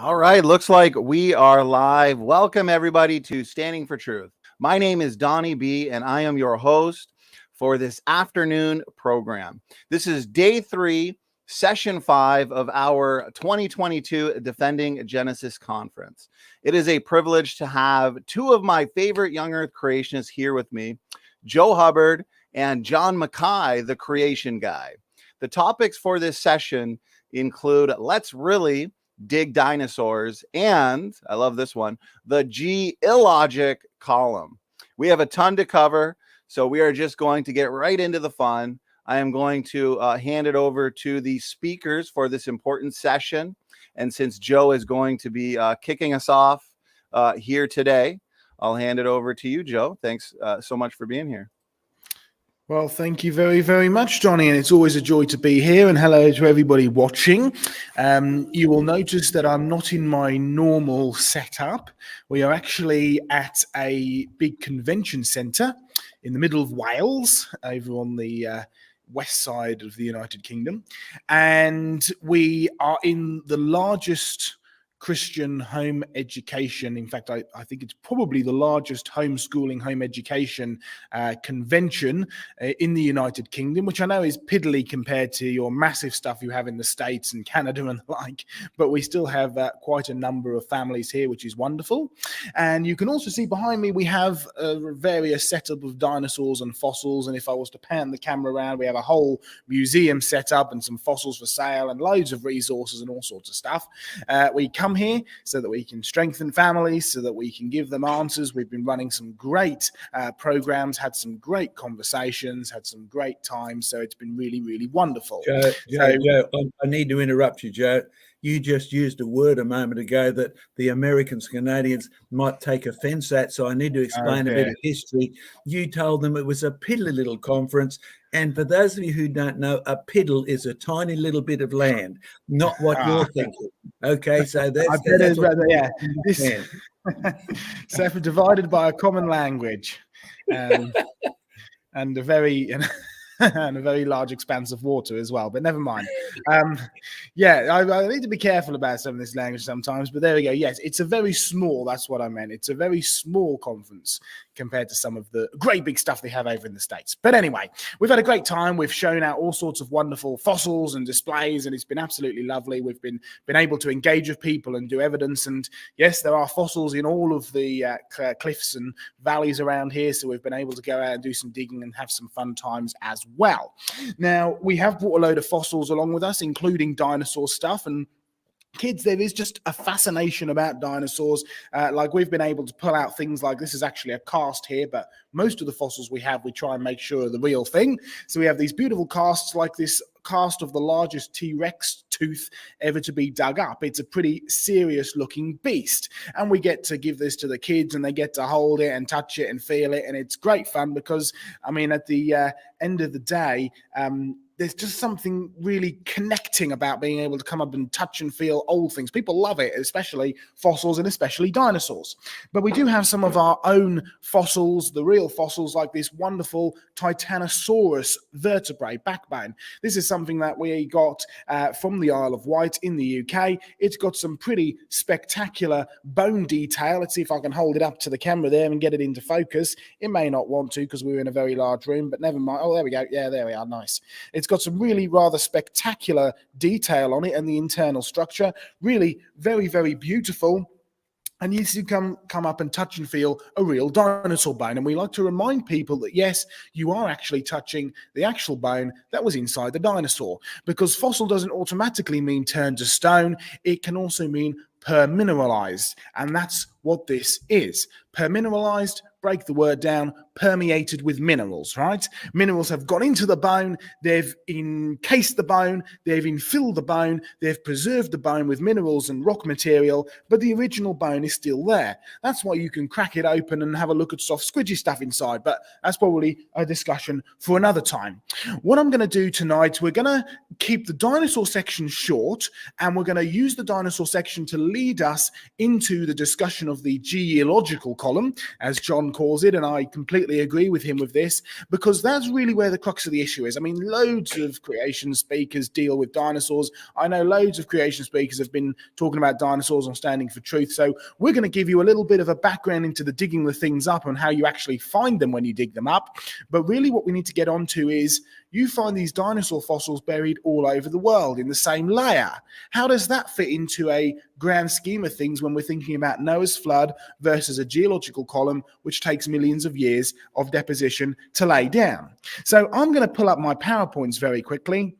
All right, looks like we are live. Welcome, everybody, to Standing for Truth. My name is Donny B., and I am your host for this afternoon program. This is day 3, session 5 of our 2022 Defending Genesis Conference. It is a privilege to have two of my favorite young earth creationists here with me, Joe Hubbard and John Mackay, the creation guy. The topics for this session include Let's Really Dig Dinosaurs, and I love this one, the GeILLOGIC column. We have a ton to cover, so we are just going to get right into the fun. I am going to hand it over to the speakers for this important session. And since Joe is going to be kicking us off here today, I'll hand it over to you, Joe. Thanks so much for being here. Well, thank you very, very much, Donny, and it's always a joy to be here, and hello to everybody watching. You will notice that I'm not in my normal setup. We are actually at a big convention centre in the middle of Wales, over on the west side of the United Kingdom, and we are in the largest Christian home education. In fact, I think it's probably the largest homeschooling, home education convention in the United Kingdom, which I know is piddly compared to your massive stuff you have in the States and Canada and the like, but we still have quite a number of families here, which is wonderful. And you can also see behind me, we have a various setup of dinosaurs and fossils. And if I was to pan the camera around, we have a whole museum set up and some fossils for sale and loads of resources and all sorts of stuff. We come here so that we can strengthen families, so that we can give them answers. We've been running some great programs, had some great conversations, had some great times. So it's been really, really wonderful. Joe, I need to interrupt you, Joe. You just used a word a moment ago that the Americans, Canadians might take offense at, so I need to explain a bit of history. You told them it was a piddly little conference, and for those of you who don't know, a piddle is a tiny little bit of land, not what you're thinking. Okay, so that's So if we're divided by a common language and a very... and a very large expanse of water as well, but never mind. I need to be careful about some of this language sometimes, but there we go. Yes, it's a very small, that's what I meant. It's a very small conference compared to some of the great big stuff they have over in the States. But anyway, we've had a great time. We've shown out all sorts of wonderful fossils and displays, and it's been absolutely lovely. We've been able to engage with people and do evidence. And yes, there are fossils in all of the cliffs and valleys around here, so we've been able to go out and do some digging and have some fun times as well. Now, we have brought a load of fossils along with us, including dinosaur stuff, and kids, there is just a fascination about dinosaurs. Like we've been able to pull out things like this is actually a cast here, but most of the fossils we try and make sure are the real thing. So we have these beautiful casts like this cast of the largest T-Rex tooth ever to be dug up. It's a pretty serious looking beast. And we get to give this to the kids and they get to hold it and touch it and feel it. And it's great fun because, I mean, at the end of the day, there's just something really connecting about being able to come up and touch and feel old things. People love it, especially fossils and especially dinosaurs. But we do have some of our own fossils, the real fossils, like this wonderful Titanosaurus vertebrae backbone. This is something that we got from the Isle of Wight in the UK. It's got some pretty spectacular bone detail. Let's see if I can hold it up to the camera there and get it into focus. It may not want to because we were in a very large room, but never mind. Oh, there we go. Yeah, there we are. Nice. It's got some really rather spectacular detail on it and the internal structure. Really very, very beautiful. And you can come up and touch and feel a real dinosaur bone. And we like to remind people that, yes, you are actually touching the actual bone that was inside the dinosaur. Because fossil doesn't automatically mean turned to stone. It can also mean permineralized. And that's what this is. Permineralized, break the word down, permeated with minerals, right? Minerals have gone into the bone, they've encased the bone, they've infilled the bone, they've preserved the bone with minerals and rock material, but the original bone is still there. That's why you can crack it open and have a look at soft squidgy stuff inside, but that's probably a discussion for another time. What I'm going to do tonight, we're going to keep the dinosaur section short, and we're going to use the dinosaur section to lead us into the discussion of the geological column, as John calls it, and I completely agree with him with this, because that's really where the crux of the issue is. I mean, loads of creation speakers deal with dinosaurs. I know loads of creation speakers have been talking about dinosaurs on Standing for Truth, so we're going to give you a little bit of a background into the digging the things up and how you actually find them when you dig them up. But really what we need to get onto is, you find these dinosaur fossils buried all over the world in the same layer. How does that fit into a grand scheme of things when we're thinking about Noah's flood versus a geological column, which takes millions of years of deposition to lay down? So I'm going to pull up my PowerPoints very quickly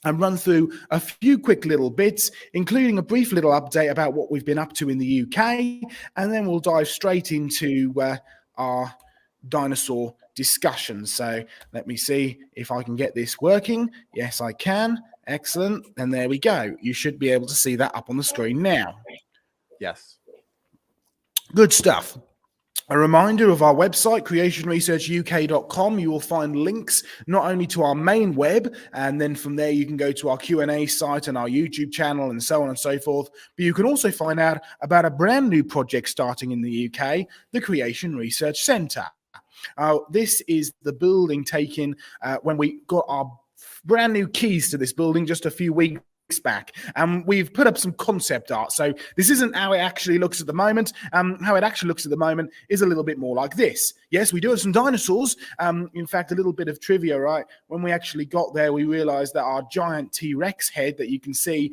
and run through a few quick little bits, including a brief little update about what we've been up to in the UK, and then we'll dive straight into our dinosaur discussion. So let me see if I can get this working. Yes, I can. Excellent. And there we go. You should be able to see that up on the screen now. Yes. Good stuff. A reminder of our website, creationresearchuk.com. You will find links not only to our main web, and then from there you can go to our Q&A site and our YouTube channel and so on and so forth. But you can also find out about a brand new project starting in the UK, the Creation Research Centre. This is the building taken when we got our brand new keys to this building just a few weeks back, and we've put up some concept art. So this isn't how it actually looks at the moment. How it actually looks at the moment is a little bit more like this. Yes, we do have some dinosaurs. In fact, a little bit of trivia, right? When we actually got there, we realized that our giant T-Rex head that you can see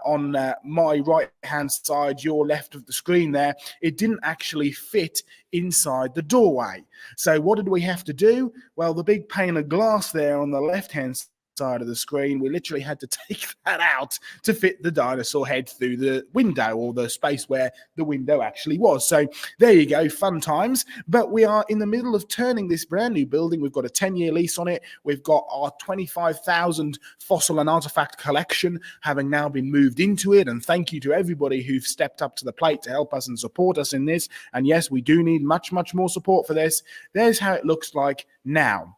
on my right-hand side, your left of the screen there, it didn't actually fit inside the doorway. So what did we have to do? Well, the big pane of glass there on the left-hand side of the screen, we literally had to take that out to fit the dinosaur head through the window, or the space where the window actually was. So there you go, fun times. But we are in the middle of turning this brand new building. We've got a 10-year lease on it. We've got our 25,000 fossil and artifact collection having now been moved into it, and thank you to everybody who've stepped up to the plate to help us and support us in this. And yes, we do need much more support for this. There's how it looks like now.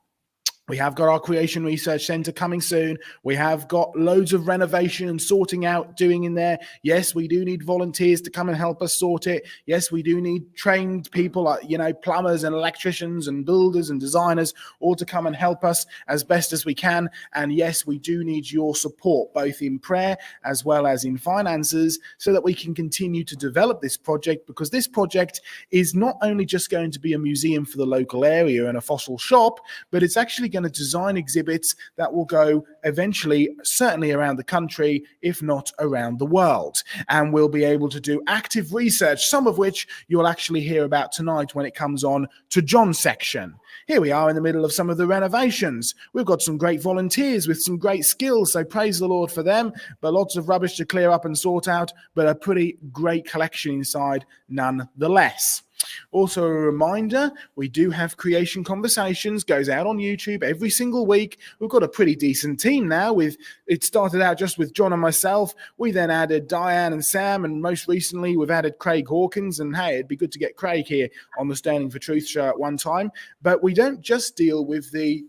We have got our Creation Research Centre coming soon. We have got loads of renovation and sorting out doing in there. Yes, we do need volunteers to come and help us sort it. Yes, we do need trained people like, plumbers and electricians and builders and designers, all to come and help us as best as we can. And yes, we do need your support, both in prayer as well as in finances, so that we can continue to develop this project, because this project is not only just going to be a museum for the local area and a fossil shop, but it's actually going to design exhibits that will go eventually, certainly around the country, if not around the world. And we'll be able to do active research, some of which you'll actually hear about tonight when it comes on to John's section. Here we are in the middle of some of the renovations. We've got some great volunteers with some great skills, so praise the Lord for them. But lots of rubbish to clear up and sort out, but a pretty great collection inside nonetheless. Also a reminder, we do have Creation Conversations, goes out on YouTube every single week. We've got a pretty decent team now. It started out just with John and myself. We then added Diane and Sam, and most recently we've added Craig Hawkins. And hey, it'd be good to get Craig here on the Standing for Truth show at one time. But we don't just deal with the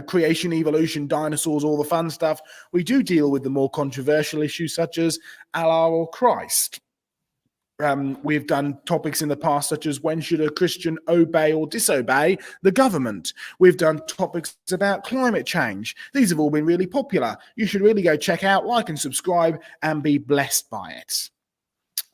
creation, evolution, dinosaurs, all the fun stuff. We do deal with the more controversial issues such as Allah or Christ. We've done topics in the past such as, when should a Christian obey or disobey the government? We've done topics about climate change. These have all been really popular. You should really go check out, like and subscribe, and be blessed by it.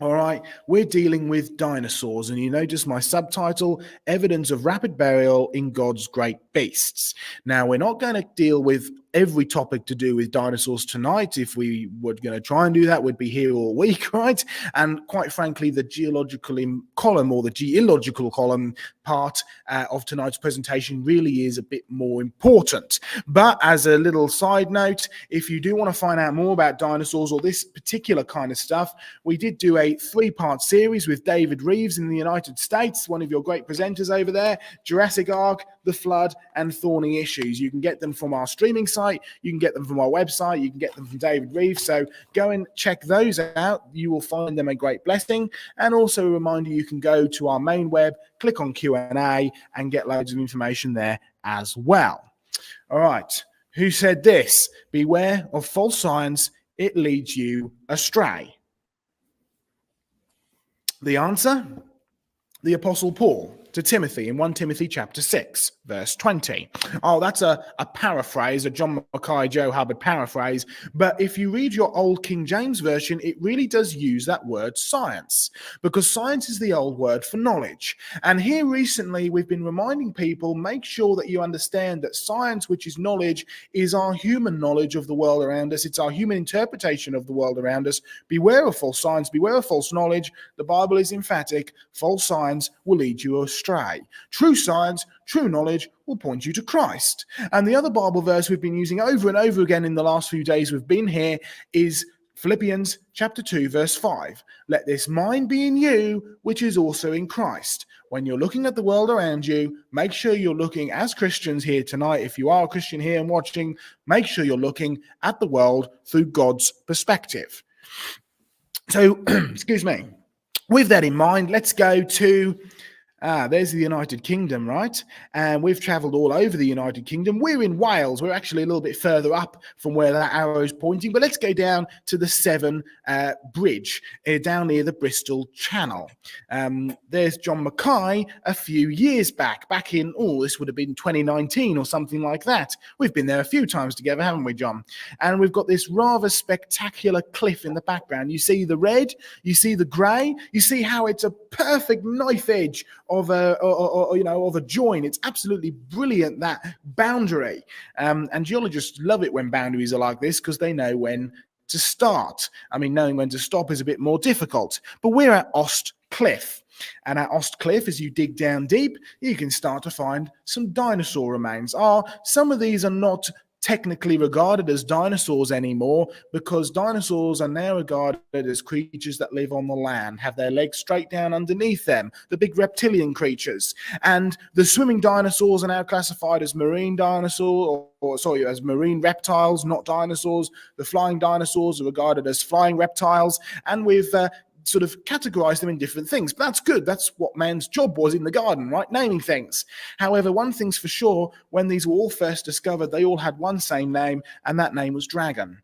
All right, we're dealing with dinosaurs, and you notice my subtitle, Evidence of Rapid Burial in God's Great Beasts. Now, we're not going to deal with every topic to do with dinosaurs tonight. If we were going to try and do that, we'd be here all week, right? And quite frankly, the geological column, or the geological column part of tonight's presentation, really is a bit more important. But as a little side note, if you do want to find out more about dinosaurs or this particular kind of stuff, we did do a 3-part series with David Reeves in the United States, one of your great presenters over there, Jurassic Ark, The Flood, and Thorny Issues. You can get them from our streaming site, you can get them from our website, you can get them from David Reeves, so go and check those out. You will find them a great blessing. And also a reminder, you can go to our main web, click on Q&A, and get loads of information there as well. All right, who said this? Beware of false science, it leads you astray. The answer? The Apostle Paul to Timothy in 1 Timothy chapter 6, verse 20. Oh, that's a paraphrase, a John Mackay, Joe Hubbard paraphrase. But if you read your old King James version, it really does use that word science, because science is the old word for knowledge. And here recently, we've been reminding people, make sure that you understand that science, which is knowledge, is our human knowledge of the world around us. It's our human interpretation of the world around us. Beware of false science, beware of false knowledge. The Bible is emphatic. False science will lead you astray. True science, true knowledge will point you to Christ. And the other Bible verse we've been using over and over again in the last few days we've been here is Philippians chapter 2, verse 5. Let this mind be in you, which is also in Christ. When you're looking at the world around you, make sure you're looking, as Christians here tonight, if you are a Christian here and watching, make sure you're looking at the world through God's perspective. So, excuse me. With that in mind, let's go to there's the United Kingdom, right? And we've travelled all over the United Kingdom. We're in Wales. We're actually a little bit further up from where that arrow is pointing. But let's go down to the Severn Bridge, down near the Bristol Channel. There's John Mackay a few years back in, this would have been 2019 or something like that. We've been there a few times together, haven't we, John? And we've got this rather spectacular cliff in the background. You see the red, you see the grey, you see how it's a perfect knife edge of a join. It's absolutely brilliant, that boundary. And geologists love it when boundaries are like this, because they know when to start. I mean, knowing when to stop is a bit more difficult. But we're at Ost Cliff. And at Ost Cliff, as you dig down deep, you can start to find some dinosaur remains. Some of these are not technically regarded as dinosaurs anymore, because dinosaurs are now regarded as creatures that live on the land, have their legs straight down underneath them, the big reptilian creatures. And the swimming dinosaurs are now classified as marine dinosaurs, as marine reptiles, not dinosaurs. The flying dinosaurs are regarded as flying reptiles, and we've sort of categorize them in different things. But that's good. That's what man's job was in the garden, right? Naming things. However, one thing's for sure, when these were all first discovered, they all had one same name, and that name was dragon.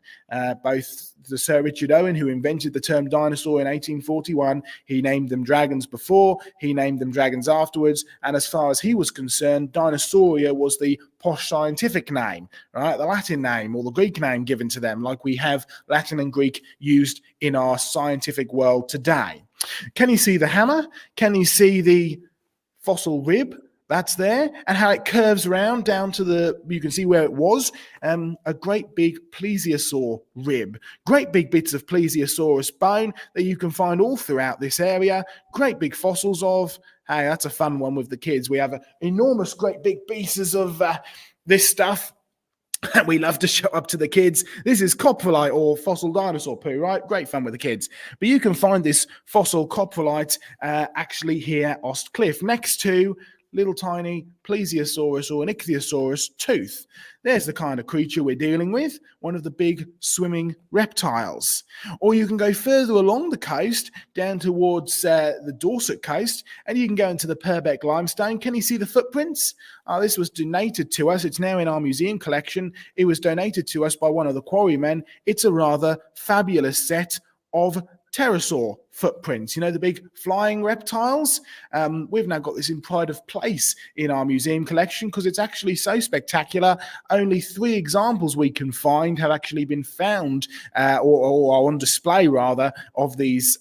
Both the Sir Richard Owen, who invented the term dinosaur in 1841, he named them dragons before, he named them dragons afterwards, and as far as he was concerned, Dinosauria was the posh scientific name, right? The Latin name or the Greek name given to them, like we have Latin and Greek used in our scientific world today. Can you see the hammer? Can you see the fossil rib? That's there, and how it curves around down to you can see where it was, a great big plesiosaur rib. Great big bits of plesiosaurus bone that you can find all throughout this area. Great big fossils of, hey, that's a fun one with the kids. We have enormous, great big pieces of this stuff that we love to show up to the kids. This is coprolite or fossil dinosaur poo, right? Great fun with the kids. But you can find this fossil coprolite actually here at Ost Cliff, next to little tiny plesiosaurus or an ichthyosaurus tooth. There's the kind of creature we're dealing with, one of the big swimming reptiles. Or you can go further along the coast, down towards the Dorset coast, and you can go into the Purbeck limestone. Can you see the footprints? This was donated to us. It's now in our museum collection. It was donated to us by one of the quarrymen. It's a rather fabulous set of pterosaur footprints, the big flying reptiles. We've now got this in pride of place in our museum collection because it's actually so spectacular. Only 3 examples we can find have actually been found or are on display rather of these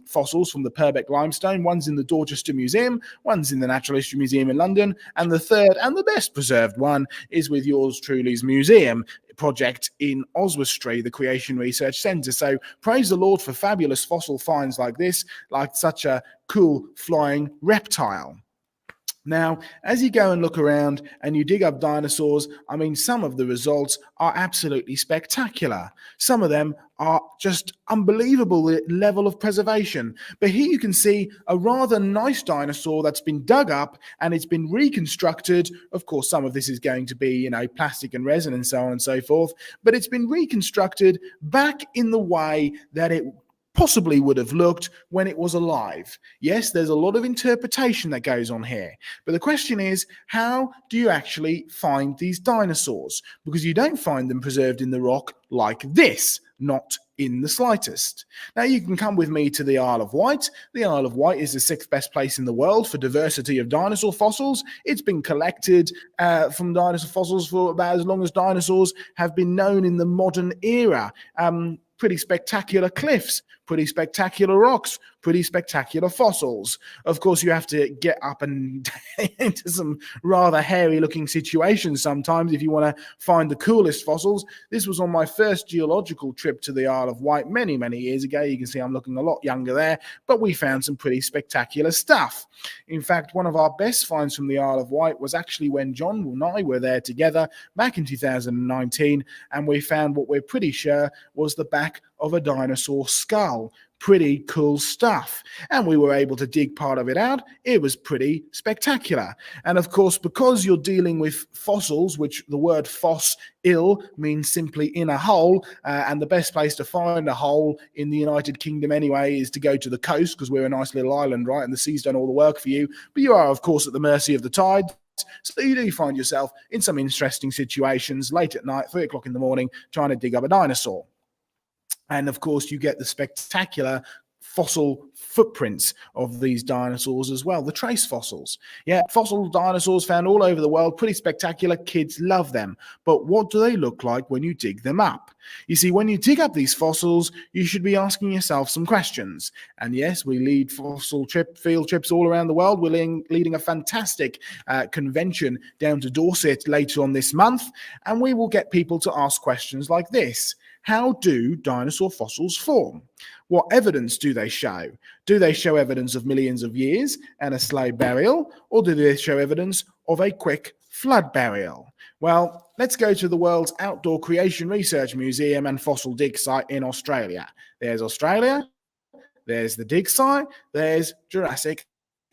fossils from the Purbeck limestone. One's in the Dorchester Museum, one's in the Natural History Museum in London, and the third and the best preserved one is with yours truly's museum project in Oswestry, the Creation Research Centre. So praise the Lord for fabulous fossil finds like this, like such a cool flying reptile. Now, as you go and look around and you dig up dinosaurs, I mean, some of the results are absolutely spectacular. Some of them are just unbelievable, the level of preservation. But here you can see a rather nice dinosaur that's been dug up and it's been reconstructed. Of course, some of this is going to be, plastic and resin and so on and so forth. But it's been reconstructed back in the way that it possibly would have looked when it was alive. Yes, there's a lot of interpretation that goes on here. But the question is, how do you actually find these dinosaurs? Because you don't find them preserved in the rock like this. not in the slightest. Now, you can come with me to the Isle of Wight. The Isle of Wight is the 6th best place in the world for diversity of dinosaur fossils. It's been collected from dinosaur fossils for about as long as dinosaurs have been known in the modern era. Pretty spectacular cliffs, pretty spectacular rocks, pretty spectacular fossils. Of course, you have to get up and into some rather hairy-looking situations sometimes if you want to find the coolest fossils. This was on my first geological trip to the Isle of Wight many, many years ago. You can see I'm looking a lot younger there, but we found some pretty spectacular stuff. In fact, one of our best finds from the Isle of Wight was actually when John and I were there together back in 2019, and we found what we're pretty sure was the back of a dinosaur skull. Pretty cool stuff. And we were able to dig part of it out. It was pretty spectacular. And of course, because you're dealing with fossils, which the word fossil means simply in a hole, and the best place to find a hole in the United Kingdom anyway is to go to the coast, because we're a nice little island, right? And the sea's done all the work for you. But you are, of course, at the mercy of the tide. So you do find yourself in some interesting situations late at night, 3 o'clock in the morning, trying to dig up a dinosaur. And of course, you get the spectacular fossil footprints of these dinosaurs as well, the trace fossils. Yeah, fossil dinosaurs found all over the world, pretty spectacular. Kids love them. But what do they look like when you dig them up? You see, when you dig up these fossils, you should be asking yourself some questions. And yes, we lead fossil field trips all around the world. We're leading a fantastic convention down to Dorset later on this month, and we will get people to ask questions like this. How do dinosaur fossils form? What evidence do they show? Do they show evidence of millions of years and a slow burial, or do they show evidence of a quick flood burial? Well, let's go to the world's outdoor creation research museum and fossil dig site in Australia. There's Australia, there's the dig site, there's Jurassic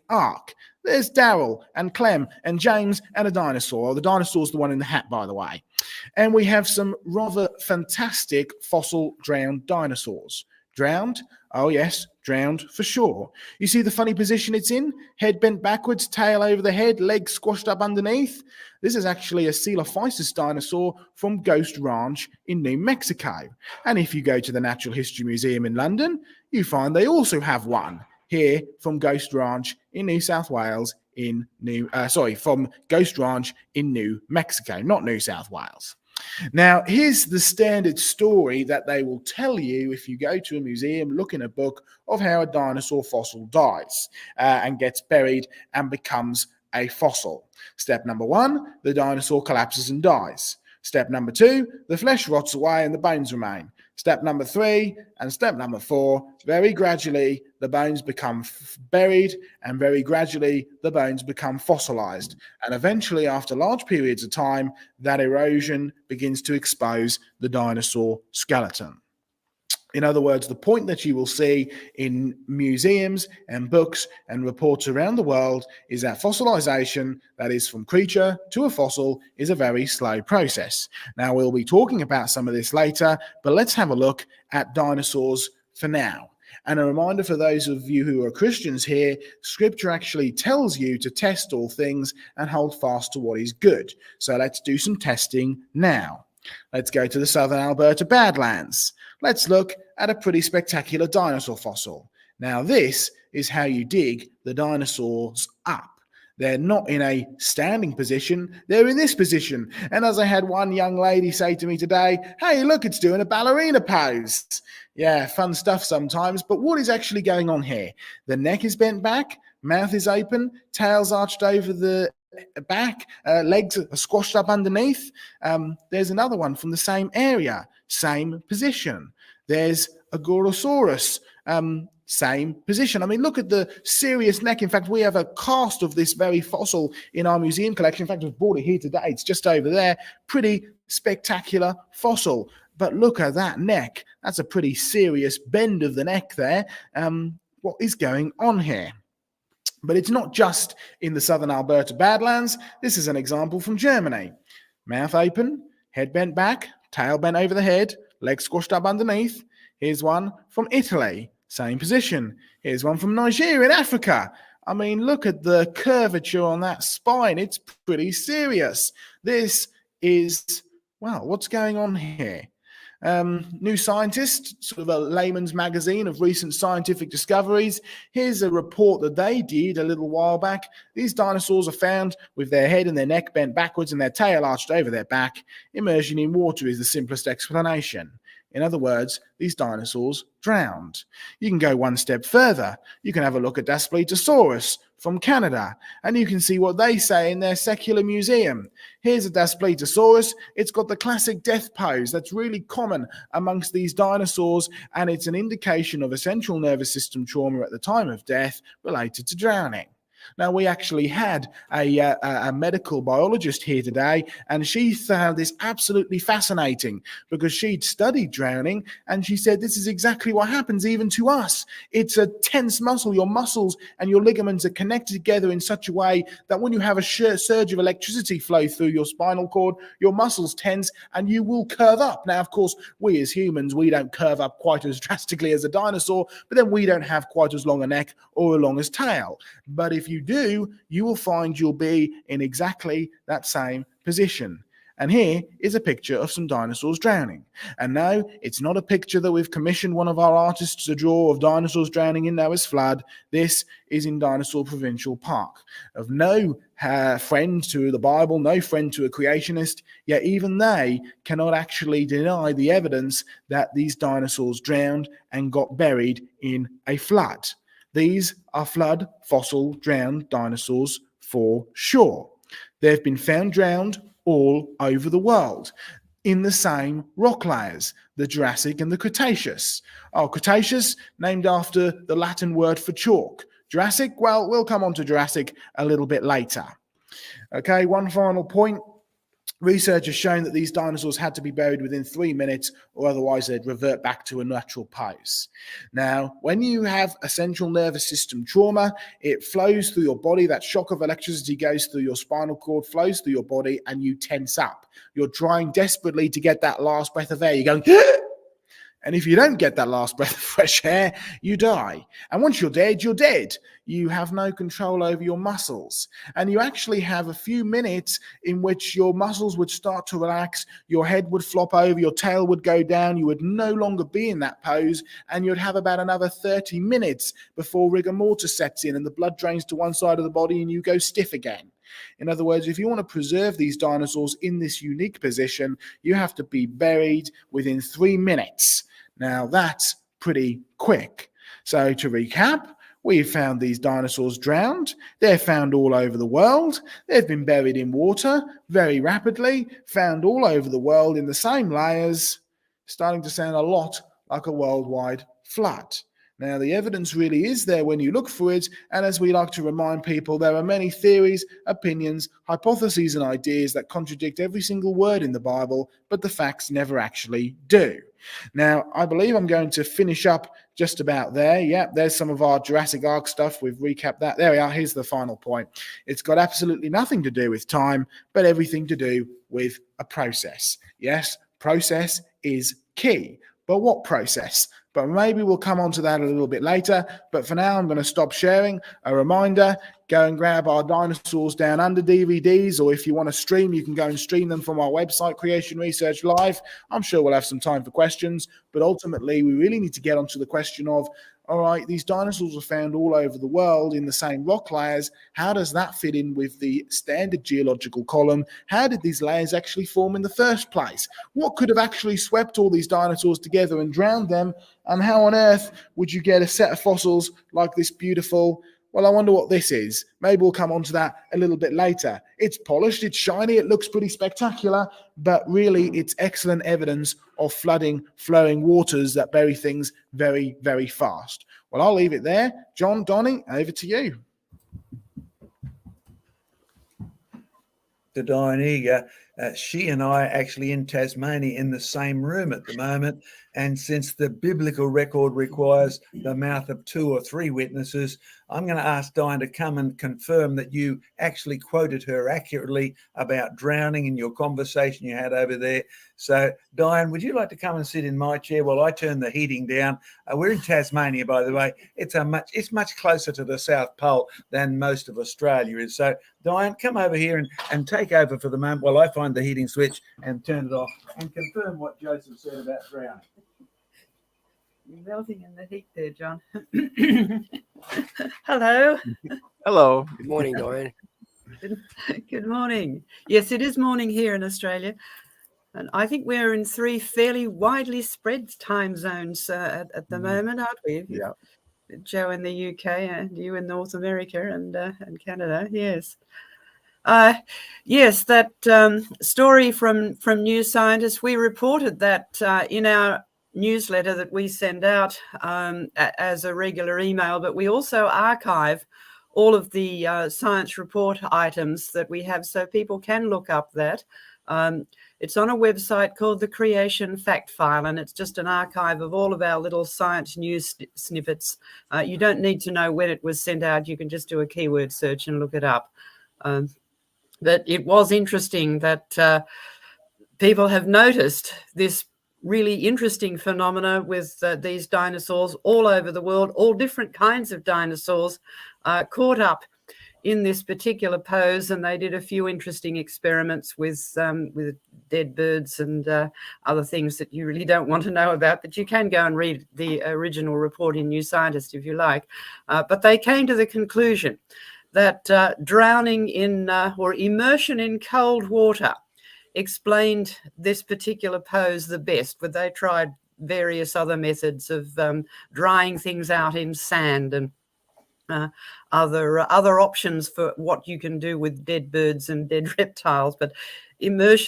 Ark. There's Daryl and Clem and James and a dinosaur. The dinosaur's the one in the hat, by the way. And we have some rather fantastic fossil drowned dinosaurs. Drowned? Oh yes, drowned for sure. You see the funny position it's in? Head bent backwards, tail over the head, legs squashed up underneath. This is actually a Coelophysis dinosaur from Ghost Ranch in New Mexico. And if you go to the Natural History Museum in London, you find they also have one here from Ghost Ranch in New South Wales from Ghost Ranch in New Mexico, not New South Wales. Now, here's the standard story that they will tell you if you go to a museum, look in a book of how a dinosaur fossil dies and gets buried and becomes a fossil. Step number 1, the dinosaur collapses and dies. Step number 2, the flesh rots away and the bones remain. Step number 3 and step number 4, very gradually the bones become buried and very gradually the bones become fossilized. And eventually, after large periods of time, that erosion begins to expose the dinosaur skeleton. In other words, the point that you will see in museums and books and reports around the world is that fossilization, that is from creature to a fossil, is a very slow process. Now, we'll be talking about some of this later, but let's have a look at dinosaurs for now. And a reminder for those of you who are Christians here, Scripture actually tells you to test all things and hold fast to what is good. So let's do some testing now. Let's go to the southern Alberta Badlands. Let's look at a pretty spectacular dinosaur fossil. Now, this is how you dig the dinosaurs up. They're not in a standing position, they're in this position. And as I had one young lady say to me today, hey, look, it's doing a ballerina pose. Yeah, fun stuff sometimes, but what is actually going on here? The neck is bent back, mouth is open, tail's arched over the back, legs are squashed up underneath. There's another one from the same area, same position. There's a Gorosaurus, same position. I mean, look at the serious neck. In fact, we have a cast of this very fossil in our museum collection. In fact, I've brought it here today. It's just over there. Pretty spectacular fossil. But look at that neck. That's a pretty serious bend of the neck there. What is going on here? But it's not just in the southern Alberta Badlands. This is an example from Germany. Mouth open, head bent back, tail bent over the head, legs squashed up underneath. Here's one from Italy, same position. Here's one from Nigeria in Africa. I mean, look at the curvature on that spine. It's pretty serious. This is, well, what's going on here? New Scientist, sort of a layman's magazine of recent scientific discoveries. Here's a report that they did a little while back. These dinosaurs are found with their head and their neck bent backwards and their tail arched over their back. Immersion in water is the simplest explanation. In other words, these dinosaurs drowned. You can go one step further. You can have a look at Daspletosaurus from Canada, and you can see what they say in their secular museum. Here's a Daspletosaurus. It's got the classic death pose that's really common amongst these dinosaurs, and it's an indication of a central nervous system trauma at the time of death related to drowning. Now, we actually had a medical biologist here today, and she found this absolutely fascinating because she'd studied drowning, and she said this is exactly what happens even to us. It's a tense muscle. Your muscles and your ligaments are connected together in such a way that when you have a surge of electricity flow through your spinal cord, your muscles tense and you will curve up. Now, of course, we as humans, we don't curve up quite as drastically as a dinosaur, but then we don't have quite as long a neck or as long as tail. But if you do, you will find you'll be in exactly that same position. And here is a picture of some dinosaurs drowning. And no, it's not a picture that we've commissioned one of our artists to draw of dinosaurs drowning in Noah's flood. This is in Dinosaur Provincial Park. Of no friend to the Bible, no friend to a creationist, yet even they cannot actually deny the evidence that these dinosaurs drowned and got buried in a flood. These are flood, fossil, drowned dinosaurs for sure. They've been found drowned all over the world in the same rock layers, the Jurassic and the Cretaceous. Oh, Cretaceous, named after the Latin word for chalk. Jurassic, well, we'll come on to Jurassic a little bit later. Okay, one final point. Research has shown that these dinosaurs had to be buried within 3 minutes or otherwise they'd revert back to a natural pose. Now, when you have a central nervous system trauma, it flows through your body. That shock of electricity goes through your spinal cord, flows through your body, and you tense up. You're trying desperately to get that last breath of air. You're going, and if you don't get that last breath of fresh air, you die. And once you're dead, you're dead. You have no control over your muscles. And you actually have a few minutes in which your muscles would start to relax, your head would flop over, your tail would go down, you would no longer be in that pose, and you'd have about another 30 minutes before rigor mortis sets in and the blood drains to one side of the body and you go stiff again. In other words, if you want to preserve these dinosaurs in this unique position, you have to be buried within 3 minutes. Now, that's pretty quick. So to recap, we've found these dinosaurs drowned. They're found all over the world. They've been buried in water very rapidly, found all over the world in the same layers, starting to sound a lot like a worldwide flood. Now, the evidence really is there when you look for it, and as we like to remind people, there are many theories, opinions, hypotheses, and ideas that contradict every single word in the Bible, but the facts never actually do. Now, I believe I'm going to finish up just about there. Yeah, there's some of our Jurassic Ark stuff. We've recapped that. There we are. Here's the final point. It's got absolutely nothing to do with time, but everything to do with a process. Yes, process is key. But what process? But maybe we'll come on to that a little bit later. But for now, I'm going to stop sharing. A reminder, go and grab our Dinosaurs Down Under DVDs, or if you want to stream, you can go and stream them from our website, Creation Research Live. I'm sure we'll have some time for questions, but ultimately, we really need to get onto the question of, all right, these dinosaurs are found all over the world in the same rock layers. How does that fit in with the standard geological column? How did these layers actually form in the first place? What could have actually swept all these dinosaurs together and drowned them? And how on earth would you get a set of fossils like this beautiful? Well, I wonder what this is. Maybe we'll come on to that a little bit later. It's polished, it's shiny, it looks pretty spectacular, but really it's excellent evidence of flooding, flowing waters that bury things very, very fast. Well, I'll leave it there. John, Donny, over to you. To Donny, she and I are actually in Tasmania in the same room at the moment, And since the biblical record requires the mouth of 2 or 3 witnesses, I'm going to ask Diane to come and confirm that you actually quoted her accurately about drowning in your conversation you had over there. So, Diane, would you like to come and sit in my chair while I turn the heating down? We're in Tasmania, by the way. It's much closer to the South Pole than most of Australia is. So, Diane, come over here and take over for the moment while I find the heating switch and turn it off and confirm what Joseph said about drowning. You're melting in the heat there, John. Hello. Hello. Good morning, Dorian. Good morning. Yes, it is morning here in Australia. And I think we're in 3 fairly widely spread time zones at the moment, aren't we? Yeah. Joe in the UK and you in North America and Canada. Yes. Yes, that story from New Scientist, we reported that in our newsletter that we send out as a regular email, but we also archive all of the science report items that we have so people can look up that. It's on a website called the Creation Fact File, and it's just an archive of all of our little science news snippets. You don't need to know when it was sent out. You can just do a keyword search and look it up. But it was interesting that people have noticed this really interesting phenomena with these dinosaurs all over the world, all different kinds of dinosaurs caught up in this particular pose, and they did a few interesting experiments with dead birds and other things that you really don't want to know about, but you can go and read the original report in New Scientist if you like. But they came to the conclusion that drowning in or immersion in cold water explained this particular pose the best, but they tried various other methods of drying things out in sand and other options for what you can do with dead birds and dead reptiles. But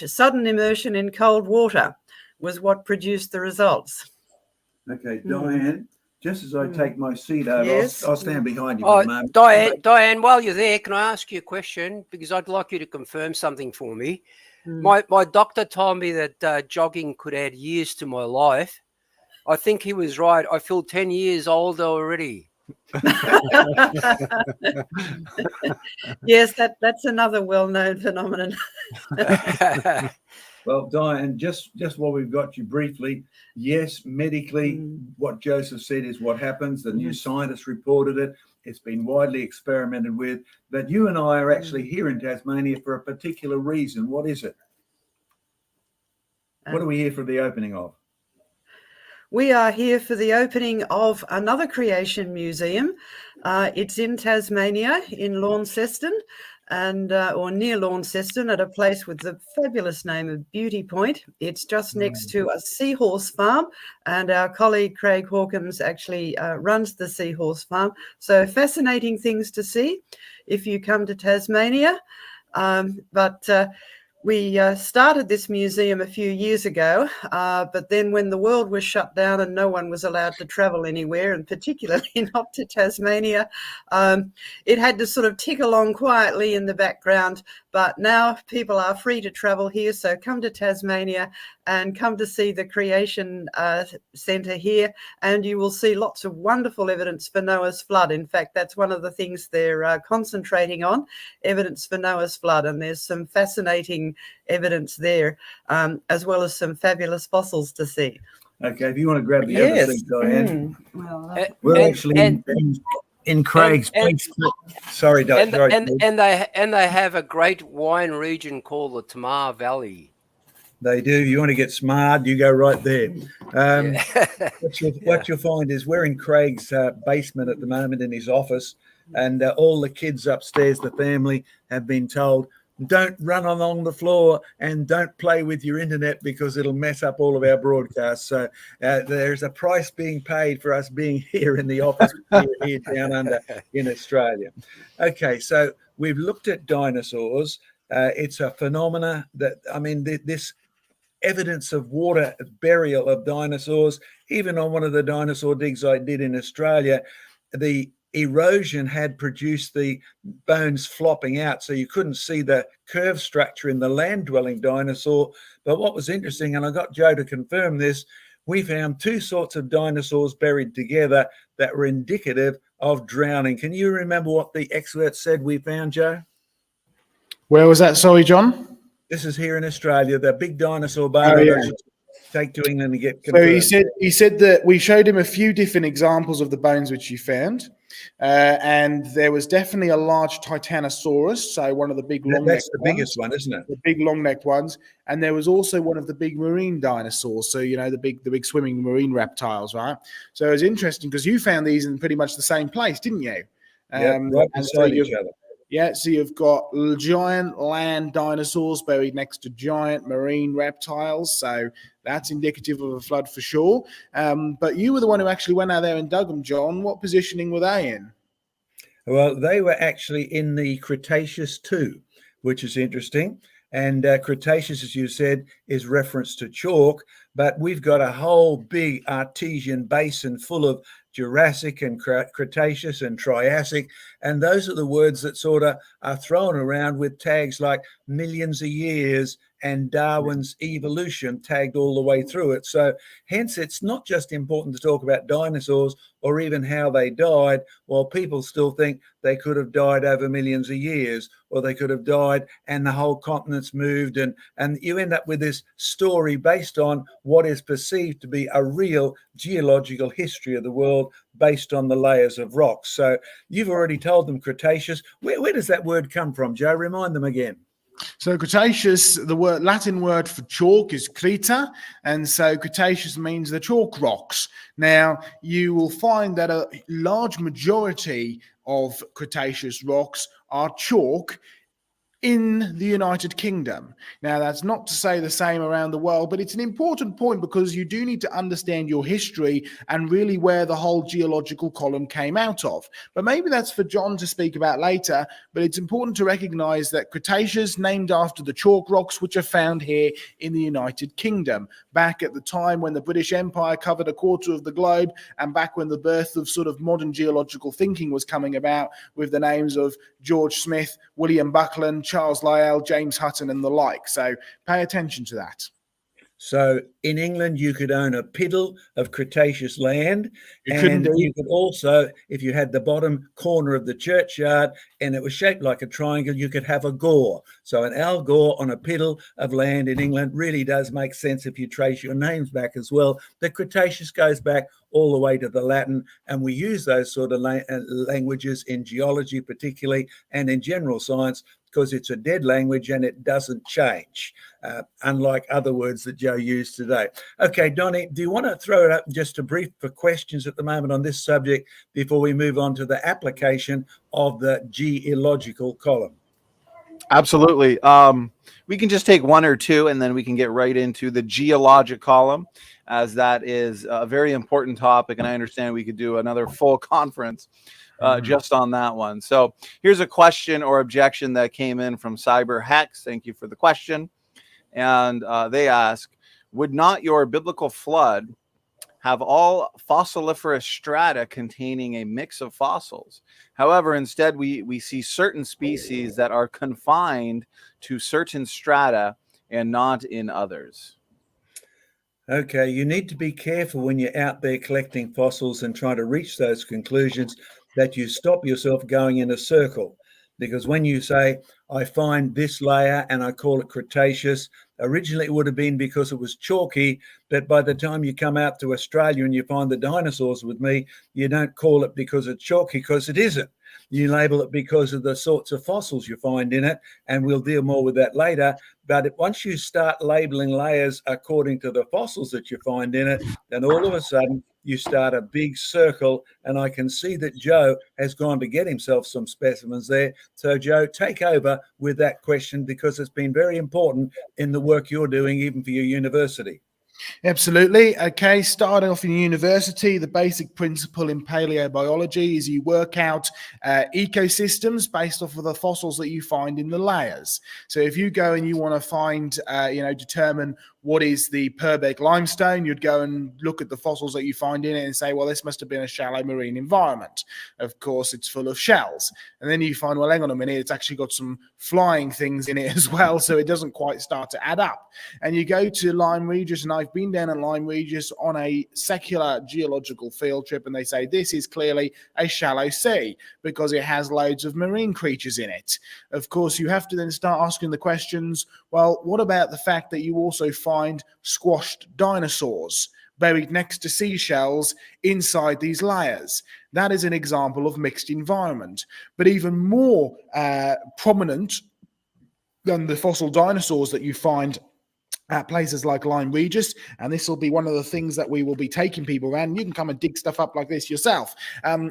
sudden immersion in cold water was what produced the results. Okay, Diane, just as I take my seat over, Yes. I'll stand behind you for a moment. Diane, while you're there, can I ask you a question? Because I'd like you to confirm something for me. My doctor told me that jogging could add years to my life. I think he was right. I feel 10 years older already. Yes, that's another well-known phenomenon. Well, Diane, just while we've got you briefly, yes, medically, what Joseph said is what happens. The New Scientist reported it. It's been widely experimented with. But you and I are actually here in Tasmania for a particular reason. What is it? What are we here for the opening of? We are here for the opening of another creation museum. It's in Tasmania, in Launceston, and or near Launceston, at a place with the fabulous name of Beauty Point. It's just next to a seahorse farm, and our colleague Craig Hawkins actually runs the seahorse farm. So fascinating things to see if you come to Tasmania. We started this museum a few years ago, but then when the world was shut down and no one was allowed to travel anywhere, and particularly not to Tasmania, it had to sort of tick along quietly in the background. But now people are free to travel here, so come to Tasmania and come to see the Creation Centre here, and you will see lots of wonderful evidence for Noah's flood. In fact, that's one of the things they're concentrating on, evidence for Noah's flood, and there's some fascinating evidence there, as well as some fabulous fossils to see. Okay, if you want to grab the other seat, Diane. We're actually in Craig's place. Sorry, Doctor. And they have a great wine region called the Tamar Valley. They do. You want to get smart, you go right there. What you'll find is we're in Craig's basement at the moment in his office, and all the kids upstairs, the family, have been told, don't run along the floor and don't play with your internet because it'll mess up all of our broadcasts. So there's a price being paid for us being here in the office here down under in Australia. Okay, so we've looked at dinosaurs. It's a phenomena that, this evidence of water burial of dinosaurs, even on one of the dinosaur digs I did in Australia, the erosion had produced the bones flopping out, so you couldn't see the curve structure in the land-dwelling dinosaur. But what was interesting, and I got Joe to confirm this, we found two sorts of dinosaurs buried together that were indicative of drowning. Can you remember what the experts said we found, Joe? Where was that? Sorry, John. This is here in Australia, the big dinosaur bone Oh, that yeah. I should take to England and get So confirmed. he said that we showed him a few different examples of the bones which you found, and there was definitely a large Titanosaurus, so one of the big long-necked That's the biggest one, isn't it? the big long-necked ones, and there was also one of the big marine dinosaurs. So the big swimming marine reptiles, right? So it was interesting because you found these in pretty much the same place, didn't you? Right beside each other. Yeah, so you've got giant land dinosaurs buried next to giant marine reptiles. So that's indicative of a flood for sure. But you were the one who actually went out there and dug them, John. What positioning were they in? Well, they were actually in the Cretaceous too, which is interesting. And Cretaceous, as you said, is reference to chalk, but we've got a whole big artesian basin full of Jurassic and Cretaceous and Triassic, and those are the words that sort of are thrown around with tags like millions of years and Darwin's evolution tagged all the way through it. So hence it's not just important to talk about dinosaurs or even how they died, while people still think they could have died over millions of years, or they could have died and the whole continent's moved, and you end up with this story based on what is perceived to be a real geological history of the world based on the layers of rocks. So you've already told them Cretaceous. Where does that word come from, Joe? Remind them again. So Cretaceous, the Latin word for chalk is creta, and so Cretaceous means the chalk rocks. Now, you will find that a large majority of Cretaceous rocks are chalk in the United Kingdom. Now, that's not to say the same around the world, but it's an important point because you do need to understand your history and really where the whole geological column came out of. But maybe that's for John to speak about later, but it's important to recognize that Cretaceous named after the chalk rocks which are found here in the United Kingdom, back at the time when the British Empire covered a quarter of the globe, and back when the birth of sort of modern geological thinking was coming about with the names of George Smith, William Buckland, Charles Lyell, James Hutton, and the like. So pay attention to that. So in England, you could own a piddle of Cretaceous land. You could also, if you had the bottom corner of the churchyard and it was shaped like a triangle, you could have a gore. So an Al Gore on a piddle of land in England really does make sense if you trace your names back as well. The Cretaceous goes back all the way to the Latin, and we use those sort of languages in geology particularly, and in general science, because it's a dead language and it doesn't change, unlike other words that Joe used today. Okay, Donny, do you want to throw it up just a brief for questions at the moment on this subject before we move on to the application of the geological column? Absolutely. We can just take one or two and then we can get right into the geologic column, as that is a very important topic. And I understand we could do another full conference just on that one. So here's a question or objection that came in from Cyber Hex. Thank you for the question. And they ask, would not your biblical flood have all fossiliferous strata containing a mix of fossils? However, instead we see certain species that are confined to certain strata and not in others. Okay, you need to be careful when you're out there collecting fossils and trying to reach those conclusions that you stop yourself going in a circle. Because when you say, I find this layer and I call it Cretaceous, originally it would have been because it was chalky, but by the time you come out to Australia and you find the dinosaurs with me, you don't call it because it's chalky, because it isn't. You label it because of the sorts of fossils you find in it, and we'll deal more with that later. But once you start labeling layers according to the fossils that you find in it, then all of a sudden you start a big circle, and I can see that Joe has gone to get himself some specimens there. So Joe, take over with that question, because it's been very important in the work you're doing, even for your university. Absolutely. Okay, starting off in university, the basic principle in paleobiology is you work out ecosystems based off of the fossils that you find in the layers. So if you go and you want to find, determine what is the Purbeck limestone, you'd go and look at the fossils that you find in it and say, well, this must have been a shallow marine environment. Of course, it's full of shells. And then you find, well, hang on a minute, it's actually got some flying things in it as well, so it doesn't quite start to add up. And you go to Lyme Regis, and I've been down at Lyme Regis on a secular geological field trip, and they say this is clearly a shallow sea because it has loads of marine creatures in it. Of course, you have to then start asking the questions, well, what about the fact that you also find squashed dinosaurs buried next to seashells inside these layers? That is an example of mixed environment. But even more prominent than the fossil dinosaurs that you find at places like Lyme Regis, and this will be one of the things that we will be taking people around. You can come and dig stuff up like this yourself.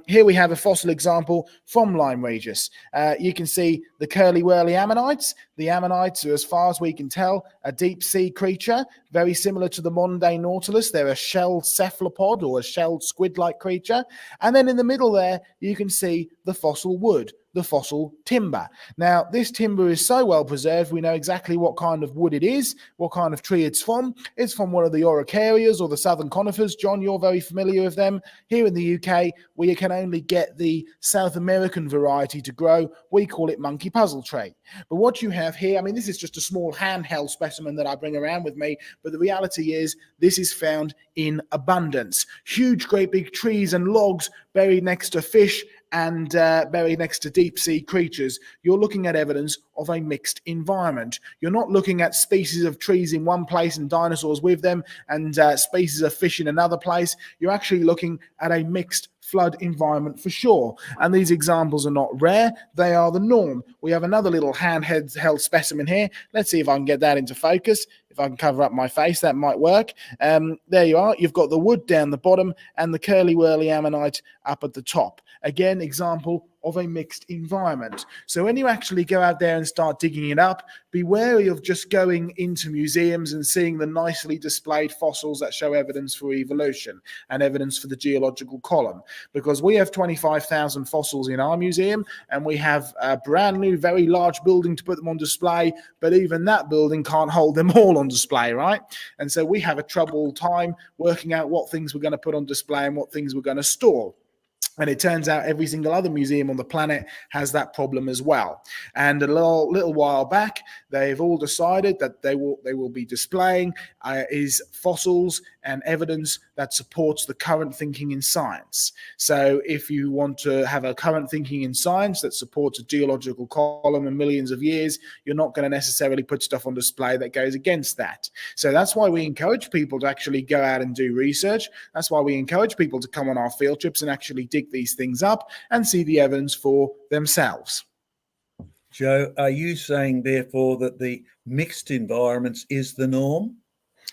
Here we have a fossil example from Lyme Regis. You can see the curly-whirly Ammonites. The Ammonites are, as far as we can tell, a deep-sea creature, very similar to the modern-day Nautilus. They're a shelled cephalopod or a shelled squid-like creature. And then in the middle there, you can see the fossil wood, the fossil timber. Now, this timber is so well preserved, we know exactly what kind of wood it is, what kind of tree it's from. It's from one of the Araucarias or the southern conifers. John, you're very familiar with them. Here in the UK, we can only get the South American variety to grow. We call it monkey puzzle tree. But what you have here, I mean, this is just a small handheld specimen that I bring around with me, but the reality is this is found in abundance. Huge, great big trees and logs buried next to fish and buried next to deep sea creatures. You're looking at evidence of a mixed environment. You're not looking at species of trees in one place and dinosaurs with them and species of fish in another place. You're actually looking at a mixed flood environment for sure. And these examples are not rare, they are the norm. We have another little handheld specimen here. Let's see if I can get that into focus. If I can cover up my face, that might work. There you are. You've got the wood down the bottom and the curly-whirly ammonite up at the top. Again, example of a mixed environment. So when you actually go out there and start digging it up, be wary of just going into museums and seeing the nicely displayed fossils that show evidence for evolution and evidence for the geological column. Because we have 25,000 fossils in our museum, and we have a brand new, very large building to put them on display, but even that building can't hold them all on display, right? And so we have a troubled time working out what things we're going to put on display and what things we're going to store. And it turns out every single other museum on the planet has that problem as well. And a little while back, they've all decided that they will be displaying is fossils and evidence that supports the current thinking in science. So if you want to have a current thinking in science that supports a geological column in millions of years, you're not going to necessarily put stuff on display that goes against that. So that's why we encourage people to actually go out and do research. That's why we encourage people to come on our field trips and actually dig these things up and see the evidence for themselves. Joe, are you saying therefore that the mixed environments is the norm?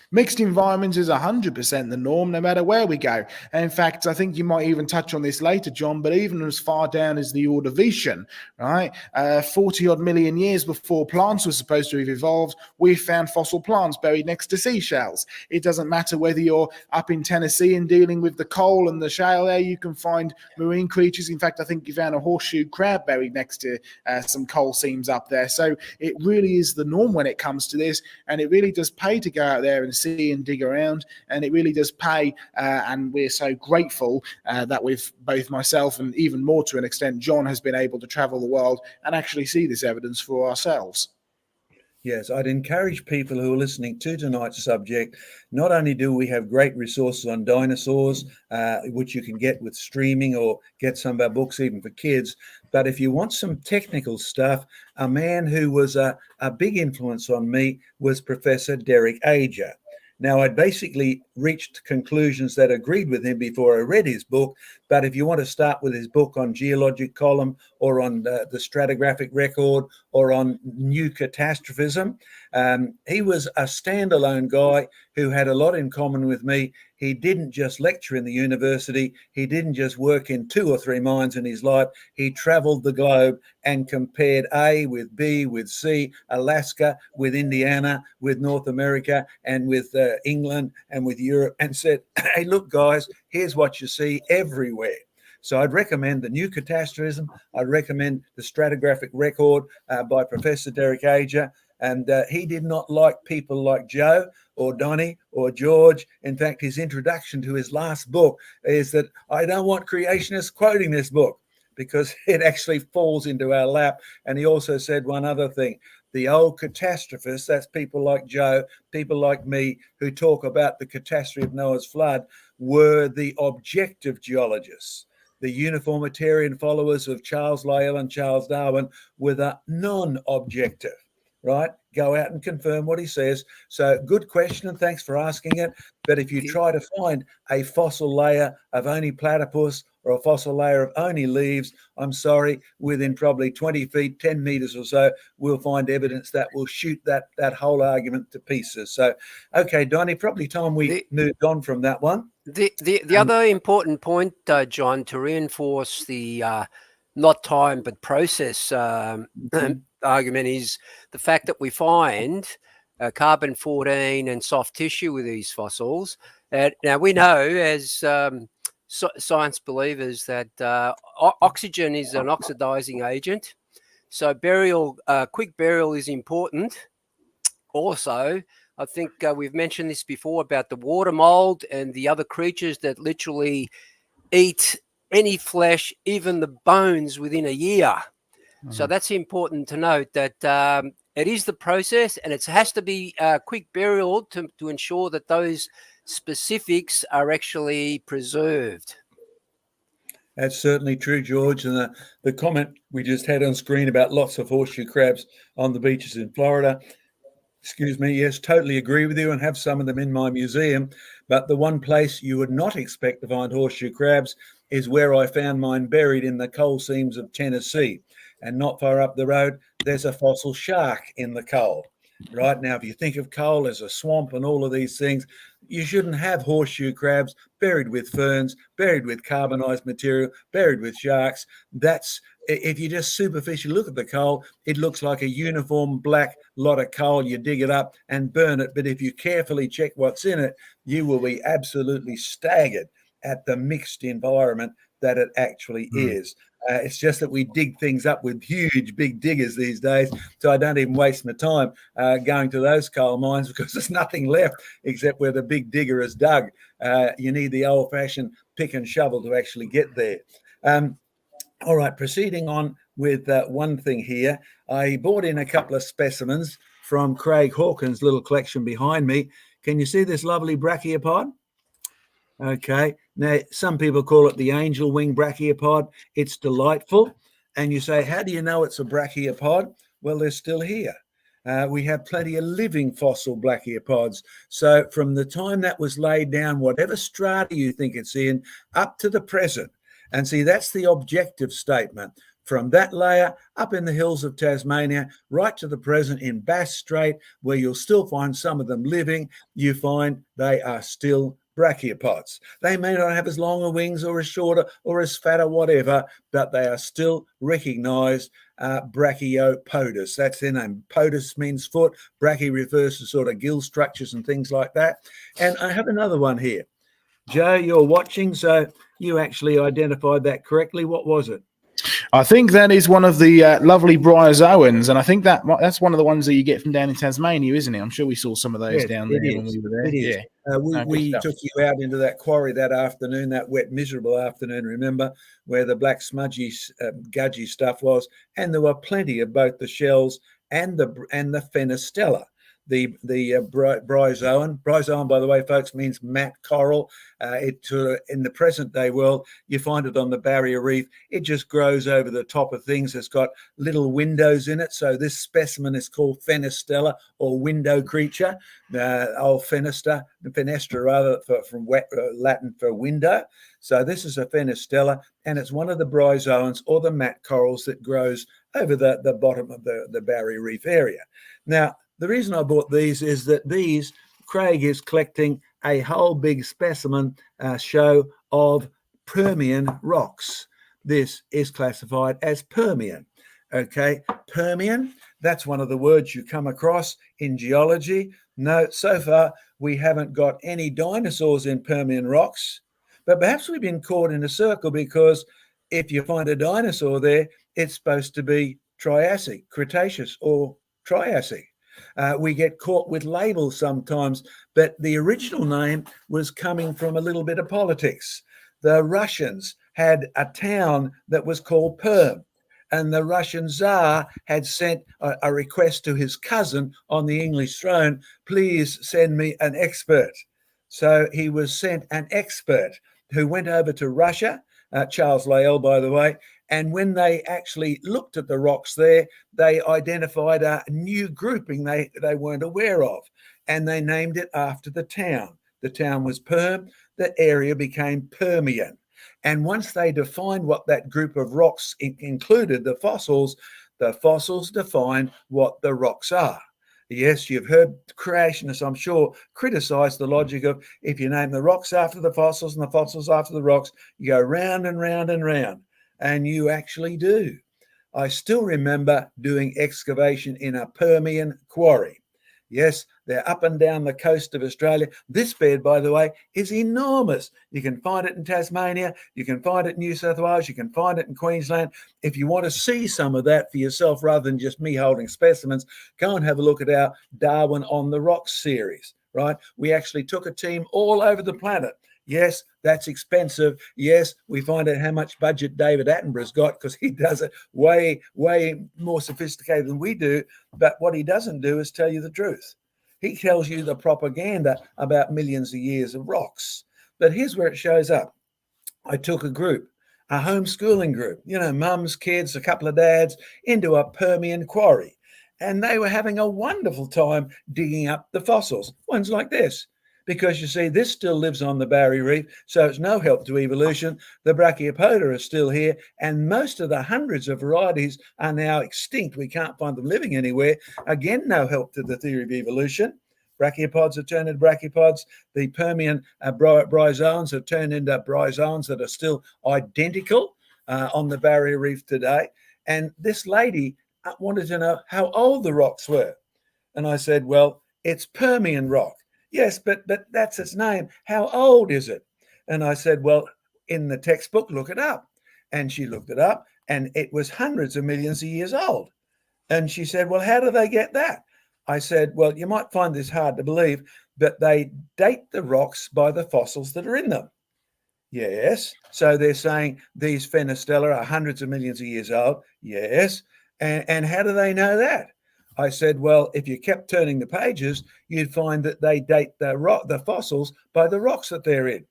Mixed environments is 100% the norm, no matter where we go. And in fact, I think you might even touch on this later, John, but even as far down as the Ordovician, right? 40-odd million years before plants were supposed to have evolved, we found fossil plants buried next to seashells. It doesn't matter whether you're up in Tennessee and dealing with the coal and the shale there, you can find marine creatures. In fact, I think you found a horseshoe crab buried next to some coal seams up there. So it really is the norm when it comes to this, and it really does pay to go out there and see and dig around, and it really does pay, and we're so grateful that with both myself and even more to an extent John has been able to travel the world and actually see this evidence for ourselves. Yes, I'd encourage people who are listening to tonight's subject, not only do we have great resources on dinosaurs, which you can get with streaming or get some of our books even for kids, but if you want some technical stuff, a man who was a big influence on me was Professor Derek Ager. Now, I'd basically reached conclusions that agreed with him before I read his book, but if you want to start with his book on geologic column or on the stratigraphic record or on new catastrophism, he was a standalone guy who had a lot in common with me. He didn't just lecture in the university. He didn't just work in 2 or 3 mines in his life. He traveled the globe and compared A with B with C, Alaska with Indiana, with North America and with England and with Europe, and said, hey, look, guys, here's what you see everywhere. So I'd recommend the New Catastrophism. I'd recommend the Stratigraphic Record by Professor Derek Ager. And he did not like people like Joe or Donny or George. In fact, his introduction to his last book is that I don't want creationists quoting this book, because it actually falls into our lap. And he also said one other thing. The old catastrophists, that's people like Joe, people like me, who talk about the catastrophe of Noah's flood, were the objective geologists. The uniformitarian followers of Charles Lyell and Charles Darwin were the non-objective, right? Go out and confirm what he says. So good question, and thanks for asking it. But if you try to find a fossil layer of only platypus or a fossil layer of only leaves, I'm sorry, within probably 20 feet, 10 meters or so, we'll find evidence that will shoot that whole argument to pieces. So, okay, Donny, probably time we moved on from that one. The other important point, John, to reinforce the not time but process argument is the fact that we find carbon-14 and soft tissue with these fossils. Now, we know as science believers that oxygen is an oxidizing agent. So quick burial is important. Also, I think we've mentioned this before about the water mold and the other creatures that literally eat any flesh, even the bones, within a year. So that's important to note, that it is the process, and it has to be quick burial to ensure that those specifics are actually preserved. That's certainly true, George. And the comment we just had on screen about lots of horseshoe crabs on the beaches in Florida, excuse me, yes, totally agree with you, and have some of them in my museum. But the one place you would not expect to find horseshoe crabs is where I found mine buried in the coal seams of Tennessee. And not far up the road, there's a fossil shark in the coal. Right now, if you think of coal as a swamp and all of these things, you shouldn't have horseshoe crabs buried with ferns, buried with carbonized material, buried with sharks. That's, if you just superficially look at the coal, it looks like a uniform black lot of coal. You dig it up and burn it. But if you carefully check what's in it, you will be absolutely staggered at the mixed environment that it actually is. It's just that we dig things up with huge, big diggers these days. So I don't even waste my time going to those coal mines, because there's nothing left except where the big digger is dug. You need the old-fashioned pick and shovel to actually get there. All right, proceeding on with one thing here. I brought in a couple of specimens from Craig Hawkins' little collection behind me. Can you see this lovely brachiopod? Okay, now some people call it the angel wing brachiopod. It's delightful. And you say, how do you know it's a brachiopod? Well, they're still here. We have plenty of living fossil brachiopods. So from the time that was laid down, whatever strata you think it's in, up to the present. And see, that's the objective statement. From that layer up in the hills of Tasmania, right to the present in Bass Strait, where you'll still find some of them living, you find they are still brachiopods. They may not have as long a wings or as shorter or as fat or whatever, but they are still recognized Brachiopodus. That's their name. Podus means foot. Brachy refers to sort of gill structures and things like that. And I have another one here. Joe, you're watching, so you actually identified that correctly. What was it? I think that is one of the lovely bryozoans, and I think that's one of the ones that you get from down in Tasmania, isn't it? I'm sure we saw some of those down there when we were there. It is. Yeah. We took you out into that quarry that afternoon, that wet, miserable afternoon, remember, where the black, smudgy, gudgy stuff was, and there were plenty of both the shells and the Phenostella. The bryozoan. Bryozoan, by the way, folks, means matte coral. In the present day world, you find it on the barrier reef. It just grows over the top of things. It's got little windows in it. So this specimen is called Phenostella, or window creature. Old fenestra rather, from Latin for window. So this is a Phenostella, and it's one of the bryozoans, or the matte corals, that grows over the bottom of the barrier reef area. Now, the reason I bought these is that Craig is collecting a whole big specimen show of Permian rocks. This is classified as Permian. Okay, Permian, that's one of the words you come across in geology. No, so far we haven't got any dinosaurs in Permian rocks, but perhaps we've been caught in a circle, because if you find a dinosaur there, it's supposed to be Triassic, Cretaceous, or Triassic. We get caught with labels sometimes, but the original name was coming from a little bit of politics. The Russians had a town that was called Perm, and the Russian Tsar had sent a request to his cousin on the English throne, please send me an expert. So he was sent an expert who went over to Russia, Charles Lyell, by the way, and when they actually looked at the rocks there, they identified a new grouping they weren't aware of, and they named it after the town. The town was Perm, the area became Permian. And once they defined what that group of rocks included, the fossils defined what the rocks are. Yes, you've heard creationists, I'm sure, criticize the logic of if you name the rocks after the fossils and the fossils after the rocks, you go round and round and round. And you actually do. I still remember doing excavation in a Permian quarry. Yes, they're up and down the coast of Australia. This bed, by the way, is enormous. You can find it in Tasmania. You can find it in New South Wales. You can find it in Queensland. If you want to see some of that for yourself rather than just me holding specimens, go and have a look at our Darwin on the Rocks series, right? We actually took a team all over the planet. Yes, that's expensive. Yes, we find out how much budget David Attenborough's got because he does it way, way more sophisticated than we do. But what he doesn't do is tell you the truth. He tells you the propaganda about millions of years of rocks. But here's where it shows up. I took a group, a homeschooling group, mums, kids, a couple of dads, into a Permian quarry. And they were having a wonderful time digging up the fossils, ones like this. Because you see, this still lives on the Barrier Reef, so it's no help to evolution. The Brachiopoda are still here, and most of the hundreds of varieties are now extinct. We can't find them living anywhere. Again, no help to the theory of evolution. Brachiopods have turned into brachiopods. The Permian bryozoans have turned into bryozoans that are still identical on the Barrier Reef today. And this lady wanted to know how old the rocks were. And I said, well, it's Permian rock. Yes, but that's its name. How old is it? And I said, well, in the textbook, look it up. And she looked it up, and it was hundreds of millions of years old. And she said, well, how do they get that? I said, well, you might find this hard to believe, but they date the rocks by the fossils that are in them. Yes. So they're saying these phenostella are hundreds of millions of years old. Yes. And how do they know that? I said, well, if you kept turning the pages, you'd find that they date the fossils by the rocks that they're in.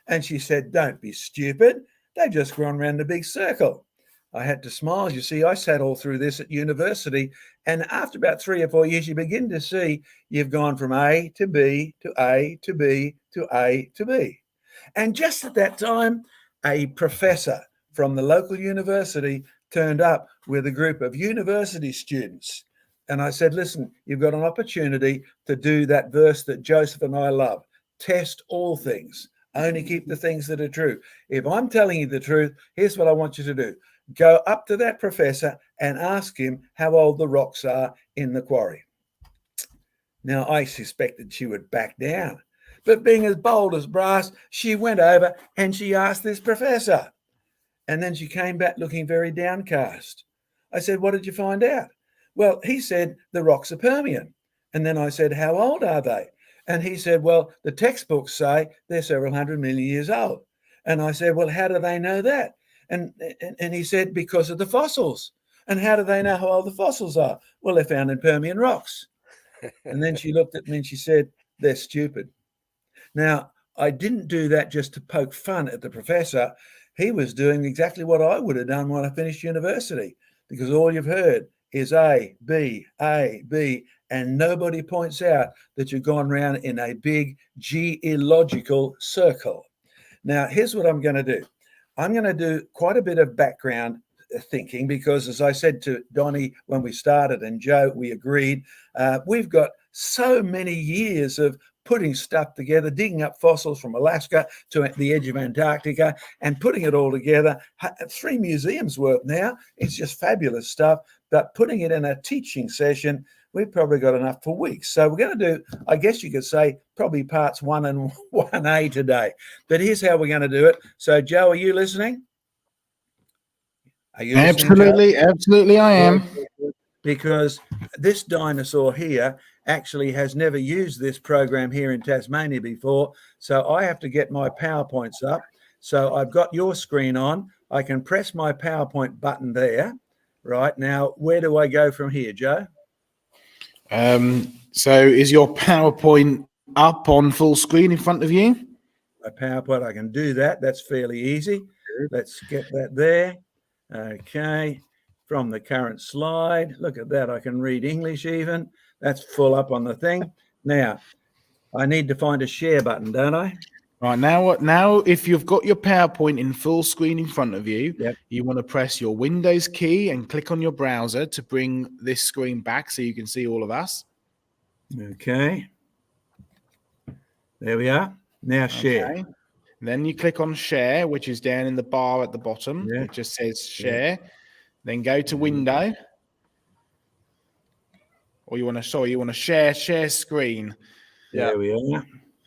And she said, don't be stupid. They've just gone around a big circle. I had to smile. You see, I sat all through this at university. And after about 3 or 4 years, you begin to see you've gone from A to B to A to B to A to B. And just at that time, a professor from the local university turned up with a group of university students. And I said, listen, you've got an opportunity to do that verse that Joseph and I love. Test all things. Only keep the things that are true. If I'm telling you the truth, here's what I want you to do. Go up to that professor and ask him how old the rocks are in the quarry. Now, I suspected she would back down. But being as bold as brass, she went over and she asked this professor. And then she came back looking very downcast. I said, what did you find out? Well, he said the rocks are Permian. And then I said, how old are they? And he said, well, the textbooks say they're several hundred million years old. And I said, well, how do they know that? And he said, because of the fossils. And how do they know how old the fossils are? Well, they're found in Permian rocks. And then she looked at me and she said, they're stupid. Now, I didn't do that just to poke fun at the professor. He was doing exactly what I would have done when I finished university, because all you've heard is A, B, and nobody points out that you've gone around in a big geological circle. Now, here's what I'm going to do. I'm going to do quite a bit of background thinking because, as I said to Donny when we started and Joe, we agreed, we've got so many years of putting stuff together, digging up fossils from Alaska to the edge of Antarctica and putting it all together. 3 museums worth now. It's just fabulous stuff. But putting it in a teaching session, we've probably got enough for weeks. So we're going to do, I guess you could say, probably parts 1 and 1A today. But here's how we're going to do it. So, Joe, are you listening? Are you listening, absolutely, Joe? Absolutely, I am. Because this dinosaur here actually has never used this program here in Tasmania before. So I have to get my PowerPoints up. So I've got your screen on. I can press my PowerPoint button there. Right now, where do I go from here, Joe? So is your PowerPoint up on full screen in front of you? My PowerPoint, I can do that. That's fairly easy. Let's get that there. Okay. From the current slide. Look at that. I can read English even. That's full up on the thing. Now, I need to find a share button, don't I? Right, now if you've got your PowerPoint in full screen in front of you, Yep. you want to press your Windows key and click on your browser to bring this screen back so you can see all of us. Okay. There we are. Now share. Okay. Then you click on share, which is down in the bar at the bottom. Yeah. It just says share. Then go to window. Or you want to share screen. There we are.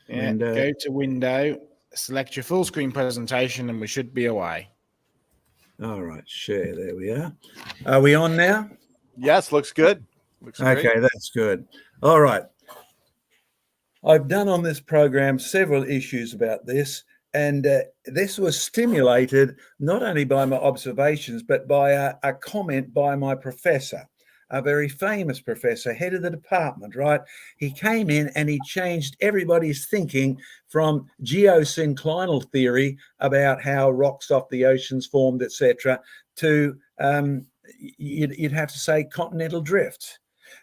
Yeah, And go to window, select your full screen presentation, and we should be away. all right, share. There we are. Are we on now? Yes, looks good. Looks Okay, great. that's good. All right. I've done on this program several issues about this, and this was stimulated not only by my observations, but by a comment by my professor, a very famous professor, head of the department, right? He came in and he changed everybody's thinking from geosynclinal theory about how rocks off the oceans formed, etc., to you'd have to say continental drift.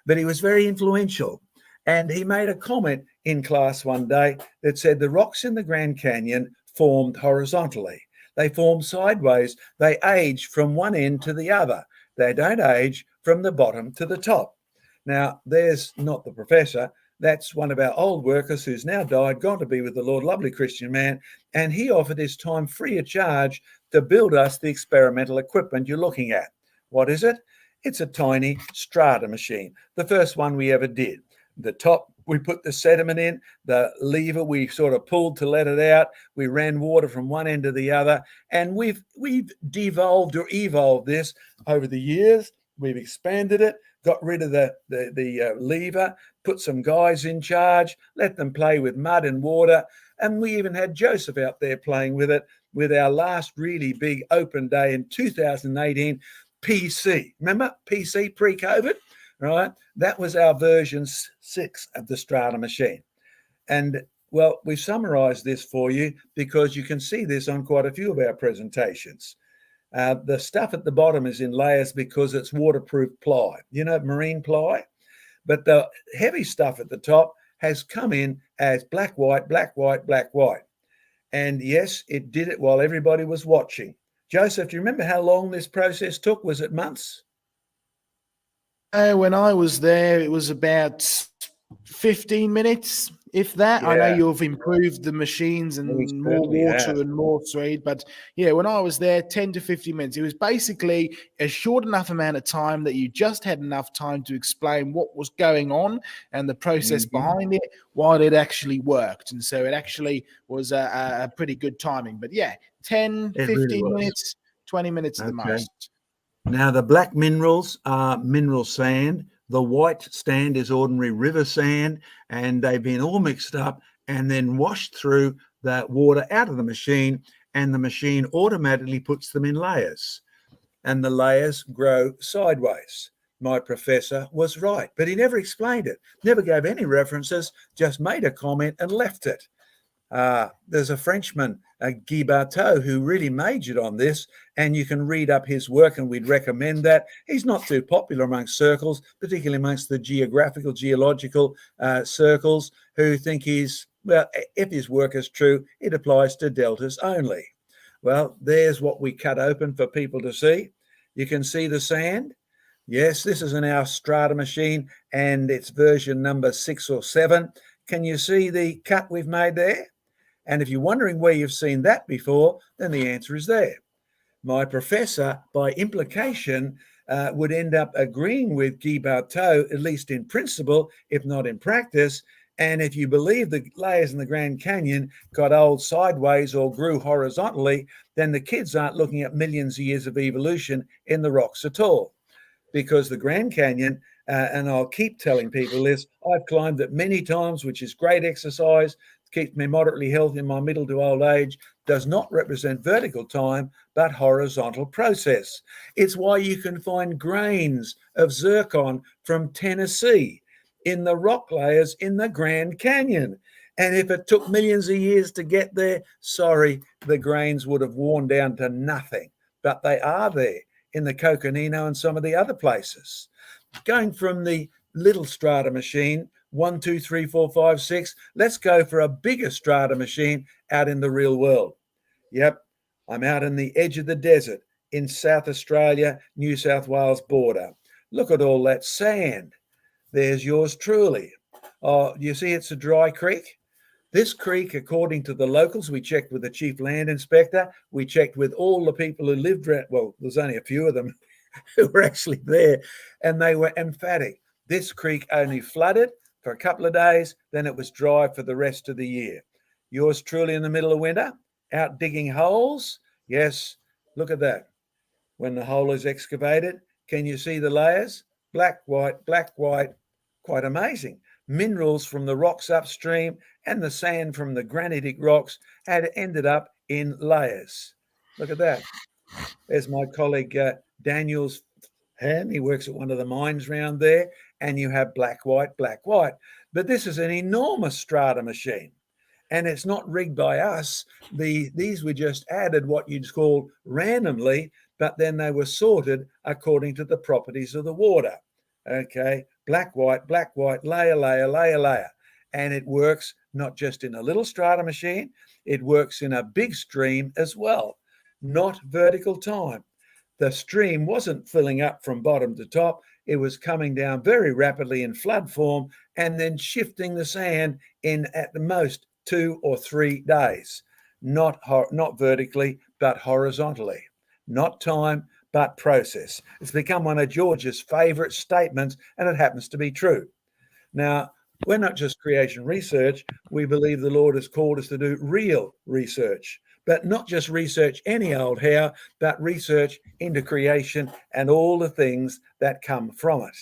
But he was very influential. And he made a comment in class one day that said the rocks in the Grand Canyon formed horizontally. They form sideways. They age from one end to the other. They don't age from the bottom to the top. Now, there's not the professor. That's one of our old workers who's now died, gone to be with the Lord, lovely Christian man. And he offered his time free of charge to build us the experimental equipment you're looking at. What is it? It's a tiny strata machine, the first one we ever did. The top, we put the sediment in, the lever we sort of pulled to let it out. We ran water from one end to the other, and we've devolved or evolved this over the years. We've expanded it, got rid of the lever, put some guys in charge, let them play with mud and water, and we even had Joseph out there playing with it with our last really big open day in 2018, PC. Remember PC pre-COVID? Right, that was our version 6 of the strata machine. And well, we've summarized this for you because you can see this on quite a few of our presentations. The stuff at the bottom is in layers because it's waterproof ply, you know, marine ply. But the heavy stuff at the top has come in as black, white, black, white, black, white. And yes, it did it while everybody was watching. Joseph, do you remember how long this process took? Was it months? When I was there, it was about 15 minutes, if that. Yeah. I know you've improved the machines and more water and more speed, but yeah, when I was there, 10 to 15 minutes. It was basically a short enough amount of time that you just had enough time to explain what was going on and the process behind it while it actually worked. And so it actually was a pretty good timing. But yeah, 10, 15 minutes, 20 minutes at the most. Now, the black minerals are mineral sand. The white sand is ordinary river sand, and they've been all mixed up and then washed through the water out of the machine, and the machine automatically puts them in layers, and the layers grow sideways. My professor was right, but he never explained it, never gave any references, just made a comment and left it. There's a Frenchman, Guy Barteau, who really majored on this, and you can read up his work, and we'd recommend that. He's not too popular amongst circles, particularly amongst the geological circles, who think well, if his work is true, it applies to deltas only. Well, there's what we cut open for people to see. You can see the sand. Yes, this is in our strata machine, and it's version number 6 or 7. Can you see the cut we've made there? And if you're wondering where you've seen that before, then the answer is there. My professor, by implication, would end up agreeing with Guy Barteau, at least in principle, if not in practice. And if you believe the layers in the Grand Canyon got old sideways or grew horizontally, then the kids aren't looking at millions of years of evolution in the rocks at all. because the Grand Canyon, and I'll keep telling people this, I've climbed it many times, which is great exercise, keeps me moderately healthy in my middle to old age, does not represent vertical time, but horizontal process. It's why you can find grains of zircon from Tennessee in the rock layers in the Grand Canyon. And if it took millions of years to get there, sorry, the grains would have worn down to nothing. But they are there in the Coconino and some of the other places. Going from the little strata machine, 1, 2, 3, 4, 5, 6, let's go for a bigger strata machine out in the real world. Yep, I'm out in the edge of the desert in South Australia, New South Wales border. Look at all that sand. There's yours truly. Oh, you see it's a dry creek? This creek, according to the locals, we checked with the chief land inspector, we checked with all the people who lived around, well, there's only a few of them who were actually there, and they were emphatic. This creek only flooded for a couple of days, then it was dry for the rest of the year. Yours truly in the middle of winter, out digging holes. Yes, look at that. When the hole is excavated, can you see the layers? Black, white, quite amazing. Minerals from the rocks upstream and the sand from the granitic rocks had ended up in layers. Look at that. There's my colleague Daniel's hand. He works at one of the mines around there, and you have black, white. But this is an enormous strata machine, and it's not rigged by us. These were just added what you'd call randomly, but then they were sorted according to the properties of the water. Okay, black, white, layer. And it works not just in a little strata machine, it works in a big stream as well, not vertical time. The stream wasn't filling up from bottom to top. It was coming down very rapidly in flood form and then shifting the sand in at the most 2 or 3 days, not vertically, but horizontally. Not time, but process. It's become one of George's favorite statements, and it happens to be true. Now, we're not just creation research. We believe the Lord has called us to do real research, but not just research any old how, but research into creation and all the things that come from it.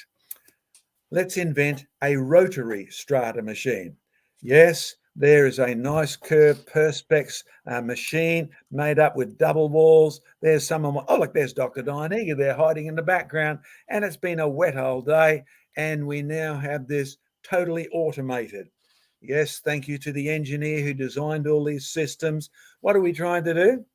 Let's invent a rotary strata machine. Yes, there is a nice curved perspex machine made up with double walls. There's someone, oh, look, there's Dr. Donny there hiding in the background, and it's been a wet old day, and we now have this totally automated. Yes, thank you to the engineer who designed all these systems. What are we trying to do?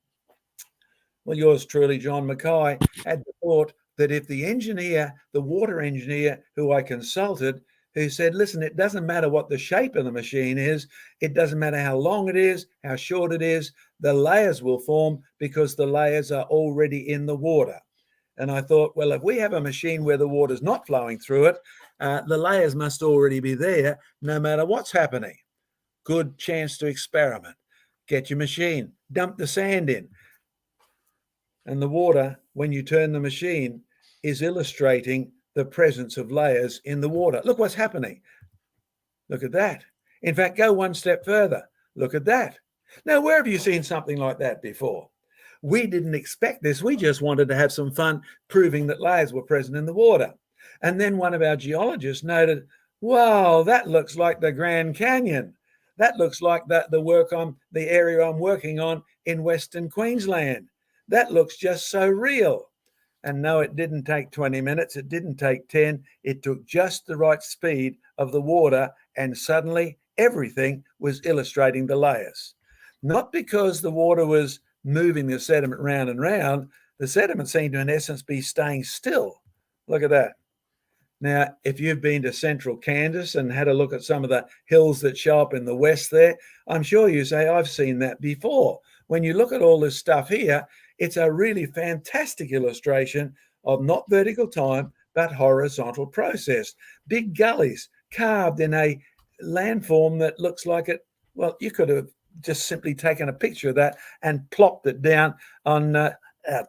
Well, yours truly, John Mackay, had the thought that if the engineer, the water engineer who I consulted, who said, listen, it doesn't matter what the shape of the machine is, it doesn't matter how long it is, how short it is, the layers will form because the layers are already in the water. And I thought, well, if we have a machine where the water's not flowing through it, the layers must already be there no matter what's happening. Good chance to experiment. Get your machine, dump the sand in. And the water, when you turn the machine, is illustrating the presence of layers in the water. Look what's happening. Look at that. In fact, go one step further. Look at that. Now, where have you seen something like that before? We didn't expect this. We just wanted to have some fun proving that layers were present in the water. And then one of our geologists noted, wow, that looks like the Grand Canyon. That looks like the area I'm working on in Western Queensland. That looks just so real. And no, it didn't take 20 minutes. It didn't take 10. It took just the right speed of the water, and suddenly everything was illustrating the layers. Not because the water was moving the sediment round and round. The sediment seemed to, in essence, be staying still. Look at that. Now, if you've been to central Kansas and had a look at some of the hills that show up in the west there, I'm sure you say, I've seen that before. When you look at all this stuff here, it's a really fantastic illustration of not vertical time, but horizontal process. Big gullies carved in a landform that looks like it, well, you could have just simply taken a picture of that and plopped it down on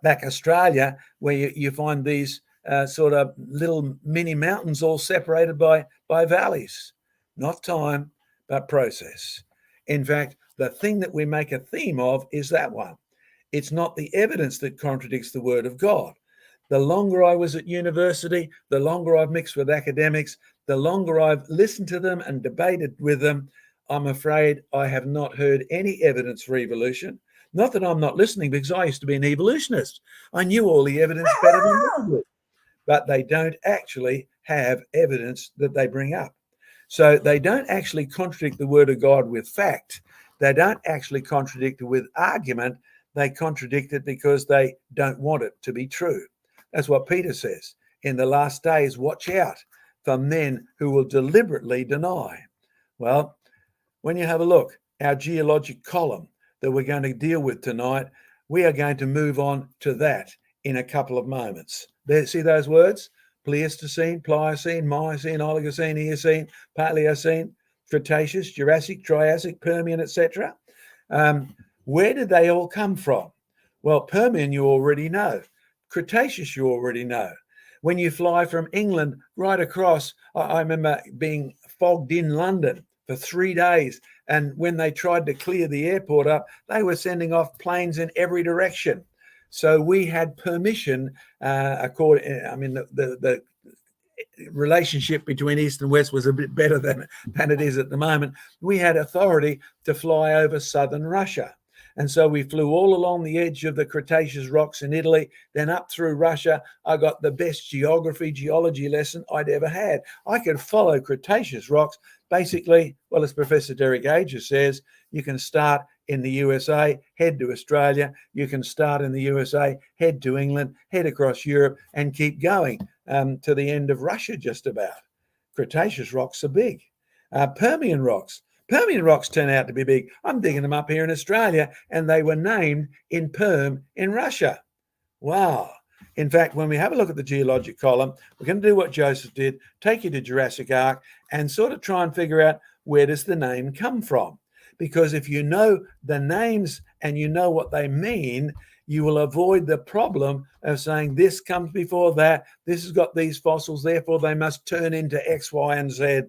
back Australia, where you find these sort of little mini mountains all separated by valleys. Not time, but process. In fact, the thing that we make a theme of is that one. It's not the evidence that contradicts the word of God, The longer I was at university, the longer I've mixed with academics, the longer I've listened to them and debated with them, I'm afraid I have not heard any evidence for evolution. Not that I'm not listening, because I used to be an evolutionist. I knew all the evidence better than they did. But they don't actually have evidence that they bring up. So they don't actually contradict the word of God with fact. They don't actually contradict it with argument. They contradict it because they don't want it to be true. That's what Peter says. In the last days, watch out for men who will deliberately deny. Well, when you have a look, our geologic column that we're going to deal with tonight, we are going to move on to that in a couple of moments. There, see those words? Pleistocene, Pliocene, Miocene, Oligocene, Eocene, Paleocene, Cretaceous, Jurassic, Triassic, Permian, etc. Where did they all come from? Well, Permian you already know. Cretaceous you already know. When you fly from England right across, I remember being fogged in London for 3 days, and when they tried to clear the airport up, they were sending off planes in every direction. So we had permission, the relationship between East and West was a bit better than it is at the moment. We had authority to fly over southern Russia. And so we flew all along the edge of the Cretaceous rocks in Italy, then up through Russia. I got the best geology lesson I'd ever had. I could follow Cretaceous rocks. Basically, well, as Professor Derek Ager says, you can start in the USA, head to Australia. You can start in the USA, head to England, head across Europe, and keep going to the end of Russia just about. Cretaceous rocks are big. Permian rocks turn out to be big. I'm digging them up here in Australia, and they were named in Perm in Russia. Wow. In fact, when we have a look at the geologic column, we're going to do what Joseph did, take you to Jurassic Ark and sort of try and figure out where does the name come from. Because if you know the names and you know what they mean, you will avoid the problem of saying this comes before that, this has got these fossils, therefore they must turn into X, Y, and Z.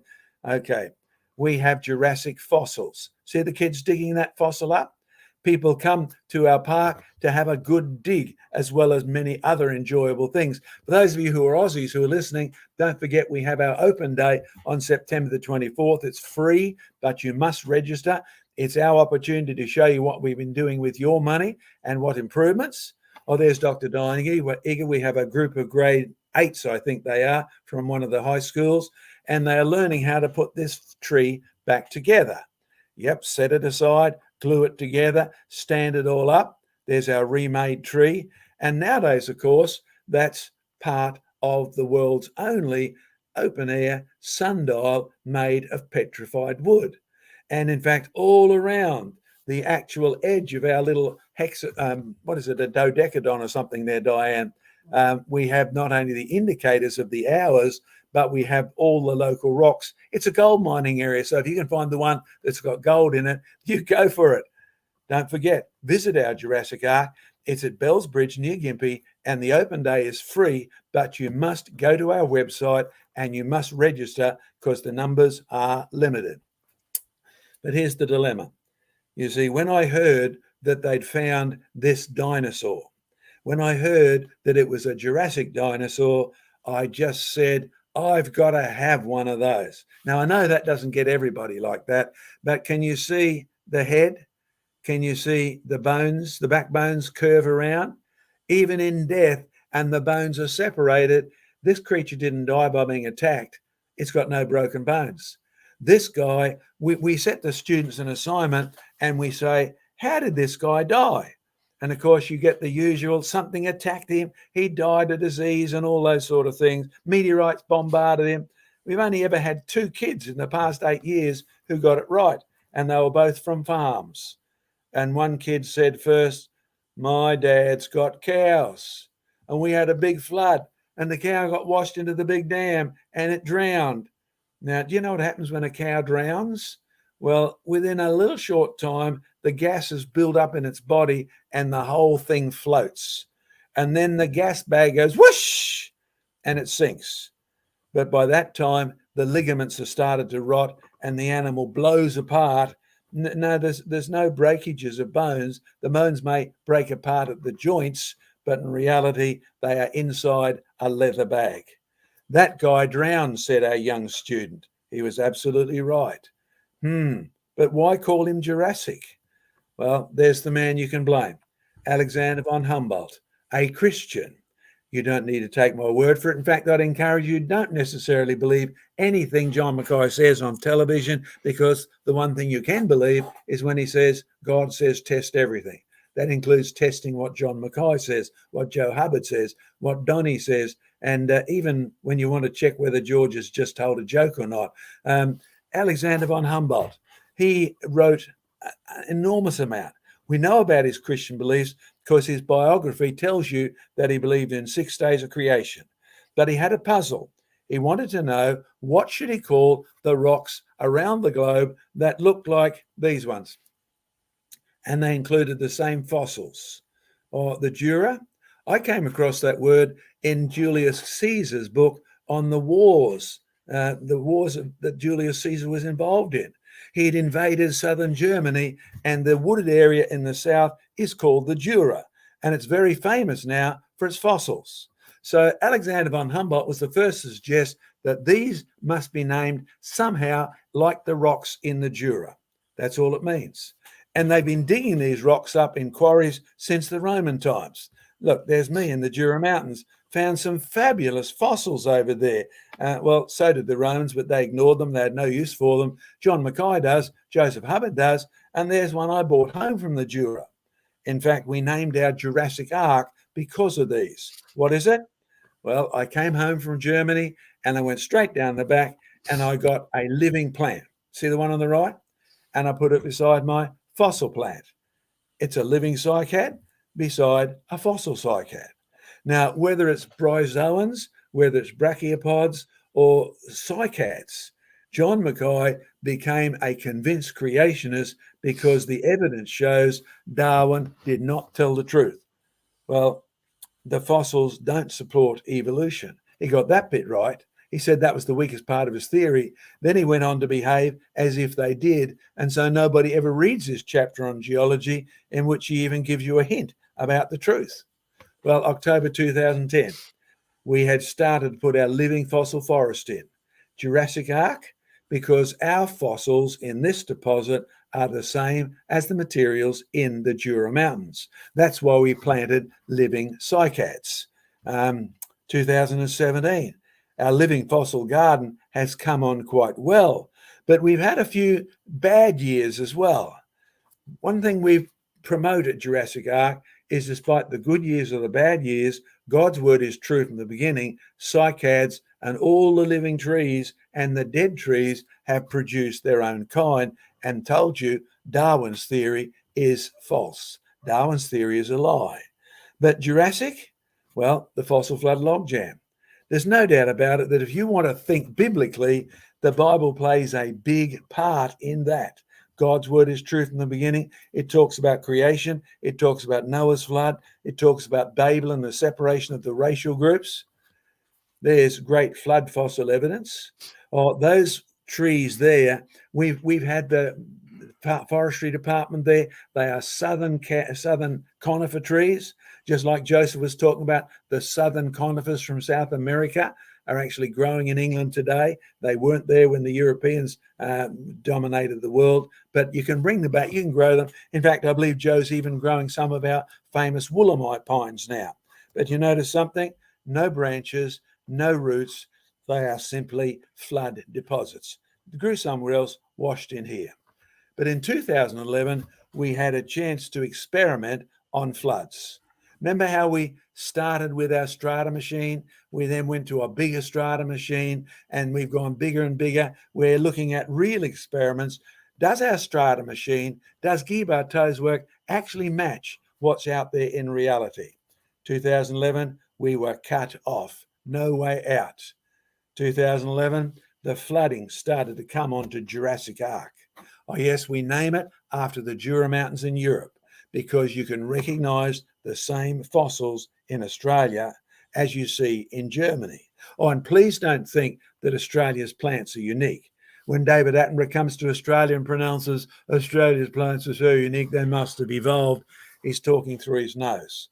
Okay, we have Jurassic fossils. See the kids digging that fossil up? People come to our park to have a good dig, as well as many other enjoyable things. For those of you who are Aussies who are listening, don't forget we have our open day on September the 24th. It's free, but you must register. It's our opportunity to show you what we've been doing with your money and what improvements. Oh, there's Dr. Donny. We have a group of grade 8s, I think they are, from one of the high schools, and they are learning how to put this tree back together. Yep, set it aside, glue it together, stand it all up. There's our remade tree. And nowadays, of course, that's part of the world's only open-air sundial made of petrified wood. And in fact, all around the actual edge of our little a dodecadon or something there, Diane, we have not only the indicators of the hours, but we have all the local rocks. It's a gold mining area, so if you can find the one that's got gold in it, you go for it. Don't forget, visit our Jurassic Ark. It's at Bells Bridge near Gympie, and the open day is free, but you must go to our website and you must register because the numbers are limited. But here's the dilemma. You see, when I heard that they'd found this dinosaur, when I heard that it was a Jurassic dinosaur, I just said, I've got to have one of those. Now, I know that doesn't get everybody like that, but can you see the head? Can you see the bones, the backbones curve around? Even in death, and the bones are separated, this creature didn't die by being attacked. It's got no broken bones. This guy, we set the students an assignment and we say, how did this guy die? And of course, you get the usual, something attacked him, he died of disease and all those sort of things. Meteorites bombarded him. We've only ever had 2 kids in the past 8 years who got it right, and they were both from farms. And one kid said first, my dad's got cows. And we had a big flood, and the cow got washed into the big dam, and it drowned. Now, do you know what happens when a cow drowns? Well, within a little short time, the gases build up in its body and the whole thing floats. And then the gas bag goes whoosh and it sinks. But by that time, the ligaments have started to rot and the animal blows apart. No, there's no breakages of bones. The bones may break apart at the joints, but in reality, they are inside a leather bag. That guy drowned, said our young student. He was absolutely right. But why call him Jurassic? Well, there's the man you can blame, Alexander von Humboldt, a Christian. You don't need to take my word for it. In fact, I'd encourage you, don't necessarily believe anything John Mackay says on television, because the one thing you can believe is when he says, God says, test everything. That includes testing what John Mackay says, what Joe Hubbard says, what Donny says, and even when you want to check whether George has just told a joke or not. Alexander von Humboldt, he wrote an enormous amount. We know about his Christian beliefs because his biography tells you that he believed in 6 days of creation. But he had a puzzle. He wanted to know, what should he call the rocks around the globe that looked like these ones? And they included the same fossils. Or the Jura. I came across that word in Julius Caesar's book on the wars that Julius Caesar was involved in. He had invaded southern Germany, and the wooded area in the south is called the Jura, and it's very famous now for its fossils. So Alexander von Humboldt was the first to suggest that these must be named somehow like the rocks in the Jura. That's all it means. And they've been digging these rocks up in quarries since the Roman times. Look, there's me in the Jura Mountains. Found some fabulous fossils over there. Well, so did the Romans, but they ignored them. They had no use for them. John Mackay does. Joseph Hubbard does. And there's one I brought home from the Jura. In fact, we named our Jurassic Ark because of these. What is it? Well, I came home from Germany and I went straight down the back and I got a living plant. See the one on the right? And I put it beside my fossil plant. It's a living cycad beside a fossil cycad. Now, whether it's bryozoans, whether it's brachiopods or cycads, John Mackay became a convinced creationist because the evidence shows Darwin did not tell the truth. Well, the fossils don't support evolution. He got that bit right. He said that was the weakest part of his theory. Then he went on to behave as if they did. And so nobody ever reads this chapter on geology in which he even gives you a hint about the truth. Well, October 2010, we had started to put our living fossil forest in. Jurassic Ark, because our fossils in this deposit are the same as the materials in the Jura Mountains. That's why we planted living cycads. 2017, our living fossil garden has come on quite well, but we've had a few bad years as well. One thing we've promoted Jurassic Ark is, despite the good years or the bad years, God's word is true from the beginning. Cycads and all the living trees and the dead trees have produced their own kind, and told you Darwin's theory is false. Darwin's theory is a lie. But Jurassic, well, the fossil flood logjam. There's no doubt about it that if you want to think biblically, the Bible plays a big part in that. God's word is true from the beginning. It talks about creation. It talks about Noah's flood. It talks about Babel and the separation of the racial groups. There's great flood fossil evidence. Oh, those trees there, we've had the forestry department there. They are southern conifer trees, just like Joseph was talking about. The southern conifers from South America are actually growing in England today. They weren't there when the Europeans dominated the world, but you can bring them back, you can grow them. In fact, I believe Joe's even growing some of our famous Willamite pines now. But you notice something? No branches, no roots. They are simply flood deposits. Grew somewhere else, washed in here. But in 2011, we had a chance to experiment on floods. Remember how we started with our strata machine? We then went to a bigger strata machine, and we've gone bigger and bigger. We're looking at real experiments. Does our strata machine, does Guy Barteau's work actually match what's out there in reality? 2011, we were cut off. No way out. 2011, the flooding started to come onto Jurassic Ark. Oh yes, we name it after the Jura Mountains in Europe, because you can recognize the same fossils in Australia as you see in Germany. Oh, and please don't think that Australia's plants are unique. When David Attenborough comes to Australia and pronounces Australia's plants are so unique, they must have evolved, he's talking through his nose.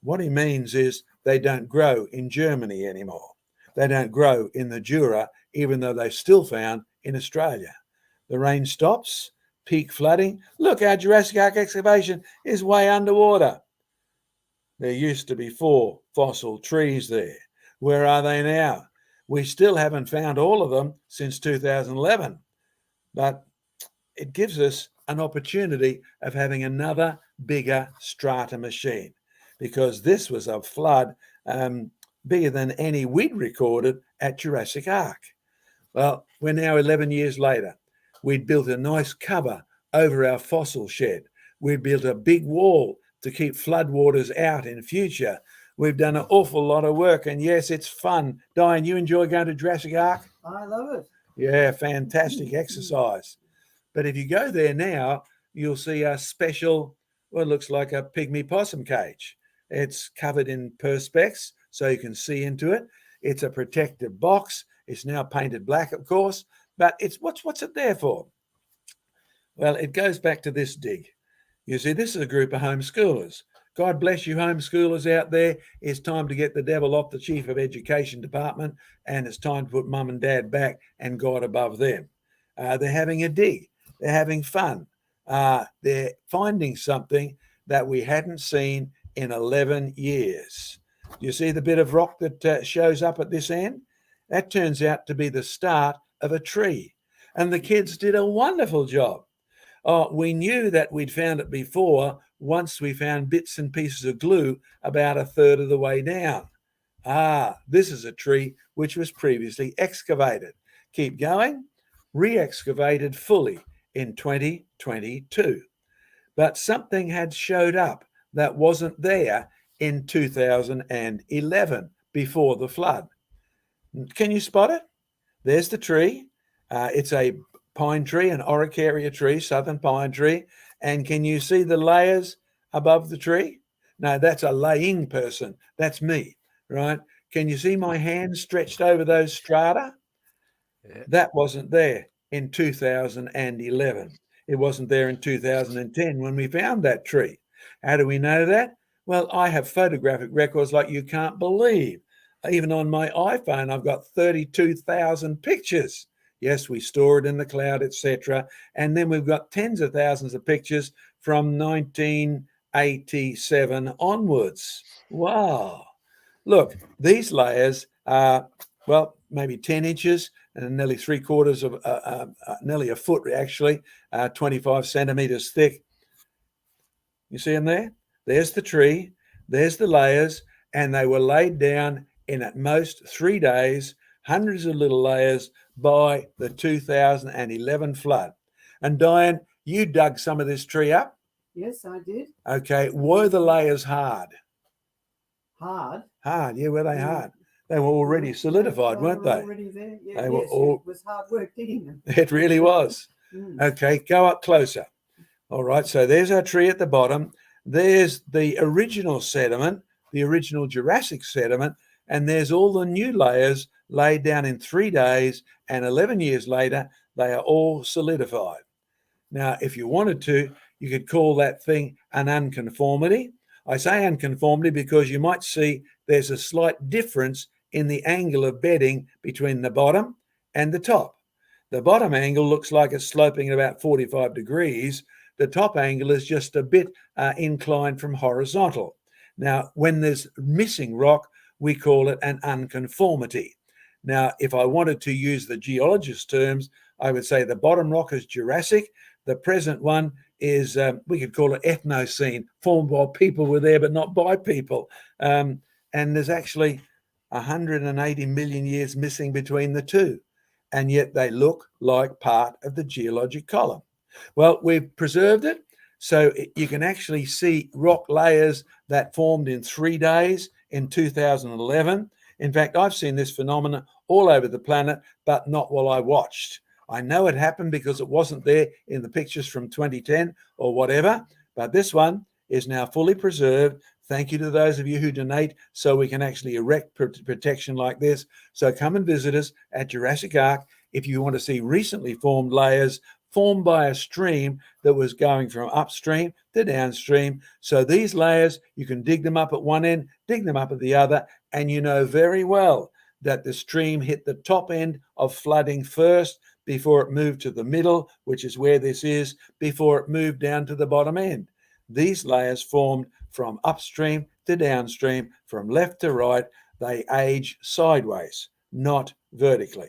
What he means is they don't grow in Germany anymore. They don't grow in the Jura, even though they're still found in Australia. The rain stops, peak flooding. Look, our Jurassic Ark excavation is way underwater. There used to be 4 fossil trees there. Where are they now? We still haven't found all of them since 2011, but it gives us an opportunity of having another bigger strata machine, because this was a flood bigger than any we'd recorded at Jurassic Ark. Well, we're now 11 years later. We'd built a nice cover over our fossil shed. We'd built a big wall to keep floodwaters out in future. We've done an awful lot of work, and yes, it's fun. Diane, you enjoy going to Jurassic Ark? I love it. Yeah, fantastic exercise. But if you go there now, you'll see a special, well, it looks like a pygmy possum cage. It's covered in perspex, so you can see into it. It's a protective box. It's now painted black, of course, but it's what's it there for? Well, it goes back to this dig. You see, this is a group of homeschoolers. God bless you, homeschoolers out there. It's time to get the devil off the Chief of Education Department, and it's time to put mum and dad back and God above them. They're having a dig. They're having fun. They're finding something that we hadn't seen in 11 years. You see the bit of rock that shows up at this end? That turns out to be the start of a tree. And the kids did a wonderful job. We knew that we'd found it before once we found bits and pieces of glue about a third of the way down. This is a tree which was previously excavated. Keep going. Re-excavated fully in 2022. But something had showed up that wasn't there in 2011 before the flood. Can you spot it? There's the tree. It's a pine tree, an Araucaria tree, southern pine tree. And can you see the layers above the tree? No, that's a laying person. That's me, right? Can you see my hand stretched over those strata? Yeah. That wasn't there in 2011. It wasn't there in 2010 when we found that tree. How do we know that? Well, I have photographic records like you can't believe. Even on my iPhone, I've got 32,000 pictures. Yes, we store it in the cloud, etc. And then we've got tens of thousands of pictures from 1987 onwards. Wow. Look, these layers are, well, maybe 10 inches and nearly 3/4 of, nearly a foot actually, 25 centimeters thick. You see them there? There's the tree, there's the layers, and they were laid down in at most 3 days, hundreds of little layers by the 2011 flood. And Diane, you dug some of this tree up? Yes, I did. Okay, were the layers hard? Hard? Hard, yeah, were they hard? They were already solidified, weren't they? Already there. Yeah, they were it was hard work digging them. It really was. Okay, go up closer. All right, so there's our tree at the bottom. There's the original sediment, the original Jurassic sediment, and there's all the new layers laid down in 3 days, and 11 years later, they are all solidified. Now, if you wanted to, you could call that thing an unconformity. I say unconformity because you might see there's a slight difference in the angle of bedding between the bottom and the top. The bottom angle looks like it's sloping at about 45 degrees. The top angle is just a bit inclined from horizontal. Now, when there's missing rock, we call it an unconformity. Now, if I wanted to use the geologist terms, I would say the bottom rock is Jurassic. The present one is, we could call it Ethnocene, formed while people were there, but not by people. And there's actually 180 million years missing between the two. And yet they look like part of the geologic column. Well, we've preserved it, so you can actually see rock layers that formed in 3 days in 2011. In fact, I've seen this phenomenon all over the planet, but not while I watched. I know it happened because it wasn't there in the pictures from 2010 or whatever, but this one is now fully preserved. Thank you to those of you who donate so we can actually erect protection like this. So come and visit us at Jurassic Ark if you want to see recently formed layers formed by a stream that was going from upstream to downstream. So these layers, you can dig them up at one end, dig them up at the other, and you know very well that the stream hit the top end of flooding first before it moved to the middle, which is where this is, before it moved down to the bottom end. These layers formed from upstream to downstream, from left to right. They age sideways, not vertically.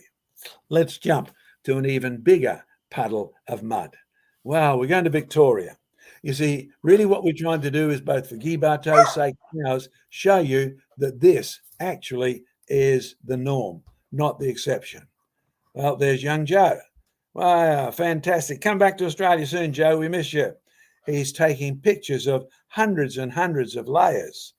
Let's jump to an even bigger puddle of mud. Wow, we're going to Victoria. You see, really what we're trying to do is, both for Guy Barteau's sake and ours, show you that this actually is the norm, not the exception. Well, there's young Joe. Wow, fantastic. Come back to Australia soon, Joe. We miss you. He's taking pictures of hundreds and hundreds of layers.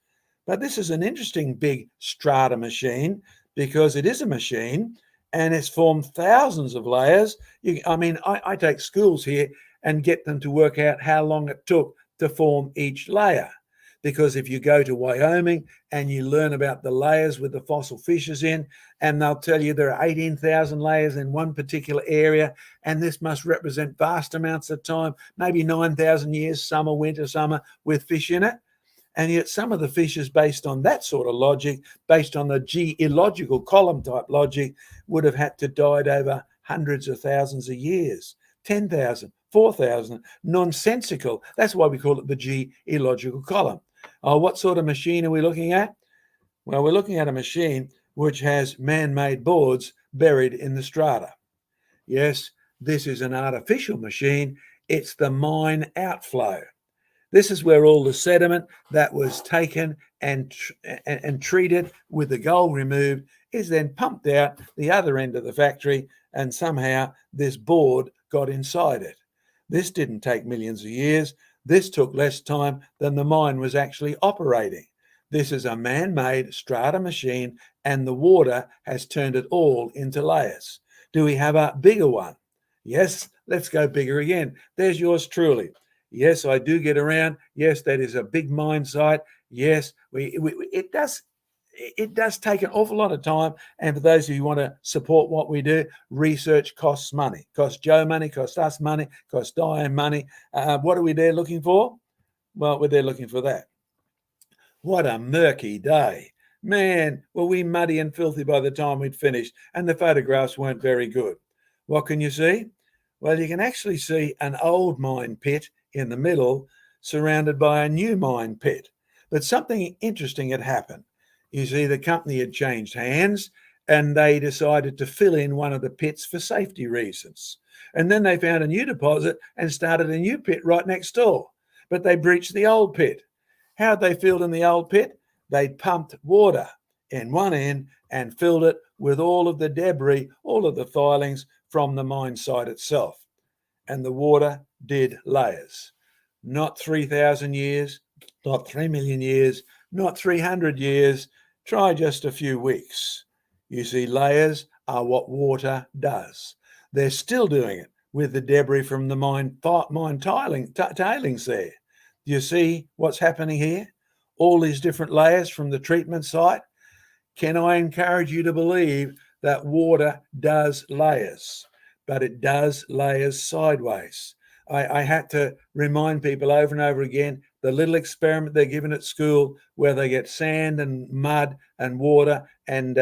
But this is an interesting big strata machine, because it is a machine and it's formed thousands of layers. I take schools here and get them to work out how long it took to form each layer. Because if you go to Wyoming and you learn about the layers with the fossil fishes in, and they'll tell you there are 18,000 layers in one particular area, and this must represent vast amounts of time, maybe 9,000 years, summer, winter, summer, with fish in it. And yet some of the fishes, based on that sort of logic, based on the geological column type logic, would have had to died over hundreds of thousands of years, 10,000, 4,000, nonsensical. That's why we call it the geological column. Oh, what sort of machine are we looking at? Well, we're looking at a machine which has man-made boards buried in the strata. Yes, this is an artificial machine. It's the mine outflow. This is where all the sediment that was taken and treated with the gold removed is then pumped out the other end of the factory, and somehow this board got inside it. This didn't take millions of years. This took less time than the mine was actually operating. This is a man-made strata machine, and the water has turned it all into layers. Do we have a bigger one? Yes, let's go bigger again. There's yours truly. Yes, I do get around. Yes, that is a big mine site. Yes, it does take an awful lot of time. And for those of you who want to support what we do, research costs money. Costs Joe money, costs us money, costs Diane money. What are we there looking for? Well, we're there looking for that. What a murky day. Man, were we muddy and filthy by the time we'd finished, and the photographs weren't very good. What can you see? Well, you can actually see an old mine pit in the middle, surrounded by a new mine pit. But something interesting had happened. You see, the company had changed hands, and they decided to fill in one of the pits for safety reasons. And then they found a new deposit and started a new pit right next door. But they breached the old pit. How'd they filled in the old pit? They pumped water in one end and filled it with all of the debris, all of the filings from the mine site itself. And the water did layers. Not 3,000 years, not 3 million years, not 300 years. Try just a few weeks. You see, layers are what water does. They're still doing it with the debris from the mine tailings there. Do you see what's happening here? All these different layers from the treatment site. Can I encourage you to believe that water does layers, but it does layers sideways? I had to remind people over and over again, the little experiment they're given at school where they get sand and mud and water and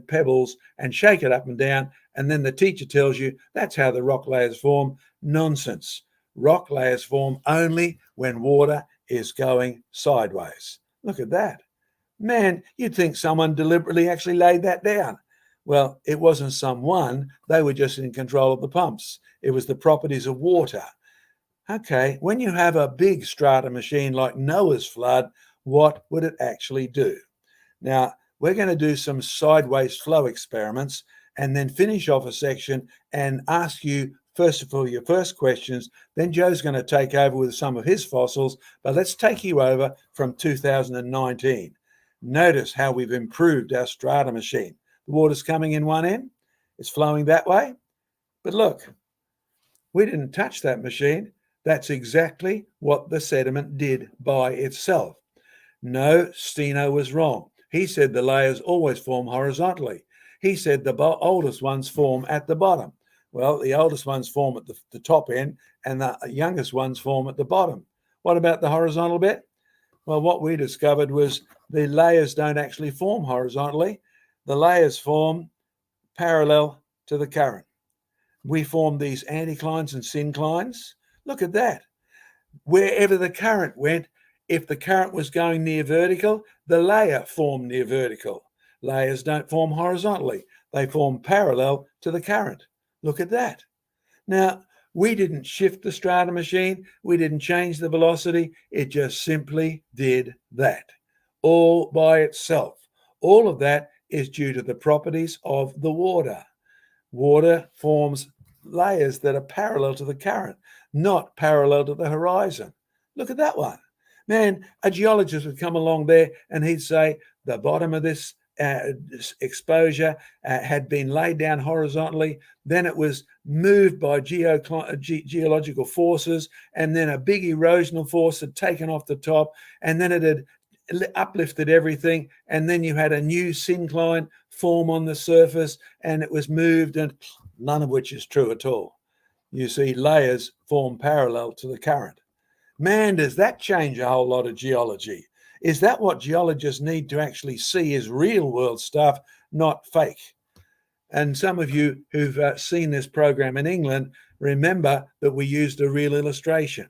pebbles and shake it up and down, and then the teacher tells you that's how the rock layers form. Nonsense. Rock layers form only when water is going sideways. Look at that. Man, you'd think someone deliberately actually laid that down. Well, it wasn't someone. They were just in control of the pumps. It was the properties of water. Okay, when you have a big strata machine like Noah's flood, what would it actually do? Now, we're going to do some sideways flow experiments and then finish off a section and ask you, first of all, your first questions. Then Joe's going to take over with some of his fossils, but let's take you over from 2019. Notice how we've improved our strata machine. The water's coming in one end, it's flowing that way. But look, we didn't touch that machine. That's exactly what the sediment did by itself. No, Steno was wrong. He said the layers always form horizontally. He said the oldest ones form at the bottom. Well, the oldest ones form at the top end and the youngest ones form at the bottom. What about the horizontal bit? Well, what we discovered was the layers don't actually form horizontally. The layers form parallel to the current. We form these anticlines and synclines. Look at that. Wherever the current went, if the current was going near vertical, the layer formed near vertical. Layers don't form horizontally. They form parallel to the current. Look at that. Now, we didn't shift the strata machine. We didn't change the velocity. It just simply did that all by itself. All of that is due to the properties of the water. Water forms layers that are parallel to the current, not parallel to the horizon. Look at that one. Man, a geologist would come along there and he'd say the bottom of this exposure had been laid down horizontally, then it was moved by geological forces, and then a big erosional force had taken off the top, and then it had uplifted everything, and then you had a new syncline form on the surface, and it was moved, and none of which is true at all. You see, layers form parallel to the current. Man, does that change a whole lot of geology? Is that what geologists need to actually see as real world stuff, not fake? And some of you who've seen this program in England remember that we used a real illustration.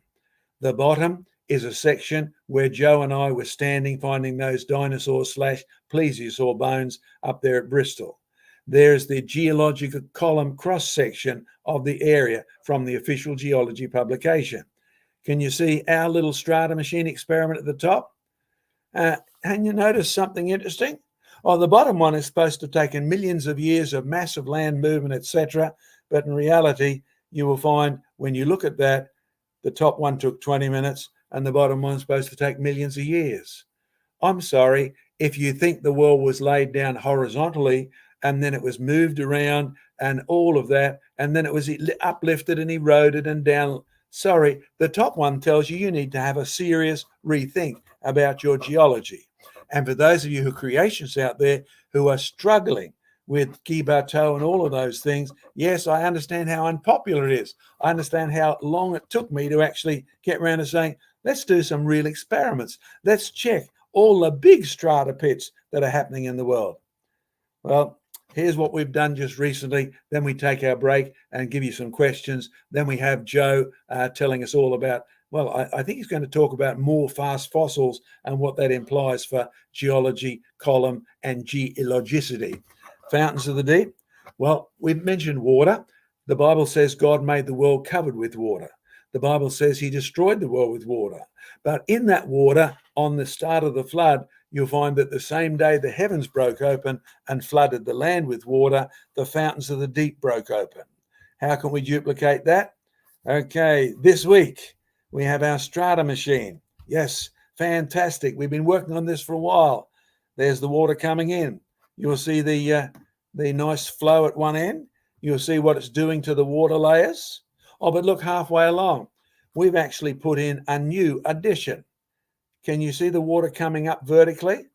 The bottom is a section where Joe and I were standing finding those dinosaur / plesiosaur bones up there at Bristol. There's the geological column cross section of the area from the official geology publication. Can you see our little strata machine experiment at the top? And you notice something interesting? Oh, the bottom one is supposed to have taken millions of years of massive land movement, etc. But in reality, you will find when you look at that, the top one took 20 minutes and the bottom one's supposed to take millions of years. I'm sorry, if you think the world was laid down horizontally and then it was moved around and all of that, and then it was uplifted and eroded and down. Sorry, the top one tells you need to have a serious rethink about your geology. And for those of you who are creationists out there who are struggling with Guy Barteau and all of those things, yes, I understand how unpopular it is. I understand how long it took me to actually get around to saying, let's do some real experiments. Let's check all the big strata pits that are happening in the world. Well, here's what we've done just recently. Then we take our break and give you some questions. Then we have Joe telling us all about, well, I think he's going to talk about more fast fossils and what that implies for geology, column, and geillogicity. Fountains of the deep. Well, we've mentioned water. The Bible says God made the world covered with water. The Bible says he destroyed the world with water. But in that water, on the start of the flood, you'll find that the same day the heavens broke open and flooded the land with water, the fountains of the deep broke open. How can we duplicate that? Okay, this week we have our strata machine. Yes, fantastic. We've been working on this for a while. There's the water coming in. You'll see the nice flow at one end. You'll see what it's doing to the water layers. Oh, but look, halfway along, we've actually put in a new addition. Can you see the water coming up vertically?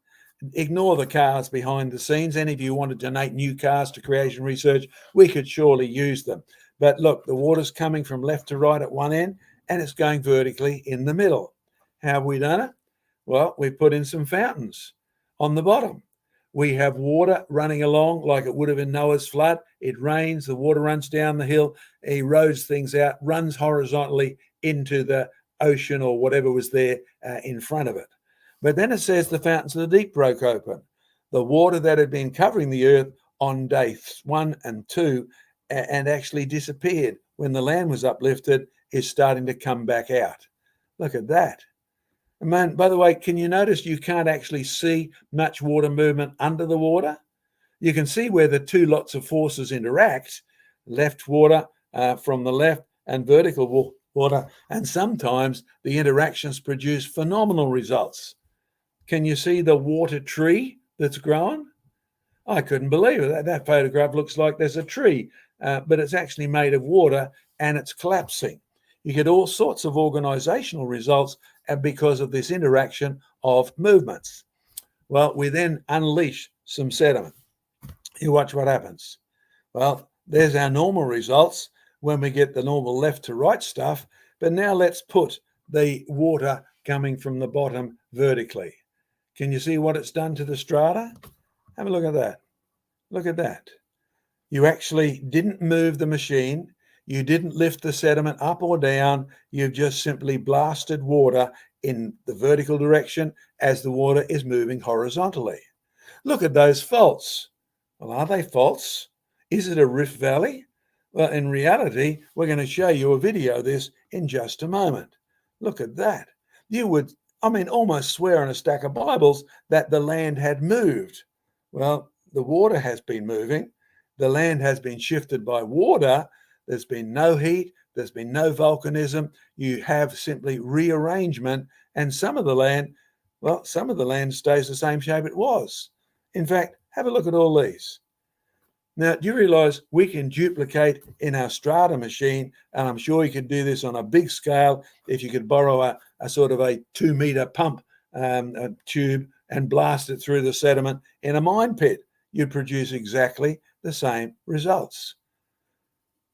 Ignore the cars behind the scenes. Any of you want to donate new cars to creation research, we could surely use them. But look, the water's coming from left to right at one end and it's going vertically in the middle. How have we done it? Well, we've put in some fountains on the bottom. We have water running along like it would have in Noah's flood. It rains, the water runs down the hill, erodes things out, runs horizontally into the ocean or whatever was there in front of it. But then it says the fountains of the deep broke open. The water that had been covering the earth on day 1 and 2 and actually disappeared when the land was uplifted is starting to come back out. Look at that. And man, by the way, can you notice you can't actually see much water movement under the water? You can see where the two lots of forces interact, left water from the left and vertical water, and sometimes the interactions produce phenomenal results. Can you see the water tree that's growing? I couldn't believe it. That photograph looks like there's a tree, but it's actually made of water and it's collapsing. You get all sorts of organizational results because of this interaction of movements. Well, we then unleash some sediment. You watch what happens. Well, there's our normal results when we get the normal left to right stuff. But now let's put the water coming from the bottom vertically. Can you see what it's done to the strata? Have a look at that. Look at that. You actually didn't move the machine. You didn't lift the sediment up or down. You've just simply blasted water in the vertical direction as the water is moving horizontally. Look at those faults. Well, are they faults? Is it a rift valley? Well, in reality, we're going to show you a video of this in just a moment. Look at that. You would, almost swear on a stack of Bibles that the land had moved. Well, the water has been moving. The land has been shifted by water. There's been no heat. There's been no volcanism. You have simply rearrangement. And some of the land stays the same shape it was. In fact, have a look at all these. Now, do you realize we can duplicate in our strata machine, and I'm sure you could do this on a big scale if you could borrow a sort of a 2-meter pump a tube and blast it through the sediment in a mine pit. You'd produce exactly the same results.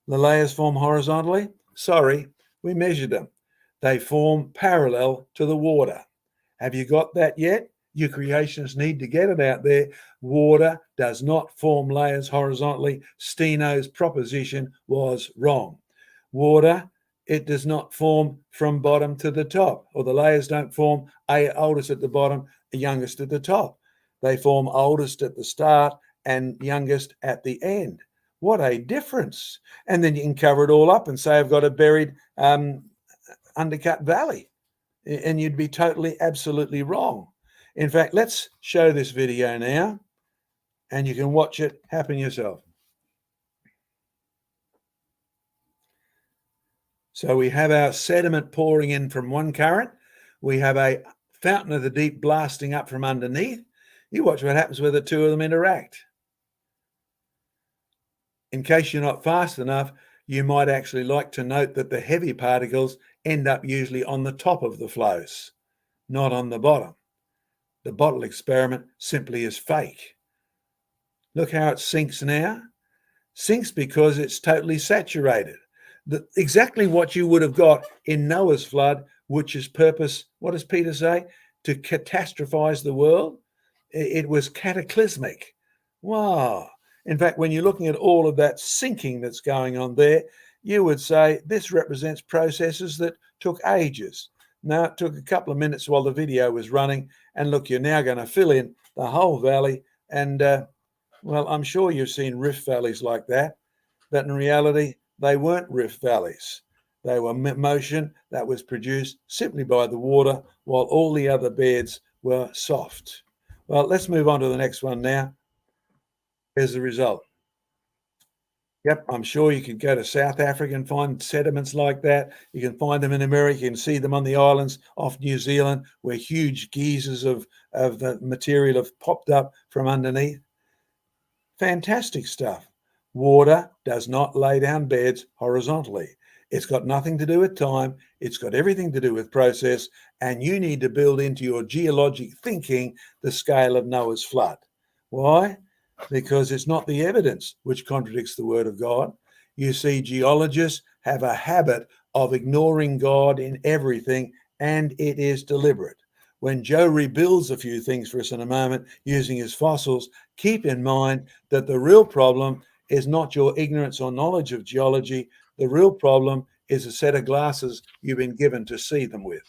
The layers form horizontally? Sorry, we measured them. They form parallel to the water. Have you got that yet? You creationists need to get it out there. Water does not form layers horizontally. Steno's proposition was wrong. Water, it does not form from bottom to the top, or the layers don't form oldest at the bottom, youngest at the top. They form oldest at the start and youngest at the end. What a difference. And then you can cover it all up and say, I've got a buried undercut valley. And you'd be totally, absolutely wrong. In fact, let's show this video now, and you can watch it happen yourself. So we have our sediment pouring in from one current. We have a fountain of the deep blasting up from underneath. You watch what happens when the two of them interact. In case you're not fast enough, you might actually like to note that the heavy particles end up usually on the top of the flows, not on the bottom. The bottle experiment simply is fake. Look how it sinks now. Sinks because it's totally saturated. Exactly what you would have got in Noah's flood, which is purpose, what does Peter say? To catastrophize the world. It was cataclysmic. Wow. In fact, when you're looking at all of that sinking that's going on there, you would say this represents processes that took ages. Now, it took a couple of minutes while the video was running, and look, you're now going to fill in the whole valley. And, well, I'm sure you've seen rift valleys like that, but in reality, they weren't rift valleys. They were motion that was produced simply by the water, while all the other beds were soft. Well, let's move on to the next one now. Here's the result. Yep, I'm sure you could go to South Africa and find sediments like that. You can find them in America. You can see them on the islands off New Zealand, where huge geysers of the material have popped up from underneath. Fantastic stuff. Water does not lay down beds horizontally. It's got nothing to do with time. It's got everything to do with process. And you need to build into your geologic thinking the scale of Noah's flood. Why? Because it's not the evidence which contradicts the word of God. You see, geologists have a habit of ignoring God in everything, and it is deliberate. When Joe rebuilds a few things for us in a moment using his fossils, keep in mind that the real problem is not your ignorance or knowledge of geology. The real problem is a set of glasses you've been given to see them with.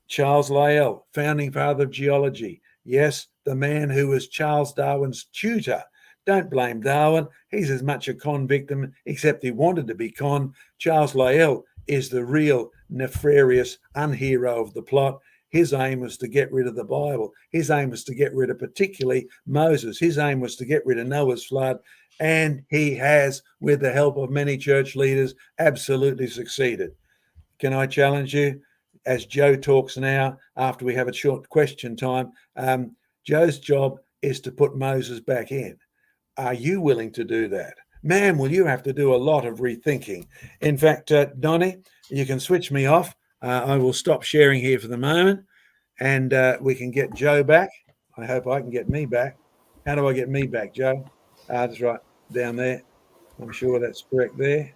Charles Lyell, founding father of geology. Yes, the man who was Charles Darwin's tutor. Don't blame Darwin. He's as much a con victim, except he wanted to be con. Charles Lyell is the real nefarious unhero of the plot. His aim was to get rid of the Bible. His aim was to get rid of particularly Moses. His aim was to get rid of Noah's flood. And he has, with the help of many church leaders, absolutely succeeded. Can I challenge you? As Joe talks now, after we have a short question time, Joe's job is to put Moses back in. Are you willing to do that? Man, will you have to do a lot of rethinking. In fact, Donny, you can switch me off. I will stop sharing here for the moment, and we can get Joe back. I hope I can get me back. How do I get me back, Joe? That's right, down there. I'm sure that's correct there.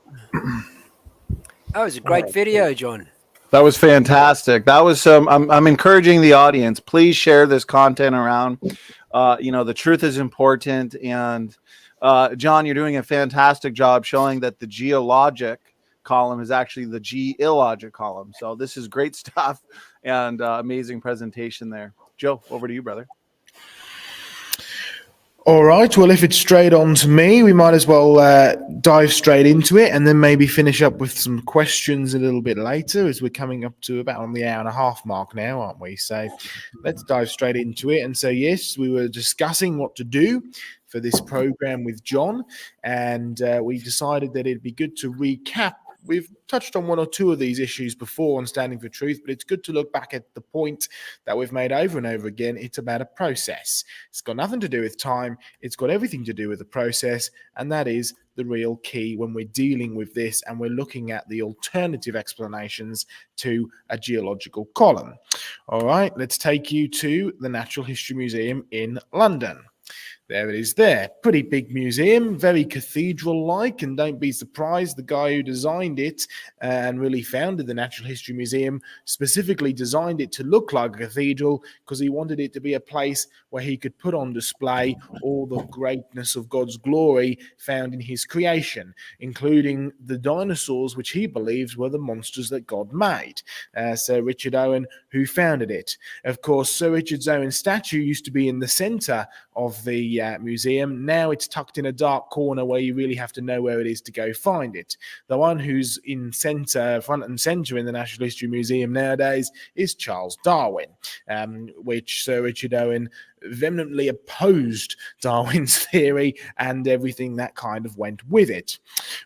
That was a great video, John. That was fantastic. That was some. I'm encouraging the audience. Please share this content around. The truth is important, and John, you're doing a fantastic job showing that the geologic column is actually the GeILLOGIC column. So this is great stuff, and amazing presentation there. Joe, over to you, brother. All right. Well, if it's straight on to me, we might as well dive straight into it and then maybe finish up with some questions a little bit later, as we're coming up to about on the 1.5 hour mark now, aren't we? So let's dive straight into it. And so, yes, we were discussing what to do for this program with John, and we decided that it'd be good to recap. We've touched on one or two of these issues before on Standing for Truth, but it's good to look back at the point that we've made over and over again. It's about a process. It's got nothing to do with time. It's got everything to do with the process, and that is the real key when we're dealing with this and we're looking at the alternative explanations to a geological column. All right, let's take you to the Natural History Museum in London. There it is there. Pretty big museum, very cathedral-like, and don't be surprised, the guy who designed it and really founded the Natural History Museum specifically designed it to look like a cathedral because he wanted it to be a place where he could put on display all the greatness of God's glory found in his creation, including the dinosaurs, which he believes were the monsters that God made. Sir Richard Owen, who founded it. Of course, Sir Richard Owen's statue used to be in the center of the museum. Now it's tucked in a dark corner where you really have to know where it is to go find it. The one who's in front and center in the Natural History Museum nowadays is Charles Darwin, which Sir Richard Owen vehemently opposed Darwin's theory and everything that kind of went with it.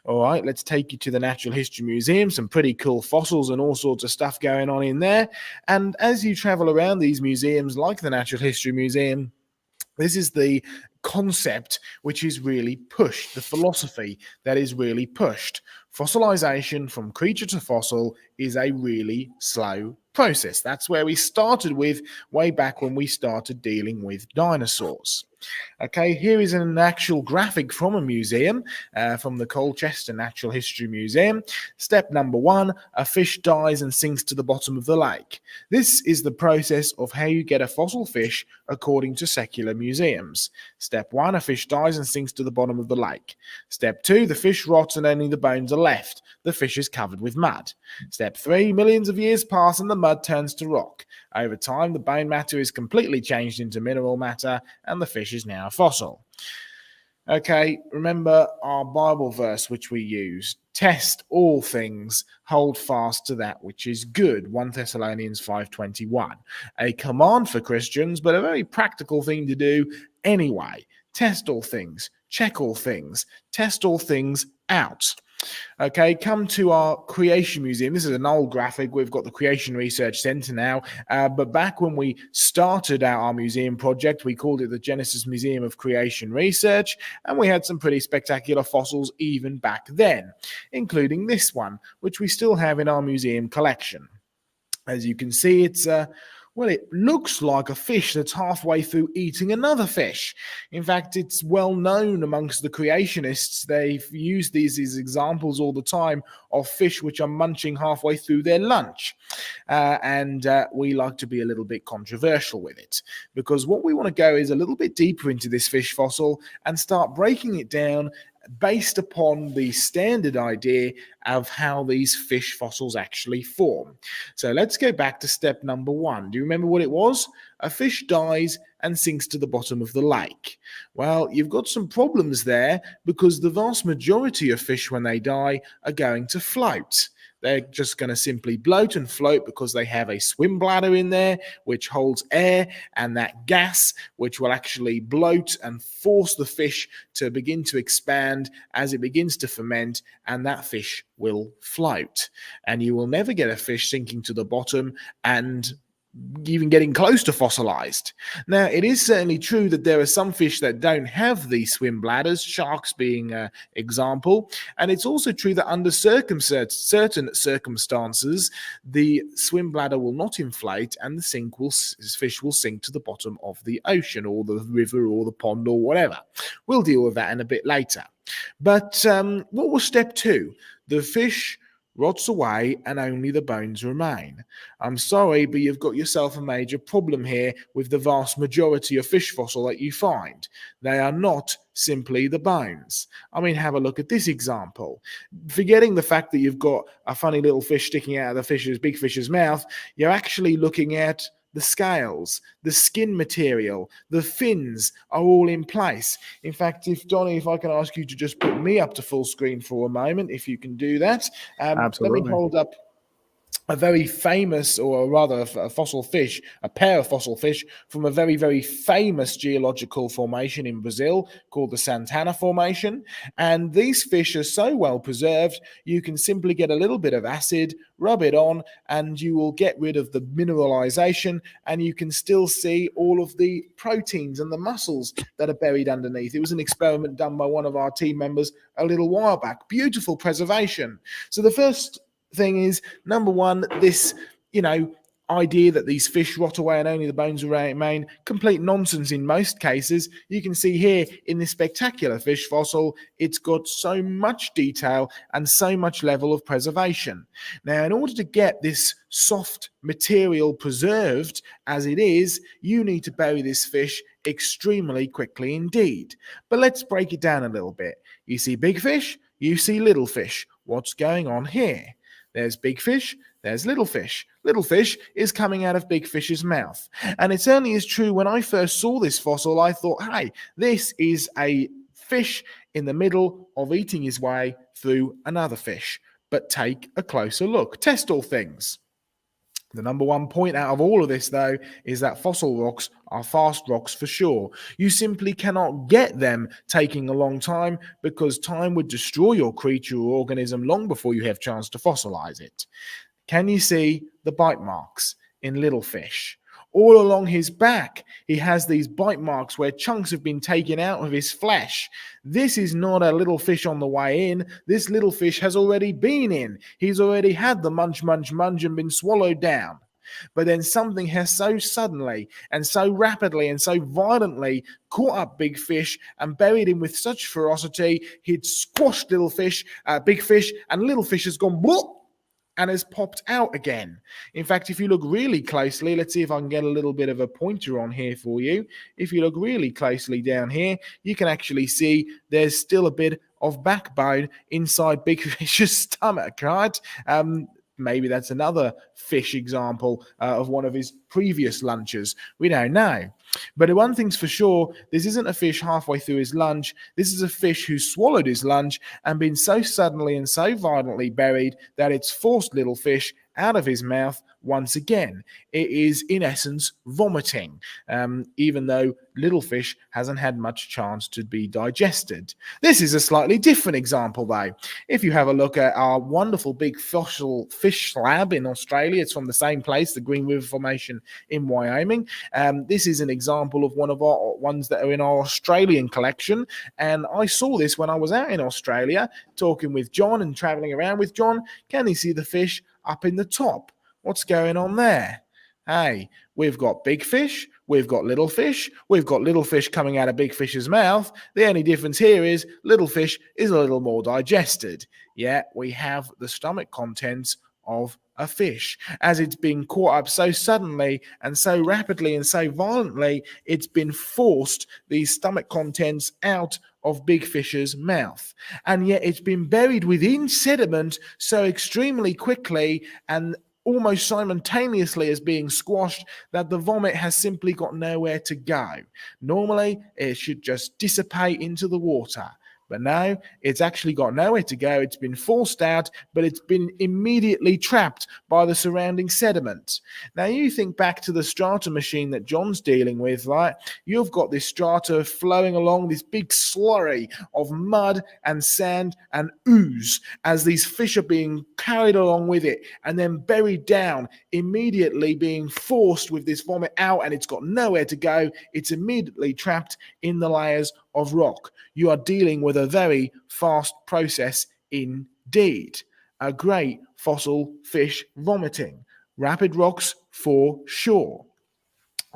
All right, let's take you to the Natural History Museum. Some pretty cool fossils and all sorts of stuff going on in there. And as you travel around these museums like the Natural History Museum, this is the concept which is really pushed, the philosophy that is really pushed. Fossilization from creature to fossil is a really slow process. That's where we started with way back when we started dealing with dinosaurs. Okay, here is an actual graphic from a museum, from the Colchester Natural History Museum. Step number 1, a fish dies and sinks to the bottom of the lake. This is the process of how you get a fossil fish according to secular museums. Step 1, a fish dies and sinks to the bottom of the lake. Step 2, the fish rots and only the bones are left. The fish is covered with mud. Step 3, millions of years pass and the mud turns to rock. Over time, the bone matter is completely changed into mineral matter and the fish is now a fossil. Okay, remember our Bible verse which we use. Test all things, hold fast to that which is good. 1 Thessalonians 5:21. A command for Christians, but a very practical thing to do anyway. Test all things, check all things, test all things out. Okay, come to our Creation Museum. This is an old graphic. We've got the Creation Research Centre now. But back when we started our museum project, we called it the Genesis Museum of Creation Research. And we had some pretty spectacular fossils even back then, including this one, which we still have in our museum collection. As you can see, it's well, it looks like a fish that's halfway through eating another fish. In fact, it's well known amongst the creationists. They've used these as examples all the time of fish which are munching halfway through their lunch. And we like to be a little bit controversial with it, because what we want to go is a little bit deeper into this fish fossil and start breaking it down based upon the standard idea of how these fish fossils actually form. So let's go back to step number 1. Do you remember what it was? A fish dies and sinks to the bottom of the lake. Well, you've got some problems there because the vast majority of fish when they die are going to float. They're just going to simply bloat and float because they have a swim bladder in there which holds air, and that gas which will actually bloat and force the fish to begin to expand as it begins to ferment, and that fish will float. And you will never get a fish sinking to the bottom and even getting close to fossilized. Now, it is certainly true that there are some fish that don't have these swim bladders, sharks being an example, and it's also true that under certain circumstances, the swim bladder will not inflate and the fish will sink to the bottom of the ocean or the river or the pond or whatever. We'll deal with that in a bit later. But what was step 2? The fish rots away and only the bones remain. I'm sorry, but you've got yourself a major problem here with the vast majority of fish fossil that you find. They are not simply the bones. I mean, have a look at this example. Forgetting the fact that you've got a funny little fish sticking out of the big fish's mouth, you're actually looking at the scales, the skin material, the fins are all in place. In fact, Donny, if I can ask you to just put me up to full screen for a moment, if you can do that. Absolutely. Let me hold up a very famous, or rather a fossil fish, a pair of fossil fish from a very, very famous geological formation in Brazil called the Santana Formation. And these fish are so well preserved, you can simply get a little bit of acid, rub it on, and you will get rid of the mineralization, and you can still see all of the proteins and the muscles that are buried underneath. It was an experiment done by one of our team members a little while back. Beautiful preservation. So the first thing is, number one, this idea that these fish rot away and only the bones remain, complete nonsense in most cases. You can see here in this spectacular fish fossil, it's got so much detail and so much level of preservation. Now, in order to get this soft material preserved as it is, you need to bury this fish extremely quickly indeed. But let's break it down a little bit. You see big fish, you see little fish. What's going on here? There's big fish, there's little fish. Little fish is coming out of big fish's mouth. And it certainly is true, when I first saw this fossil, I thought, hey, this is a fish in the middle of eating his way through another fish. But take a closer look. Test all things. The number one point out of all of this, though, is that fossil rocks are fast rocks for sure. You simply cannot get them taking a long time, because time would destroy your creature or organism long before you have a chance to fossilize it. Can you see the bite marks in little fish? All along his back, he has these bite marks where chunks have been taken out of his flesh. This is not a little fish on the way in. This little fish has already been in. He's already had the munch, munch, munch and been swallowed down. But then something has so suddenly and so rapidly and so violently caught up big fish and buried him with such ferocity, he'd squashed big fish, and little fish has gone bloop and has popped out again. In fact, if you look really closely, let's see if I can get a little bit of a pointer on here for you. If you look really closely down here, you can actually see there's still a bit of backbone inside big fish's stomach, right? Maybe that's another fish example of one of his previous lunches. We don't know. But one thing's for sure, this isn't a fish halfway through his lunch. This is a fish who swallowed his lunch and been so suddenly and so violently buried that it's forced little fish out of his mouth once again. It is, in essence, vomiting, even though little fish hasn't had much chance to be digested. This is a slightly different example, though. If you have a look at our wonderful big fossil fish slab in Australia, it's from the same place, the Green River Formation in Wyoming. This is an example of one of our ones that are in our Australian collection, and I saw this when I was out in Australia talking with John and traveling around with John. Can you see the fish up in the top? What's going on there? Hey, we've got big fish, we've got little fish coming out of big fish's mouth. The only difference here is little fish is a little more digested. Yet we have the stomach contents of a fish. As it's been caught up so suddenly and so rapidly and so violently, it's been forced these stomach contents out of big fish's mouth. And yet it's been buried within sediment so extremely quickly and almost simultaneously as being squashed that the vomit has simply got nowhere to go. Normally, it should just dissipate into the water. But no, it's actually got nowhere to go. It's been forced out, but it's been immediately trapped by the surrounding sediment. Now, you think back to the strata machine that John's dealing with, right? You've got this strata flowing along, this big slurry of mud and sand and ooze as these fish are being carried along with it and then buried down, immediately being forced with this vomit out, and it's got nowhere to go. It's immediately trapped in the layers of rock. You are dealing with a very fast process indeed. A great fossil fish vomiting. Rapid rocks for sure.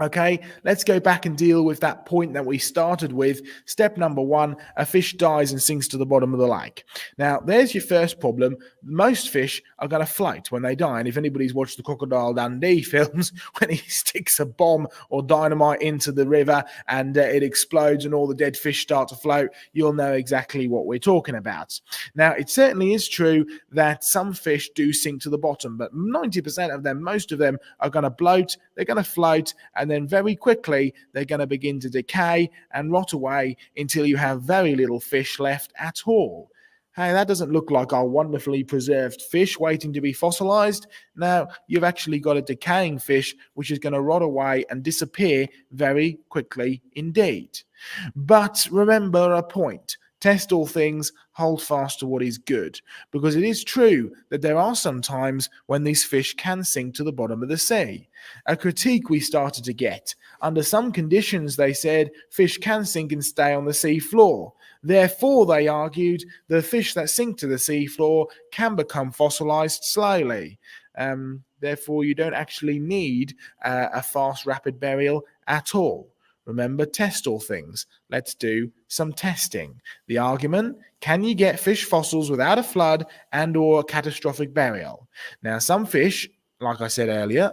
Okay, let's go back and deal with that point that we started with. Step number 1, a fish dies and sinks to the bottom of the lake. Now, there's your first problem. Most fish are going to float when they die. And if anybody's watched the Crocodile Dundee films, when he sticks a bomb or dynamite into the river and it explodes and all the dead fish start to float, you'll know exactly what we're talking about. Now, it certainly is true that some fish do sink to the bottom, but 90% of them, most of them, are going to bloat, they're going to float, and then very quickly they're going to begin to decay and rot away until you have very little fish left at all. Hey, that doesn't look like our wonderfully preserved fish waiting to be fossilized. Now, you've actually got a decaying fish which is going to rot away and disappear very quickly indeed. But remember a point. Test all things, hold fast to what is good, because it is true that there are some times when these fish can sink to the bottom of the sea. A critique we started to get. Under some conditions, they said, fish can sink and stay on the sea floor. Therefore, they argued, the fish that sink to the sea floor can become fossilized slowly. Therefore, you don't actually need a fast, rapid burial at all. Remember, test all things. Let's do some testing. The argument, can you get fish fossils without a flood and or a catastrophic burial? Now, some fish, like I said earlier,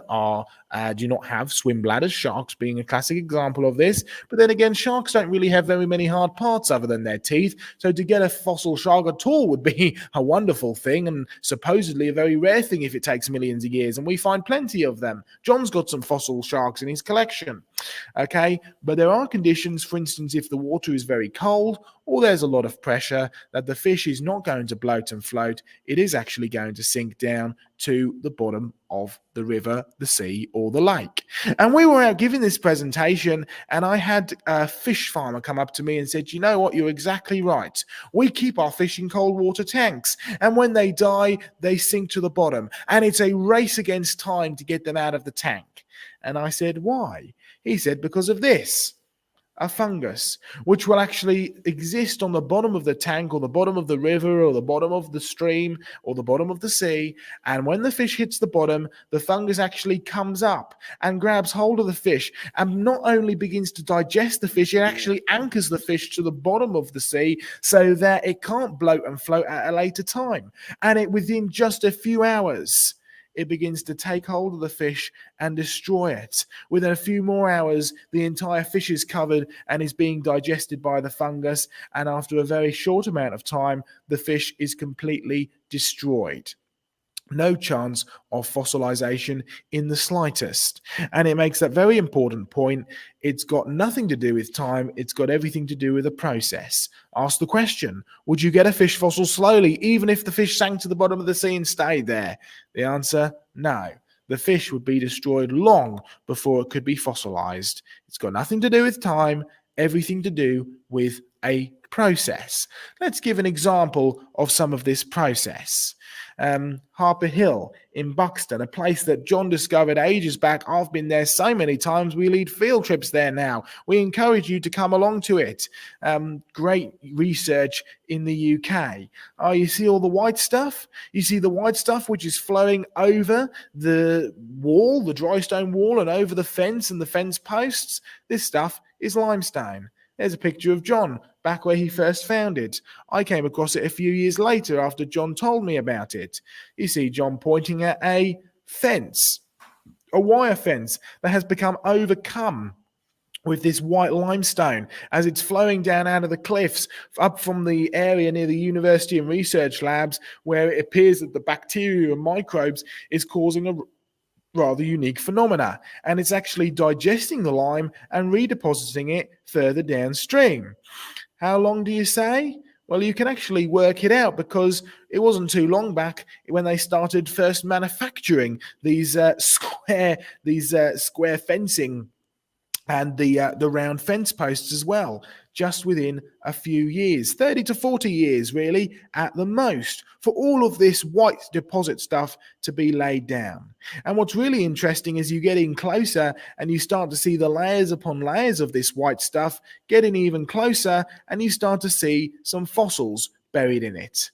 do not have swim bladders, sharks being a classic example of this. But then again, sharks don't really have very many hard parts other than their teeth. So to get a fossil shark at all would be a wonderful thing, and supposedly a very rare thing if it takes millions of years. And we find plenty of them. John's got some fossil sharks in his collection. Okay, but there are conditions, for instance, if the water is very cold or there's a lot of pressure, that the fish is not going to bloat and float. It is actually going to sink down to the bottom of the river, the sea, or the lake. And we were out giving this presentation, and I had a fish farmer come up to me and said, you know what, you're exactly right. We keep our fish in cold water tanks, and when they die, they sink to the bottom. And it's a race against time to get them out of the tank. And I said, why? He said, because of this. A fungus, which will actually exist on the bottom of the tank or the bottom of the river or the bottom of the stream or the bottom of the sea. And when the fish hits the bottom, the fungus actually comes up and grabs hold of the fish and not only begins to digest the fish, it actually anchors the fish to the bottom of the sea so that it can't bloat and float at a later time. And within just a few hours, it begins to take hold of the fish and destroy it. Within a few more hours, the entire fish is covered and is being digested by the fungus. And after a very short amount of time, the fish is completely destroyed. No chance of fossilization in the slightest. And it makes that very important point. It's got nothing to do with time. It's got everything to do with the process. Ask the question, would you get a fish fossil slowly, even if the fish sank to the bottom of the sea and stayed there? The answer, no. The fish would be destroyed long before it could be fossilized. It's got nothing to do with time, everything to do with a process. Let's give an example of some of this process. Harper Hill in Buxton, a place that John discovered ages back. I've been there so many times. We lead field trips there now. We encourage you to come along to it. Great research in the UK. Oh, you see all the white stuff? You see the white stuff which is flowing over the wall, the dry stone wall, and over the fence and the fence posts? This stuff is limestone. There's a picture of John back where he first found it. I came across it a few years later after John told me about it. You see John pointing at a fence, a wire fence that has become overcome with this white limestone as it's flowing down out of the cliffs up from the area near the university and research labs, where it appears that the bacteria and microbes is causing a rather unique phenomena, and it's actually digesting the lime and redepositing it further downstream. How long do you say? Well, you can actually work it out, because it wasn't too long back when they started first manufacturing these square fencing and the round fence posts as well, just within a few years, 30 to 40 years really at the most, for all of this white deposit stuff to be laid down. And what's really interesting is you get in closer and you start to see the layers upon layers of this white stuff getting even closer, and you start to see some fossils buried in it.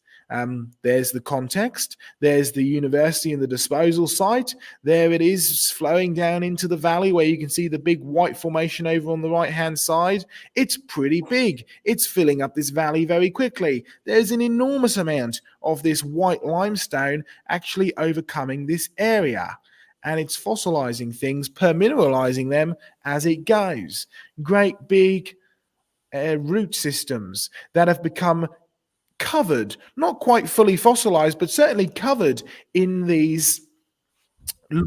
There's the context. There's the university and the disposal site. There it is, flowing down into the valley where you can see the big white formation over on the right-hand side. It's pretty big. It's filling up this valley very quickly. There's an enormous amount of this white limestone actually overcoming this area. And it's fossilizing things, permineralizing them as it goes. Great big root systems that have become covered, not quite fully fossilized, but certainly covered in these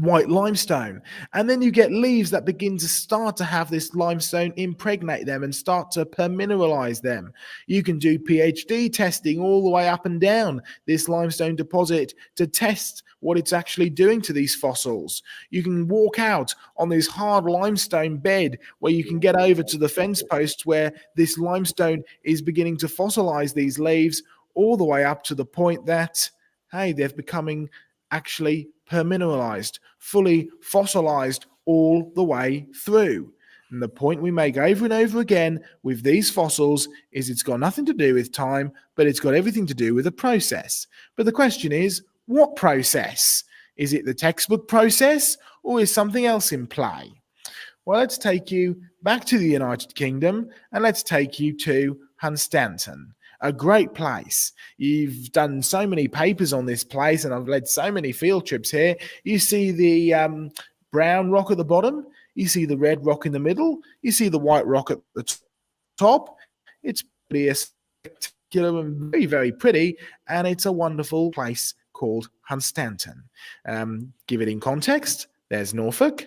white limestone. And then you get leaves that begin to start to have this limestone impregnate them and start to permineralize them. You can do PhD testing all the way up and down this limestone deposit to test what it's actually doing to these fossils. You can walk out on this hard limestone bed where you can get over to the fence posts where this limestone is beginning to fossilize these leaves all the way up to the point that, hey, they're becoming actually permineralized, fully fossilized all the way through. And the point we make over and over again with these fossils is it's got nothing to do with time, but it's got everything to do with a process. But the question is, what process? Is it the textbook process, or is something else in play? Well, let's take you back to the United Kingdom, and let's take you to Hunstanton. A great place. You've done so many papers on this place, and I've led so many field trips here. You see the brown rock at the bottom. You see the red rock in the middle. You see the white rock at the top. It's pretty spectacular and very, very pretty, and it's a wonderful place called Hunstanton. Give it in context. There's Norfolk.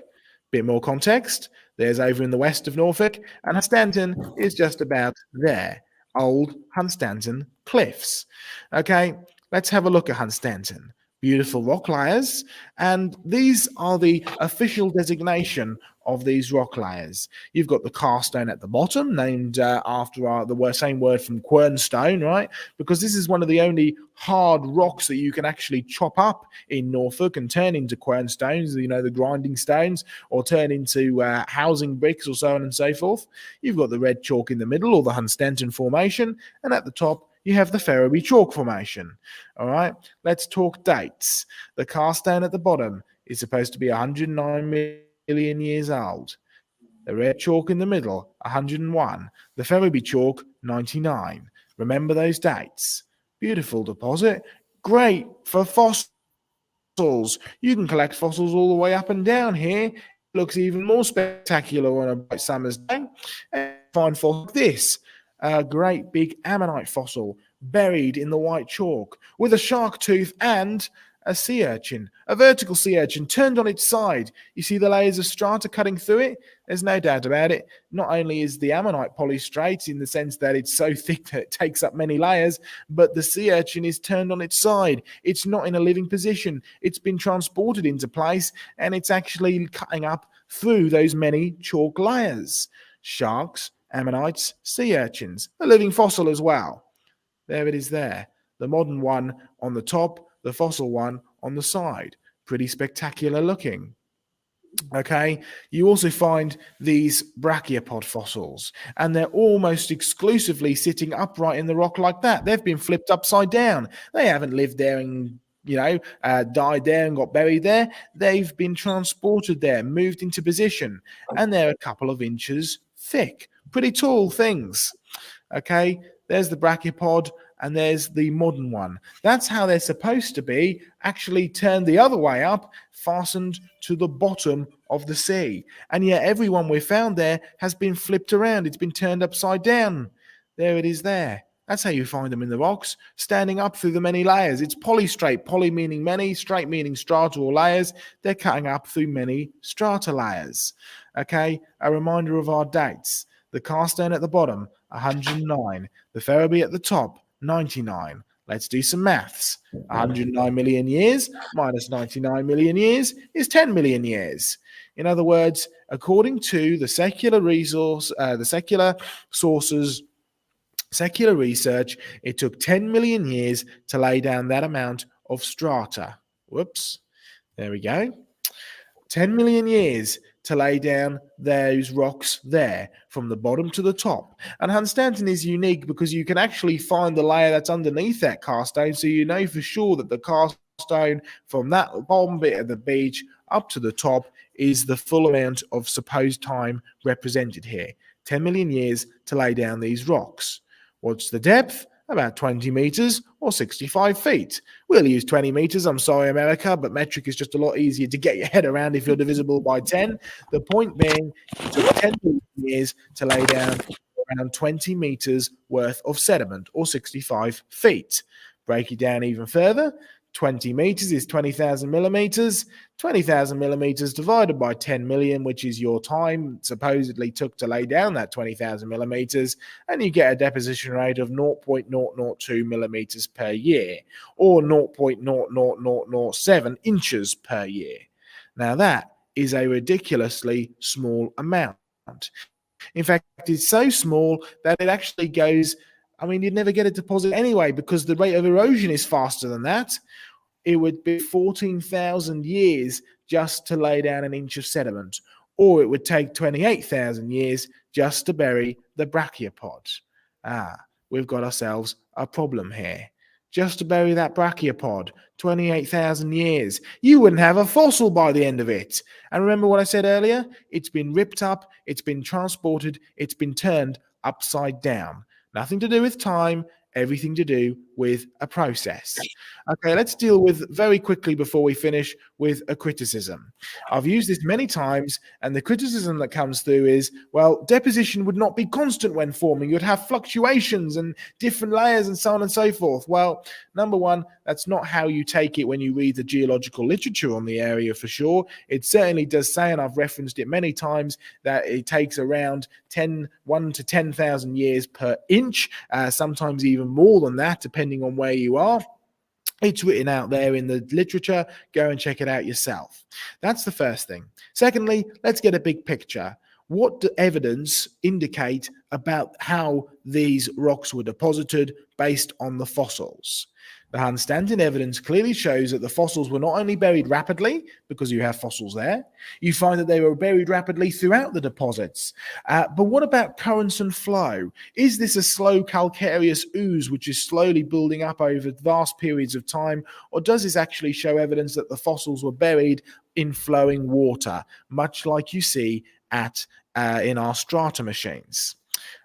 Bit more context. There's over in the west of Norfolk, and Hunstanton is just about there. Old Hunstanton Cliffs. Okay, let's have a look at Hunstanton. Beautiful rock layers, and these are the official designation of these rock layers. You've got the carstone at the bottom, named after the same word from quernstone, right? Because this is one of the only hard rocks that you can actually chop up in Norfolk and turn into quernstones, you know, the grinding stones, or turn into housing bricks or so on and so forth. You've got the red chalk in the middle, or the Hunstanton Formation, and at the top, you have the Ferriby Chalk Formation. All right, let's talk dates. The carstone at the bottom is supposed to be 109 million years old. The red chalk in the middle, 101. The Ferriby Chalk, 99. Remember those dates. Beautiful deposit. Great for fossils. You can collect fossils all the way up and down here. It looks even more spectacular on a bright summer's day. And find fossils like this. A great big Ammonite fossil buried in the white chalk with a shark tooth and a sea urchin, a vertical sea urchin turned on its side. You see the layers of strata cutting through it? There's no doubt about it. Not only is the Ammonite polystrate in the sense that it's so thick that it takes up many layers, but the sea urchin is turned on its side. It's not in a living position. It's been transported into place, and it's actually cutting up through those many chalk layers. Sharks, Ammonites, sea urchins, a living fossil as well. There it is there. The modern one on the top, the fossil one on the side. Pretty spectacular looking. Okay, you also find these Brachiopod fossils, and they're almost exclusively sitting upright in the rock like that. They've been flipped upside down. They haven't lived there and died there and got buried there. They've been transported there, moved into position, and they're a couple of inches thick. Pretty tall things. Okay, there's the Brachiopod, and there's the modern one. That's how they're supposed to be, actually turned the other way up, fastened to the bottom of the sea. And yet every one we found there has been flipped around. It's been turned upside down. There it is there. That's how you find them in the rocks, standing up through the many layers. It's polystrate, poly meaning many, straight meaning strata or layers. They're cutting up through many strata layers. Okay, a reminder of our dates. The carstone at the bottom, 109. The Ferriby at the top, 99. Let's do some maths. 109 million years minus 99 million years is 10 million years. In other words, according to the secular research, it took 10 million years to lay down that amount of strata. Whoops. There we go. 10 million years to lay down those rocks there from the bottom to the top. And Hunstanton is unique because you can actually find the layer that's underneath that cast stone, so you know for sure that the cast stone from that bottom bit of the beach up to the top is the full amount of supposed time represented here. 10 million years to lay down these rocks. What's the depth? About 20 meters or 65 feet. We'll use 20 meters. I'm sorry, America, but metric is just a lot easier to get your head around if you're divisible by 10. The point being, it took 10 million years to lay down around 20 meters worth of sediment or 65 feet. Break it down even further. 20 meters is 20,000 millimeters. 20,000 millimeters divided by 10 million, which is your time supposedly took to lay down that 20,000 millimeters, and you get a deposition rate of 0.002 millimeters per year, or 0.00007 inches per year. Now that is a ridiculously small amount. In fact, it's so small that it actually goes, I mean, you'd never get a deposit anyway because the rate of erosion is faster than that. It would be 14,000 years just to lay down an inch of sediment, or it would take 28,000 years just to bury the brachiopod. We've got ourselves a problem here. Just to bury that brachiopod, 28,000 years. You wouldn't have a fossil by the end of it. And remember what I said earlier? It's been ripped up, it's been transported, it's been turned upside down. Nothing to do with time, everything to do with a process. Okay, let's deal with very quickly before we finish with a criticism. I've used this many times, and the criticism that comes through is, well, deposition would not be constant when forming. You'd have fluctuations and different layers and so on and so forth. Well, number one, that's not how you take it when you read the geological literature on the area for sure. It certainly does say, and I've referenced it many times, that it takes around 1 to 10,000 years per inch, sometimes even more than that, depending on where you are. It's written out there in the literature. Go and check it out yourself. That's the first thing. Secondly, let's get a big picture. What do evidence indicate about how these rocks were deposited based on the fossils? The Hunstanton evidence clearly shows that the fossils were not only buried rapidly, because you have fossils there, you find that they were buried rapidly throughout the deposits. But what about currents and flow? Is this a slow calcareous ooze which is slowly building up over vast periods of time, or does this actually show evidence that the fossils were buried in flowing water, much like you see in our strata machines?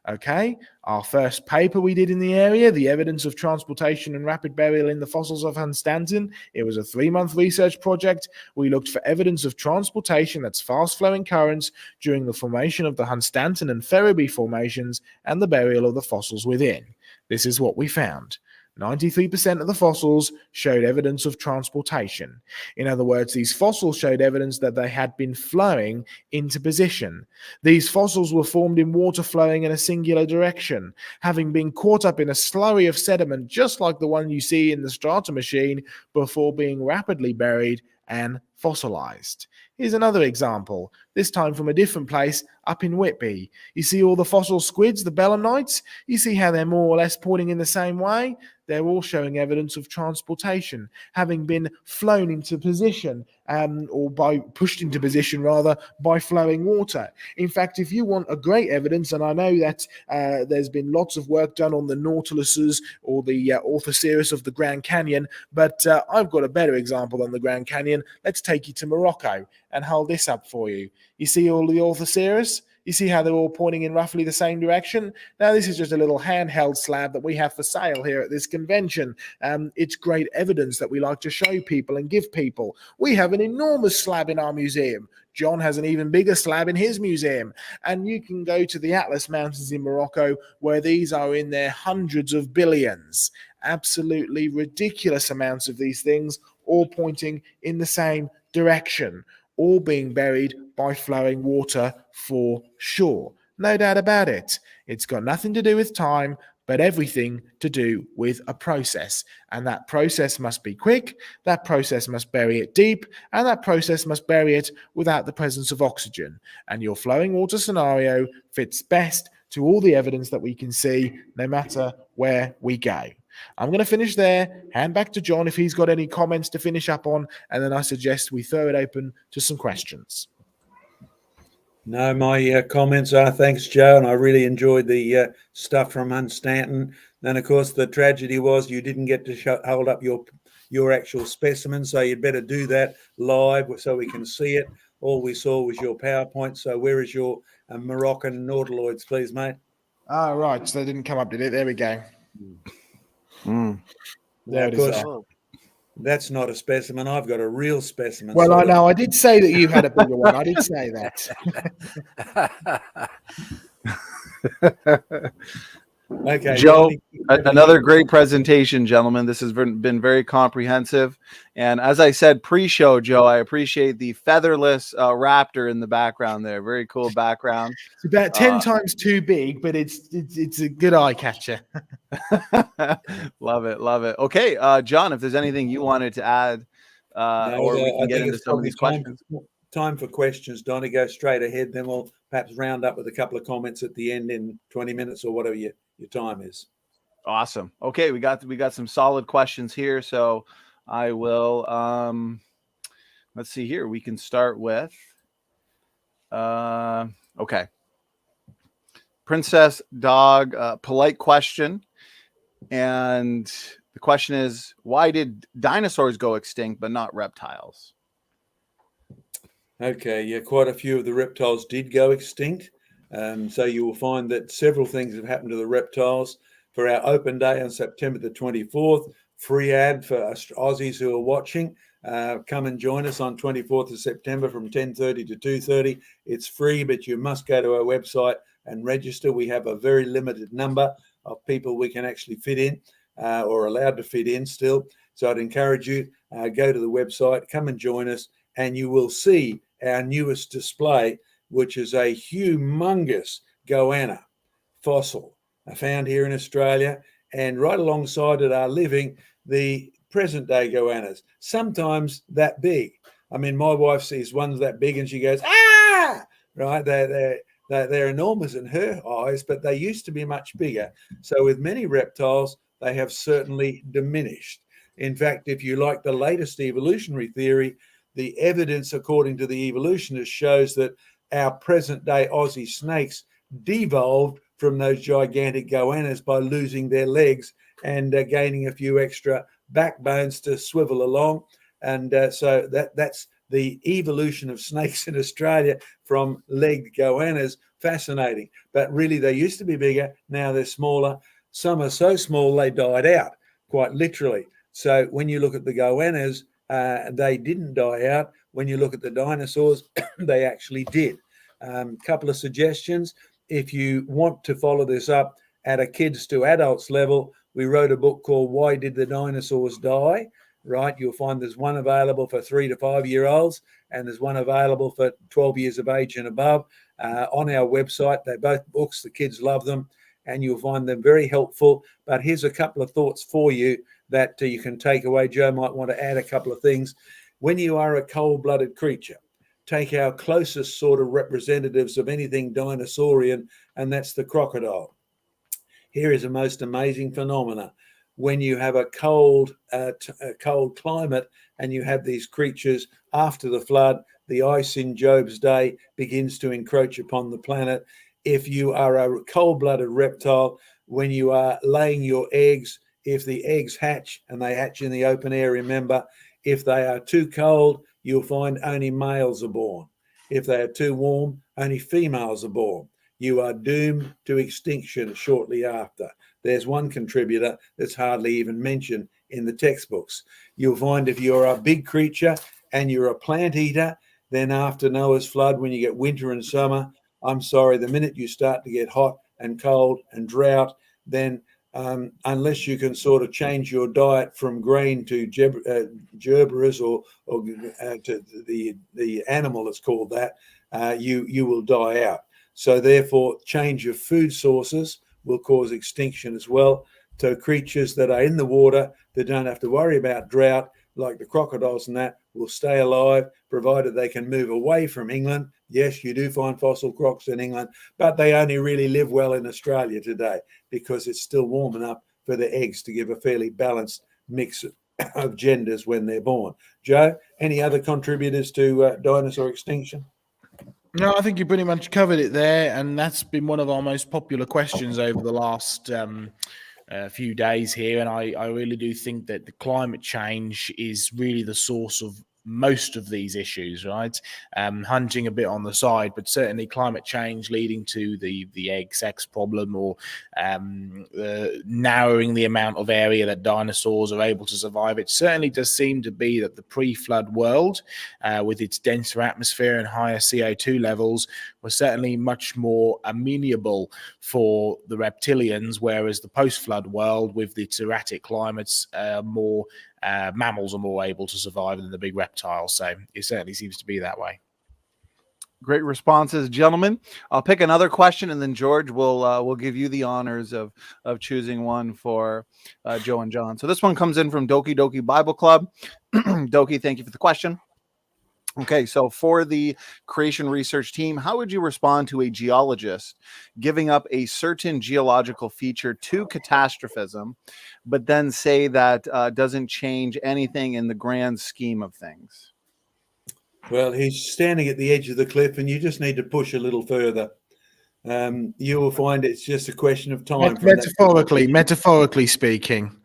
Okay, our first paper we did in the area, the evidence of transportation and rapid burial in the fossils of Hunstanton. It was a 3-month research project. We looked for evidence of transportation, that's fast-flowing currents, during the formation of the Hunstanton and Ferriby formations and the burial of the fossils within. This is what we found. 93% of the fossils showed evidence of transportation. In other words, these fossils showed evidence that they had been flowing into position. These fossils were formed in water flowing in a singular direction, having been caught up in a slurry of sediment just like the one you see in the strata machine before being rapidly buried and fossilized. Here's another example, this time from a different place up in Whitby. You see all the fossil squids, the belemnites? You see how they're more or less pointing in the same way? They're all showing evidence of transportation, having been flown into position, or pushed into position rather, by flowing water. In fact, if you want a great evidence, and I know that there's been lots of work done on the nautiluses or the orthoceras of the Grand Canyon, but I've got a better example than the Grand Canyon. Let's take you to Morocco and hold this up for you. You see all the orthoceras? You see how they're all pointing in roughly the same direction? Now, this is just a little handheld slab that we have for sale here at this convention. It's great evidence that we like to show people and give people. We have an enormous slab in our museum. John has an even bigger slab in his museum. And you can go to the Atlas Mountains in Morocco, where these are in their hundreds of billions. Absolutely ridiculous amounts of these things, all pointing in the same direction, all being buried by flowing water for sure. No doubt about it. It's got nothing to do with time, but everything to do with a process. And that process must be quick, that process must bury it deep, and that process must bury it without the presence of oxygen. And your flowing water scenario fits best to all the evidence that we can see, no matter where we go. I'm going to finish there, hand back to John if he's got any comments to finish up on, and then I suggest we throw it open to some questions. No, my comments are thanks, Joe, and I really enjoyed the stuff from Hunstanton. And of course, the tragedy was you didn't get to hold up your actual specimen, so you'd better do that live so we can see it. All we saw was your PowerPoint. So where is your Moroccan nautiloids, please, mate? Ah, right. So they didn't come up, did it? There we go. Mm. There it Of is. course, There. that's not a specimen. I've got a real specimen. Well, I sort of. know. I did say that you had a bigger one. I did say that. Okay, Joe, another great presentation, gentlemen. This has been very comprehensive. And as I said pre-show, Joe, I appreciate the featherless raptor in the background there. Very cool background. It's about 10 times too big, but it's a good eye catcher. Love it. Love it. Okay, John, if there's anything you wanted to add, or we can get into some of these questions. Time for questions, Donny. Go straight ahead. Then we'll perhaps round up with a couple of comments at the end in 20 minutes or whatever your time is. Awesome. Okay, we got some solid questions here. So I will let's see here. We can start with okay. Princess Dog, polite question. And the question is, why did dinosaurs go extinct but not reptiles? Okay, yeah, quite a few of the reptiles did go extinct. So you will find that several things have happened to the reptiles. For our open day on September the 24th, free ad for Aussies who are watching. Come and join us on 24th of September from 10:30 to 2:30. It's free, but you must go to our website and register. We have a very limited number of people we can actually fit in or allowed to fit in still. So I'd encourage you, go to the website, come and join us, and you will see our newest display, which is a humongous goanna fossil found here in Australia. And right alongside it are living the present day goannas, sometimes that big. I mean, my wife sees ones that big and she goes, ah, right? They're enormous in her eyes, but they used to be much bigger. So with many reptiles, they have certainly diminished. In fact, if you like the latest evolutionary theory, the evidence, according to the evolutionists, shows that our present-day Aussie snakes devolved from those gigantic goannas by losing their legs and gaining a few extra backbones to swivel along. And so that's the evolution of snakes in Australia from legged goannas. Fascinating. But really, they used to be bigger. Now they're smaller. Some are so small they died out, quite literally. So when you look at the goannas, they didn't die out. When you look at the dinosaurs, they actually did. Couple of suggestions. If you want to follow this up at a kids to adults level, we wrote a book called Why Did the Dinosaurs Die? Right, you'll find there's one available for 3 to 5 year olds, and there's one available for 12 years of age and above on our website. They're both books. The kids love them, and you'll find them very helpful. But here's a couple of thoughts for you that you can take away. Joe might want to add a couple of things. When you are a cold-blooded creature, take our closest sort of representatives of anything dinosaurian, and that's the crocodile. Here is a most amazing phenomena. When you have a cold climate and you have these creatures after the flood, the ice in Job's day begins to encroach upon the planet. If you are a cold-blooded reptile, when you are laying your eggs, if the eggs hatch, and they hatch in the open air, remember, if they are too cold, you'll find only males are born. If they are too warm, only females are born. You are doomed to extinction shortly after. There's one contributor that's hardly even mentioned in the textbooks. You'll find if you're a big creature and you're a plant eater, then after Noah's flood, when you get winter and summer, I'm sorry, the minute you start to get hot and cold and drought, then unless you can sort of change your diet from grain to gerberas or to the animal that's called that, you will die out. So therefore, change of food sources will cause extinction as well. So creatures that are in the water that don't have to worry about drought, like the crocodiles and that, will stay alive, provided they can move away from England. Yes, you do find fossil crocs in England, but they only really live well in Australia today because it's still warm enough for the eggs to give a fairly balanced mix of genders when they're born. Joe, any other contributors to dinosaur extinction? No, I think you pretty much covered it there, and that's been one of our most popular questions over the last few days here. And I really do think that the climate change is really the source of most of these issues, right? Hunting a bit on the side, but certainly climate change leading to the egg sex problem, or narrowing the amount of area that dinosaurs are able to survive. It certainly does seem to be that the pre-flood world, with its denser atmosphere and higher CO2 levels, was certainly much more amenable for the reptilians, whereas the post-flood world, with its erratic climates, more mammals are more able to survive than the big reptiles. So it certainly seems to be that way. Great responses, gentlemen. I'll pick another question, and then George will give you the honors of choosing one for Joe and John. So this one comes in from Doki Doki Bible Club. Doki, thank you for the question. Okay, so for the creation research team, how would you respond to a geologist giving up a certain geological feature to catastrophism, but then say that doesn't change anything in the grand scheme of things? Well, he's standing at the edge of the cliff, and you just need to push a little further. You will find it's just a question of time. Metaphorically speaking.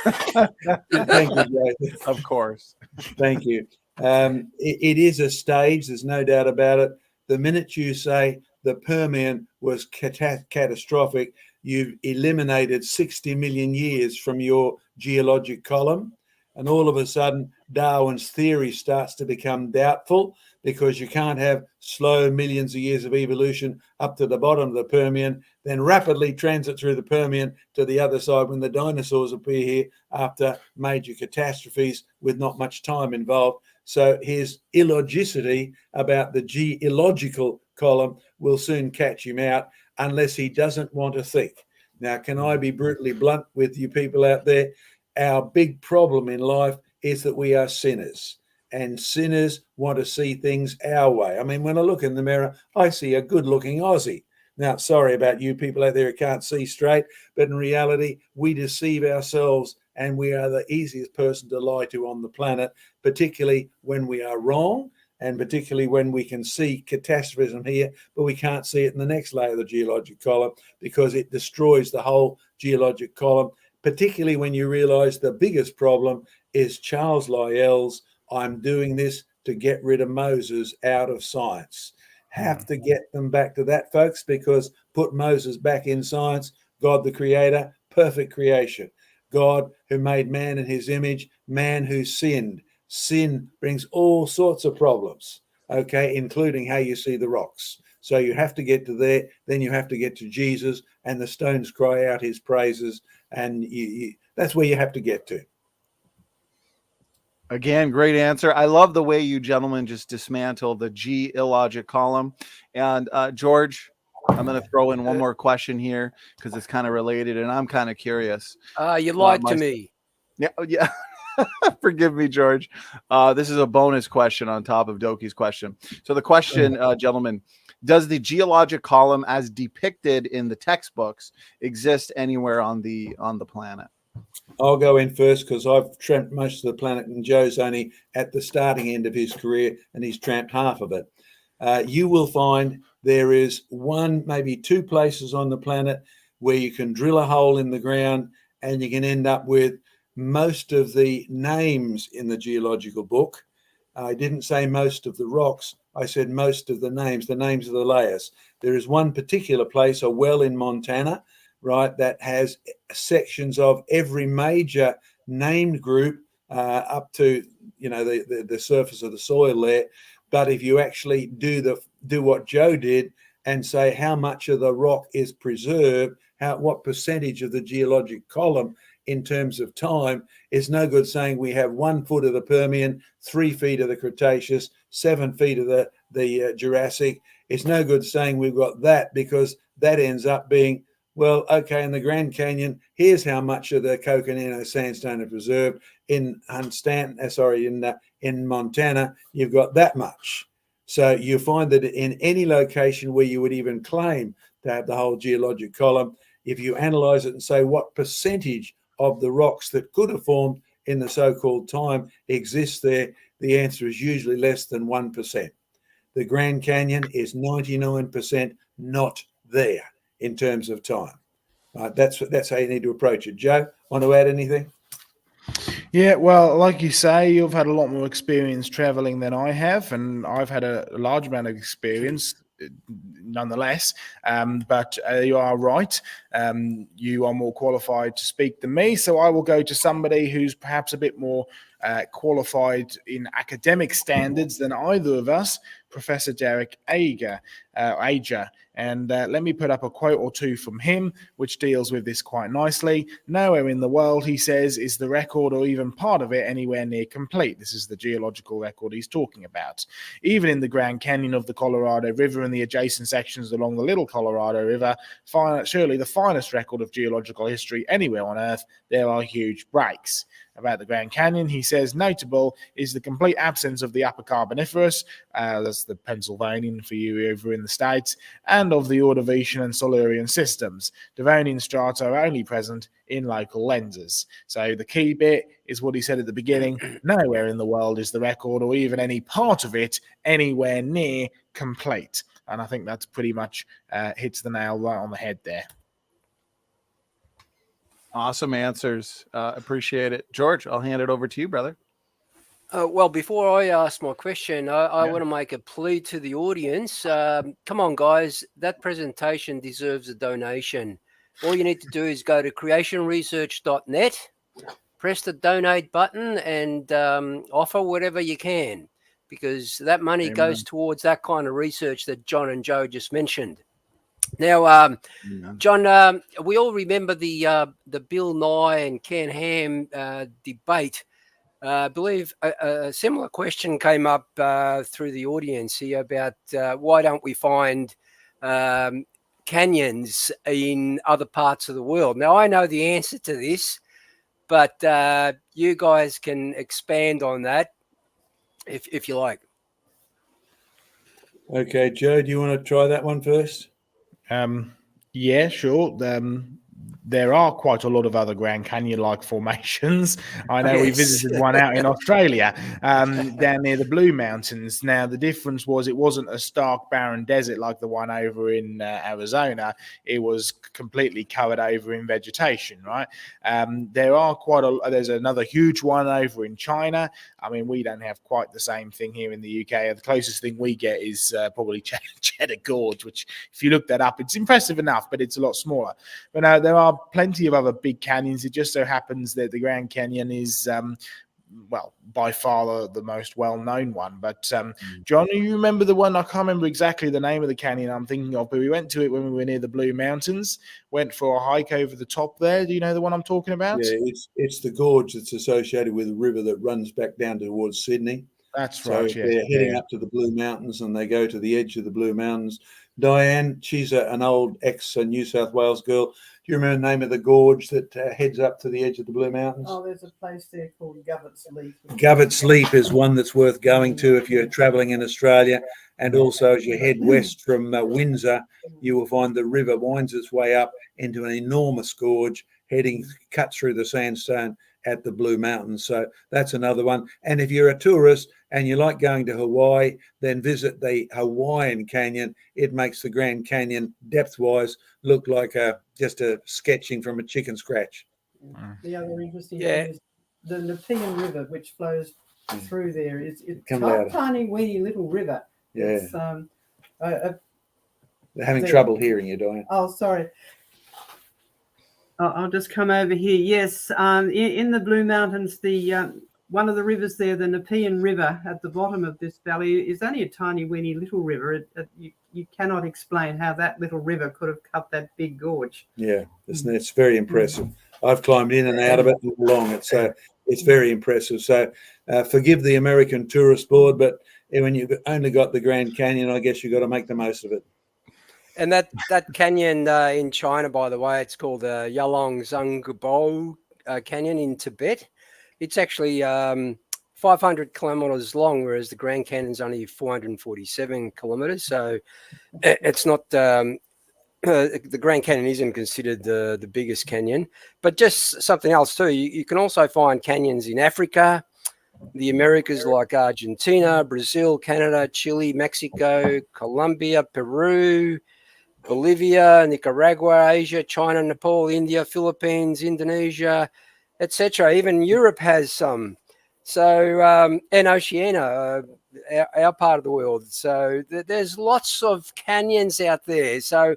Thank you, Joseph. Of course. Thank you. It is a stage, there's no doubt about it. The minute you say the Permian was catastrophic, you've eliminated 60 million years from your geologic column. And all of a sudden, Darwin's theory starts to become doubtful, because you can't have slow millions of years of evolution up to the bottom of the Permian, then rapidly transit through the Permian to the other side when the dinosaurs appear here after major catastrophes with not much time involved. So his illogicity about the geological column will soon catch him out, unless he doesn't want to think. Now, can I be brutally blunt with you people out there? Our big problem in life is that we are sinners, and sinners want to see things our way. I mean, when I look in the mirror, I see a good-looking Aussie. Now, sorry about you people out there who can't see straight, but in reality, we deceive ourselves, and we are the easiest person to lie to on the planet, particularly when we are wrong, and particularly when we can see catastrophism here, but we can't see it in the next layer of the geologic column, because it destroys the whole geologic column, particularly when you realize the biggest problem is Charles Lyell's "I'm doing this to get rid of Moses" out of science. Have to get them back to that, folks, because put Moses back in science. God the creator, perfect creation. God who made man in his image, man who sinned. Sin brings all sorts of problems, okay, including how you see the rocks. So you have to get to there, then you have to get to Jesus, and the stones cry out his praises, and that's where you have to get to. Again, great answer. I love the way you gentlemen just dismantle the GeILLOGIC column. And George, I'm going to throw in one more question here, because it's kind of related, and I'm kind of curious. You lied to me. Yeah. Forgive me, George. This is a bonus question on top of Doki's question. So the question, gentlemen, does the geologic column as depicted in the textbooks exist anywhere on the planet? I'll go in first, because I've tramped most of the planet, and Joe's only at the starting end of his career, and he's tramped half of it. You will find there is one, maybe two places on the planet where you can drill a hole in the ground, and you can end up with most of the names in the geological book. I didn't say most of the rocks. I said most of the names of the layers. There is one particular place, a well in Montana, right, that has sections of every major named group up to, the surface of the soil there. But if you actually do what Joe did and say how much of the rock is preserved, what percentage of the geologic column in terms of time, it's no good saying we have 1 foot of the Permian, 3 feet of the Cretaceous, 7 feet of the Jurassic. It's no good saying we've got that, because that ends up being, well, okay, in the Grand Canyon, here's how much of the Coconino sandstone are preserved. In Montana, you've got that much. So you find that in any location where you would even claim to have the whole geologic column, if you analyze it and say what percentage of the rocks that could have formed in the so-called time exists there, the answer is usually less than 1%. the Grand Canyon is 99% not there in terms of time. That's how you need to approach it. Joe, want to add anything? Yeah, well, like you say, you've had a lot more experience traveling than I have, and I've had a large amount of experience nonetheless. But you are right. You are more qualified to speak than me, so I will go to somebody who's perhaps a bit more qualified in academic standards than either of us, Professor Derek Ager. And let me put up a quote or two from him, which deals with this quite nicely. Nowhere in the world, he says, is the record or even part of it anywhere near complete. This is the geological record he's talking about. Even in the Grand Canyon of the Colorado River and the adjacent sections along the Little Colorado River, surely the finest record of geological history anywhere on Earth, there are huge breaks. About the Grand Canyon, he says, notable is the complete absence of the Upper Carboniferous, that's the Pennsylvanian for you over in the States, and of the Ordovician and Silurian systems. Devonian strata are only present in local lenses. So the key bit is what he said at the beginning, nowhere in the world is the record or even any part of it anywhere near complete. And I think that's pretty much hits the nail right on the head there. Awesome answers. Appreciate it. George, I'll hand it over to you, brother. Well, before I ask my question, I want to make a plea to the audience. Come on, guys. That presentation deserves a donation. All you need to do is go to creationresearch.net, press the donate button, and offer whatever you can, because that money goes towards that kind of research that John and Joe just mentioned. Now, John, we all remember the Bill Nye and Ken Ham debate. I believe a similar question came up through the audience here about why don't we find canyons in other parts of the world. Now, I know the answer to this, but you guys can expand on that if you like. Okay, Joe, do you want to try that one first? Yeah, sure. There are quite a lot of other Grand Canyon-like formations. I know we visited one out in Australia, down near the Blue Mountains. Now, the difference was it wasn't a stark, barren desert like the one over in Arizona. It was completely covered over in vegetation, right? There's another huge one over in China. I mean, we don't have quite the same thing here in the UK. The closest thing we get is probably Cheddar Gorge, which, if you look that up, it's impressive enough, but it's a lot smaller. But there are plenty of other big canyons. It just so happens that the Grand Canyon is, by far the most well-known one. But John, you remember the one? I can't remember exactly the name of the canyon I'm thinking of, but we went to it when we were near the Blue Mountains, went for a hike over the top there. Do you know the one I'm talking about? Yeah, it's the gorge that's associated with a river that runs back down towards Sydney. That's right. So they're heading up to the Blue Mountains and they go to the edge of the Blue Mountains. Diane, she's an old ex-New South Wales girl. Do you remember the name of the gorge that heads up to the edge of the Blue Mountains? Oh, there's a place there called Govet's Leap. Govet's Leap is one that's worth going to if you're travelling in Australia. And also, as you head west from Windsor, you will find the river winds its way up into an enormous gorge, cut through the sandstone at the Blue Mountains. So that's another one. And if you're a tourist and you like going to Hawaii, then visit the Hawaiian Canyon. It makes the Grand Canyon depth-wise look like just a sketching from a chicken scratch. The other interesting thing is the Nepean River, which flows through there. It's a tiny, weeny little river. Yeah. It's, they're having trouble hearing you, Diane. Oh, sorry. I'll just come over here. Yes, in the Blue Mountains, the one of the rivers there, the Nepean River, at the bottom of this valley, is only a tiny, weeny little river. You cannot explain how that little river could have cut that big gorge. Yeah, it's very impressive. I've climbed in and out of it all along. It's very impressive. So forgive the American Tourist Board, but when you've only got the Grand Canyon, I guess you've got to make the most of it. And that canyon in China, by the way, it's called the Yalong Canyon in Tibet. It's actually 500 kilometers long, whereas the Grand Canyon's only 447 kilometers. So it's not the Grand Canyon isn't considered the biggest canyon. But just something else too. You can also find canyons in Africa, the Americas like Argentina, Brazil, Canada, Chile, Mexico, Colombia, Peru, Bolivia, Nicaragua, Asia, China, Nepal, India, Philippines, Indonesia, etc. Even Europe has some. So, and Oceania, our part of the world. So there's lots of canyons out there. So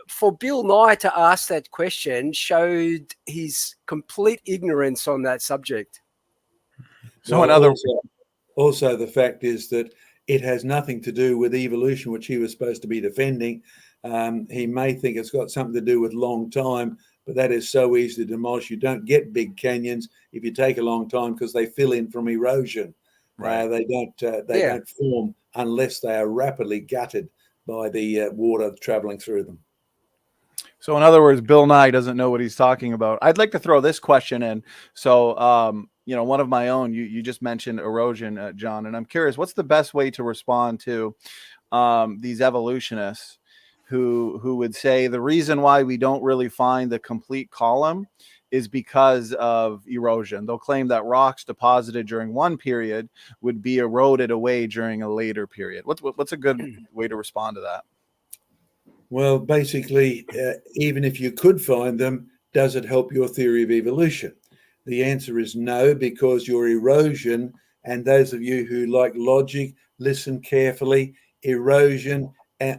for Bill Nye to ask that question showed his complete ignorance on that subject. So well, also the fact is that it has nothing to do with evolution, which he was supposed to be defending. He may think it's got something to do with long time, but that is so easy to demolish. You don't get big canyons if you take a long time because they fill in from erosion. Right. They don't form unless they are rapidly gutted by the water traveling through them. So in other words, Bill Nye doesn't know what he's talking about. I'd like to throw this question in. So, you know, one of my own, you just mentioned erosion, John, and I'm curious, what's the best way to respond to these evolutionists who would say the reason why we don't really find the complete column is because of erosion? They'll claim that rocks deposited during one period would be eroded away during a later period. What's a good way to respond to that? Well, basically, even if you could find them, does it help your theory of evolution? The answer is no, because your erosion, and those of you who like logic, listen carefully, erosion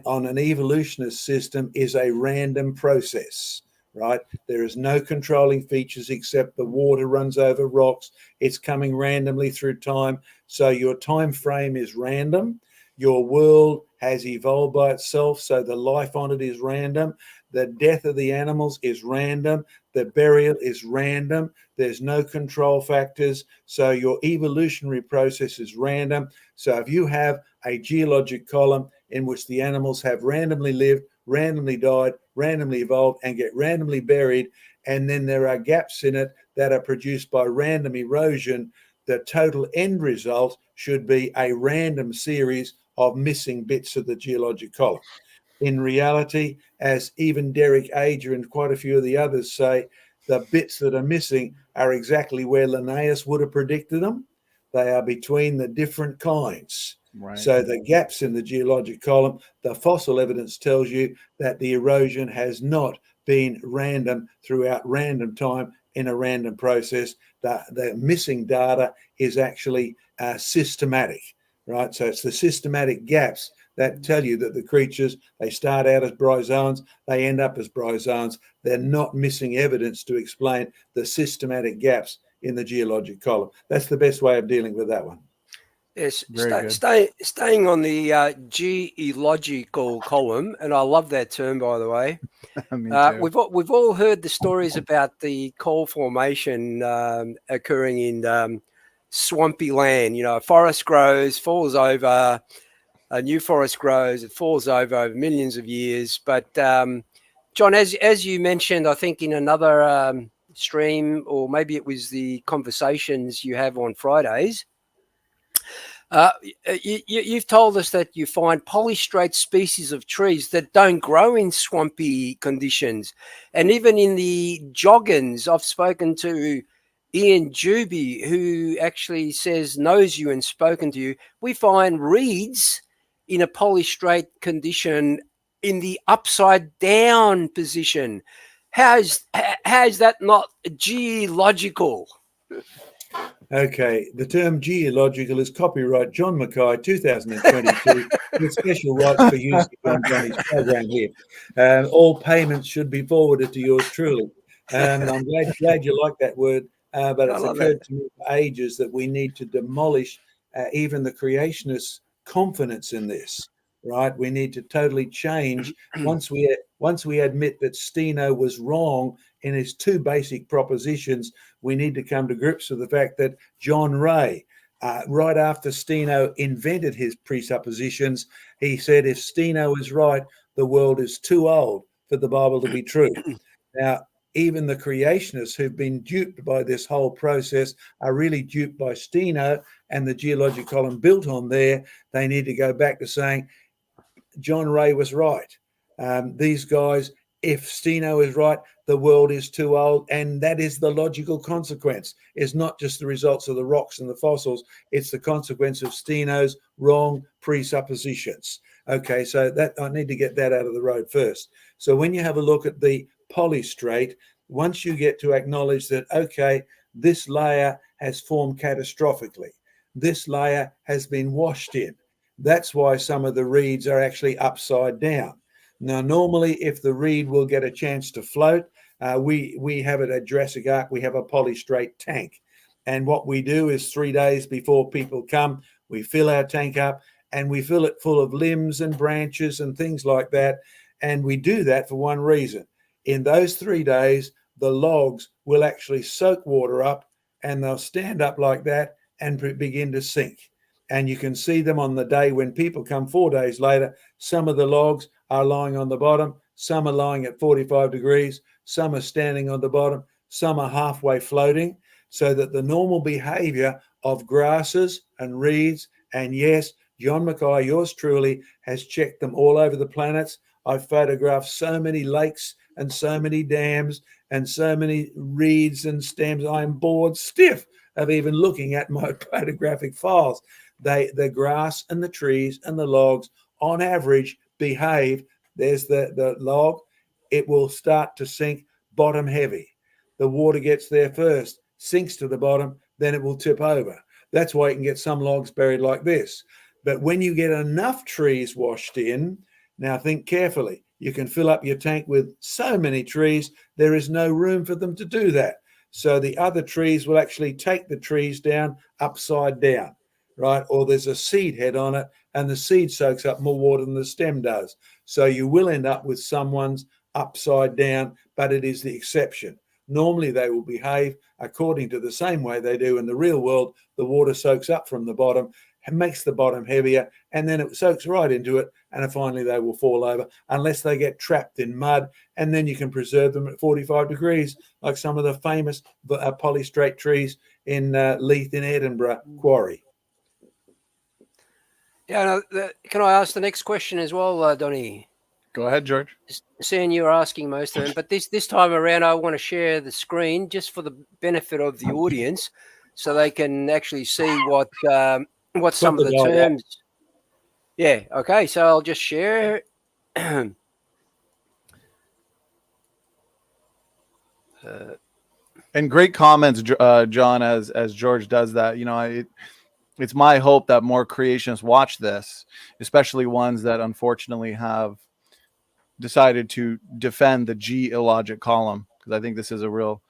on an evolutionist system is a random process, right? There is no controlling features except the water runs over rocks. It's coming randomly through time. So your time frame is random. Your world has evolved by itself, so the life on it is random. The death of the animals is random. The burial is random. There's no control factors. So your evolutionary process is random. So if you have a geologic column in which the animals have randomly lived, randomly died, randomly evolved, and get randomly buried, and then there are gaps in it that are produced by random erosion, the total end result should be a random series of missing bits of the geologic column. In reality, as even Derek Ager and quite a few of the others say, the bits that are missing are exactly where Linnaeus would have predicted them. They are between the different kinds. Right. So the gaps in the geologic column, the fossil evidence tells you that the erosion has not been random throughout random time in a random process. The missing data is actually systematic, right? So it's the systematic gaps that tell you that the creatures, they start out as bryozoans, they end up as bryozoans. They're not missing evidence to explain the systematic gaps in the geologic column. That's the best way of dealing with that one. Yes, staying on the geological column, and I love that term, by the way. We've all heard the stories about the coal formation occurring in swampy land. You know, a forest grows, falls over, a new forest grows, it falls over millions of years. But John, as you mentioned, I think in another stream, or maybe it was the conversations you have on Fridays, you've told us that you find polystrate species of trees that don't grow in swampy conditions. And even in the joggins, I've spoken to Ian Juby, who actually knows you and spoken to you. We find reeds in a polystrate condition in the upside down position. How is that not geological? Okay, the term geological is copyright John Mackay 2022 with special rights for use on Donny's program here. All payments should be forwarded to yours truly. I'm glad you like that word, but it's occurred to me for ages that we need to demolish even the creationists' confidence in this. Right, we need to totally change once we admit that Steno was wrong in his two basic propositions. We need to come to grips with the fact that John Ray, right after Steno invented his presuppositions, he said if Steno is right, the world is too old for the Bible to be true. Now, even the creationists who've been duped by this whole process are really duped by Steno and the geologic column built on there. They need to go back to saying John Ray was right. These guys if Steno is right, the world is too old, and that is the logical consequence. It's not just the results of the rocks and the fossils, it's the consequence of Steno's wrong presuppositions. Okay, so that I need to get that out of the road first. So when you have a look at the polystrate, once you get to acknowledge that, okay, this layer has formed catastrophically, this layer has been washed in. That's why some of the reeds are actually upside down. Now, normally, if the reed will get a chance to float, we have it at Jurassic Ark, we have a polystrate tank. And what we do is 3 days before people come, we fill our tank up and we fill it full of limbs and branches and things like that. And we do that for one reason. In those 3 days, the logs will actually soak water up and they'll stand up like that and begin to sink. And you can see them on the day when people come 4 days later. Some of the logs are lying on the bottom, some are lying at 45 degrees, some are standing on the bottom, some are halfway floating, so that the normal behavior of grasses and reeds, and yes, John Mackay, yours truly, has checked them all over the planets. I've photographed so many lakes and so many dams and so many reeds and stems. I'm bored stiff of even looking at my photographic files. The grass and the trees and the logs, on average, behave. There's the log. It will start to sink bottom heavy. The water gets there first, sinks to the bottom, then it will tip over. That's why you can get some logs buried like this. But when you get enough trees washed in, now think carefully. You can fill up your tank with so many trees, there is no room for them to do that. So the other trees will actually take the trees down upside down, right? Or there's a seed head on it and the seed soaks up more water than the stem does. So you will end up with someone's upside down, but it is the exception. Normally they will behave according to the same way they do in the real world. The water soaks up from the bottom and makes the bottom heavier, and then it soaks right into it, and finally they will fall over unless they get trapped in mud, and then you can preserve them at 45 degrees, like some of the famous polystrate trees in Leith in Edinburgh Quarry. Yeah, can I ask the next question as well, Donny? Go ahead, George. Seeing you're asking most of them, but this time around, I want to share the screen just for the benefit of the audience, so they can actually see what some of the terms. Yeah. Okay. So I'll just share. And great comments, John, as George does that. You know, it's my hope that more creationists watch this, especially ones that unfortunately have decided to defend the GeILLOGIC column, because I think this is a real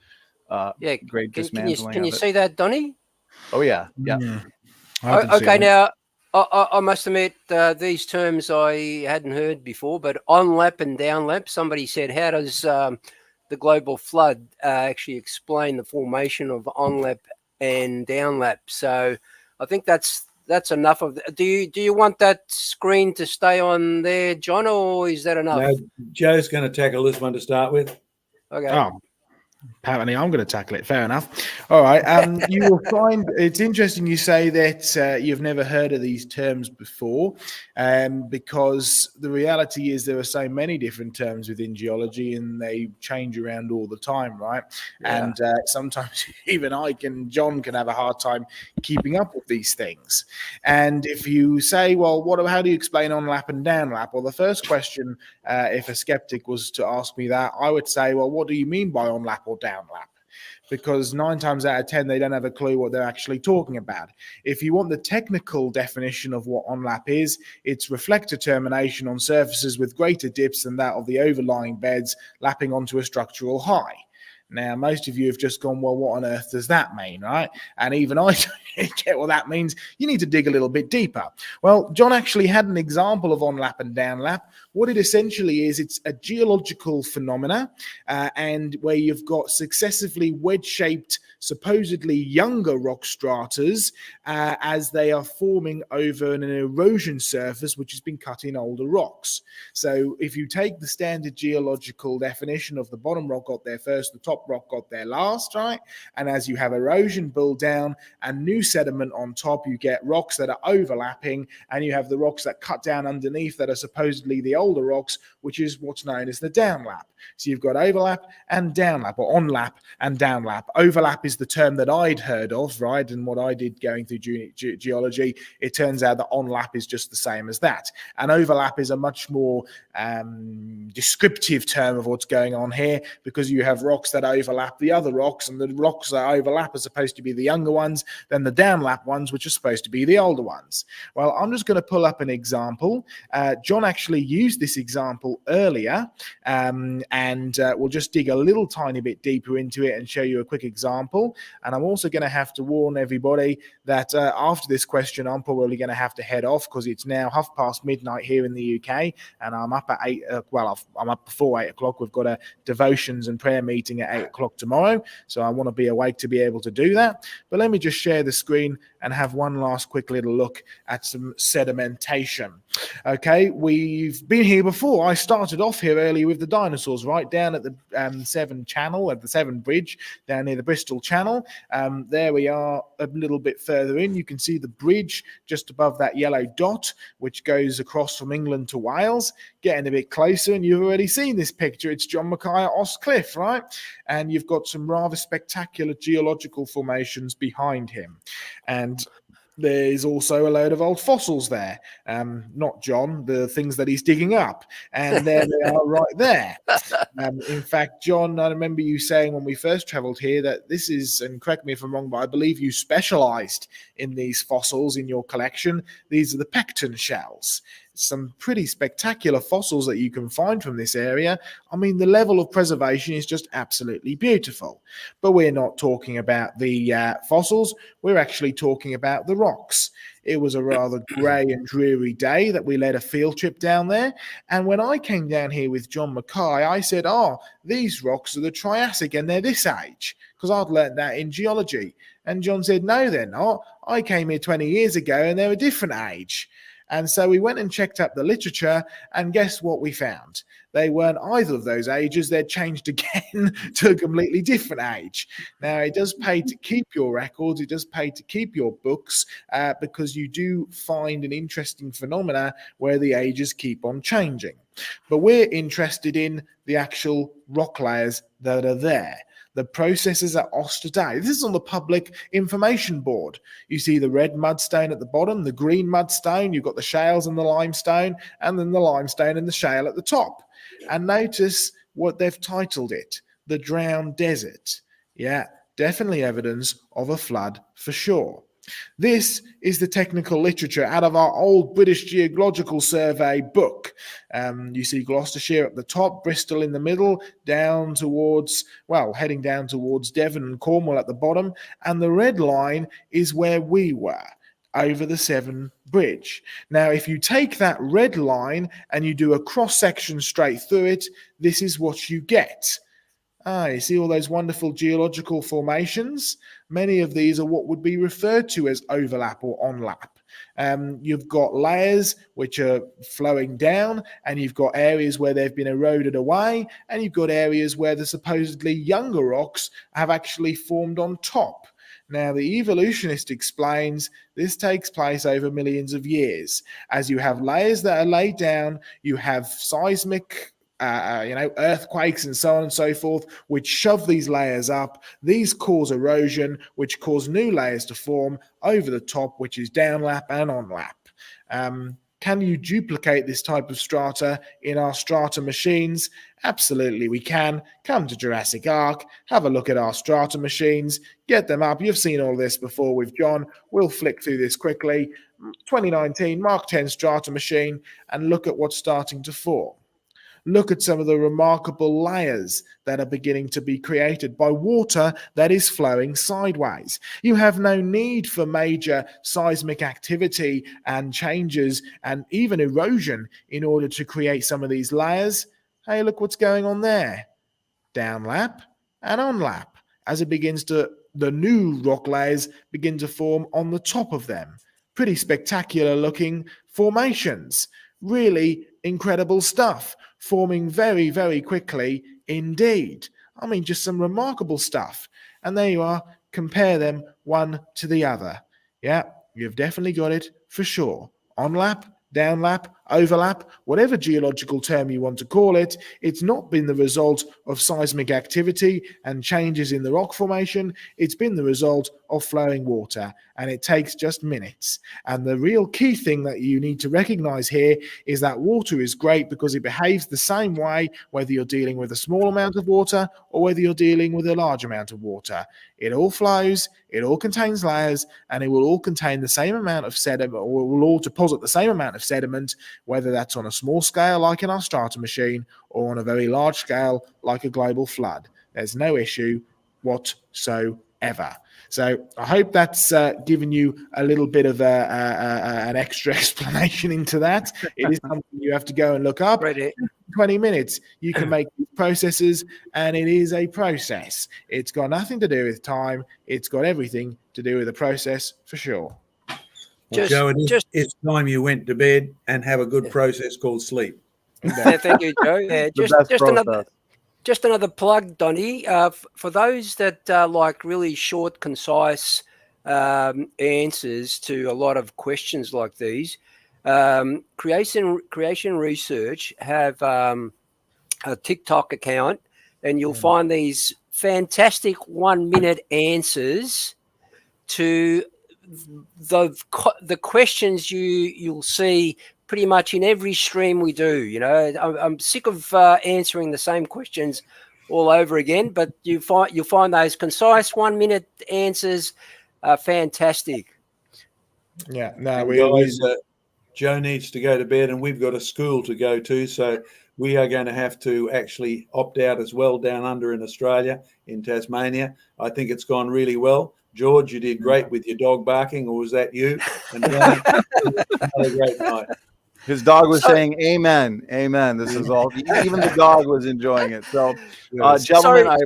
great dismantling. Can you see that, Donny? Oh yeah, yeah. Okay, now I must admit these terms I hadn't heard before, but on-lap and down-lap. Somebody said, how does the global flood actually explain the formation of on-lap and down-lap? So I think that's enough of. Do you want that screen to stay on there, John, or is that enough? No, Joe's going to tackle this one to start with. Okay. Oh, apparently I'm going to tackle it. Fair enough. All right. You will find it's interesting you say that you've never heard of these terms before, because the reality is there are so many different terms within geology and they change around all the time, right? Yeah. And sometimes even John can have a hard time keeping up with these things. And if you say, well, how do you explain on-lap and down-lap? Well, the first question, if a skeptic was to ask me that, I would say, well, what do you mean by on-lap or down-lap? Because 9 times out of 10, they don't have a clue what they're actually talking about. If you want the technical definition of what on-lap is, it's reflector termination on surfaces with greater dips than that of the overlying beds lapping onto a structural high. Now, most of you have just gone, well, what on earth does that mean, right? And even I don't get what that means. You need to dig a little bit deeper. Well, John actually had an example of on-lap and down-lap. What it essentially is, it's a geological phenomena, and where you've got successively wedge-shaped, supposedly younger rock stratas as they are forming over an erosion surface which has been cut in older rocks. So if you take the standard geological definition of the bottom rock got there first, the top rock got there last, right? And as you have erosion build down and new sediment on top, you get rocks that are overlapping, and you have the rocks that cut down underneath that are supposedly the older rocks, which is what's known as the downlap. So you've got overlap and downlap, or onlap and downlap. Overlap is the term that I'd heard of, right? And what I did going through geology, it turns out that onlap is just the same as that. And overlap is a much more descriptive term of what's going on here, because you have rocks that overlap the other rocks, and the rocks that overlap are supposed to be the younger ones, then the downlap ones, which are supposed to be the older ones. Well, I'm just going to pull up an example. John actually used this example earlier, and we'll just dig a little tiny bit deeper into it and show you a quick example. And I'm also going to have to warn everybody that after this question, I'm probably going to have to head off, because it's now midnight here in the UK, and I'm up at 8. I'm up before 8 o'clock. We've got a devotions and prayer meeting at 8 o'clock tomorrow, so I want to be awake to be able to do that. But let me just share the screen and have one last quick little look at some sedimentation. Okay, we've been here before. I started off here earlier with the dinosaurs, right down at the Severn Channel, at the Severn Bridge, down near the Bristol Channel. There we are a little bit further in. You can see the bridge just above that yellow dot, which goes across from England to Wales. Getting a bit closer, and you've already seen this picture. It's John Mackay at Oss Cliff, right? And you've got some rather spectacular geological formations behind him. And there's also a load of old fossils there. Not John, the things that he's digging up. And there they are right there. In fact, John, I remember you saying when we first traveled here that this is, and correct me if I'm wrong, but I believe you specialized in these fossils in your collection. These are the pecten shells. Some pretty spectacular fossils that you can find from this area. I mean, the level of preservation is just absolutely beautiful. But we're not talking about the fossils. We're actually talking about the rocks. It was a rather grey and dreary day that we led a field trip down there. And when I came down here with John Mackay, I said, these rocks are the Triassic and they're this age, because I'd learnt that in geology. And John said, no, they're not. I came here 20 years ago and they're a different age. And so we went and checked up the literature, and guess what we found? They weren't either of those ages. They'd changed again to a completely different age. Now, it does pay to keep your records. It does pay to keep your books, because you do find an interesting phenomena where the ages keep on changing. But we're interested in the actual rock layers that are there. The processes at Oss today. This is on the public information board. You see the red mudstone at the bottom, the green mudstone, you've got the shales and the limestone, and then the limestone and the shale at the top. And notice what they've titled it, the Drowned Desert. Yeah, definitely evidence of a flood for sure. This is the technical literature out of our old British Geological Survey book. You see Gloucestershire at the top, Bristol in the middle, down towards, heading down towards Devon and Cornwall at the bottom, and the red line is where we were, over the Severn Bridge. Now, if you take that red line and you do a cross-section straight through it, this is what you get. You see all those wonderful geological formations? Many of these are what would be referred to as overlap or onlap. You've got layers which are flowing down, and you've got areas where they've been eroded away, and you've got areas where the supposedly younger rocks have actually formed on top. Now, the evolutionist explains this takes place over millions of years. As you have layers that are laid down, you have seismic earthquakes and so on and so forth, which shove these layers up. These cause erosion, which cause new layers to form over the top, which is downlap and onlap. Can you duplicate this type of strata in our strata machines? Absolutely, we can. Come to Jurassic Ark, have a look at our strata machines, get them up. You've seen all this before with John. We'll flick through this quickly. 2019 Mark 10 strata machine, and look at what's starting to form. Look at some of the remarkable layers that are beginning to be created by water that is flowing sideways. You have no need for major seismic activity and changes and even erosion in order to create some of these layers. Hey, look what's going on there. Downlap and onlap as it begins to, the new rock layers begin to form on the top of them. Pretty spectacular looking formations. Really incredible stuff, forming very, very quickly indeed. I mean, just some remarkable stuff. And there you are, compare them one to the other. Yeah, you've definitely got it for sure. Onlap, downlap, overlap, whatever geological term you want to call it. It's not been the result of seismic activity and changes in the rock formation. It's been the result of flowing water, and it takes just minutes. And the real key thing that you need to recognize here is that water is great because it behaves the same way whether you're dealing with a small amount of water or whether you're dealing with a large amount of water. It all flows, it all contains layers, and it will all contain the same amount of sediment, or will all deposit the same amount of sediment, whether that's on a small scale like in our starter machine or on a very large scale like a global flood. There's no issue whatsoever. So I hope that's given you a little bit of an extra explanation into that. It is something you have to go and look up. 20 minutes, you can make these processes, and it is a process. It's got nothing to do with time. It's got everything to do with the process for sure. Well, Joe, it's time you went to bed and have a good process called sleep. Yeah, thank you, Joe. Yeah, just another plug, Donny. For those that like really short, concise answers to a lot of questions like these, Creation Research have a TikTok account, and you'll find these fantastic 1-minute answers to the questions you'll see pretty much in every stream we do. You know, I'm sick of answering the same questions all over again, but you'll find those concise 1-minute answers fantastic. Yeah, no, Joe needs to go to bed, and we've got a school to go to, so we are going to have to actually opt out as well down under in Australia, in Tasmania. I think it's gone really well. George, you did great with your dog barking, or was that you? And Donny, had a great night. His dog was saying, "Amen, amen." This is all. Even the dog was enjoying it. So, gentlemen,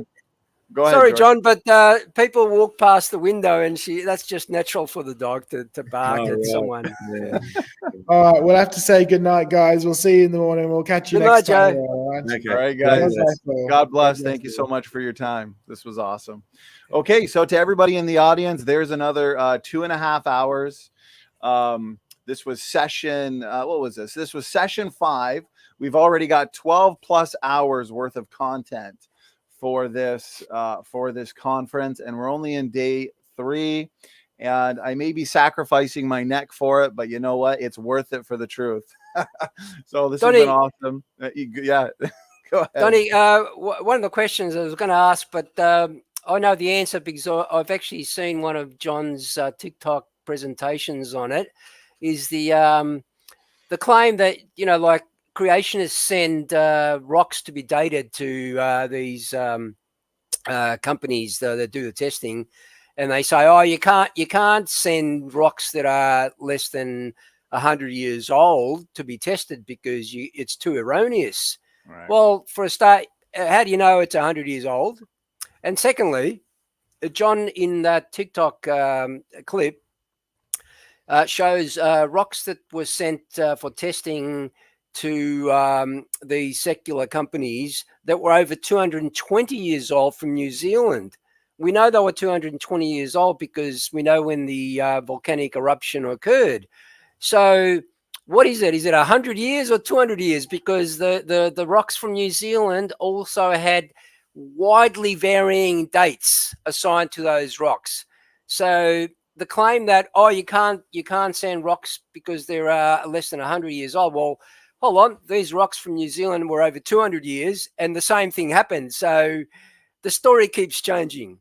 go ahead. Sorry, George. John, but people walk past the window, and that's just natural for the dog to bark at someone. Yeah. All right, we'll have to say good night, guys. We'll see you in the morning. We'll catch you next time. Joe. All right, Okay. All right, guys. God bless. Thank you you. so much for your time. This was awesome. Okay, so to everybody in the audience, there's another 2.5 hours. This was session, what was this? This was session 5. We've already got 12 plus hours worth of content for this conference, and we're only in day 3. And I may be sacrificing my neck for it, but you know what? It's worth it for the truth. So this Donny, has been awesome. Yeah, go ahead. Donny, one of the questions I was going to ask, but I know the answer because I've actually seen one of John's TikTok presentations on it. Is the claim that, you know, like creationists send rocks to be dated to these companies that do the testing, and they say, oh, you can't send rocks that are less than 100 years old to be tested because it's too erroneous. Right. Well, for a start, how do you know it's 100 years old? And secondly, John, in that TikTok clip, shows rocks that were sent for testing to the secular companies that were over 220 years old from New Zealand. We know they were 220 years old because we know when the volcanic eruption occurred. So what is it? Is it 100 years or 200 years? Because the rocks from New Zealand also had widely varying dates assigned to those rocks. So the claim that, oh, you can't send rocks because they're less than 100 years old. Well, hold on. These rocks from New Zealand were over 200 years, and the same thing happened. So the story keeps changing.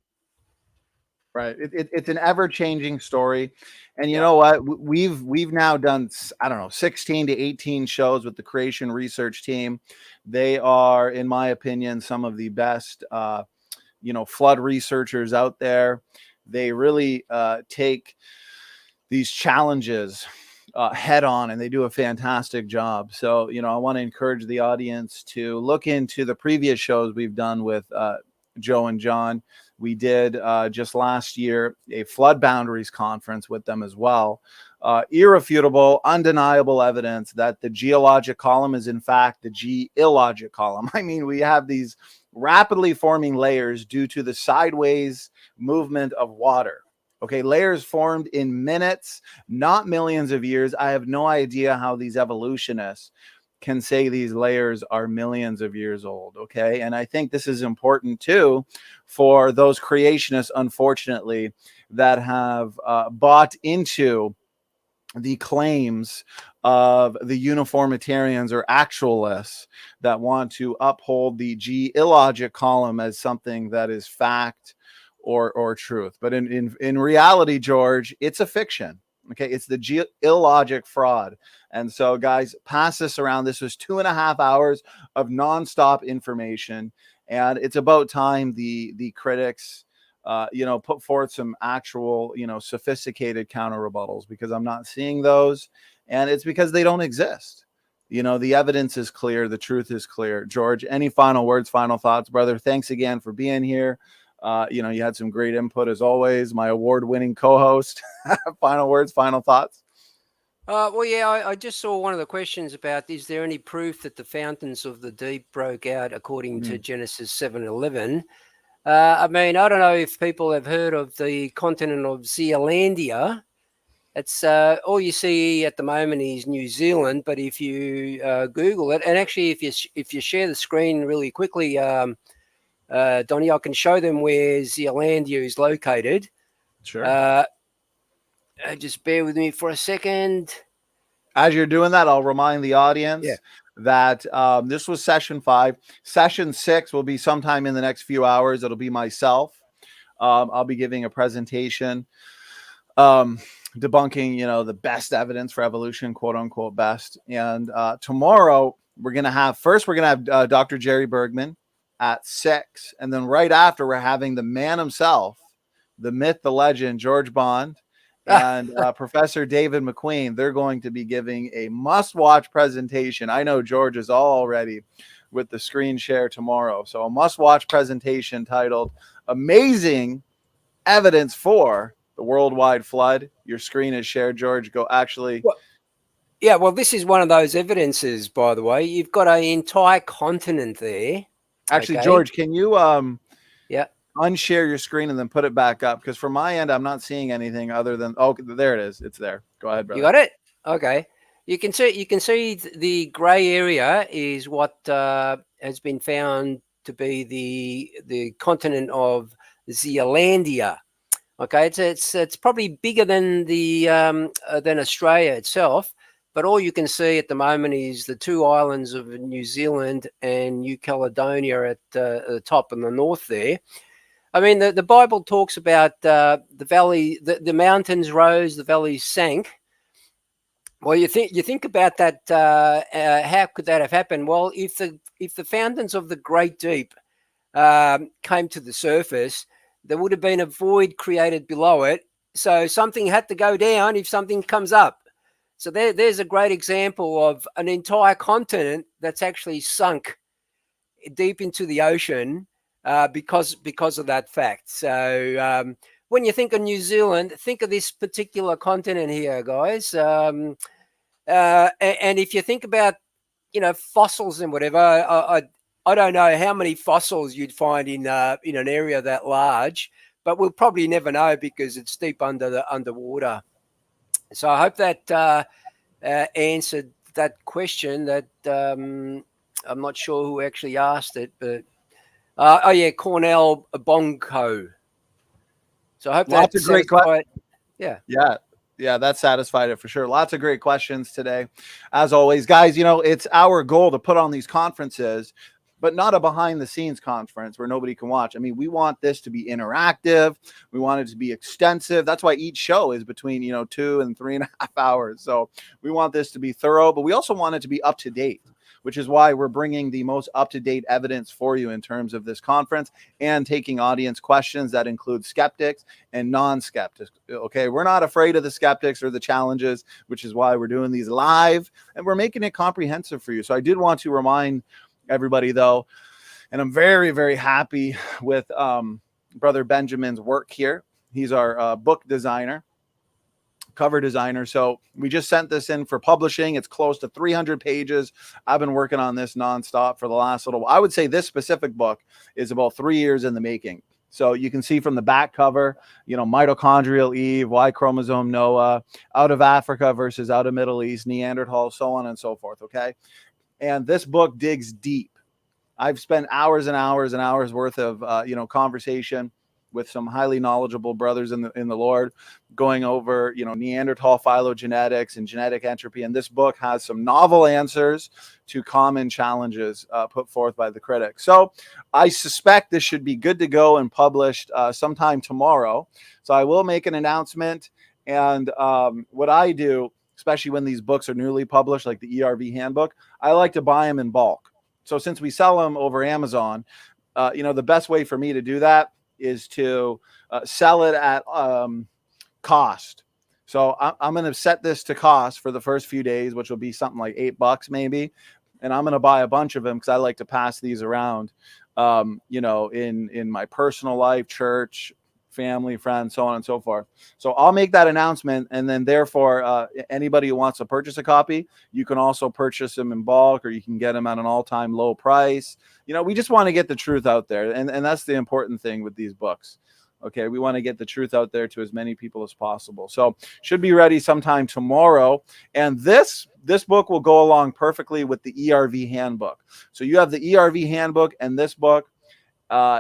Right. It's an ever-changing story. And you know what? We've now done, I don't know, 16 to 18 shows with the Creation Research team. They are, in my opinion, some of the best, flood researchers out there. They really take these challenges head on, and they do a fantastic job. So, I want to encourage the audience to look into the previous shows we've done with Joe and John. We did just last year a flood boundaries conference with them as well. Irrefutable, undeniable evidence that the geologic column is in fact the GeILLOGIC column. I mean, we have these rapidly forming layers due to the sideways movement of water. Okay, layers formed in minutes, not millions of years. I have no idea how these evolutionists can say these layers are millions of years old. Okay, and I think this is important too for those creationists, unfortunately, that have bought into the claims of the uniformitarians or actualists that want to uphold the GeILLOGIC column as something that is fact or truth. But in reality, George, it's a fiction. Okay, it's the GeILLOGIC fraud. And so, guys, pass this around. This was 2.5 hours of nonstop information, and it's about time the critics put forth some actual, sophisticated counter rebuttals, because I'm not seeing those, and it's because they don't exist. The evidence is clear. The truth is clear. George, any final words, final thoughts, brother? Thanks again for being here. You had some great input as always, my award-winning co-host. Final words, final thoughts. Well, yeah, I just saw one of the questions about, is there any proof that the fountains of the deep broke out according to Genesis 7:11? I mean, I don't know if people have heard of the continent of Zealandia. It's all you see at the moment is New Zealand, but if you Google it, and actually if you share the screen really quickly, Donny, I can show them where Zealandia is located. Sure. Just bear with me for a second. As you're doing that, I'll remind the audience that this was session 5. Session 6 will be sometime in the next few hours. It'll be myself. I'll be giving a presentation debunking, the best evidence for evolution, quote unquote best. And tomorrow we're going to have Dr. Jerry Bergman at 6. And then right after, we're having the man himself, the myth, the legend, George Bond, and Professor David McQueen. They're going to be giving a must-watch presentation. I know George is all ready with the screen share tomorrow. So a must-watch presentation titled Amazing Evidence for the Worldwide Flood. Your screen is shared, George. Go actually. Well, this is one of those evidences, by the way. You've got an entire continent there. Actually, okay. George, can you unshare your screen and then put it back up? Because from my end, I'm not seeing anything other than there it is. It's there. Go ahead, brother. You got it? Okay. You can see the grey area is what has been found to be the continent of Zealandia. Okay, it's probably bigger than than Australia itself. But all you can see at the moment is the 2 islands of New Zealand and New Caledonia at the top in the north there. I mean, the Bible talks about the valley, the mountains rose, the valleys sank. Well, you think about that. How could that have happened? Well, if the fountains of the great deep came to the surface, there would have been a void created below it. So something had to go down if something comes up. So there's a great example of an entire continent that's actually sunk deep into the ocean because of that fact. So when you think of New Zealand, think of this particular continent here, guys. And if you think about, fossils and whatever, I don't know how many fossils you'd find in an area that large, but we'll probably never know because it's deep underwater. So I hope that answered that question. That I'm not sure who actually asked it, but Cornell Bonko. So I hope that's a great question. Yeah, that satisfied it for sure. Lots of great questions today. As always, guys, it's our goal to put on these conferences, but not a behind the scenes conference where nobody can watch. I mean, we want this to be interactive. We want it to be extensive. That's why each show is between, 2 and 3.5 hours. So we want this to be thorough, but we also want it to be up to date, which is why we're bringing the most up-to-date evidence for you in terms of this conference and taking audience questions that include skeptics and non-skeptics. Okay, we're not afraid of the skeptics or the challenges, which is why we're doing these live, and we're making it comprehensive for you. So I did want to remind everybody, though, and I'm very, very happy with Brother Benjamin's work here. He's our book designer, cover designer. So we just sent this in for publishing. It's close to 300 pages. I've been working on this nonstop for the last little while. I would say this specific book is about 3 years in the making. So you can see from the back cover, mitochondrial Eve, Y chromosome Noah, out of Africa versus out of Middle East, Neanderthal, so on and so forth. Okay. And this book digs deep. I've spent hours and hours and hours worth of, conversation with some highly knowledgeable brothers in the Lord, going over, Neanderthal phylogenetics and genetic entropy. And this book has some novel answers to common challenges put forth by the critics. So I suspect this should be good to go and published sometime tomorrow. So I will make an announcement. And what I do, especially when these books are newly published, like the ERV handbook, I like to buy them in bulk. So since we sell them over Amazon, the best way for me to do that is to sell it at cost. So I'm going to set this to cost for the first few days, which will be something like $8 maybe. And I'm going to buy a bunch of them because I like to pass these around, in my personal life, church, family, friends, so on and so forth. So I'll make that announcement. And then therefore, anybody who wants to purchase a copy, you can also purchase them in bulk, or you can get them at an all-time low price. We just want to get the truth out there. And that's the important thing with these books. Okay. We want to get the truth out there to as many people as possible. So should be ready sometime tomorrow. And this book will go along perfectly with the ERV handbook. So you have the ERV handbook and this book.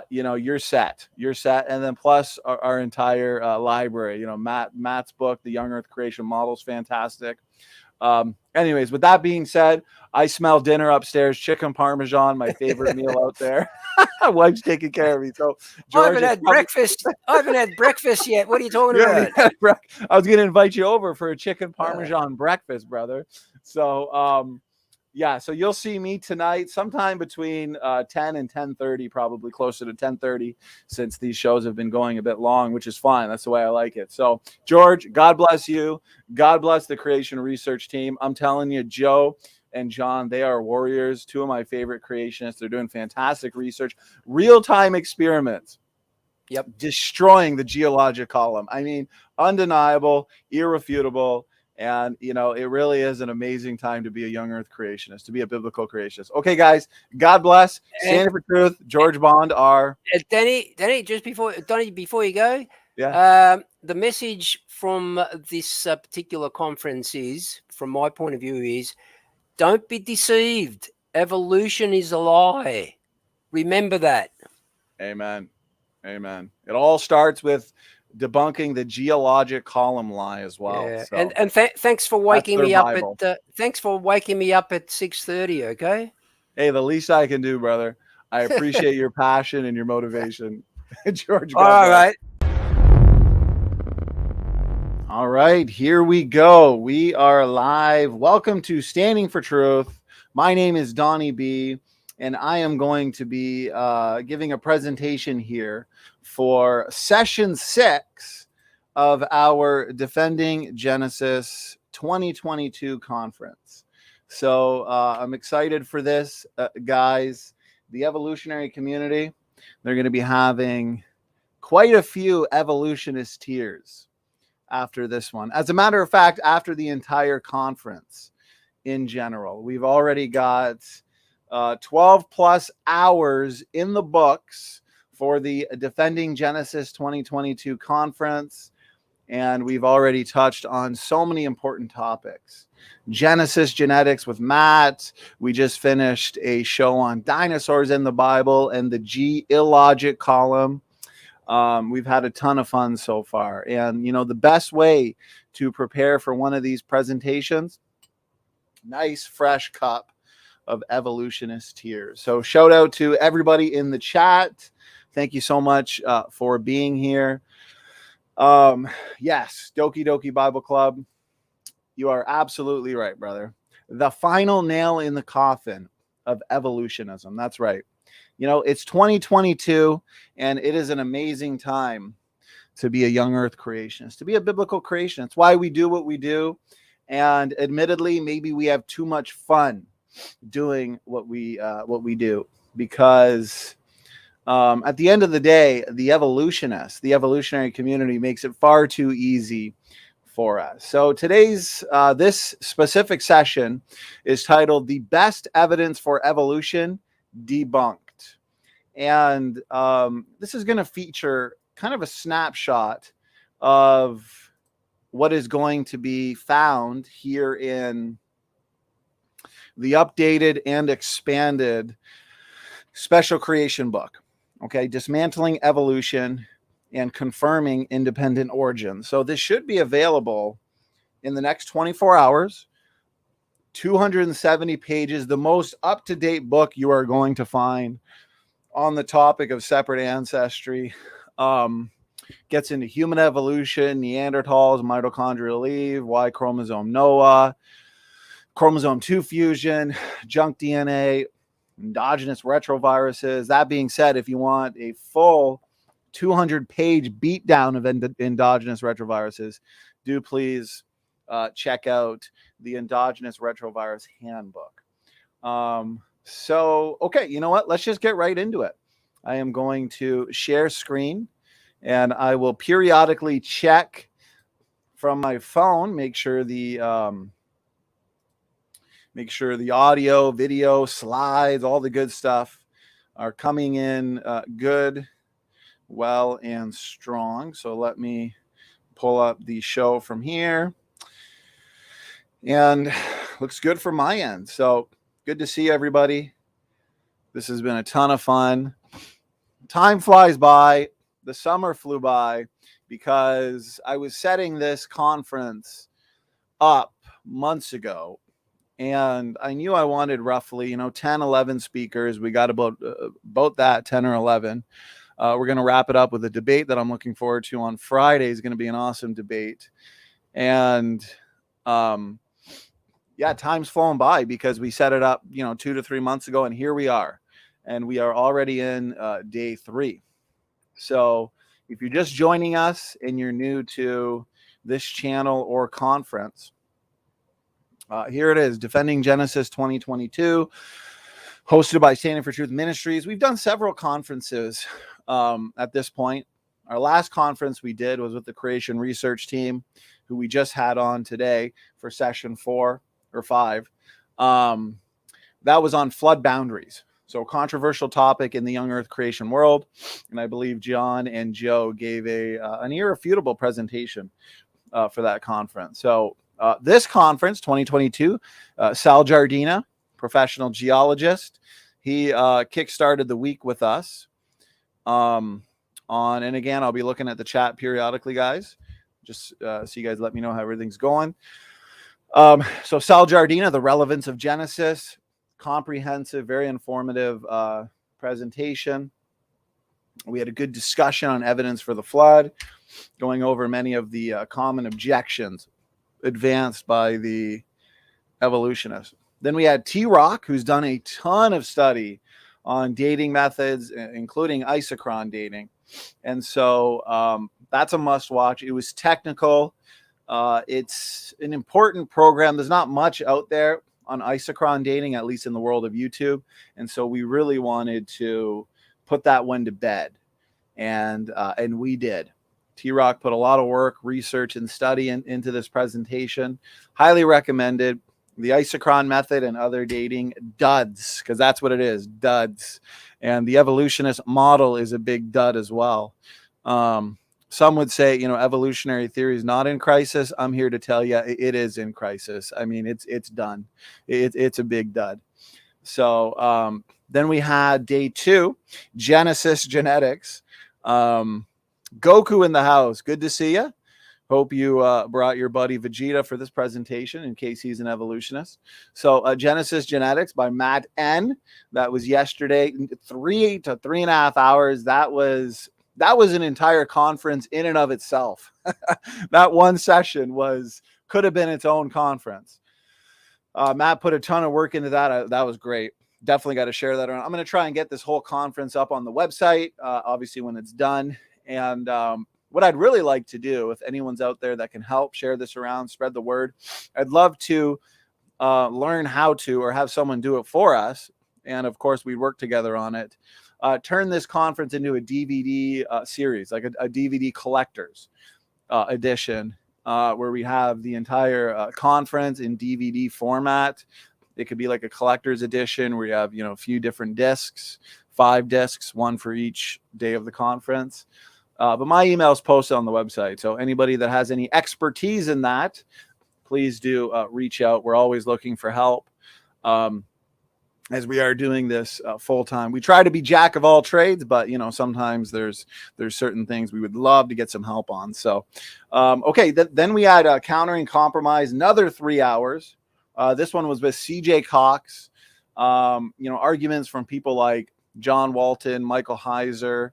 You're set. And then plus our entire library, Matt's book, The Young Earth Creation Model, is fantastic. Anyways, with that being said, I smell dinner upstairs, chicken parmesan, my favorite meal out there. Wife's taking care of me. So George, I haven't had breakfast yet. What are you talking about? I was going to invite you over for a chicken parmesan breakfast, brother. So, so you'll see me tonight sometime between 10 and 10:30, probably closer to 10:30, since these shows have been going a bit long, which is fine. That's the way I like it. So, George, God bless you. God bless the creation research team. I'm telling you, Joe and John, they are warriors, two of my favorite creationists. They're doing fantastic research, real-time experiments. Yep. Destroying the geologic column. I mean, undeniable, irrefutable. And, it really is an amazing time to be a young earth creationist, to be a biblical creationist. Okay, guys, God bless. Standing for Truth, George Bond, Danny, before you go, the message from this particular conference is, from my point of view, is don't be deceived. Evolution is a lie. Remember that. Amen. It all starts with debunking the geologic column lie as well. Yeah. So and thanks for waking me up at 6:30. Okay. Hey, the least I can do, brother. I appreciate your passion and your motivation, George. All right. All right, here we go. We are live. Welcome to Standing for Truth. My name is Donny B, and I am going to be giving a presentation here for session 6 of our Defending Genesis 2022 conference. So I'm excited for this, guys. The evolutionary community, they're going to be having quite a few evolutionist tears after this one. As a matter of fact, after the entire conference in general, we've already got 12 plus hours in the books for the Defending Genesis 2022 conference. And we've already touched on so many important topics. Genesis genetics with Matt. We just finished a show on dinosaurs in the Bible and the GeILLOGICAL column. We've had a ton of fun so far. And, the best way to prepare for one of these presentations, nice fresh cup of evolutionist tears. So shout out to everybody in the chat. Thank you so much for being here. Yes, Doki Doki Bible Club. You are absolutely right, brother. The final nail in the coffin of evolutionism. That's right. It's 2022, and it is an amazing time to be a young earth creationist, to be a biblical creationist. It's why we do what we do. And admittedly, maybe we have too much fun doing what we do, because at the end of the day, the evolutionists, the evolutionary community, makes it far too easy for us. So today's this specific session is titled "The Best Evidence for Evolution Debunked." And this is going to feature kind of a snapshot of what is going to be found here in the updated and expanded special creation book. Okay, dismantling evolution and confirming independent origin. So this should be available in the next 24 hours. 270 pages, the most up-to-date book you are going to find on the topic of separate ancestry. Gets into human evolution, Neanderthals, mitochondrial Eve, Y chromosome Noah, chromosome 2 fusion, junk DNA, endogenous retroviruses. That being said, if you want a full 200-page beatdown of endogenous retroviruses, do please check out the Endogenous Retrovirus Handbook. So, okay, you know what? Let's just get right into it. I am going to share screen, and I will periodically check from my phone, make sure the audio, video, slides, all the good stuff are coming in good, well, and strong. So let me pull up the show from here. And looks good from my end. So good to see everybody. This has been a ton of fun. Time flies by. The summer flew by because I was setting this conference up months ago. And I knew I wanted roughly, 10, 11 speakers. We got about that, 10 or 11. We're going to wrap it up with a debate that I'm looking forward to on Friday. Is going to be an awesome debate. And time's flown by because we set it up, 2 to 3 months ago, and here we are. And we are already in day 3. So if you're just joining us and you're new to this channel or conference, here it is, Defending Genesis 2022, hosted by Standing For Truth Ministries. We've done several conferences at this point. Our last conference we did was with the Creation Research Team, who we just had on today for session 4 or 5. That was on flood boundaries. So controversial topic in the young earth creation world. And I believe John and Joe gave an irrefutable presentation for that conference. So this conference, 2022, Sal Jardina, professional geologist, he kickstarted the week with us. And again, I'll be looking at the chat periodically, guys, just so you guys let me know how everything's going. So Sal Jardina, the relevance of Genesis, comprehensive, very informative presentation. We had a good discussion on evidence for the flood, going over many of the common objections advanced by the evolutionists. Then we had T-Rock, who's done a ton of study on dating methods, including isochron dating. And so that's a must watch. It was technical. It's an important program. There's not much out there on isochron dating, at least in the world of YouTube. And so we really wanted to put that one to bed. And we did. T-Rock put a lot of work, research, and study into this presentation. Highly recommended. The isochron method and other dating duds, because that's what it is, duds. And the evolutionist model is a big dud as well. Some would say, evolutionary theory is not in crisis. I'm here to tell you it is in crisis. I mean, it's done. It's a big dud. So then we had day 2, Genesis genetics. Goku in the house. Good to see you. Hope you brought your buddy Vegeta for this presentation in case he's an evolutionist. So Genesis Genetics by Matt N. That was yesterday, 3 to 3.5 hours. That was an entire conference in and of itself. That one session could have been its own conference. Matt put a ton of work into that. That was great. Definitely got to share that around. I'm going to try and get this whole conference up on the website, obviously when it's done. And what I'd really like to do, if anyone's out there that can help share this around, spread the word, I'd love to learn how to, or have someone do it for us. And of course, we work together on it. Turn this conference into a DVD series, like a DVD collector's edition, where we have the entire conference in DVD format. It could be like a collector's edition where you have, a few different discs 5 discs, one for each day of the conference. But my email is posted on the website. So anybody that has any expertise in that, please do reach out. We're always looking for help. As we are doing this full time, we try to be jack of all trades, but sometimes there's certain things we would love to get some help on. So, okay, then we had countering compromise, another 3 hours. This one was with C.J. Cox. Arguments from people like John Walton, Michael Heiser,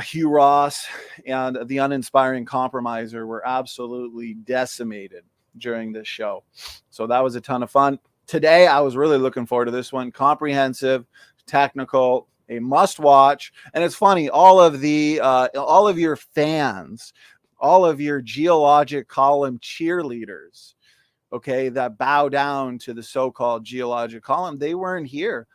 Hugh Ross, and the uninspiring compromiser were absolutely decimated during this show. So that was a ton of fun. Today, I was really looking forward to this one. Comprehensive, technical, a must watch. And it's funny, all of your fans, all of your geologic column cheerleaders, okay, that bow down to the so-called geologic column, they weren't here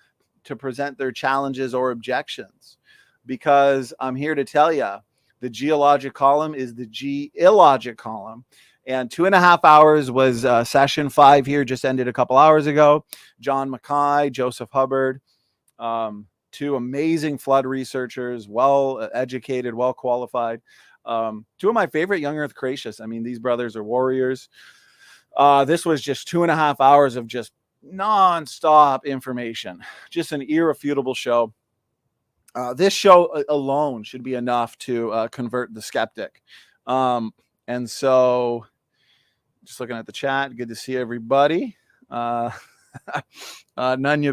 to present their challenges or objections, because I'm here to tell you the geologic column is the GeILLOGIC column. And 2.5 hours was session 5 here, just ended a couple hours ago. John Mackay, Joseph Hubbard, 2 amazing flood researchers, well educated, well qualified. 2 of my favorite young earth creationists. I mean, these brothers are warriors. This was just 2.5 hours of just nonstop information, just an irrefutable show. This show alone should be enough to convert the skeptic. And so, just looking at the chat, good to see everybody. Nunya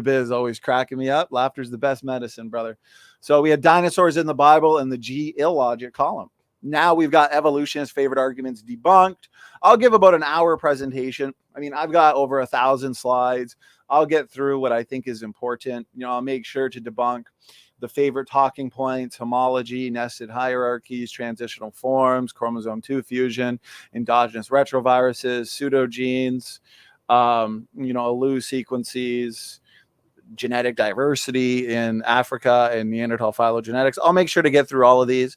Biz always cracking me up. Laughter's the best medicine, brother. So we had dinosaurs in the Bible and the GeILLOGIC column. Now we've got evolutionist favorite arguments debunked. I'll give about an hour presentation. I mean, I've got over 1,000 slides. I'll get through what I think is important. I'll make sure to debunk the favorite talking points: homology, nested hierarchies, transitional forms, chromosome 2 fusion, endogenous retroviruses, pseudogenes, ALU sequences, genetic diversity in Africa, and Neanderthal phylogenetics. I'll make sure to get through all of these,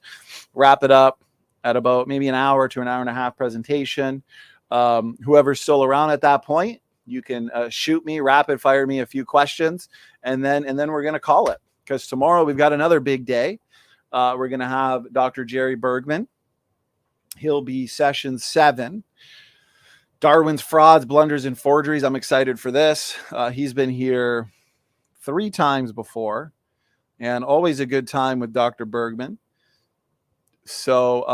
wrap it up at about maybe an hour to an hour and a half presentation. Whoever's still around at that point, you can shoot me, rapid fire me a few questions, and then we're going to call it. Because tomorrow we've got another big day. We're going to have Dr. Jerry Bergman. He'll be session 7. Darwin's frauds, blunders, and forgeries. I'm excited for this. He's been here 3 times before, and always a good time with Dr. Bergman. So,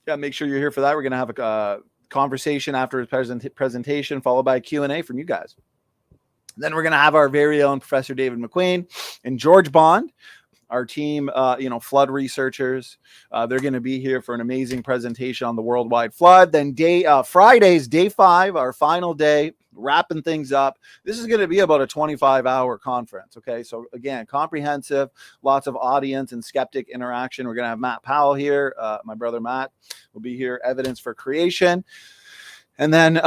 yeah, make sure you're here for that. We're going to have a conversation after his presentation, followed by a Q&A from you guys. Then we're going to have our very own Professor David McQueen and George Bond, our team, flood researchers. They're going to be here for an amazing presentation on the worldwide flood. Then Friday's day 5, our final day, wrapping things up. This is going to be about a 25-hour conference. Okay, so again, comprehensive, lots of audience and skeptic interaction. We're going to have Matt Powell here. My brother Matt will be here. Evidence for creation, and then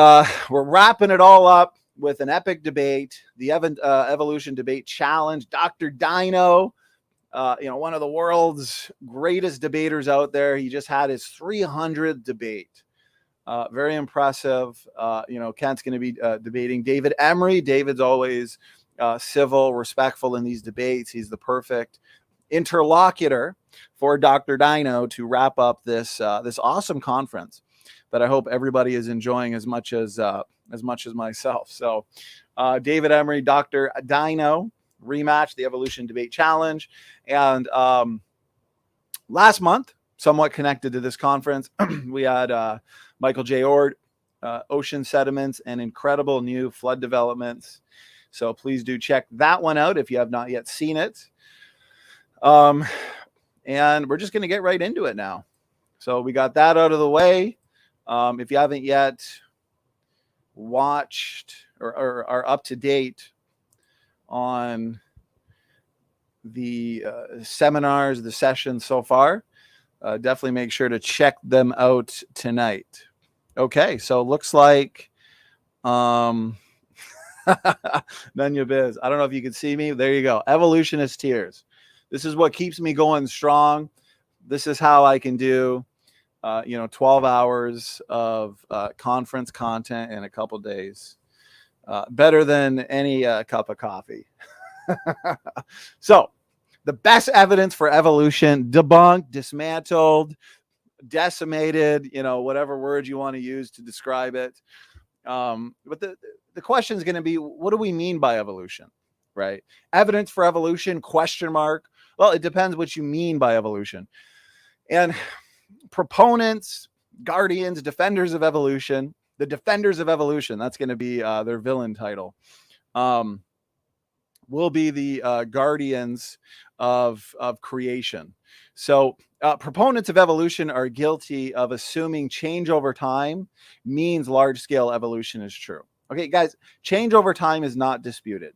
we're wrapping it all up with an epic debate, the Evolution Debate Challenge. Dr. Dino, one of the world's greatest debaters out there. He just had his 300th debate. Very impressive. Kent's going to be debating David Emery. David's always civil, respectful in these debates. He's the perfect interlocutor for Dr. Dino to wrap up this awesome conference that I hope everybody is enjoying as much as myself. So David Emery, Dr. Dino, rematch, the Evolution Debate Challenge. And last month, somewhat connected to this conference, we had Michael J. Ord, ocean sediments and incredible new flood developments. So please do check that one out if you have not yet seen it. And we're just going to get right into it now. So we got that out of the way. If you haven't yet watched or are up to date on the seminars, the sessions so far, definitely make sure to check them out tonight. Okay, so it looks like Nunya Biz. I don't know if you can see me. There you go. Evolutionist tears. This is what keeps me going strong. This is how I can do 12 hours of conference content in a couple days. Better than any cup of coffee. So the best evidence for evolution, debunked, dismantled, decimated, whatever word you want to use to describe it. But the question is going to be, what do we mean by evolution, right? Evidence for evolution, question mark. Well, it depends what you mean by evolution. And proponents, guardians, defenders of evolution, the defenders of evolution, that's going to be their villain title, will be the guardians of creation. So proponents of evolution are guilty of assuming change over time means large-scale evolution is true. Okay, guys, change over time is not disputed.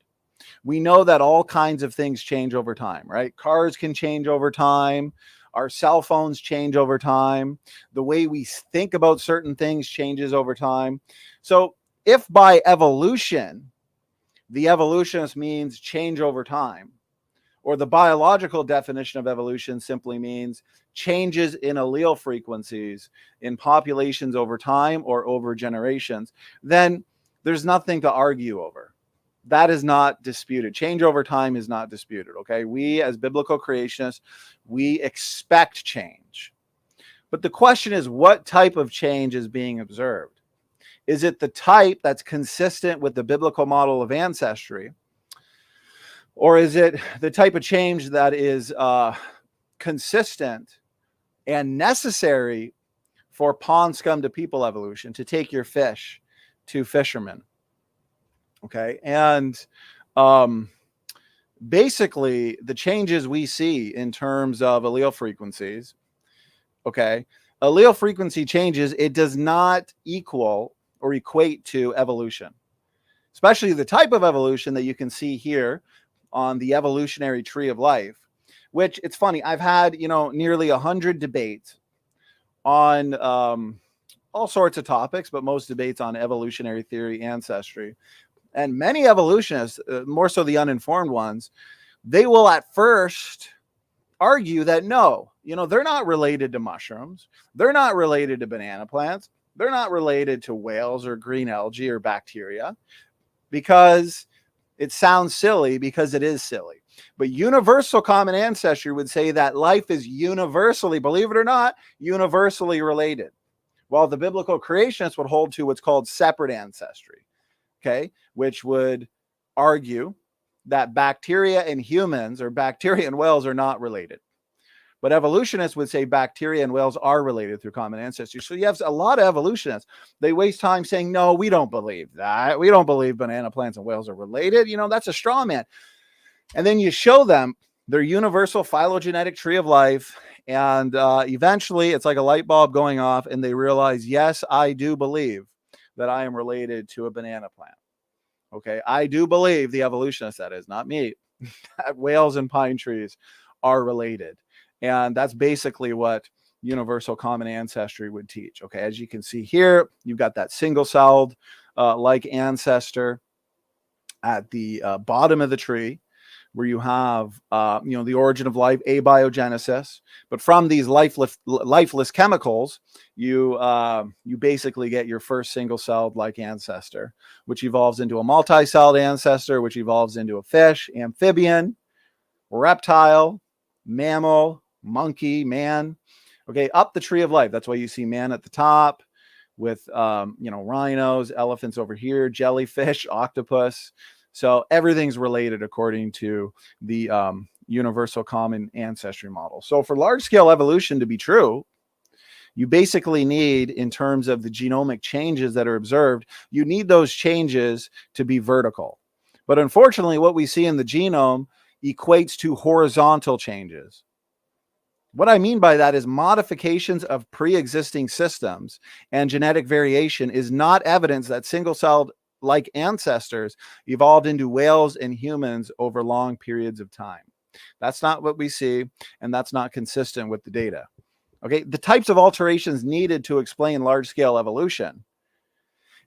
We know that all kinds of things change over time, right? Cars can change over time. Our cell phones change over time. The way we think about certain things changes over time. So if by evolution, the evolutionist means change over time, or the biological definition of evolution simply means changes in allele frequencies in populations over time or over generations, then there's nothing to argue over. That is not disputed. Change over time is not disputed, okay? We, as biblical creationists, we expect change. But the question is, what type of change is being observed? Is it the type that's consistent with the biblical model of ancestry? Or is it the type of change that is consistent and necessary for pond scum to people evolution, to take your fish to fishermen? Okay, and basically the changes we see in terms of allele frequencies, okay, allele frequency changes, it does not equal or equate to evolution, especially the type of evolution that you can see here on the evolutionary tree of life, which, it's funny, I've had, nearly 100 debates on all sorts of topics, but most debates on evolutionary theory, ancestry. And many evolutionists, more so the uninformed ones, they will at first argue that no, they're not related to mushrooms. They're not related to banana plants. They're not related to whales or green algae or bacteria, because it sounds silly, because it is silly. But universal common ancestry would say that life is universally, believe it or not, universally related, while the biblical creationists would hold to what's called separate ancestry. Okay, which would argue that bacteria and humans, or bacteria and whales, are not related. But evolutionists would say bacteria and whales are related through common ancestry. So you have a lot of evolutionists, they waste time saying, no, we don't believe that. We don't believe banana plants and whales are related. That's a straw man. And then you show them their universal phylogenetic tree of life, and eventually it's like a light bulb going off, and they realize, yes, I do believe that I am related to a banana plant. Okay, I do believe, the evolutionist, that is, not me, that whales and pine trees are related. And that's basically what universal common ancestry would teach. Okay, as you can see here, you've got that single-celled like ancestor at the bottom of the tree, where you have the origin of life, abiogenesis. But from these lifeless chemicals, you basically get your first single-celled like ancestor, which evolves into a multi-celled ancestor, which evolves into a fish, amphibian, reptile, mammal, monkey, man. Okay, up the tree of life. That's why you see man at the top, with rhinos, elephants over here, jellyfish, octopus. So everything's related according to the universal common ancestry model. So for large-scale evolution to be true, you basically need, in terms of the genomic changes that are observed, you need those changes to be vertical. But unfortunately, what we see in the genome equates to horizontal changes. What I mean by that is modifications of pre-existing systems and genetic variation is not evidence that single-celled like ancestors evolved into whales and humans over long periods of time. That's not what we see, and that's not consistent with the data. Okay, the types of alterations needed to explain large-scale evolution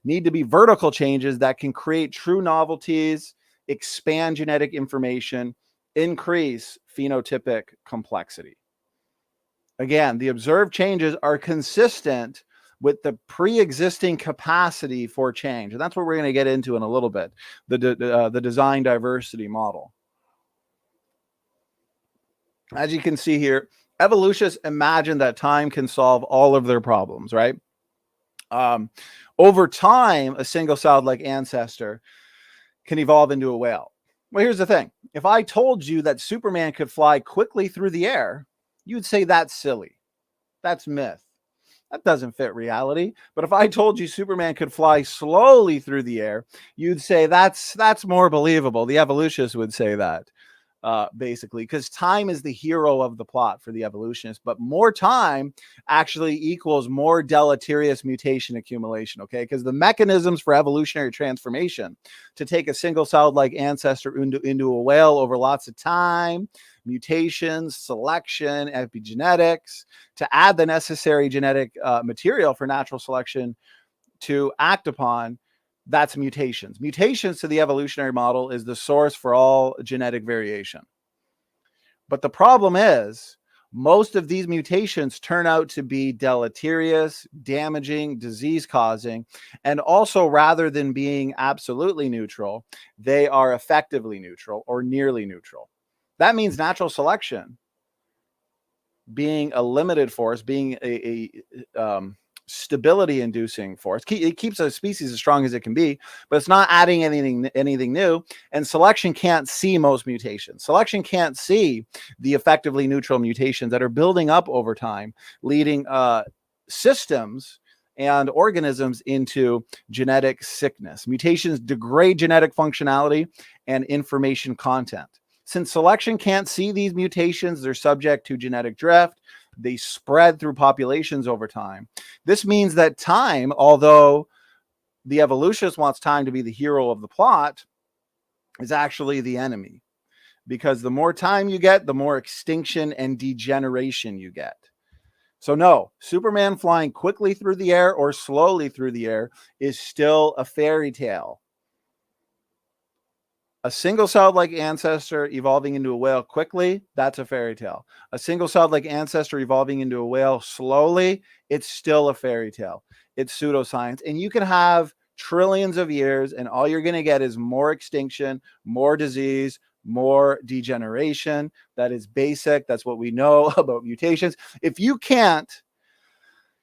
need to be vertical changes that can create true novelties, expand genetic information, increase phenotypic complexity. Again, the observed changes are consistent with the pre-existing capacity for change. And that's what we're going to get into in a little bit, the design diversity model. As you can see here, evolutionists imagine that time can solve all of their problems, right? Over time, a single-celled like ancestor can evolve into a whale. Well, here's the thing. If I told you that Superman could fly quickly through the air, you'd say that's silly. That's myth. That doesn't fit reality. But if I told you Superman could fly slowly through the air, you'd say that's more believable. The evolutionists would say that. Basically, because time is the hero of the plot for the evolutionists, but more time actually equals more deleterious mutation accumulation, okay? Because the mechanisms for evolutionary transformation to take a single-celled like ancestor into a whale over lots of time, mutations, selection, epigenetics, to add the necessary genetic material for natural selection to act upon, that's mutations. Mutations to the evolutionary model is the source for all genetic variation. But the problem is most of these mutations turn out to be deleterious, damaging, disease-causing, and also rather than being absolutely neutral, they are effectively neutral or nearly neutral. That means natural selection, being a limited force, being a stability inducing force, it keeps a species as strong as it can be, but it's not adding anything new. And selection can't see most mutations. Selection can't see the effectively neutral mutations that are building up over time, leading systems and organisms into genetic sickness. Mutations degrade genetic functionality and information content. Since selection can't see these mutations, they're subject to genetic drift. They spread through populations over time. This means that time, although the evolutionist wants time to be the hero of the plot, is actually the enemy. Because the more time you get, the more extinction and degeneration you get. So no, Superman flying quickly through the air or slowly through the air is still a fairy tale. A single-celled like ancestor evolving into a whale quickly, that's a fairy tale. A single-celled like ancestor evolving into a whale slowly, it's still a fairy tale. It's pseudoscience. And you can have trillions of years and all you're going to get is more extinction, more disease, more degeneration. That is basic. That's what we know about mutations. If you can't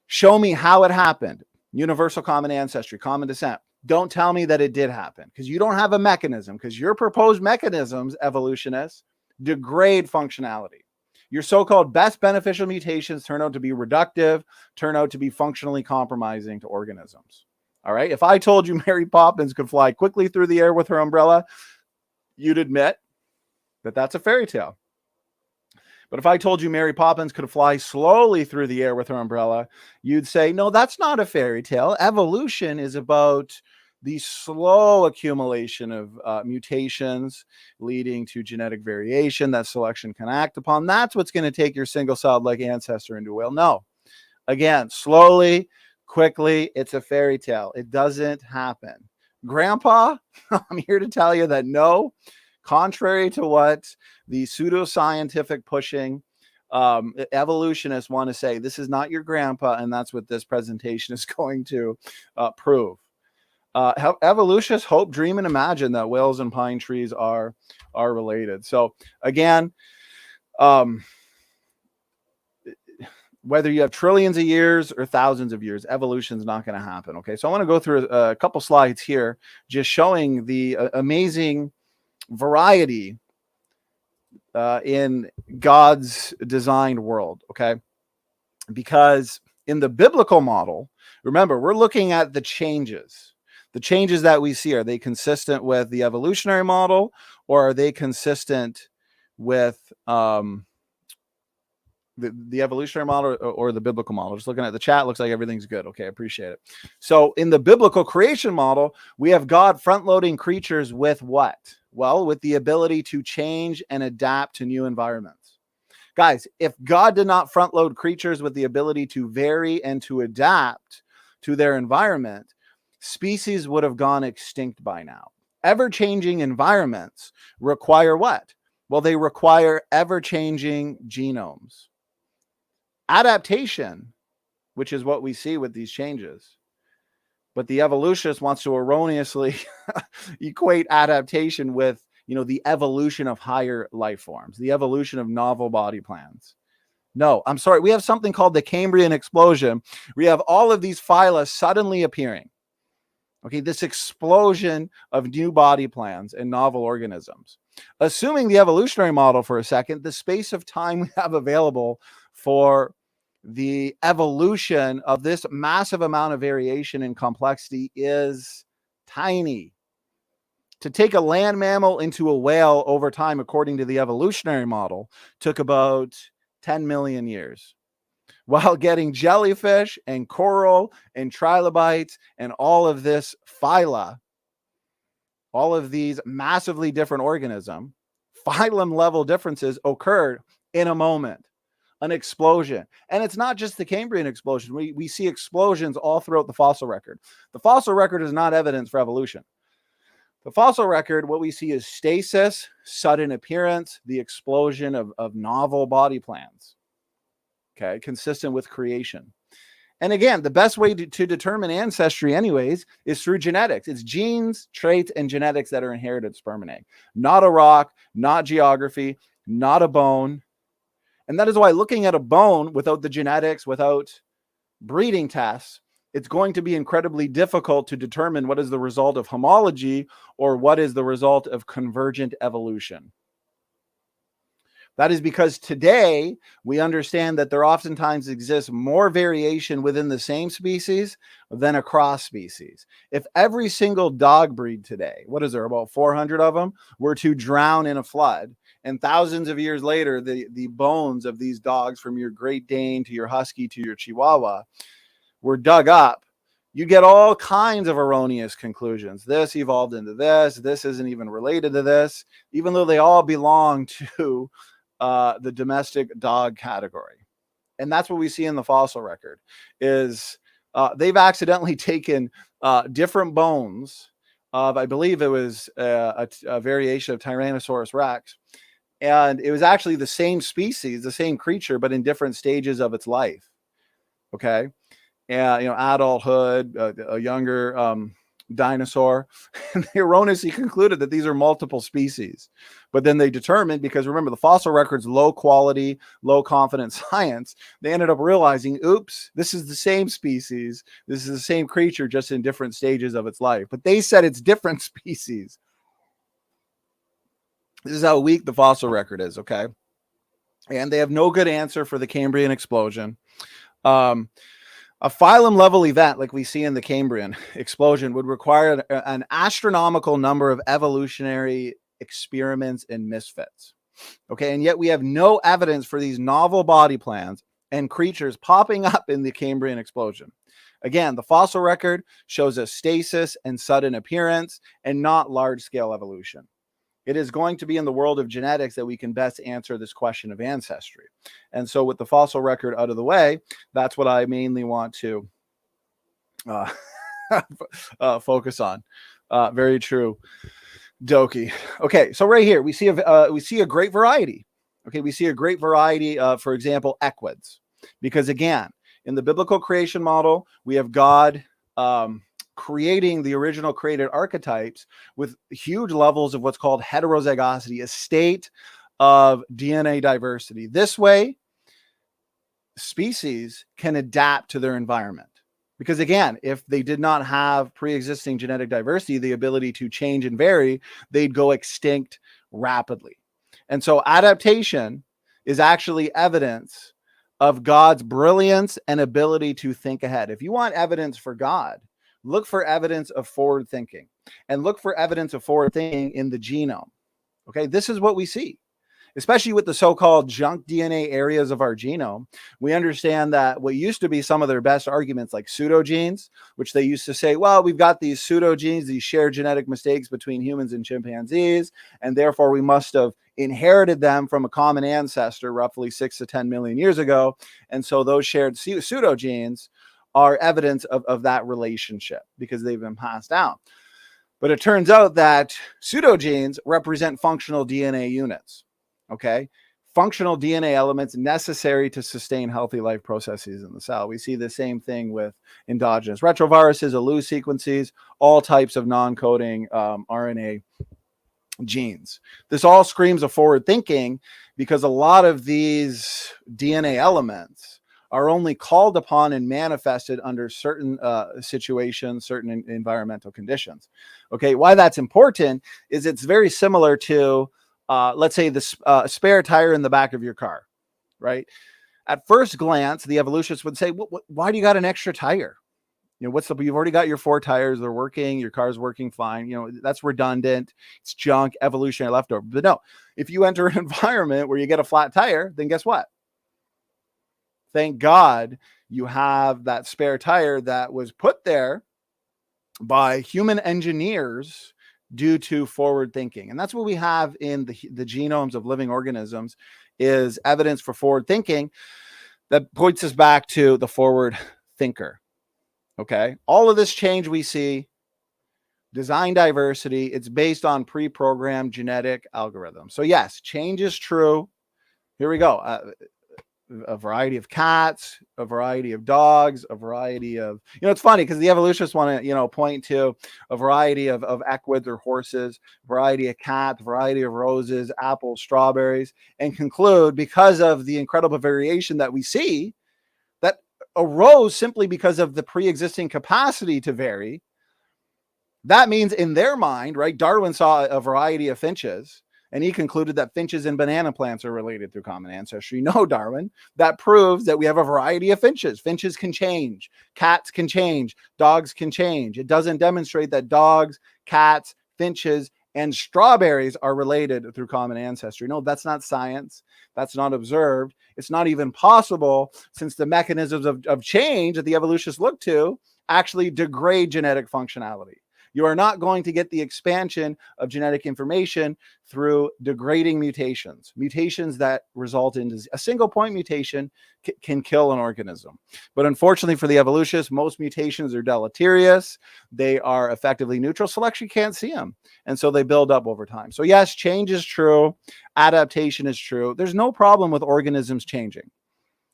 show me how it happened, universal common ancestry, common descent, don't tell me that it did happen, because you don't have a mechanism, because your proposed mechanisms, evolutionists, degrade functionality. Your so-called best beneficial mutations turn out to be reductive, turn out to be functionally compromising to organisms. All right. If I told you Mary Poppins could fly quickly through the air with her umbrella, you'd admit that that's a fairy tale. But if I told you Mary Poppins could fly slowly through the air with her umbrella, you'd say, no, that's not a fairy tale. Evolution is about the slow accumulation of mutations leading to genetic variation that selection can act upon. That's what's going to take your single-celled like ancestor into a whale. No. Again, slowly, quickly, it's a fairy tale. It doesn't happen. Grandpa, I'm here to tell you that no, contrary to what the pseudoscientific pushing evolutionists want to say, this is not your grandpa, and that's what this presentation is going to prove. Evolutionists hope, dream, and imagine that whales and pine trees are related. So again, whether you have trillions of years or thousands of years, evolution is not going to happen. Okay, so I want to go through a couple slides here, just showing the amazing variety in God's designed world. Okay, because in the biblical model, remember, we're looking at the changes. The changes that we see, are they consistent with the evolutionary model, or are they consistent with the evolutionary model or the biblical model? Just looking at the chat, looks like everything's good. Okay, I appreciate it. So in the biblical creation model, we have God front-loading creatures with what? Well, with the ability to change and adapt to new environments. Guys, if God did not front-load creatures with the ability to vary and to adapt to their environment, species would have gone extinct by now. Ever-changing environments require what? Well, they require ever-changing genomes. Adaptation, which is what we see with these changes. But the evolutionist wants to erroneously equate adaptation with the evolution of higher life forms, the evolution of novel body plans. No, I'm sorry. We have something called the Cambrian explosion. We have all of these phyla suddenly appearing. Okay, this explosion of new body plans and novel organisms. Assuming the evolutionary model for a second, the space of time we have available for the evolution of this massive amount of variation and complexity is tiny. To take a land mammal into a whale over time, according to the evolutionary model, took about 10 million years. While getting jellyfish and coral and trilobites and all of this phyla, all of these massively different organisms, phylum level differences occurred in a moment, an explosion. And it's not just the Cambrian explosion. We see explosions all throughout the fossil record. The fossil record is not evidence for evolution. The fossil record, what we see is stasis, sudden appearance, the explosion of novel body plans. Okay, consistent with creation. And again, the best way to determine ancestry anyways is through genetics. It's genes, traits, and genetics that are inherited sperm and egg. Not a rock, not geography, not a bone. And that is why looking at a bone without the genetics, without breeding tests, it's going to be incredibly difficult to determine what is the result of homology or what is the result of convergent evolution. That is because today we understand that there oftentimes exists more variation within the same species than across species. If every single dog breed today, what is there, about 400 of them, were to drown in a flood, and thousands of years later, the bones of these dogs, from your Great Dane to your Husky to your Chihuahua, were dug up, you get all kinds of erroneous conclusions. This evolved into this. This isn't even related to this, even though they all belong to the domestic dog category. And that's what we see in the fossil record is they've accidentally taken different bones of, I believe it was a variation of Tyrannosaurus Rex. And it was actually the same species, the same creature, but in different stages of its life. Okay. And, adulthood, a younger dinosaur, and they erroneously concluded that these are multiple species. But then they determined, because remember, the fossil record's low quality, low confidence science, they ended up realizing, oops, this is the same species. This is the same creature, just in different stages of its life. But they said it's different species. This is how weak the fossil record is, okay? And they have no good answer for the Cambrian explosion. A phylum level event like we see in the Cambrian explosion would require an astronomical number of evolutionary experiments and misfits. Okay, and yet we have no evidence for these novel body plans and creatures popping up in the Cambrian explosion. Again, the fossil record shows a stasis and sudden appearance and not large-scale evolution. It is going to be in the world of genetics that we can best answer this question of ancestry. And so with the fossil record out of the way, that's what I mainly want to focus on. Very true, Doki. Okay, so right here, we see a great variety. Okay, we see a great variety of, for example, equids. Because again, in the biblical creation model, we have God creating the original created archetypes with huge levels of what's called heterozygosity, a state of DNA diversity. This way, species can adapt to their environment. Because again, if they did not have pre-existing genetic diversity, the ability to change and vary, they'd go extinct rapidly. And so adaptation is actually evidence of God's brilliance and ability to think ahead. If you want evidence for God, look for evidence of forward thinking, and look for evidence of forward thinking in the genome. Okay, this is what we see, especially with the so-called junk DNA areas of our genome. We understand that what used to be some of their best arguments, like pseudogenes, which they used to say, well, we've got these pseudogenes, these shared genetic mistakes between humans and chimpanzees, and therefore we must have inherited them from a common ancestor roughly 6 to 10 million years ago. And so those shared pseudogenes are evidence of that relationship because they've been passed down. But it turns out that pseudogenes represent functional DNA units, okay? Functional DNA elements necessary to sustain healthy life processes in the cell. We see the same thing with endogenous retroviruses, ALU sequences, all types of non-coding RNA genes. This all screams of forward thinking because a lot of these DNA elements are only called upon and manifested under certain situations, certain environmental conditions. Okay, why that's important is it's very similar to, let's say, the spare tire in the back of your car, right? At first glance, the evolutionists would say, why do you got an extra tire? You know, you've already got your 4 tires, they're working, your car's working fine. You know, that's redundant, it's junk, evolutionary leftover. But no, if you enter an environment where you get a flat tire, then guess what? Thank God you have that spare tire that was put there by human engineers due to forward thinking. And that's what we have in the genomes of living organisms, is evidence for forward thinking that points us back to the forward thinker. Okay, all of this change we see, design diversity, it's based on pre-programmed genetic algorithms. So yes, change is true. Here we go. A variety of cats, a variety of dogs, a variety of, it's funny because the evolutionists want to, point to a variety of equids or horses, variety of cats, variety of roses, apples, strawberries, and conclude, because of the incredible variation that we see, that arose simply because of the pre-existing capacity to vary. That means in their mind, right, Darwin saw a variety of finches, and he concluded that finches and banana plants are related through common ancestry. No, Darwin, that proves that we have a variety of finches. Finches can change, cats can change, dogs can change. It doesn't demonstrate that dogs, cats, finches, and strawberries are related through common ancestry. No, that's not science. That's not observed. It's not even possible, since the mechanisms of change that the evolutionists look to actually degrade genetic functionality. You are not going to get the expansion of genetic information through degrading mutations. Mutations that result in a single point mutation can kill an organism. But unfortunately for the evolutionists, most mutations are deleterious. They are effectively neutral. Selection can't see them. And so they build up over time. So yes, change is true. Adaptation is true. There's no problem with organisms changing.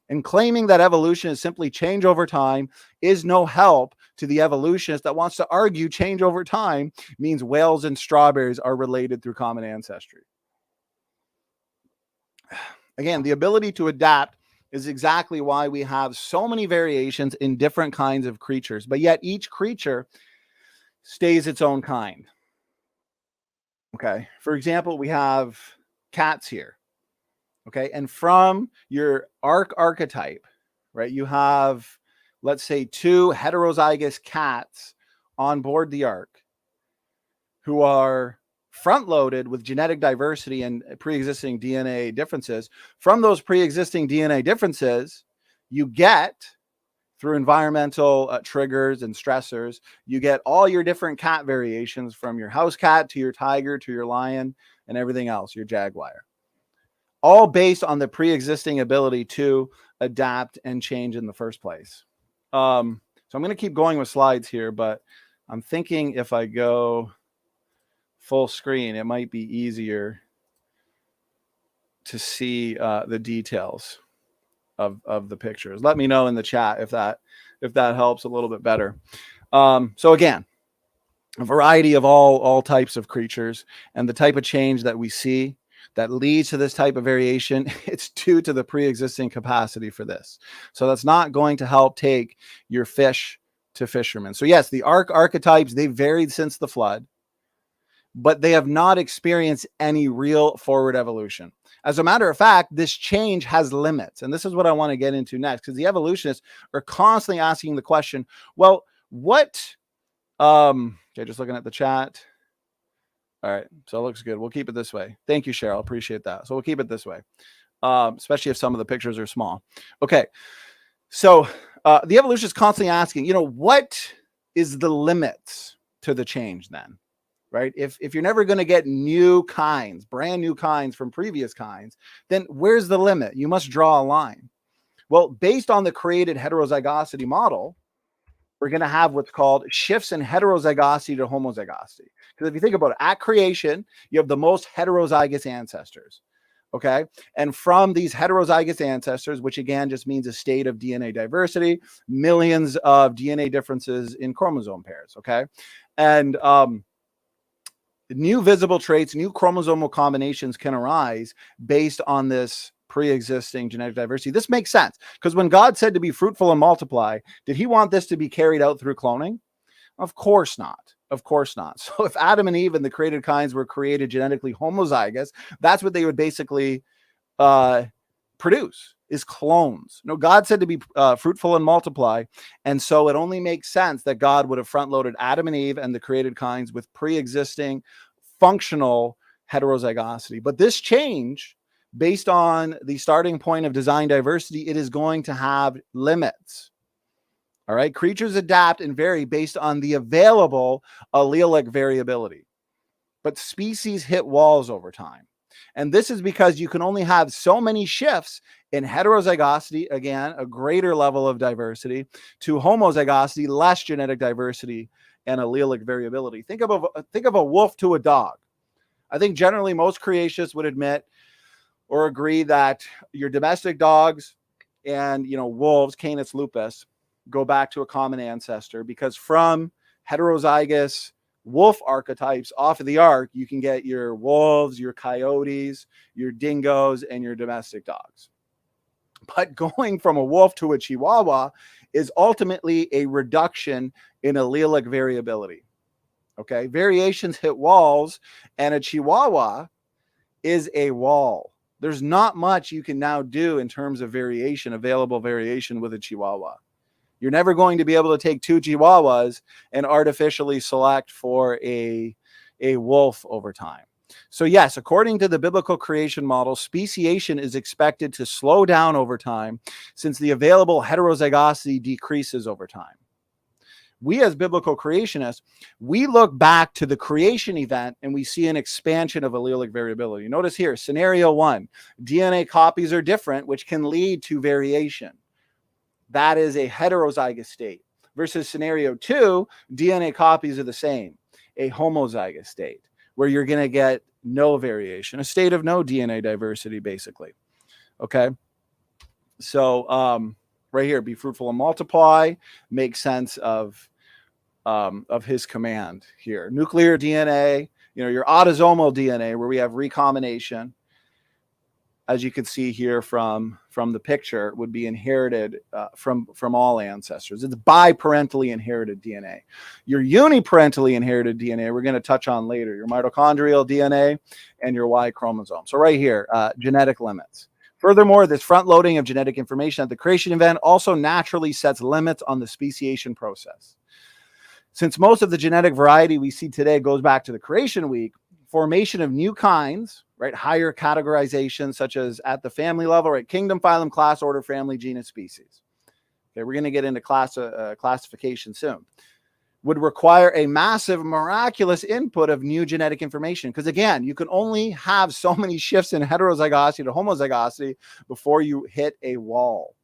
And claiming that evolution is simply change over time is no help to the evolutionist that wants to argue change over time means whales and strawberries are related through common ancestry. Again, the ability to adapt is exactly why we have so many variations in different kinds of creatures, but yet each creature stays its own kind. Okay, for example, we have cats here. Okay, and from your archetype, right, you have, let's say, 2 heterozygous cats on board the ark who are front-loaded with genetic diversity and pre-existing DNA differences. From those pre-existing DNA differences, you get, through environmental triggers and stressors, you get all your different cat variations, from your house cat to your tiger to your lion and everything else, your jaguar. All based on the pre-existing ability to adapt and change in the first place. So I'm going to keep going with slides here, but I'm thinking if I go full screen, it might be easier to see the details of the pictures. Let me know in the chat if that helps a little bit better. So again, a variety of all types of creatures, and the type of change that we see that leads to this type of variation, it's due to the pre-existing capacity for this. So that's not going to help take your fish to fishermen. So yes, the archetypes, they've varied since the flood, but they have not experienced any real forward evolution. As a matter of fact, this change has limits. And this is what I want to get into next, because the evolutionists are constantly asking the question, well, what, okay, just looking at the chat. All right, so it looks good. We'll keep it this way. Thank you, Cheryl. Appreciate that. So we'll keep it this way, especially if some of the pictures are small. Okay, so the evolution is constantly asking, what is the limits to the change then, right? If you're never going to get new kinds, brand new kinds from previous kinds, then where's the limit? You must draw a line. Well, based on the created heterozygosity model, we're going to have what's called shifts in heterozygosity to homozygosity. Because if you think about it, at creation, you have the most heterozygous ancestors. Okay. And from these heterozygous ancestors, which again just means a state of DNA diversity, millions of DNA differences in chromosome pairs. Okay. And new visible traits, new chromosomal combinations can arise based on this pre-existing genetic diversity. This makes sense because when God said to be fruitful and multiply, did he want this to be carried out through cloning? Of course not. Of course not. So if Adam and Eve and the created kinds were created genetically homozygous, that's what they would basically produce, is clones. No, God said to be fruitful and multiply. And so it only makes sense that God would have front-loaded Adam and Eve and the created kinds with pre-existing functional heterozygosity. But this change, based on the starting point of design diversity, it is going to have limits. All right. Creatures adapt and vary based on the available allelic variability, but species hit walls over time. And this is because you can only have so many shifts in heterozygosity, again, a greater level of diversity, to homozygosity, less genetic diversity and allelic variability. Think of a wolf to a dog. I think generally most creationists would admit or agree that your domestic dogs and, wolves, Canis lupus, go back to a common ancestor, because from heterozygous wolf archetypes off of the ark, you can get your wolves, your coyotes, your dingoes, and your domestic dogs. But going from a wolf to a chihuahua is ultimately a reduction in allelic variability. Okay, variations hit walls, and a chihuahua is a wall. There's not much you can now do in terms of variation, available variation with a chihuahua. You're never going to be able to take two chihuahuas and artificially select for a wolf over time. So yes, according to the biblical creation model, speciation is expected to slow down over time since the available heterozygosity decreases over time. We as biblical creationists, we look back to the creation event and we see an expansion of allelic variability. Notice here, scenario 1, DNA copies are different, which can lead to variation. That is a heterozygous state. Versus scenario 2, DNA copies are the same, a homozygous state, where you're going to get no variation, a state of no DNA diversity, basically. Okay. So right here, be fruitful and multiply, makes sense of his command here. Nuclear DNA, your autosomal DNA, where we have recombination, as you can see here from the picture, would be inherited from all ancestors. It's biparentally inherited DNA. Your uniparentally inherited DNA, we're going to touch on later, your mitochondrial DNA and your Y chromosome. So right here, genetic limits. Furthermore, this front loading of genetic information at the creation event also naturally sets limits on the speciation process. Since most of the genetic variety we see today goes back to the creation week, formation of new kinds, right, higher categorization, such as at the family level, right, kingdom, phylum, class, order, family, genus, species. Okay, we're going to get into classification soon. Would require a massive, miraculous input of new genetic information. Because again, you can only have so many shifts in heterozygosity to homozygosity before you hit a wall.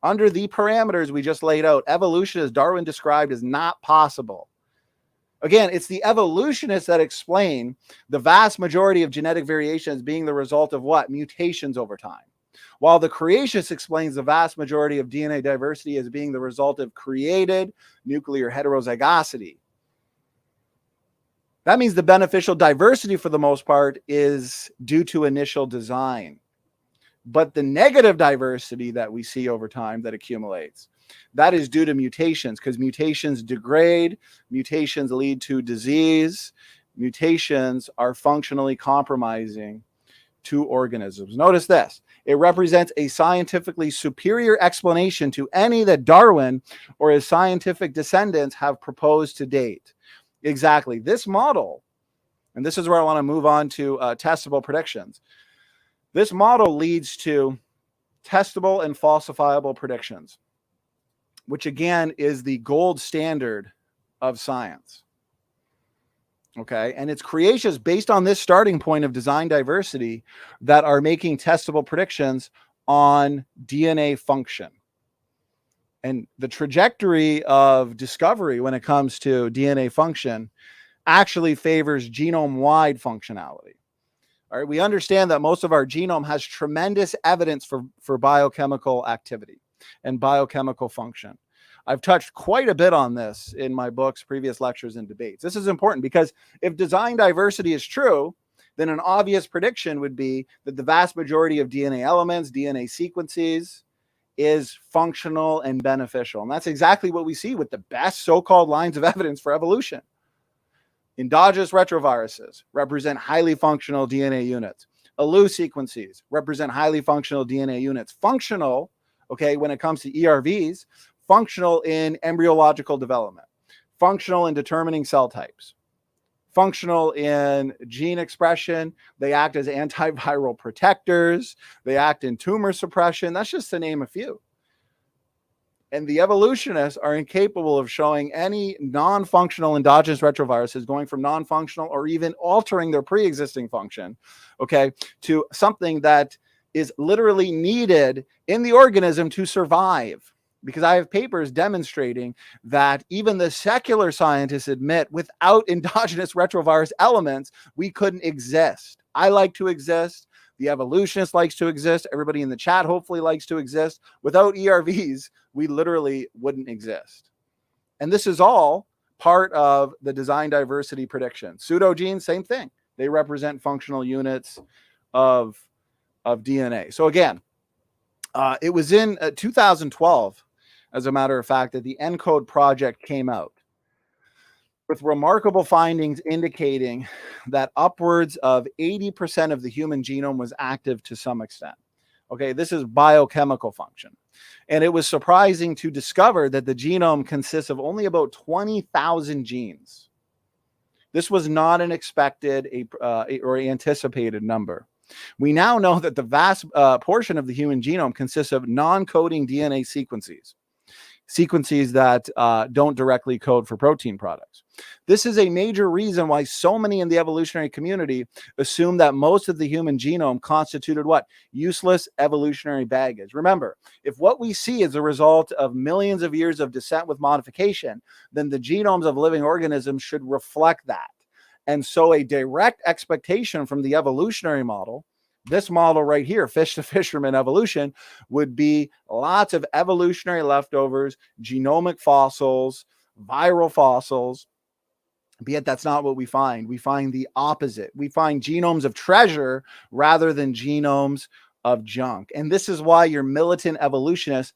Under the parameters we just laid out, evolution, as Darwin described, is not possible. Again, it's the evolutionists that explain the vast majority of genetic variation as being the result of what? Mutations over time. While the creationist explains the vast majority of DNA diversity as being the result of created nuclear heterozygosity. That means the beneficial diversity, for the most part, is due to initial design. But the negative diversity that we see over time that accumulates, that is due to mutations, because mutations degrade, mutations lead to disease, mutations are functionally compromising to organisms. Notice this. It represents a scientifically superior explanation to any that Darwin or his scientific descendants have proposed to date. Exactly. This model, and this is where I want to move on to testable predictions. This model leads to testable and falsifiable predictions, which again is the gold standard of science. Okay, and it's creationists based on this starting point of design diversity that are making testable predictions on DNA function. And the trajectory of discovery when it comes to DNA function actually favors genome-wide functionality. All right, we understand that most of our genome has tremendous evidence for biochemical activity and biochemical function. I've touched quite a bit on this in my books, previous lectures, and debates. This is important because if design diversity is true, then an obvious prediction would be that the vast majority of DNA elements, DNA sequences, is functional and beneficial. And that's exactly what we see with the best so-called lines of evidence for evolution. Endogenous retroviruses represent highly functional DNA units. ALU sequences represent highly functional DNA units. Functional, okay, when it comes to ERVs, functional in embryological development, functional in determining cell types, functional in gene expression. They act as antiviral protectors. They act in tumor suppression. That's just to name a few. And the evolutionists are incapable of showing any non-functional endogenous retroviruses going from non-functional or even altering their pre-existing function, okay, to something that is literally needed in the organism to survive. Because I have papers demonstrating that even the secular scientists admit without endogenous retrovirus elements, we couldn't exist. I like to exist. The evolutionist likes to exist. Everybody in the chat hopefully likes to exist. Without ERVs, we literally wouldn't exist. And this is all part of the design diversity prediction. Pseudogenes, same thing. They represent functional units of DNA. So again, it was in 2012, as a matter of fact, that the ENCODE project came out with remarkable findings indicating that upwards of 80% of the human genome was active to some extent. Okay, this is biochemical function. And it was surprising to discover that the genome consists of only about 20,000 genes. This was not an expected or anticipated number. We now know that the vast portion of the human genome consists of non-coding DNA sequences that don't directly code for protein products. This is a major reason why so many in the evolutionary community assume that most of the human genome constituted what? Useless evolutionary baggage. Remember, if what we see is a result of millions of years of descent with modification, then the genomes of living organisms should reflect that. And so a direct expectation from the evolutionary model, this model right here, fish to fisherman evolution, would be lots of evolutionary leftovers, genomic fossils, viral fossils. But yet that's not what we find. We find the opposite. We find genomes of treasure rather than genomes of junk. And this is why your militant evolutionists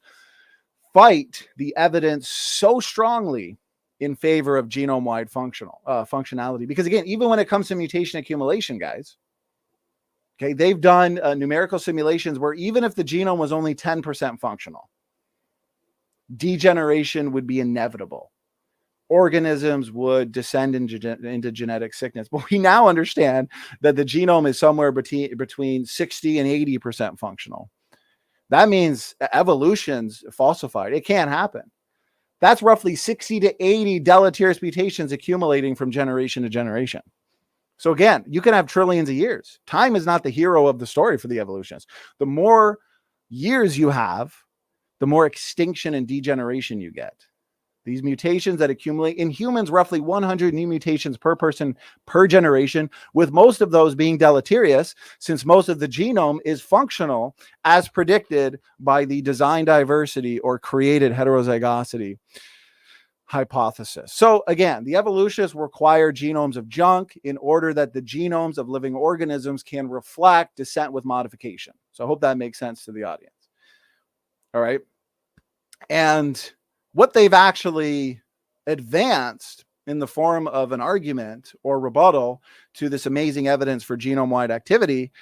fight the evidence so strongly in favor of genome-wide functionality. Because again, even when it comes to mutation accumulation, guys, okay, they've done numerical simulations where even if the genome was only 10% functional, degeneration would be inevitable. Organisms would descend into genetic sickness. But we now understand that the genome is somewhere between 60 and 80% functional. That means evolution's falsified. It can't happen. That's roughly 60 to 80 deleterious mutations accumulating from generation to generation. So again, you can have trillions of years. Time is not the hero of the story for the evolutionists. The more years you have, the more extinction and degeneration you get. These mutations that accumulate in humans, roughly 100 new mutations per person per generation, with most of those being deleterious, since most of the genome is functional as predicted by the design diversity or created heterozygosity hypothesis. So again, the evolutionists require genomes of junk in order that the genomes of living organisms can reflect descent with modification. So I hope that makes sense to the audience. All right. And what they've actually advanced in the form of an argument or rebuttal to this amazing evidence for genome-wide activity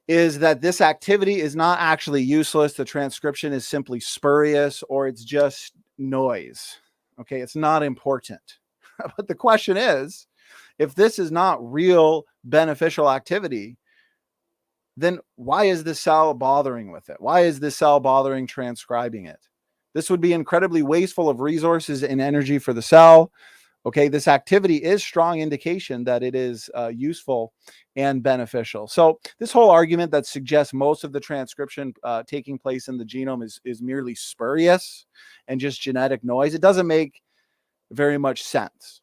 is that this activity is not actually useless. The transcription is simply spurious, or it's just noise. Okay, it's not important. But the question is, if this is not real beneficial activity, then why is the cell bothering with it? Why is the cell bothering transcribing it? This would be incredibly wasteful of resources and energy for the cell. Okay, this activity is strong indication that it is useful and beneficial. So this whole argument that suggests most of the transcription taking place in the genome is merely spurious and just genetic noise, it doesn't make very much sense.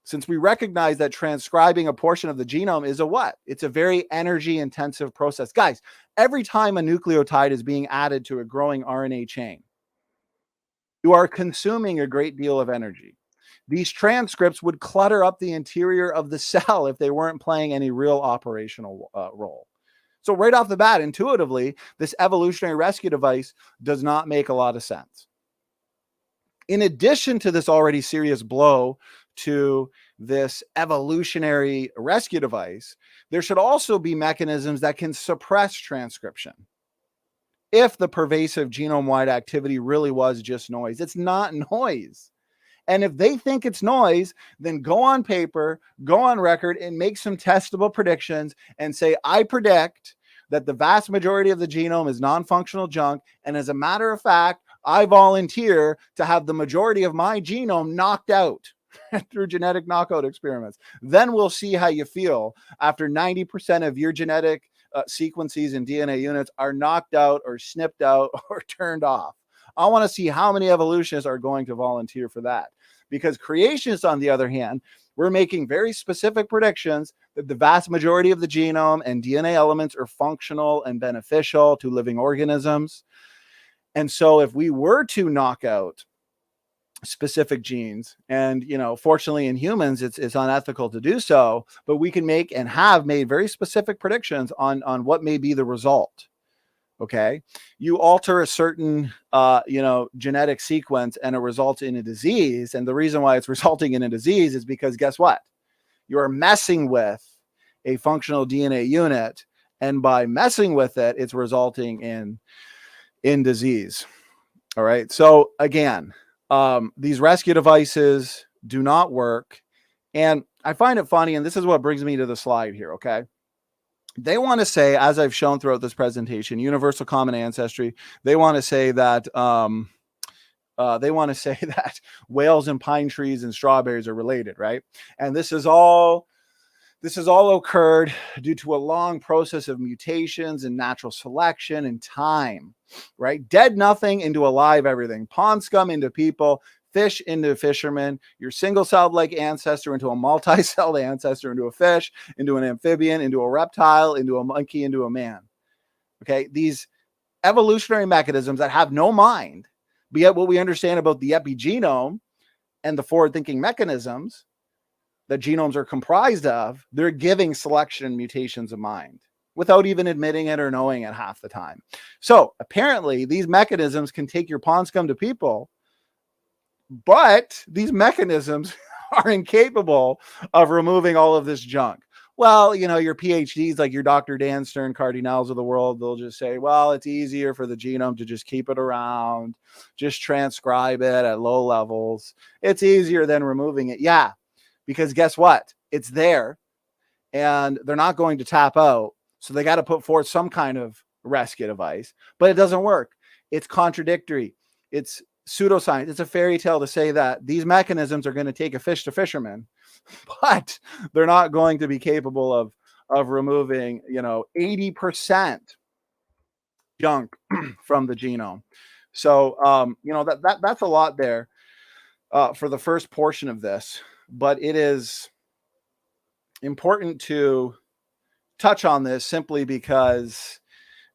Since we recognize that transcribing a portion of the genome is a what? It's a very energy intensive process. Guys, every time a nucleotide is being added to a growing RNA chain, You are consuming a great deal of energy. These transcripts would clutter up the interior of the cell if they weren't playing any real operational role. So right off the bat, intuitively, this evolutionary rescue device does not make a lot of sense. In addition to this already serious blow to this evolutionary rescue device, there should also be mechanisms that can suppress transcription. If the pervasive genome-wide activity really was just noise, it's not noise. And if they think it's noise, then go on paper, go on record, and make some testable predictions and say, I predict that the vast majority of the genome is non-functional junk. And as a matter of fact, I volunteer to have the majority of my genome knocked out through genetic knockout experiments. Then we'll see how you feel after 90% of your genetic sequences and DNA units are knocked out or snipped out or turned off. I want to see how many evolutionists are going to volunteer for that. Because creationists, on the other hand, we're making very specific predictions that the vast majority of the genome and DNA elements are functional and beneficial to living organisms. And so if we were to knock out specific genes, and fortunately in humans it's unethical to do so, but we can make and have made very specific predictions on what may be the result. Okay, you alter a certain genetic sequence and it results in a disease, and the reason why it's resulting in a disease is because guess what? You are messing with a functional DNA unit, and by messing with it, it's resulting in disease. All right, so again, these rescue devices do not work, and I find it funny, and this is what brings me to the slide here. Okay. They want to say, as I've shown throughout this presentation, universal common ancestry. They want to say that whales and pine trees and strawberries are related, right? And this is all occurred due to a long process of mutations and natural selection and time, right? Dead nothing into alive everything. Pond scum into people. Fish into fishermen, your single-celled like ancestor into a multi-celled ancestor, into a fish, into an amphibian, into a reptile, into a monkey, into a man. Okay, these evolutionary mechanisms that have no mind, but yet what we understand about the epigenome and the forward-thinking mechanisms that genomes are comprised of, they're giving selection and mutations of mind without even admitting it or knowing it half the time. So apparently these mechanisms can take your pond scum to people, but these mechanisms are incapable of removing all of this junk. Well, your PhDs, like your Dr. Dan Stern Cardinals of the world, they'll just say, well, it's easier for the genome to just keep it around, just transcribe it at low levels. It's easier than removing it. Yeah, because guess what? It's there, and they're not going to tap out. So they got to put forth some kind of rescue device, but it doesn't work. It's contradictory. It's pseudoscience. It's a fairy tale to say that these mechanisms are going to take a fish to fishermen, but they're not going to be capable of removing 80% junk from the genome. So that's a lot there for the first portion of this, but it is important to touch on this simply because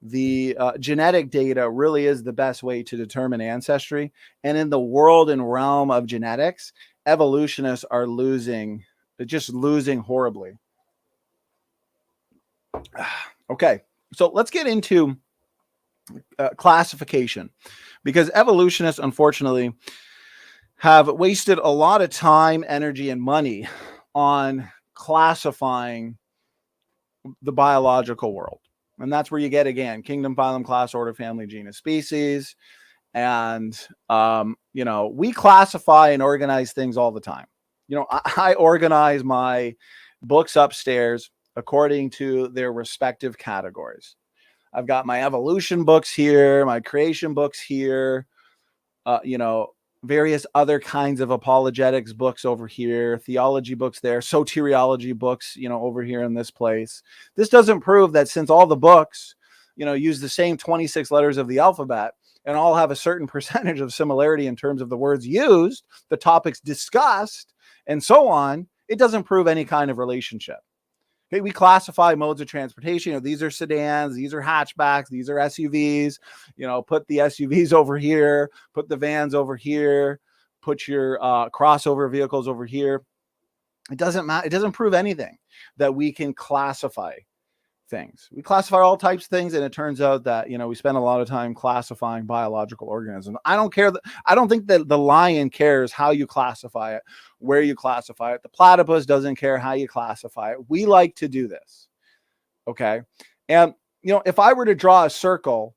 the genetic data really is the best way to determine ancestry. And in the world and realm of genetics, evolutionists are losing horribly. Okay, so let's get into classification, because evolutionists, unfortunately, have wasted a lot of time, energy, and money on classifying the biological world. And that's where you get, again, kingdom, phylum, class, order, family, genus, species. And, we classify and organize things all the time. I organize my books upstairs according to their respective categories. I've got my evolution books here, my creation books here, various other kinds of apologetics books over here, theology books there, soteriology books, over here in this place. This doesn't prove that since all the books, use the same 26 letters of the alphabet and all have a certain percentage of similarity in terms of the words used, the topics discussed, and so on, it doesn't prove any kind of relationship. Okay, we classify modes of transportation. You know, these are sedans, these are hatchbacks, these are SUVs. You know, put the SUVs over here, put the vans over here, put your crossover vehicles over here. It doesn't matter. It doesn't prove anything that we can classify things. We classify all types of things, and it turns out that, you know, we spend a lot of time classifying biological organisms. I don't care. I don't think that the lion cares how you classify it, where you classify it. The platypus doesn't care how you classify it. We like to do this. Okay. And, you know, if I were to draw a circle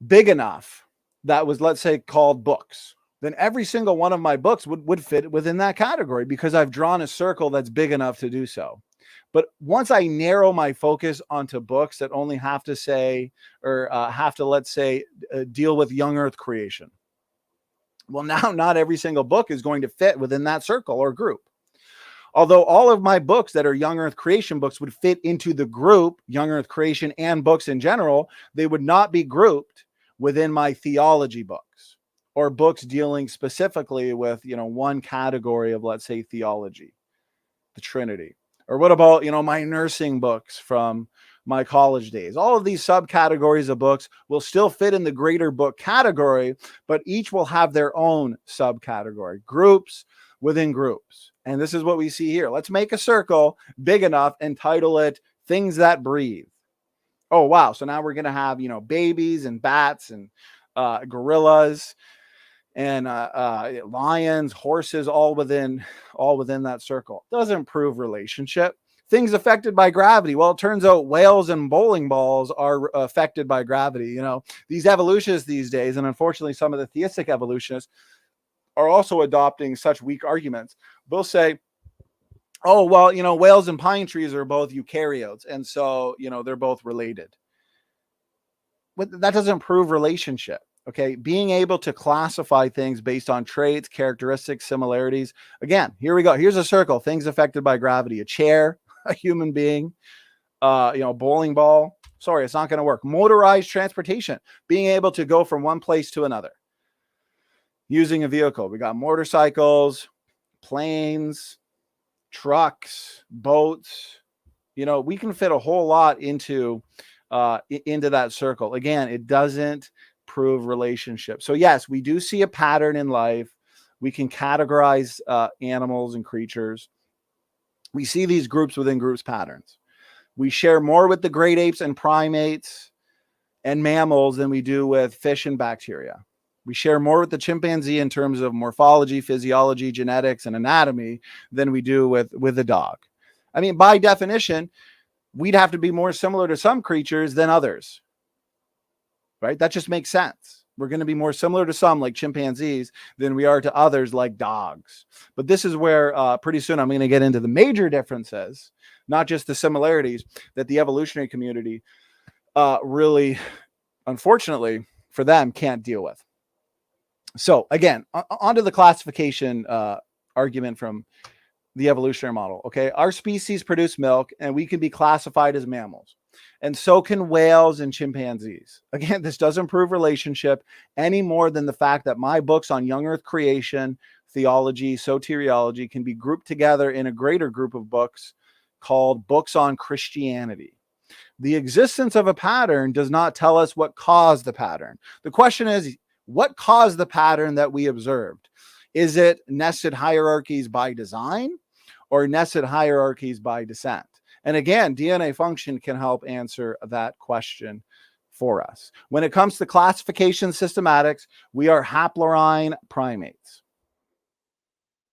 big enough that was, let's say, called books, then every single one of my books would fit within that category, because I've drawn a circle that's big enough to do so. But once I narrow my focus onto books that only have to say, or have to, let's say, deal with young Earth creation, well, now not every single book is going to fit within that circle or group. Although all of my books that are young Earth creation books would fit into the group young Earth creation and books in general, they would not be grouped within my theology books or books dealing specifically with, you know, one category of, let's say, theology, the Trinity. Or what about, you know, my nursing books from my college days? All of these subcategories of books will still fit in the greater book category, but each will have their own subcategory, groups within groups. And this is what we see here. Let's make a circle big enough and title it Things That Breathe. Oh, wow. So now we're going to have, you know, babies and bats and gorillas and lions, horses, all within that circle. Doesn't prove relationship. Things affected by gravity. Well, it turns out whales and bowling balls are affected by gravity. You know, these evolutionists these days, and unfortunately some of the theistic evolutionists are also adopting such weak arguments. They'll say, oh, well, you know, whales and pine trees are both eukaryotes, and so, you know, they're both related. But that doesn't prove relationship. Okay, being able to classify things based on traits, characteristics, similarities. Again, here we go. Here's a circle. Things affected by gravity. A chair, a human being, you know, bowling ball. Sorry, it's not going to work. Motorized transportation. Being able to go from one place to another using a vehicle. We got motorcycles, planes, trucks, boats. You know, we can fit a whole lot into that circle. Again, it doesn't prove relationship. So yes, we do see a pattern in life. We can categorize animals and creatures. We see these groups within groups patterns. We share more with the great apes and primates and mammals than we do with fish and bacteria. We share more with the chimpanzee in terms of morphology, physiology, genetics, and anatomy than we do with the dog. I mean, by definition, we'd have to be more similar to some creatures than others. Right? That just makes sense. We're going to be more similar to some, like chimpanzees, than we are to others, like dogs. But this is where pretty soon I'm going to get into the major differences, not just the similarities, that the evolutionary community really, unfortunately for them, can't deal with. So again, onto the classification argument from the evolutionary model. Okay, our species produce milk, and we can be classified as mammals. And so can whales and chimpanzees. Again, this doesn't prove relationship any more than the fact that my books on young Earth creation, theology, soteriology can be grouped together in a greater group of books called Books on Christianity. The existence of a pattern does not tell us what caused the pattern. The question is, what caused the pattern that we observed? Is it nested hierarchies by design or nested hierarchies by descent? And again, DNA function can help answer that question for us. When it comes to classification systematics, we are haplorine primates.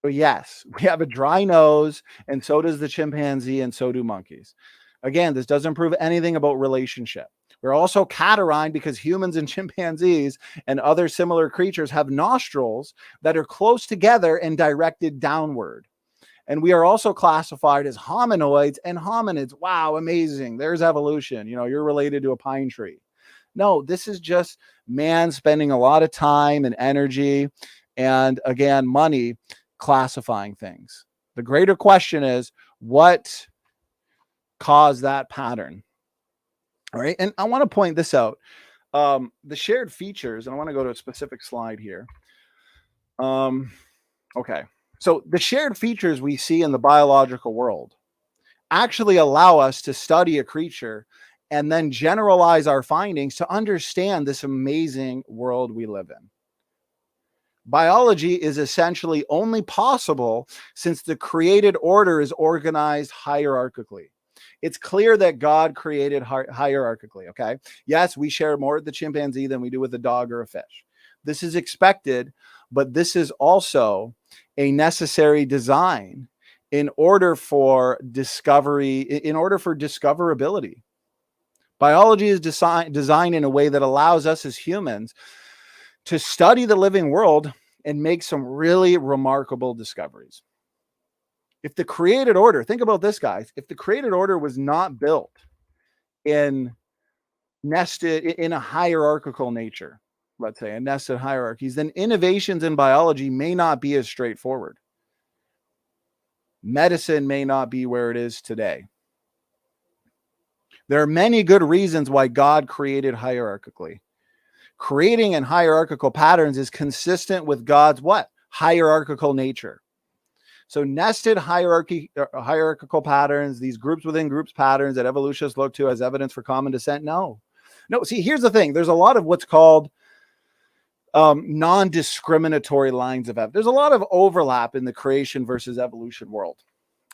So yes, we have a dry nose, and so does the chimpanzee, and so do monkeys. Again, this doesn't prove anything about relationship. We're also catarrhine because humans and chimpanzees and other similar creatures have nostrils that are close together and directed downward. And we are also classified as hominoids and hominids. Wow, amazing. There's evolution. You know, you're related to a pine tree. No, this is just man spending a lot of time and energy and, again, money classifying things. The greater question is, what caused that pattern? All right. And I want to point this out. The shared features, and I want to go to a specific slide here. Okay. So the shared features we see in the biological world actually allow us to study a creature and then generalize our findings to understand this amazing world we live in. Biology is essentially only possible since the created order is organized hierarchically. It's clear that God created hierarchically, okay? Yes, we share more with the chimpanzee than we do with a dog or a fish. This is expected, but this is also a necessary design in order for discovery, in order for discoverability. Biology is designed in a way that allows us as humans to study the living world and make some really remarkable discoveries. If the created order, think about this, guys, if the created order was not built in a hierarchical nature, let's say, a nested hierarchies, then innovations in biology may not be as straightforward. Medicine may not be where it is today. There are many good reasons why God created hierarchically. Creating in hierarchical patterns is consistent with God's what? Hierarchical nature. So nested hierarchical patterns, these groups within groups patterns that evolutionists look to as evidence for common descent, no. See, here's the thing. There's a lot of what's called non-discriminatory lines of evidence. There's a lot of overlap in the creation versus evolution world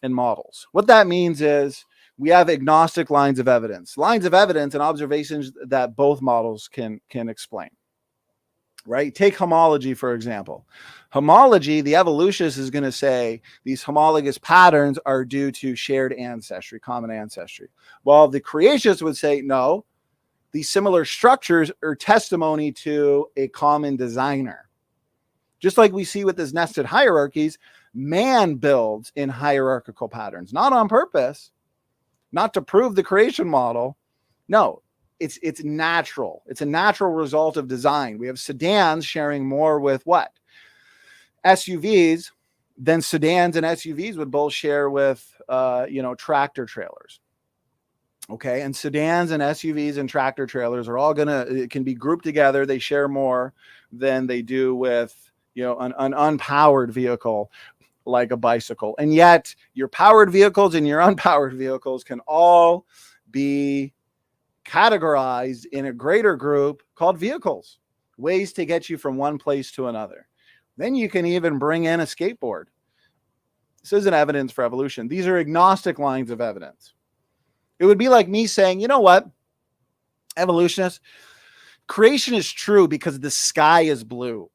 and models. What that means is we have agnostic lines of evidence and observations that both models can explain, right? Take homology, for example. Homology, the evolutionist is going to say these homologous patterns are due to shared ancestry, common ancestry. While the creationists would say, no, these similar structures are testimony to a common designer. Just like we see with this nested hierarchies, man builds in hierarchical patterns, not on purpose, not to prove the creation model. No, it's natural. It's a natural result of design. We have sedans sharing more with what? SUVs than sedans and SUVs would both share with, tractor trailers. Okay. And sedans and SUVs and tractor trailers are all it can be grouped together. They share more than they do with, an unpowered vehicle like a bicycle. And yet your powered vehicles and your unpowered vehicles can all be categorized in a greater group called vehicles, ways to get you from one place to another. Then you can even bring in a skateboard. This isn't evidence for evolution. These are agnostic lines of evidence. It would be like me saying, you know what, evolutionists, creation is true because the sky is blue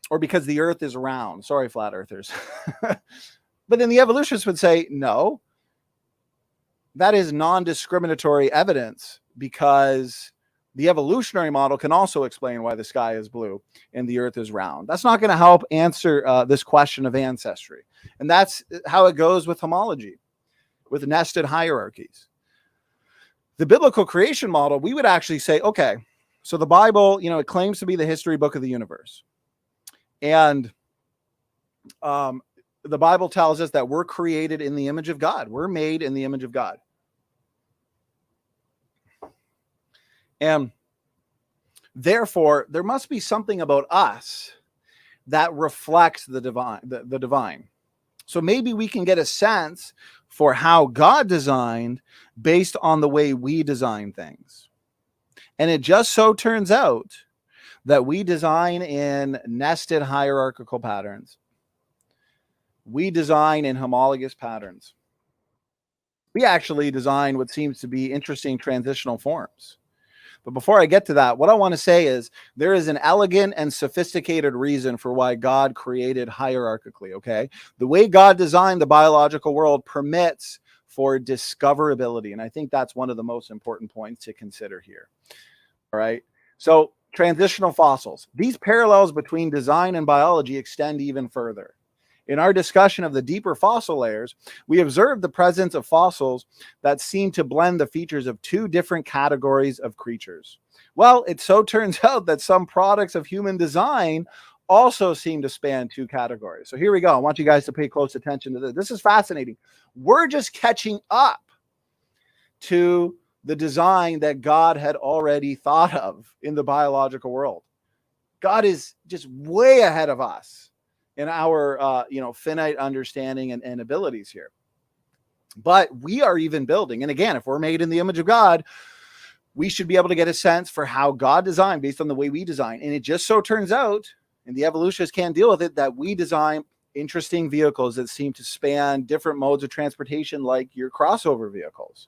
or because the earth is round. Sorry, flat earthers. But then the evolutionists would say, no, that is non-discriminatory evidence because the evolutionary model can also explain why the sky is blue and the earth is round. That's not going to help answer this question of ancestry. And that's how it goes with homology, with nested hierarchies. The biblical creation model, we would actually say, okay, so the Bible, it claims to be the history book of the universe. And the Bible tells us that we're created in the image of God. We're made in the image of God. And therefore, there must be something about us that reflects the divine. So maybe we can get a sense for how God designed based on the way we design things. And it just so turns out that we design in nested hierarchical patterns. We design in homologous patterns. We actually design what seems to be interesting transitional forms. But before I get to that, what I want to say is there is an elegant and sophisticated reason for why God created hierarchically, okay? The way God designed the biological world permits for discoverability. And I think that's one of the most important points to consider here. All right. So transitional fossils. These parallels between design and biology extend even further. In our discussion of the deeper fossil layers, we observed the presence of fossils that seem to blend the features of two different categories of creatures. Well, it so turns out that some products of human design also seem to span two categories. So here we go. I want you guys to pay close attention to this. This is fascinating. We're just catching up to the design that God had already thought of in the biological world. God is just way ahead of us in our finite understanding and abilities here. But we are even building. And again, if we're made in the image of God, we should be able to get a sense for how God designed based on the way we design. And it just so turns out, and the evolutionists can't deal with it, that we design interesting vehicles that seem to span different modes of transportation, like your crossover vehicles.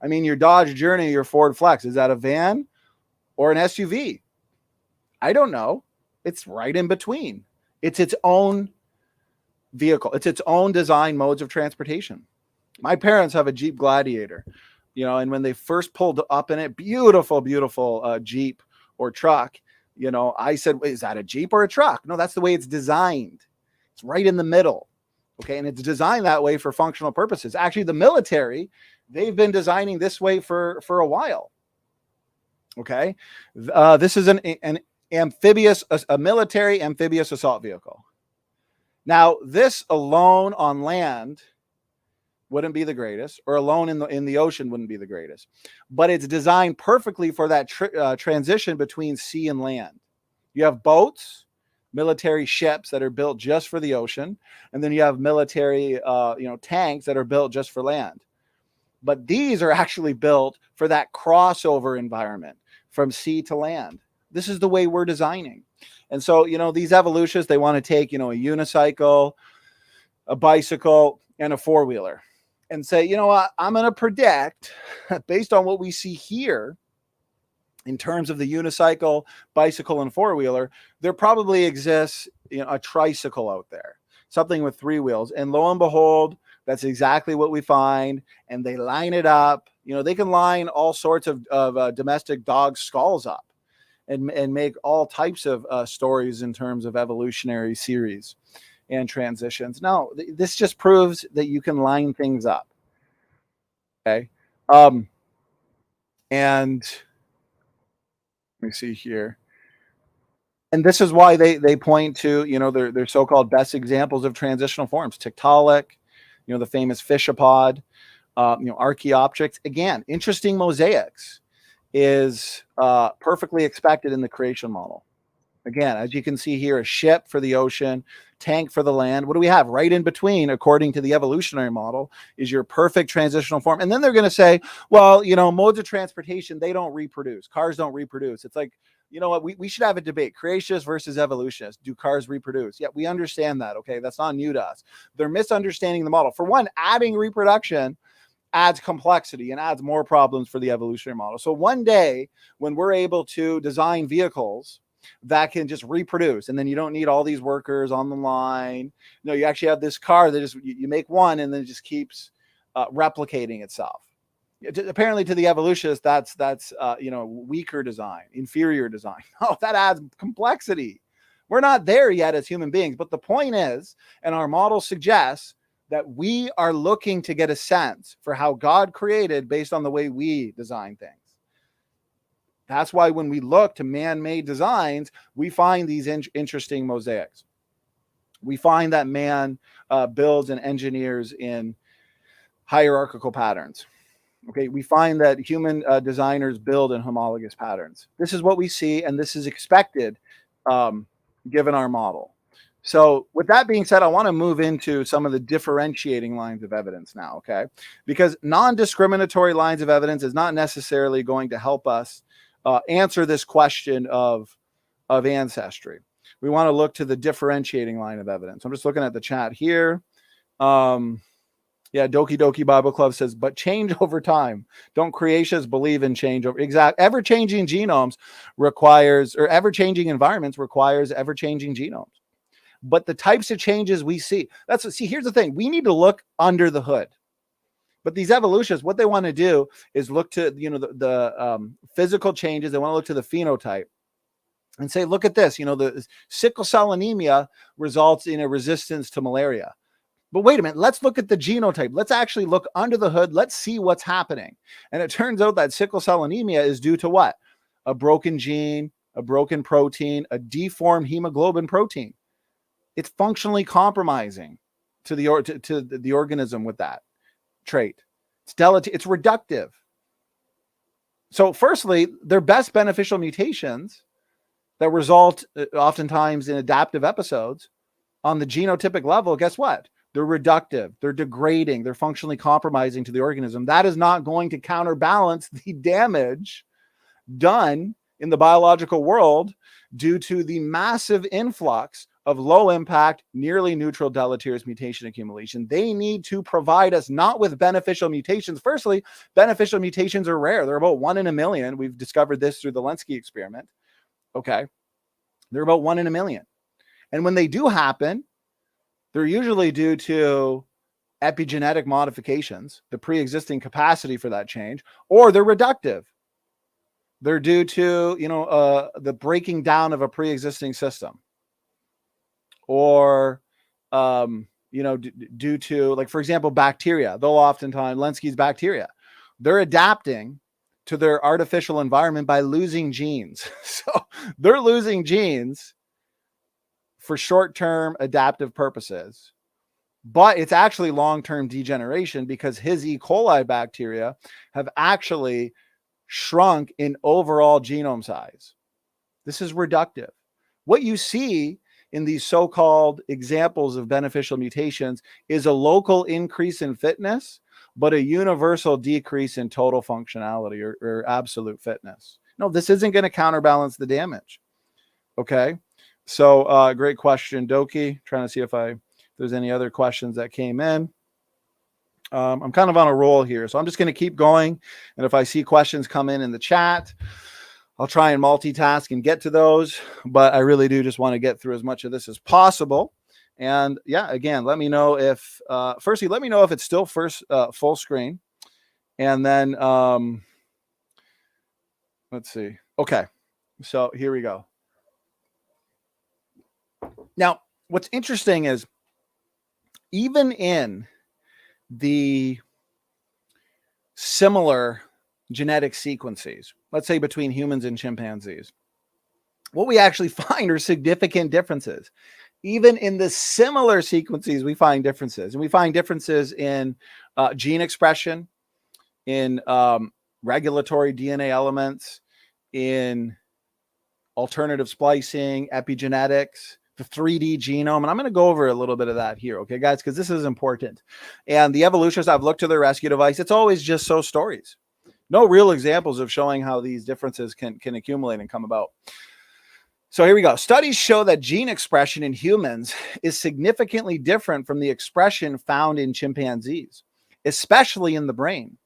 I mean, your Dodge Journey, your Ford Flex, is that a van or an SUV? I don't know. It's right in between. It's its own vehicle. It's its own design modes of transportation. My parents have a Jeep Gladiator, you know, and when they first pulled up in it, beautiful, beautiful Jeep or truck, you know, I said, is that a Jeep or a truck? No, that's the way it's designed. It's right in the middle. Okay. And it's designed that way for functional purposes. Actually, the military, they've been designing this way for a while. Okay. This is an amphibious, a military amphibious assault vehicle. Now, this alone on land wouldn't be the greatest, or alone in the ocean wouldn't be the greatest, but it's designed perfectly for that transition between sea and land. You have boats, military ships that are built just for the ocean, and then you have military, tanks that are built just for land. But these are actually built for that crossover environment from sea to land. This is the way we're designing. And so, you know, these evolutionists, they want to take, you know, a unicycle, a bicycle, and a four-wheeler and say, you know what, I'm going to predict, based on what we see here, in terms of the unicycle, bicycle, and four-wheeler, there probably exists, you know, a tricycle out there, something with three wheels. And lo and behold, that's exactly what we find. And they line it up. You know, they can line all sorts of domestic dog skulls up and make all types of stories in terms of evolutionary series and transitions. Now, this just proves that you can line things up. Okay. And let me see here. And this is why they point to, you know, their so-called best examples of transitional forms. Tiktaalik, you know, the famous fishapod, Archaeopteryx. Again, interesting mosaics is perfectly expected in the creation model. Again, as you can see here, a ship for the ocean, tank for the land. What do we have? Right in between, according to the evolutionary model, is your perfect transitional form. And then they're going to say, well, you know, modes of transportation, they don't reproduce. Cars don't reproduce. It's like, you know what, we should have a debate. Creationists versus evolutionists. Do cars reproduce? Yeah, we understand that. Okay, that's not new to us. They're misunderstanding the model. For one, adding reproduction adds complexity and adds more problems for the evolutionary model. So one day when we're able to design vehicles that can just reproduce, and then you don't need all these workers on the line. No, you actually have this car that just, you make one and then it just keeps replicating itself. Apparently to the evolutionists, that's weaker design, inferior design. Oh, that adds complexity. We're not there yet as human beings, but the point is, and our model suggests, that we are looking to get a sense for how God created based on the way we design things. That's why when we look to man-made designs, we find these interesting mosaics. We find that man builds and engineers in hierarchical patterns. Okay, we find that human designers build in homologous patterns. This is what we see, and this is expected given our model. So with that being said, I want to move into some of the differentiating lines of evidence now, okay? Because non-discriminatory lines of evidence is not necessarily going to help us answer this question of ancestry. We want to look to the differentiating line of evidence. I'm just looking at the chat here. Doki Doki Bible Club says, but change over time. Don't creationists believe in change over? Exactly. Ever-changing genomes requires, or ever-changing environments requires ever-changing genomes. But the types of changes we see, here's the thing. We need to look under the hood. But these evolutionists, what they want to do is look to, you know, the physical changes. They want to look to the phenotype and say, look at this. You know, the sickle cell anemia results in a resistance to malaria. But wait a minute, let's look at the genotype. Let's actually look under the hood. Let's see what's happening. And it turns out that sickle cell anemia is due to what? A broken gene, a broken protein, a deformed hemoglobin protein. It's functionally compromising to the organism with that trait. It's reductive. So firstly, they're best beneficial mutations that result oftentimes in adaptive episodes on the genotypic level. Guess what? they're reductive, they're degrading, they're functionally compromising to the organism. That is not going to counterbalance the damage done in the biological world due to the massive influx of low impact, nearly neutral deleterious mutation accumulation. They need to provide us not with beneficial mutations. Firstly, beneficial mutations are rare. They're about 1 in a million. We've discovered this through the Lenski experiment. Okay. They're about 1 in a million. And when they do happen, they're usually due to epigenetic modifications, the pre-existing capacity for that change, or they're reductive. They're due to, the breaking down of a pre-existing system, or, due to, like, for example, bacteria. They'll oftentimes, Lenski's bacteria, they're adapting to their artificial environment by losing genes. So they're losing genes for short-term adaptive purposes, but it's actually long-term degeneration because his E. coli bacteria have actually shrunk in overall genome size. This is reductive. What you see in these so-called examples of beneficial mutations is a local increase in fitness, but a universal decrease in total functionality or absolute fitness. No, this isn't going to counterbalance the damage. Okay. So great question, Doki. Trying to see if there's any other questions that came in. I'm kind of on a roll here, so I'm just going to keep going. And if I see questions come in the chat, I'll try and multitask and get to those. But I really do just want to get through as much of this as possible. And yeah, again, let me know if, firstly, let me know if it's still full screen. And then, let's see. Okay, so here we go. Now, what's interesting is even in the similar genetic sequences, let's say between humans and chimpanzees, what we actually find are significant differences. Even in the similar sequences, we find differences. And we find differences in gene expression, in regulatory DNA elements, in alternative splicing, epigenetics, the 3D genome. And I'm going to go over a little bit of that here, okay, guys, because this is important. And the evolutionists, I've looked to their rescue device. It's always just so stories. No real examples of showing how these differences can accumulate and come about. So here we go. Studies show that gene expression in humans is significantly different from the expression found in chimpanzees, especially in the brain,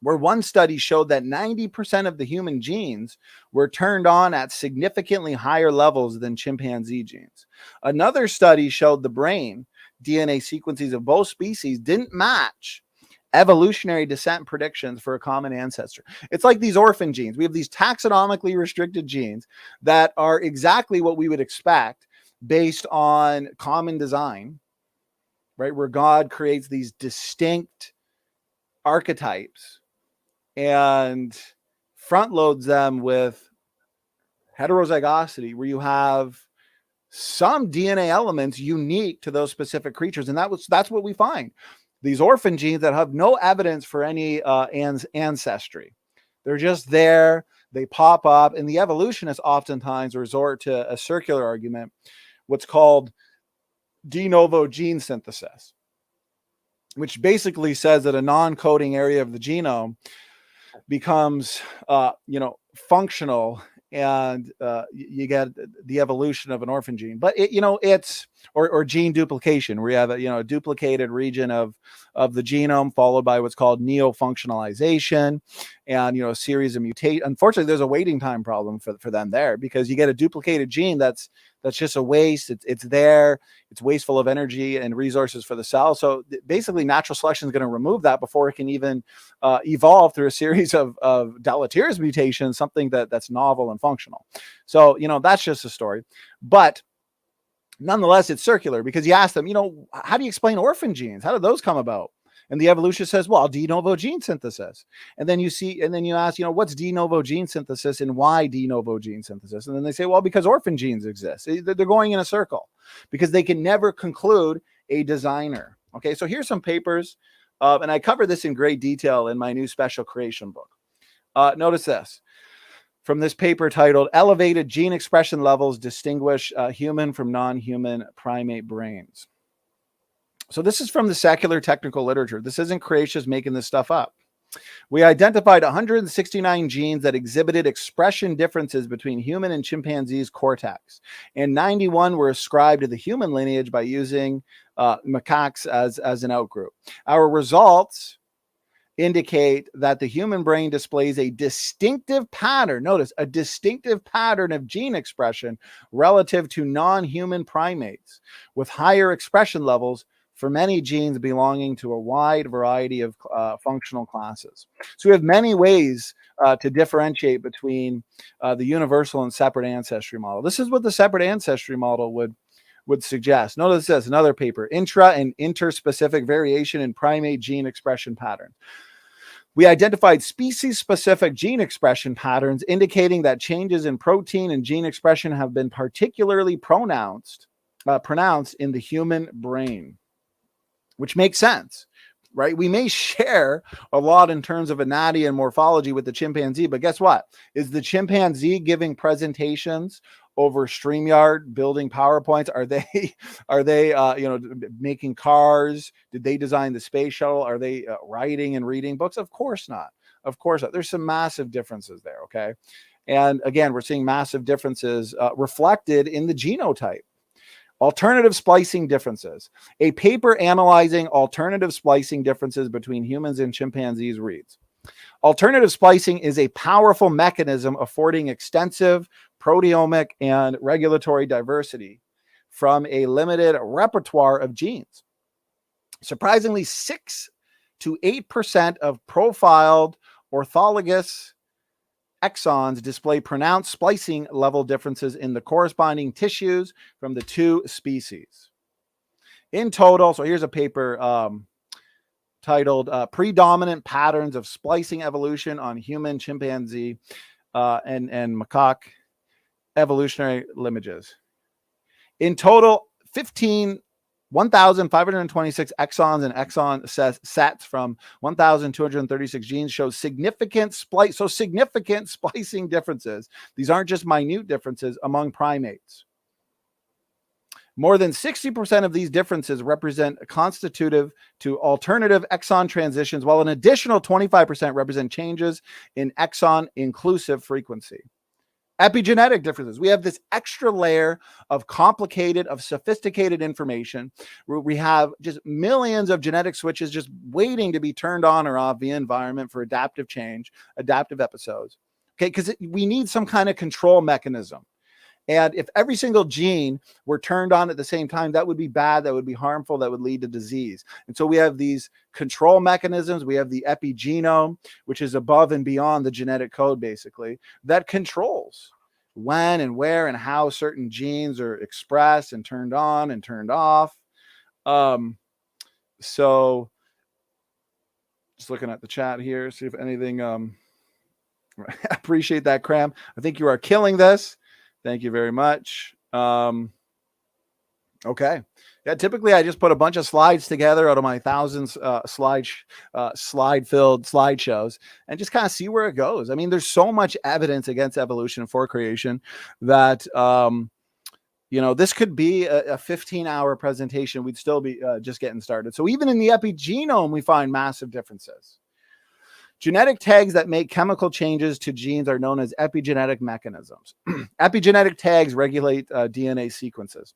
where one study showed that 90% of the human genes were turned on at significantly higher levels than chimpanzee genes. Another study showed the brain DNA sequences of both species didn't match evolutionary descent predictions for a common ancestor. It's like these orphan genes. We have these taxonomically restricted genes that are exactly what we would expect based on common design, right? Where God creates these distinct archetypes and front loads them with heterozygosity, where you have some DNA elements unique to those specific creatures. And that's what we find. These orphan genes that have no evidence for any ancestry. They're just there. They pop up. And the evolutionists oftentimes resort to a circular argument, what's called de novo gene synthesis, which basically says that a non-coding area of the genome becomes, functional, and you get the evolution of an orphan gene. But it's or gene duplication, where you have a duplicated region of the genome followed by what's called neo-functionalization, and a series of mutations. Unfortunately, there's a waiting time problem for them there, because you get a duplicated gene that's just a waste. It's there. It's wasteful of energy and resources for the cell. So basically, natural selection is going to remove that before it can even evolve through a series of deleterious mutations, something that's novel and functional. So, that's just a story. But nonetheless, it's circular, because you ask them, how do you explain orphan genes? How did those come about? And the evolutionist says, well, de novo gene synthesis. And then you ask, what's de novo gene synthesis and why de novo gene synthesis? And then they say, well, because orphan genes exist. They're going in a circle because they can never conclude a designer. Okay, so here's some papers. And I cover this in great detail in my new special creation book. Notice this. From this paper titled Elevated Gene Expression Levels Distinguish Human from Non-Human Primate Brains. So this is from the secular technical literature. This isn't Creatious making this stuff up. We identified 169 genes that exhibited expression differences between human and chimpanzees' cortex, and 91 were ascribed to the human lineage by using macaques as an outgroup. Our results indicate that the human brain displays a distinctive pattern, notice, a distinctive pattern of gene expression relative to non-human primates, with higher expression levels for many genes belonging to a wide variety of functional classes. So we have many ways to differentiate between the universal and separate ancestry model. This is what the separate ancestry model would suggest. Notice this, another paper, intra and interspecific variation in primate gene expression patterns. We identified species-specific gene expression patterns indicating that changes in protein and gene expression have been particularly pronounced in the human brain, which makes sense, right? We may share a lot in terms of anatomy and morphology with the chimpanzee, but guess what? Is the chimpanzee giving presentations over StreamYard, building PowerPoints? Are they making cars? Did they design the space shuttle? Are they writing and reading books? Of course not. Of course not. There's some massive differences there, okay? And again, we're seeing massive differences reflected in the genotype. Alternative splicing differences. A paper analyzing alternative splicing differences between humans and chimpanzees reads, alternative splicing is a powerful mechanism affording extensive proteomic and regulatory diversity from a limited repertoire of genes. Surprisingly, 6 to 8% of profiled orthologous exons display pronounced splicing level differences in the corresponding tissues from the two species. In total, so here's a paper titled Predominant Patterns of Splicing Evolution on Human, Chimpanzee, and Macaque Evolutionary Lineages. In total, 1,526 exons and exon sets from 1,236 genes show significant splicing differences. These aren't just minute differences among primates. More than 60% of these differences represent constitutive to alternative exon transitions, while an additional 25% represent changes in exon inclusive frequency. Epigenetic differences. We have this extra layer of sophisticated information where we have just millions of genetic switches just waiting to be turned on or off via environment for adaptive change, adaptive episodes. Okay, because we need some kind of control mechanism. And if every single gene were turned on at the same time, that would be bad, that would be harmful, that would lead to disease. And so we have these control mechanisms. We have the epigenome, which is above and beyond the genetic code, basically, that controls when and where and how certain genes are expressed and turned on and turned off. So just looking at the chat here, see if anything, appreciate that, Cram. I think you are killing this. Thank you very much. Okay. Yeah, typically I just put a bunch of slides together out of my thousands slide-filled slideshows and just kind of see where it goes. I mean, there's so much evidence against evolution for creation that, this could be a 15-hour presentation. We'd still be just getting started. So even in the epigenome, we find massive differences. Genetic tags that make chemical changes to genes are known as epigenetic mechanisms. Epigenetic tags regulate DNA sequences.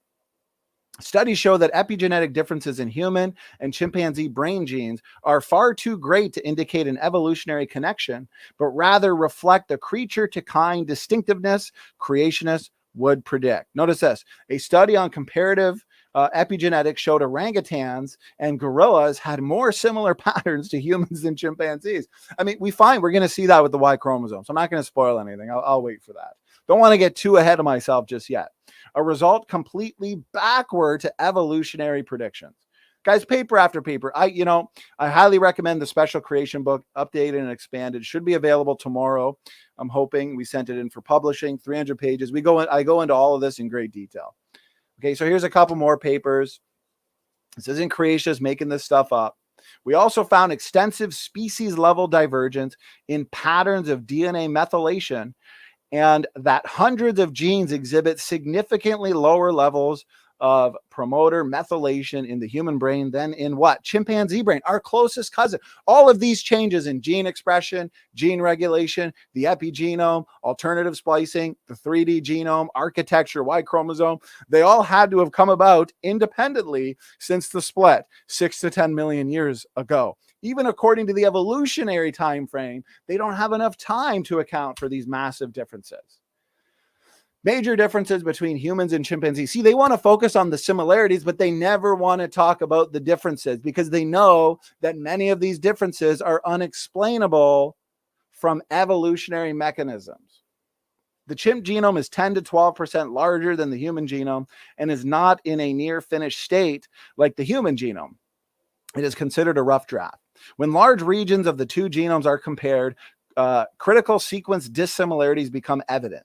Studies show that epigenetic differences in human and chimpanzee brain genes are far too great to indicate an evolutionary connection, but rather reflect the creature-to-kind distinctiveness creationists would predict. Notice this. A study on comparative epigenetics showed orangutans and gorillas had more similar patterns to humans than chimpanzees. I mean, we're going to see that with the Y chromosome. So I'm not going to spoil anything. I'll wait for that. Don't want to get too ahead of myself just yet. A result completely backward to evolutionary predictions. Guys, paper after paper. I highly recommend the Special Creation book, updated and expanded. Should be available tomorrow. I'm hoping. We sent it in for publishing, 300 pages. I go into all of this in great detail. Okay, so here's a couple more papers. This isn't Creatious making this stuff up. We also found extensive species-level divergence in patterns of DNA methylation, and that hundreds of genes exhibit significantly lower levels of promoter methylation in the human brain than in what? Chimpanzee brain, our closest cousin. All of these changes in gene expression, gene regulation, the epigenome, alternative splicing, the 3D genome, architecture, Y chromosome, they all had to have come about independently since the split 6 to 10 million years ago. Even according to the evolutionary time frame, they don't have enough time to account for these massive differences. Major differences between humans and chimpanzees. See, they want to focus on the similarities, but they never want to talk about the differences because they know that many of these differences are unexplainable from evolutionary mechanisms. The chimp genome is 10 to 12% larger than the human genome and is not in a near finished state like the human genome. It is considered a rough draft. When large regions of the two genomes are compared, critical sequence dissimilarities become evident.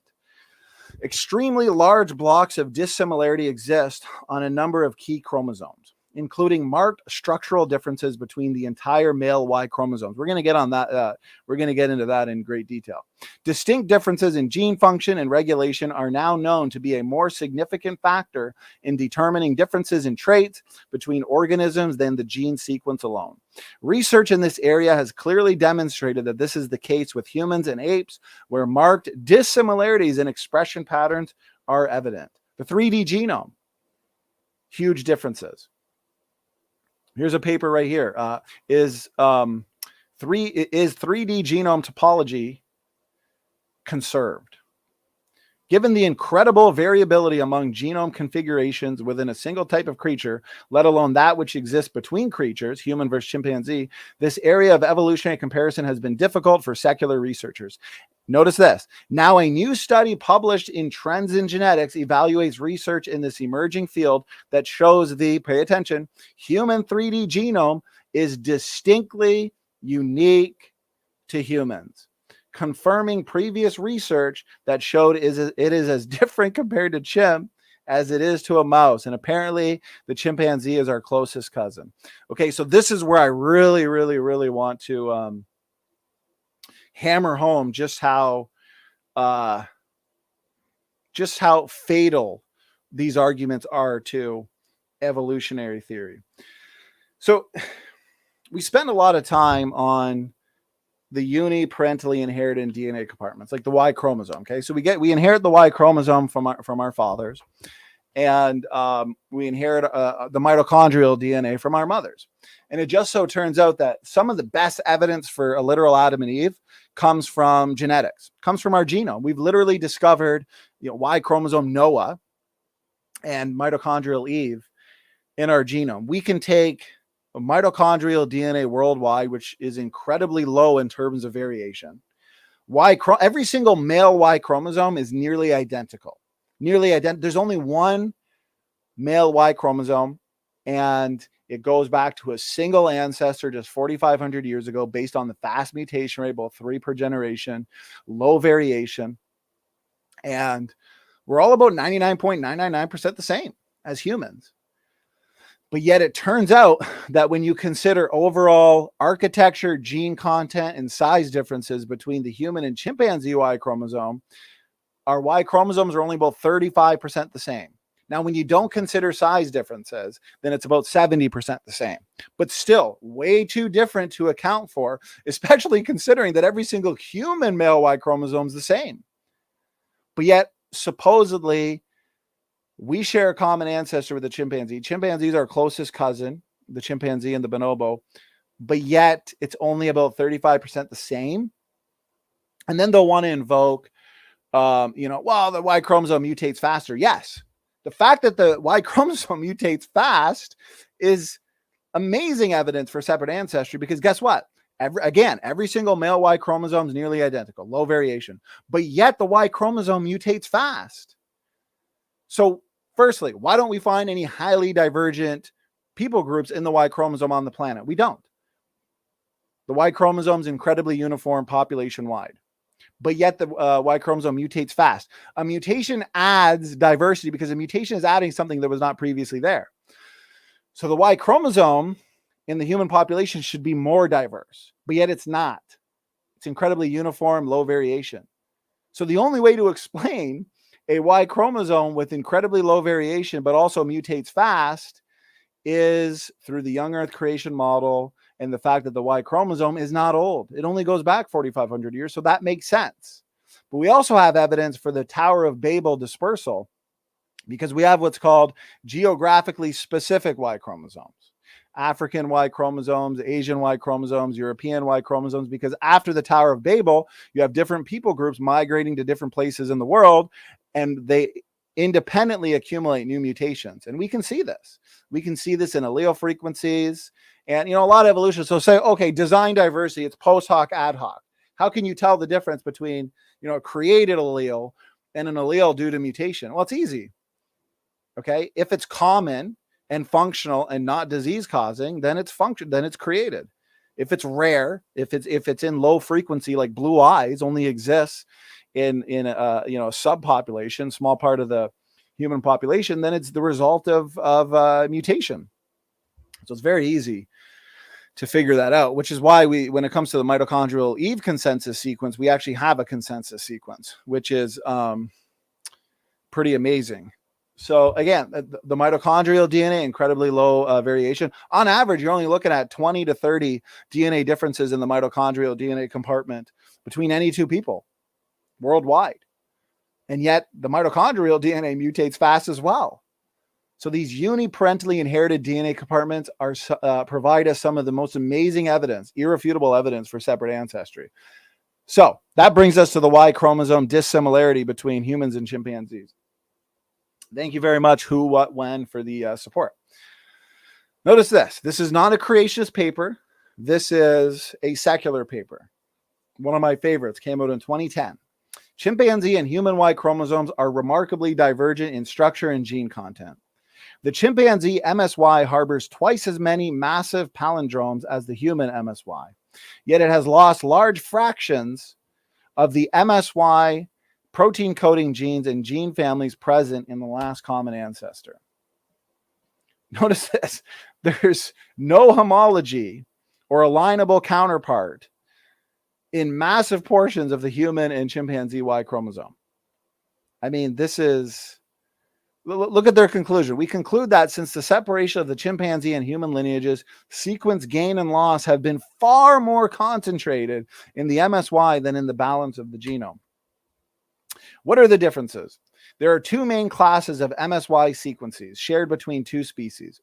Extremely large blocks of dissimilarity exist on a number of key chromosomes, including marked structural differences between the entire male Y chromosomes. We're going to get on that. We're going to get into that in great detail. Distinct differences in gene function and regulation are now known to be a more significant factor in determining differences in traits between organisms than the gene sequence alone. Research in this area has clearly demonstrated that this is the case with humans and apes, where marked dissimilarities in expression patterns are evident. The 3D genome, huge differences. Here's a paper right here. Is 3D genome topology conserved? Given the incredible variability among genome configurations within a single type of creature, let alone that which exists between creatures, human versus chimpanzee, this area of evolutionary comparison has been difficult for secular researchers. Notice this. Now, a new study published in Trends in Genetics evaluates research in this emerging field that shows the, pay attention, human 3D genome is distinctly unique to humans, confirming previous research that showed it is as different compared to chimp as it is to a mouse. And apparently the chimpanzee is our closest cousin. Okay, so this is where I really, really, really want to hammer home just how fatal these arguments are to evolutionary theory. So we spend a lot of time on the uniparentally inherited DNA compartments, like the Y chromosome. Okay, so we inherit the Y chromosome from our fathers, and we inherit the mitochondrial DNA from our mothers. And it just so turns out that some of the best evidence for a literal Adam and Eve comes from genetics, comes from our genome. We've literally discovered, Y chromosome Noah and mitochondrial Eve in our genome. We can take mitochondrial DNA worldwide, which is incredibly low in terms of variation. Every single male Y chromosome is nearly identical. There's only one male Y chromosome, and it goes back to a single ancestor just 4,500 years ago based on the fast mutation rate, both 3 per generation, low variation. And we're all about 99.999% the same as humans. But yet it turns out that when you consider overall architecture, gene content, and size differences between the human and chimpanzee Y chromosome, our Y chromosomes are only about 35% the same. Now, when you don't consider size differences, then it's about 70% the same, but still way too different to account for, especially considering that every single human male Y chromosome is the same. But yet, supposedly, we share a common ancestor with the chimpanzee. Chimpanzees are our closest cousin, the chimpanzee and the bonobo, but yet it's only about 35% the same. And then they'll want to invoke, well, the Y chromosome mutates faster. Yes. The fact that the Y chromosome mutates fast is amazing evidence for separate ancestry, because guess what? Every single male Y chromosome is nearly identical, low variation, but yet the Y chromosome mutates fast. So firstly, why don't we find any highly divergent people groups in the Y chromosome on the planet? We don't. The Y chromosome is incredibly uniform population-wide, but yet the Y chromosome mutates fast. A mutation adds diversity because a mutation is adding something that was not previously there. So the Y chromosome in the human population should be more diverse, but yet it's not. It's incredibly uniform, low variation. So the only way to explain A Y chromosome with incredibly low variation, but also mutates fast, is through the young Earth creation model and the fact that the Y chromosome is not old. It only goes back 4,500 years, so that makes sense. But we also have evidence for the Tower of Babel dispersal because we have what's called geographically specific Y chromosomes. African Y chromosomes, Asian Y chromosomes, European Y chromosomes, because after the Tower of Babel, you have different people groups migrating to different places in the world, and they independently accumulate new mutations. And we can see this. We can see this in allele frequencies. And, a lot of evolutionists will say, okay, design diversity, it's post hoc, ad hoc. How can you tell the difference between, a created allele and an allele due to mutation? Well, it's easy. Okay. If it's common and functional and not disease causing, then it's created. If it's rare, if it's in low frequency, like blue eyes only exists in a subpopulation, small part of the human population, then it's the result of mutation. So it's very easy to figure that out, which is why when it comes to the mitochondrial Eve consensus sequence, we actually have a consensus sequence, which is pretty amazing. So again, the mitochondrial DNA, incredibly low variation. On average, you're only looking at 20 to 30 DNA differences in the mitochondrial DNA compartment between any two people worldwide. And yet the mitochondrial DNA mutates fast as well. So these uniparentally inherited DNA compartments provide us some of the most amazing evidence, irrefutable evidence for separate ancestry. So that brings us to the Y chromosome dissimilarity between humans and chimpanzees. Thank you very much, who, what, when, for the support. Notice this. This is not a creationist paper. This is a secular paper. One of my favorites, came out in 2010. Chimpanzee and human Y chromosomes are remarkably divergent in structure and gene content. The chimpanzee MSY harbors twice as many massive palindromes as the human MSY, yet it has lost large fractions of the MSY protein coding genes and gene families present in the last common ancestor. Notice this. There's no homology or alignable counterpart in massive portions of the human and chimpanzee Y chromosome. I mean, this is... Look at their conclusion. We conclude that since the separation of the chimpanzee and human lineages, sequence gain and loss have been far more concentrated in the MSY than in the balance of the genome. What are the differences? There are two main classes of MSY sequences shared between two species.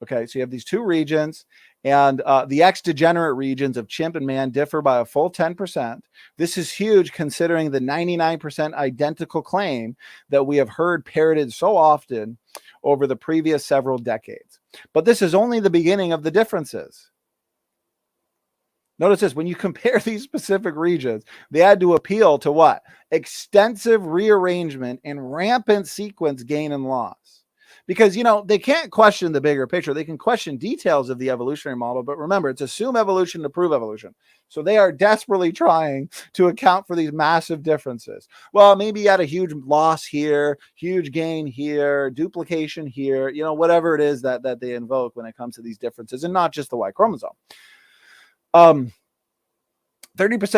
Okay, so you have these two regions, and the X-degenerate regions of chimp and man differ by a full 10%. This is huge considering the 99% identical claim that we have heard parroted so often over the previous several decades. But this is only the beginning of the differences. Notice this, when you compare these specific regions, they had to appeal to what? Extensive rearrangement and rampant sequence gain and loss. Because, they can't question the bigger picture. They can question details of the evolutionary model, but remember, it's assume evolution to prove evolution. So they are desperately trying to account for these massive differences. Well, maybe you had a huge loss here, huge gain here, duplication here, whatever it is that they invoke when it comes to these differences, and not just the Y chromosome. 30%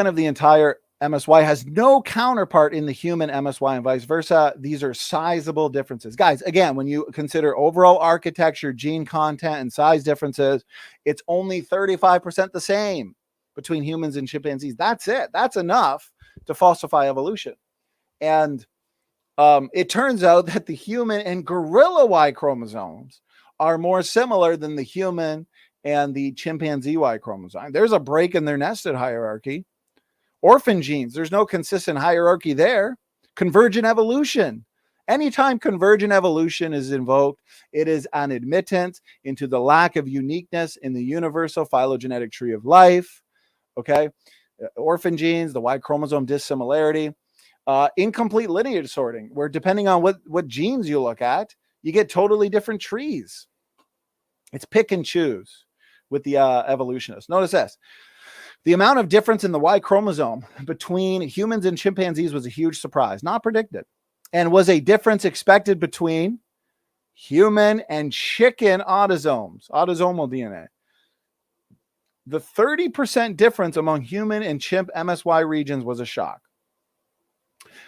of the entire MSY has no counterpart in the human MSY and vice versa. These are sizable differences. Guys, again, when you consider overall architecture, gene content, and size differences, it's only 35% the same between humans and chimpanzees. That's it. That's enough to falsify evolution. And it turns out that the human and gorilla Y chromosomes are more similar than the human and the chimpanzee Y chromosome. There's a break in their nested hierarchy. Orphan genes, there's no consistent hierarchy there. Convergent evolution. Anytime convergent evolution is invoked, it is an admittance into the lack of uniqueness in the universal phylogenetic tree of life. Okay. Orphan genes, the Y chromosome dissimilarity, incomplete lineage sorting, where depending on what genes you look at, you get totally different trees. It's pick and choose with the evolutionists. Notice this. The amount of difference in the Y chromosome between humans and chimpanzees was a huge surprise, not predicted, and was a difference expected between human and chicken autosomal DNA. The 30% difference among human and chimp MSY regions was a shock.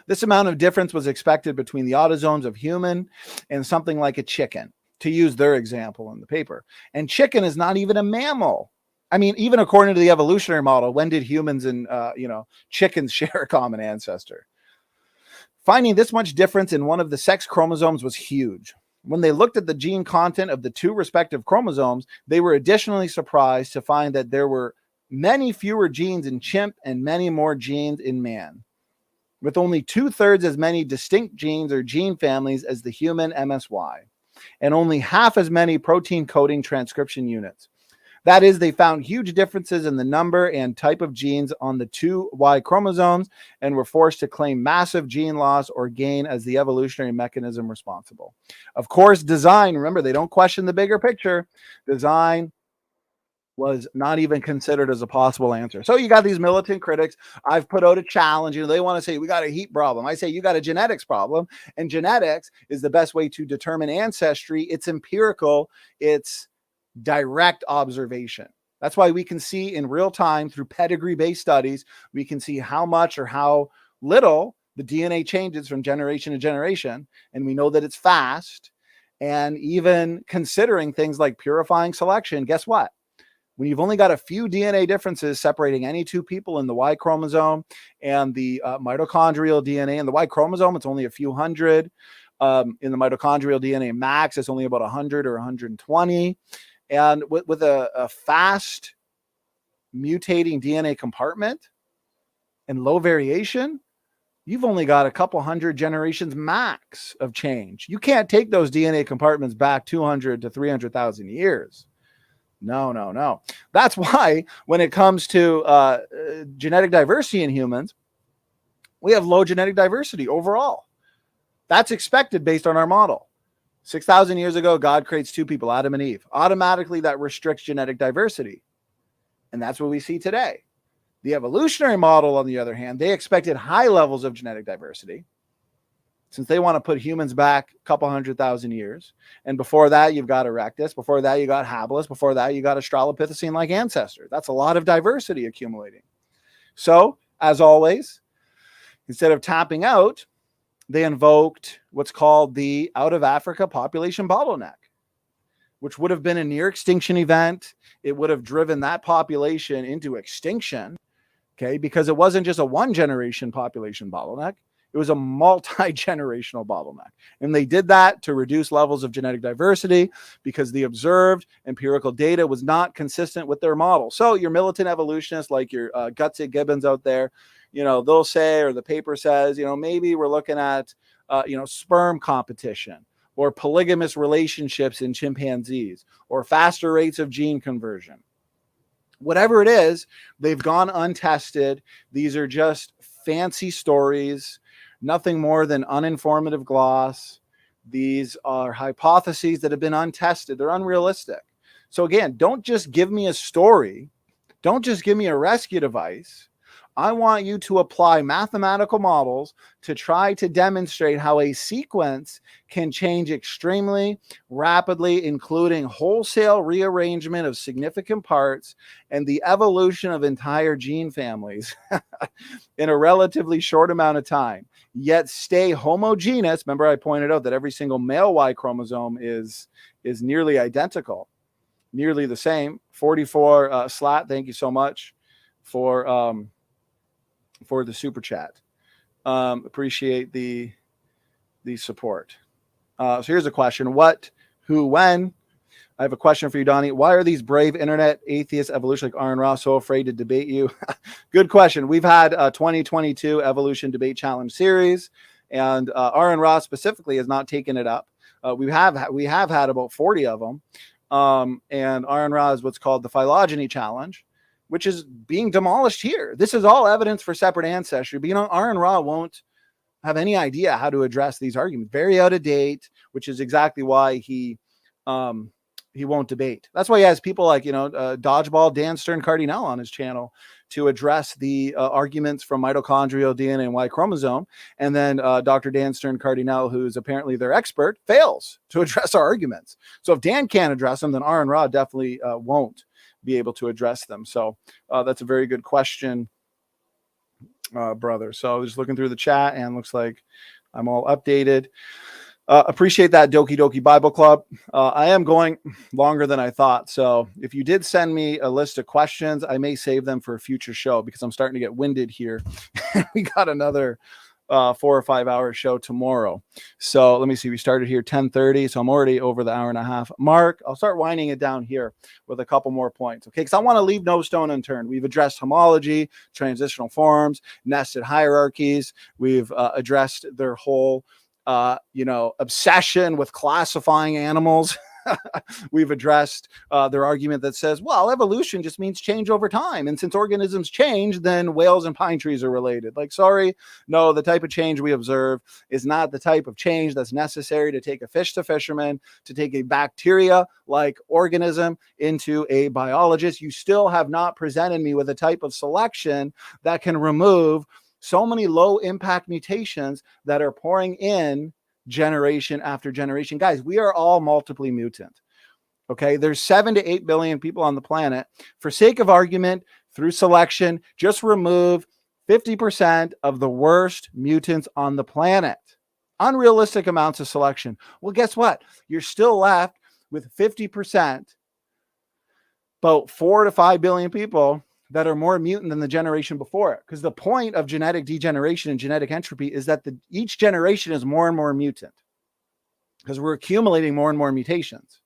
This amount of difference was expected between the autosomes of human and something like a chicken, to use their example in the paper. And chicken is not even a mammal. I mean, even according to the evolutionary model, when did humans and chickens share a common ancestor? Finding this much difference in one of the sex chromosomes was huge. When they looked at the gene content of the two respective chromosomes, they were additionally surprised to find that there were many fewer genes in chimp and many more genes in man, with only 2/3 as many distinct genes or gene families as the human MSY, and only half as many protein coding transcription units. That is, they found huge differences in the number and type of genes on the two Y chromosomes and were forced to claim massive gene loss or gain as the evolutionary mechanism responsible. Of course, design, remember, they don't question the bigger picture. Design was not even considered as a possible answer. So you got these militant critics. I've put out a challenge. They want to say, we got a heat problem. I say, you got a genetics problem. And genetics is the best way to determine ancestry. It's empirical. It's direct observation. That's why we can see in real time through pedigree-based studies, we can see how much or how little the DNA changes from generation to generation. And we know that it's fast. And even considering things like purifying selection, guess what? When you've only got a few DNA differences separating any two people in the Y chromosome and the mitochondrial DNA in the Y chromosome, it's only a few hundred. In the mitochondrial DNA max, it's only about 100 or 120. And with a fast mutating DNA compartment and low variation, you've only got a couple hundred generations max of change. You can't take those DNA compartments back 200 to 300,000 years. No. That's why when it comes to genetic diversity in humans, we have low genetic diversity overall. That's expected based on our model. 6,000 years ago, God creates two people, Adam and Eve. Automatically, that restricts genetic diversity. And that's what we see today. The evolutionary model, on the other hand, they expected high levels of genetic diversity, since they want to put humans back a couple 100,000 years. And before that, you've got Erectus. Before that, you got Habilis. Before that, you got Australopithecine-like ancestor. That's a lot of diversity accumulating. So, as always, instead of tapping out, they invoked what's called the out of Africa population bottleneck, which would have been a near extinction event. It would have driven that population into extinction, okay, because it wasn't just a one generation population bottleneck. It was a multi-generational bottleneck. And they did that to reduce levels of genetic diversity because the observed empirical data was not consistent with their model. So your militant evolutionists, like your Gutsy Gibbons out there, they'll say, or the paper says, maybe we're looking at, sperm competition or polygamous relationships in chimpanzees or faster rates of gene conversion. Whatever it is, they've gone untested. These are just fancy stories, nothing more than uninformative gloss. These are hypotheses that have been untested. They're unrealistic. So again, don't just give me a story. Don't just give me a rescue device. I want you to apply mathematical models to try to demonstrate how a sequence can change extremely rapidly, including wholesale rearrangement of significant parts and the evolution of entire gene families in a relatively short amount of time, yet stay homogeneous. Remember, I pointed out that every single male Y chromosome is nearly identical, nearly the same. 44 Slat, thank you so much for the super chat. Appreciate the support. So here's a question. What, who, when? I have a question for you, Donny. Why are these brave internet atheist evolutionists like Aaron Ross so afraid to debate you? Good question. We've had a 2022 Evolution Debate Challenge series, and Aaron Ross specifically has not taken it up. We have had about 40 of them. And Aaron Ross is what's called the Phylogeny Challenge, which is being demolished here. This is all evidence for separate ancestry. But, Aaron Ra won't have any idea how to address these arguments. Very out of date, which is exactly why he won't debate. That's why he has people like, Dodgeball Dan Stern Cardinal on his channel to address the arguments from mitochondrial DNA and Y chromosome. And then Dr. Dan Stern Cardinal, who's apparently their expert, fails to address our arguments. So if Dan can't address them, then Aaron Ra definitely won't be able to address them. So that's a very good question brother. So just looking through the chat, and looks like I'm all updated. Appreciate that, Doki Doki Bible Club. I am going longer than I thought. So if you did send me a list of questions, I may save them for a future show because I'm starting to get winded here. We got another 4 or 5 hour show tomorrow. So let me see. We started here 10:30. So I'm already over the hour and a half mark. I'll start winding it down here with a couple more points. Okay. Because I want to leave no stone unturned. We've addressed homology, transitional forms, nested hierarchies. We've addressed their whole obsession with classifying animals. We've addressed their argument that says, well, evolution just means change over time. And since organisms change, then whales and pine trees are related. Like, sorry, no, the type of change we observe is not the type of change that's necessary to take a fish to fisherman, to take a bacteria-like organism into a biologist. You still have not presented me with a type of selection that can remove so many low impact mutations that are pouring in generation after generation. Guys, we are all multiply mutant. Okay. There's 7 to 8 billion people on the planet. For sake of argument, through selection, just remove 50% of the worst mutants on the planet. Unrealistic amounts of selection. Well, guess what? You're still left with 50%, about 4 to 5 billion people that are more mutant than the generation before it. Because the point of genetic degeneration and genetic entropy is that each generation is more and more mutant because we're accumulating more and more mutations.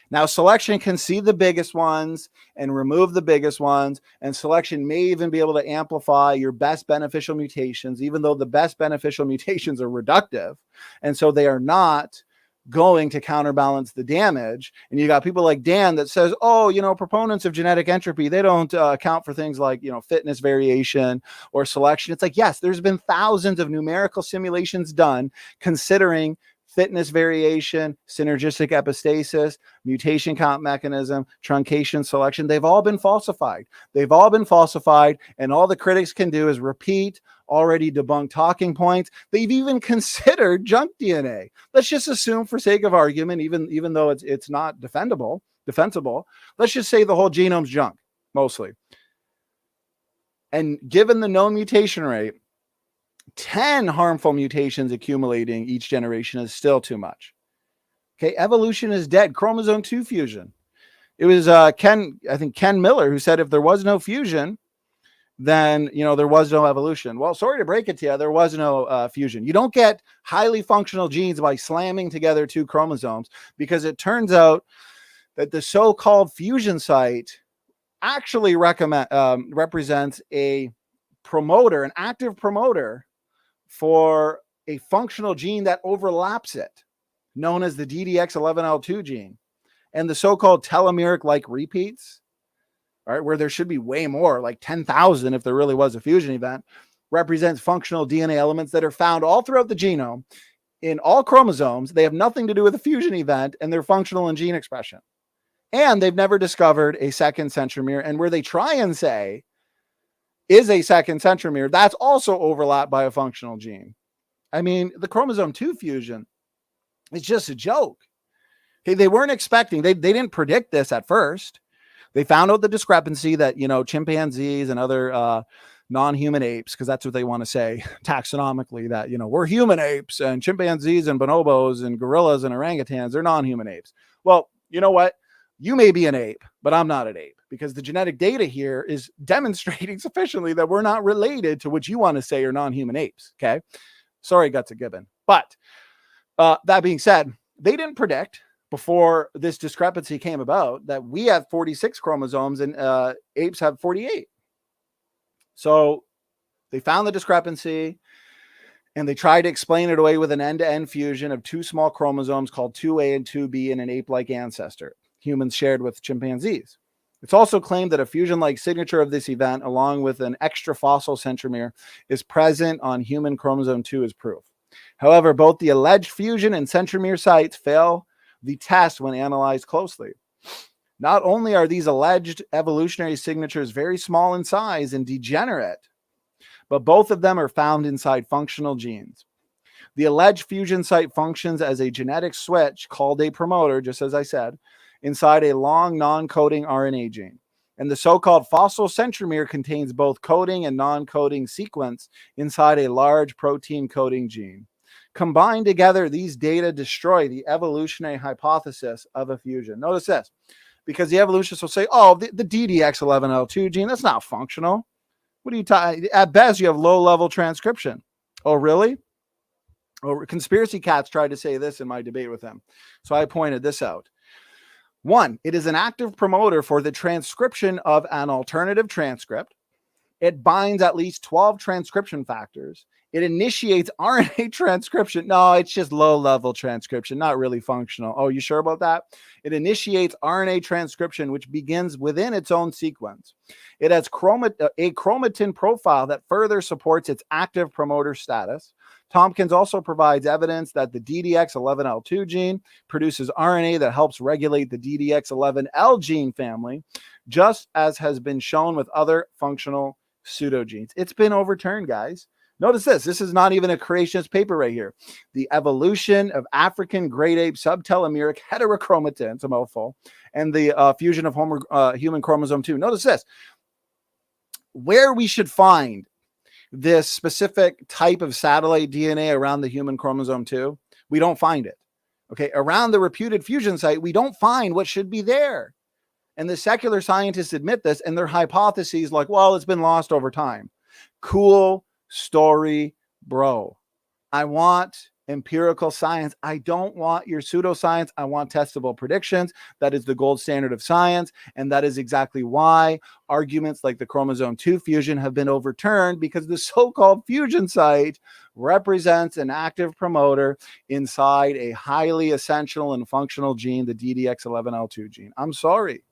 Now, selection can see the biggest ones and remove the biggest ones, and selection may even be able to amplify your best beneficial mutations, even though the best beneficial mutations are reductive, and so they are not going to counterbalance the damage. And you got people like Dan that says, oh, proponents of genetic entropy, they don't account for things like, fitness variation or selection. It's like, yes, there's been thousands of numerical simulations done considering fitness variation, synergistic epistasis, mutation count mechanism, truncation selection. They've all been falsified. And all the critics can do is repeat already debunked talking points. They've even considered junk DNA. Let's just assume, for sake of argument, even though it's not defensible, let's just say the whole genome's junk, mostly. And given the known mutation rate, 10 harmful mutations accumulating each generation is still too much. Okay, evolution is dead. Chromosome 2 fusion. It was Ken Miller who said if there was no fusion, then there was no evolution. Well, sorry to break it to you, there was no fusion. You don't get highly functional genes by slamming together 2 chromosomes, because it turns out that the so-called fusion site actually represents a promoter, an active promoter for a functional gene that overlaps it, known as the DDX11L2 gene. And the so-called telomeric-like repeats, all right, where there should be way more, like 10,000 if there really was a fusion event, represents functional DNA elements that are found all throughout the genome in all chromosomes. They have nothing to do with a fusion event, and they're functional in gene expression. And they've never discovered a second centromere. And where they try and say is a second centromere, that's also overlapped by a functional gene. I mean, the chromosome 2 fusion is just a joke. Okay, they weren't expecting, they didn't predict this at first. They found out the discrepancy that, chimpanzees and other non-human apes, because that's what they want to say taxonomically, that, we're human apes, and chimpanzees and bonobos and gorillas and orangutans, they're non-human apes. Well, you know what? You may be an ape, but I'm not an ape, because the genetic data here is demonstrating sufficiently that we're not related to what you want to say are non-human apes. Okay. Sorry, Guts a Gibbon. But that being said, they didn't predict before this discrepancy came about that we have 46 chromosomes and apes have 48. So they found the discrepancy and they tried to explain it away with an end-to-end fusion of 2 small chromosomes called 2A and 2B in an ape-like ancestor, humans shared with chimpanzees. It's also claimed that a fusion-like signature of this event, along with an extra fossil centromere, is present on human chromosome 2 as proof. However, both the alleged fusion and centromere sites fail the test when analyzed closely. Not only are these alleged evolutionary signatures very small in size and degenerate, but both of them are found inside functional genes. The alleged fusion site functions as a genetic switch called a promoter, just as I said, inside a long non-coding RNA gene. And the so-called fossil centromere contains both coding and non-coding sequence inside a large protein coding gene. Combined together, these data destroy the evolutionary hypothesis of a fusion. Notice this, because the evolutionists will say, oh, the DDX11L2 gene, that's not functional. What are you talking? At best, you have low-level transcription. Oh, really? Oh, conspiracy cats tried to say this in my debate with them. So I pointed this out. 1, it is an active promoter for the transcription of an alternative transcript. It binds at least 12 transcription factors. It initiates RNA transcription. No, it's just low-level transcription, not really functional. Oh, you sure about that? It initiates RNA transcription, which begins within its own sequence. It has a chromatin profile that further supports its active promoter status. Tompkins also provides evidence that the DDX11L2 gene produces RNA that helps regulate the DDX11L gene family, just as has been shown with other functional pseudogenes. It's been overturned, guys. Notice this. This is not even a creationist paper right here. The evolution of African great ape subtelomeric heterochromatin, it's a mouthful, and the fusion of human chromosome 2. Notice this. Where we should find this specific type of satellite DNA around the human chromosome 2, we don't find it. Okay, around the reputed fusion site, we don't find what should be there. And the secular scientists admit this, and their hypotheses like, well, it's been lost over time. Cool story, bro. I want empirical science. I don't want your pseudoscience. I want testable predictions. That is the gold standard of science. And that is exactly why arguments like the chromosome 2 fusion have been overturned, because the so-called fusion site represents an active promoter inside a highly essential and functional gene, the DDX11L2 gene. I'm sorry.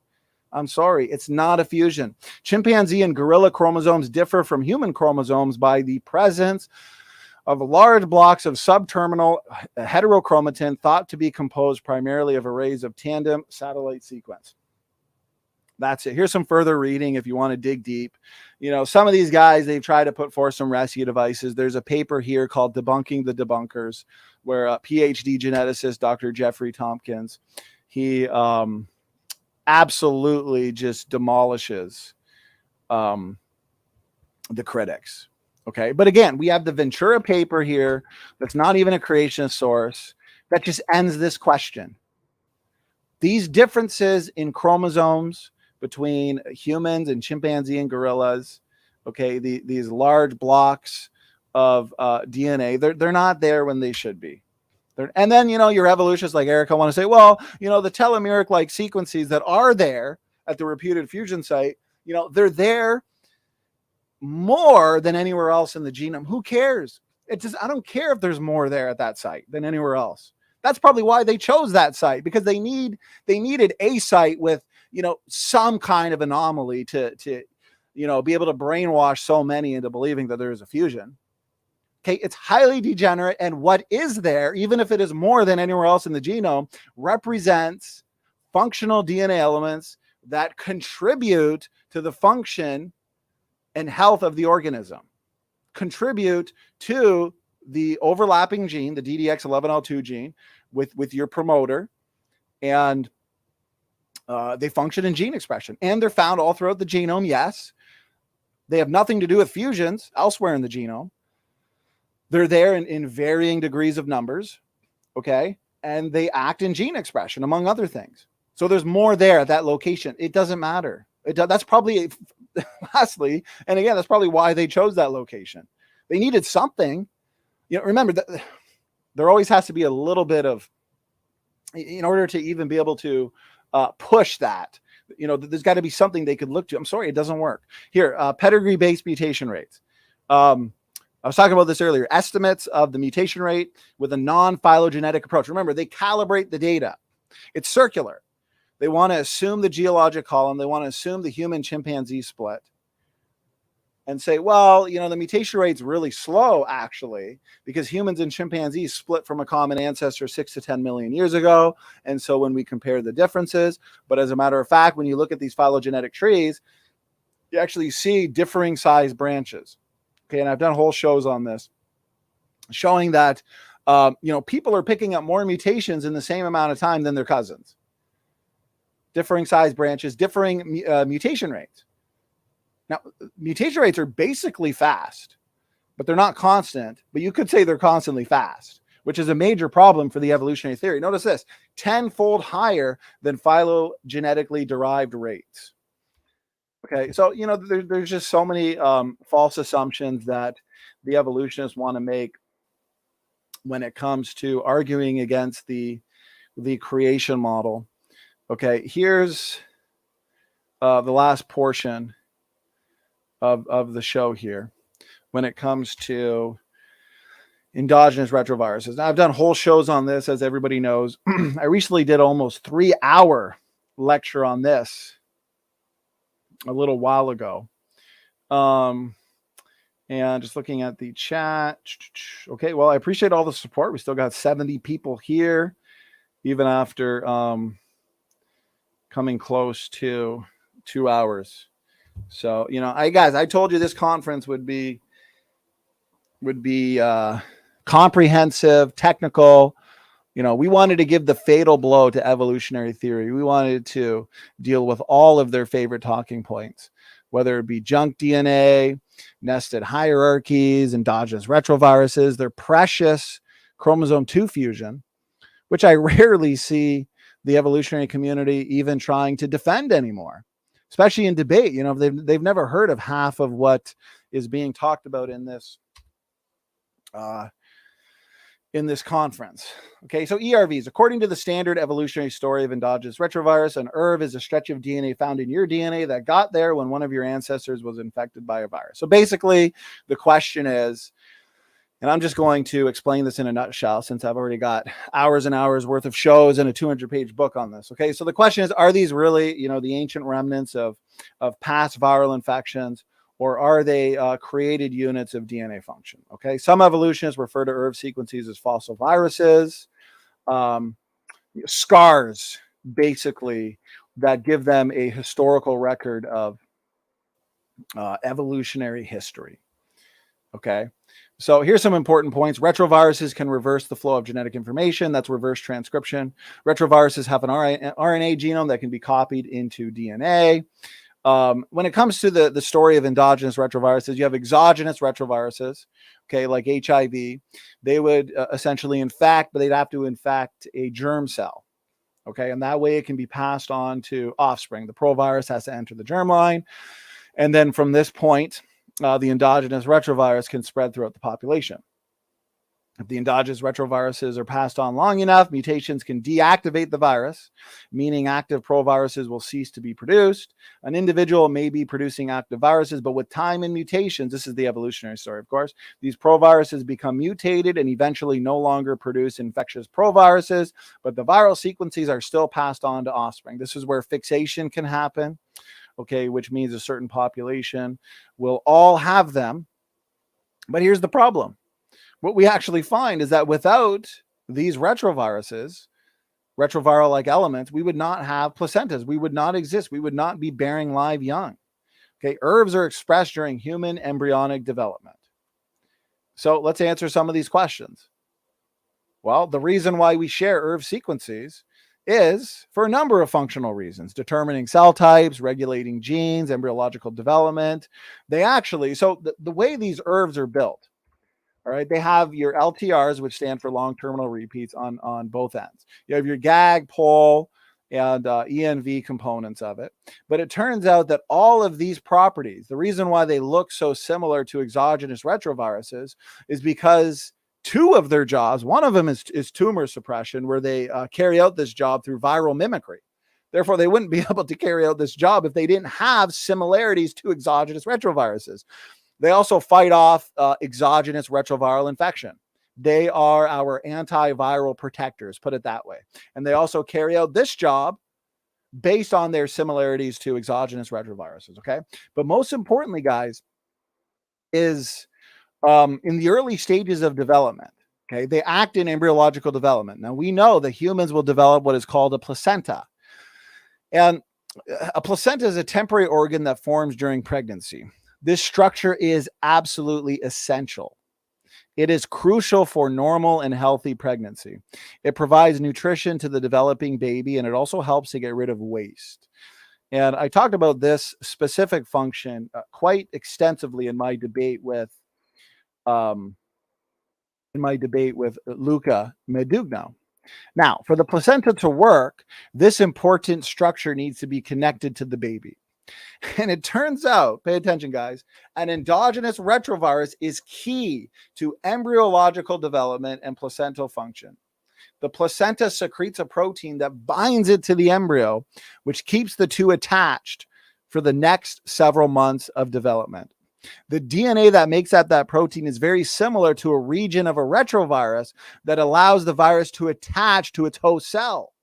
It's not a fusion. Chimpanzee and gorilla chromosomes differ from human chromosomes by the presence of large blocks of subterminal heterochromatin thought to be composed primarily of arrays of tandem satellite sequence. That's it. Here's some further reading if you want to dig deep. You know, some of these guys, they've tried to put forth some rescue devices. There's a paper here called Debunking the Debunkers, where a PhD geneticist, Dr. Jeffrey Tompkins, he absolutely just demolishes the critics. Okay. But again, we have the Ventura paper here that's not even a creationist source that just ends this question. These differences in chromosomes between humans and chimpanzee and gorillas, okay, these large blocks of DNA, they're not there when they should be. And then, you know, your evolutionists like Erica want to say, well, you know, the telomeric-like sequences that are there at the reputed fusion site, you know, they're there more than anywhere else in the genome. Who cares? I don't care if there's more there at that site than anywhere else. That's probably why they chose that site, because they needed a site with, you know, some kind of anomaly to you know, be able to brainwash so many into believing that there is a fusion. Okay, it's highly degenerate, and what is there, even if it is more than anywhere else in the genome, represents functional DNA elements that contribute to the function and health of the organism, contribute to the overlapping gene, the DDX11L2 gene, with your promoter, and they function in gene expression. And they're found all throughout the genome, yes. They have nothing to do with fusions elsewhere in the genome. They're there in varying degrees of numbers, okay? And they act in gene expression, among other things. So there's more there at that location. It doesn't matter. That's probably, lastly, and again, that's probably why they chose that location. They needed something. You know, remember that there always has to be a little bit of, in order to even be able to push that, you know, there's got to be something they could look to. I'm sorry, it doesn't work. Here, pedigree-based mutation rates. I was talking about this earlier. Estimates of the mutation rate with a non-phylogenetic approach. Remember, they calibrate the data. It's circular. They want to assume the geologic column. They want to assume the human-chimpanzee split and say, well, you know, the mutation rate's really slow, actually, because humans and chimpanzees split from a common ancestor 6 to 10 million years ago. And so when we compare the differences, but as a matter of fact, when you look at these phylogenetic trees, you actually see differing size branches. Okay, and I've done whole shows on this, showing that, you know, people are picking up more mutations in the same amount of time than their cousins. differing size branches, differing mutation rates. Now, mutation rates are basically fast, but they're not constant. But you could say they're constantly fast, which is a major problem for the evolutionary theory. Notice this, 10-fold higher than phylogenetically derived rates. Okay, so, you know, there's just so many false assumptions that the evolutionists want to make when it comes to arguing against the creation model. Okay, here's the last portion of the show here when it comes to endogenous retroviruses. Now, I've done whole shows on this, as everybody knows. I recently did almost 3-hour lecture on this a little while ago. And just looking at the chat. Okay, well, I appreciate all the support. We still got 70 people here, even after coming close to 2 hours. So, you know, I told you this conference would be comprehensive, technical. You know, we wanted to give the fatal blow to evolutionary theory. We wanted to deal with all of their favorite talking points, whether it be junk DNA, nested hierarchies, endogenous retroviruses, their precious chromosome 2 fusion, which I rarely see the evolutionary community even trying to defend anymore, especially in debate. You know, they've never heard of half of what is being talked about in this conference. Okay, so ERVs, according to the standard evolutionary story of endogenous retrovirus, an ERV is a stretch of DNA found in your DNA that got there when one of your ancestors was infected by a virus. So basically, the question is, and I'm just going to explain this in a nutshell since I've already got hours and hours worth of shows and a 200-page book on this. Okay, so the question is, are these really, you know, the ancient remnants of past viral infections, or are they created units of DNA function? Okay, some evolutionists refer to ERV sequences as fossil viruses, scars, basically, that give them a historical record of evolutionary history. Okay, so here's some important points. Retroviruses can reverse the flow of genetic information. That's reverse transcription. Retroviruses have an RNA genome that can be copied into DNA. When it comes to the story of endogenous retroviruses, you have exogenous retroviruses, okay, like HIV. They would essentially infect, but they'd have to infect a germ cell, okay, and that way it can be passed on to offspring. The provirus has to enter the germline, and then from this point, the endogenous retrovirus can spread throughout the population. If the endogenous retroviruses are passed on long enough, mutations can deactivate the virus, meaning active proviruses will cease to be produced. An individual may be producing active viruses, but with time and mutations, this is the evolutionary story, of course, these proviruses become mutated and eventually no longer produce infectious proviruses, but the viral sequences are still passed on to offspring. This is where fixation can happen, okay, which means a certain population will all have them. But here's the problem. What we actually find is that without these retroviruses, retroviral-like elements, we would not have placentas. We would not exist. We would not be bearing live young. Okay, ERVs are expressed during human embryonic development. So let's answer some of these questions. Well, the reason why we share ERV sequences is for a number of functional reasons: determining cell types, regulating genes, embryological development. They actually, so the way these ERVs are built, all right, they have your LTRs, which stand for long terminal repeats on both ends. You have your GAG, POL, and ENV components of it. But it turns out that all of these properties, the reason why they look so similar to exogenous retroviruses is because two of their jobs, one of them is tumor suppression, where they carry out this job through viral mimicry. Therefore, they wouldn't be able to carry out this job if they didn't have similarities to exogenous retroviruses. They also fight off exogenous retroviral infection. They are our antiviral protectors, put it that way. And they also carry out this job based on their similarities to exogenous retroviruses, okay? But most importantly, guys, is in the early stages of development, okay, they act in embryological development. Now, we know that humans will develop what is called a placenta. And a placenta is a temporary organ that forms during pregnancy. This structure is absolutely essential. It is crucial for normal and healthy pregnancy. It provides nutrition to the developing baby, and it also helps to get rid of waste. And I talked about this specific function quite extensively in my debate with Luca Medugno. Now, for the placenta to work, this important structure needs to be connected to the baby. And it turns out, pay attention, guys, an endogenous retrovirus is key to embryological development and placental function. The placenta secretes a protein that binds it to the embryo, which keeps the two attached for the next several months of development. The DNA that makes up that protein is very similar to a region of a retrovirus that allows the virus to attach to its host cell.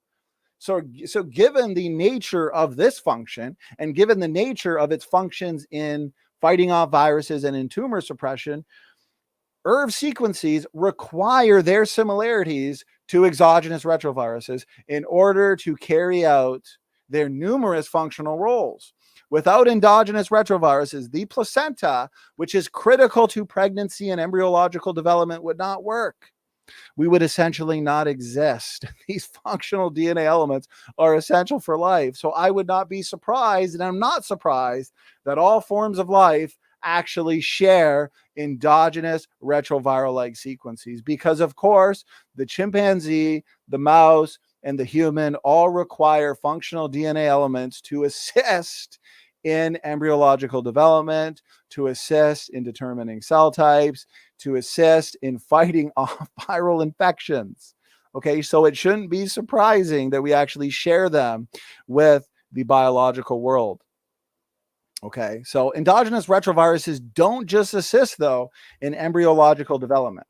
So given the nature of this function, and given the nature of its functions in fighting off viruses and in tumor suppression, ERV sequences require their similarities to exogenous retroviruses in order to carry out their numerous functional roles. Without endogenous retroviruses, the placenta, which is critical to pregnancy and embryological development, would not work. We would essentially not exist. These functional DNA elements are essential for life. So I would not be surprised, and I'm not surprised, that all forms of life actually share endogenous retroviral-like sequences, because of course the chimpanzee, the mouse, and the human all require functional DNA elements to assist in embryological development, to assist in determining cell types, to assist in fighting off viral infections. Okay, so it shouldn't be surprising that we actually share them with the biological world. Okay, so endogenous retroviruses don't just assist, though, in embryological development,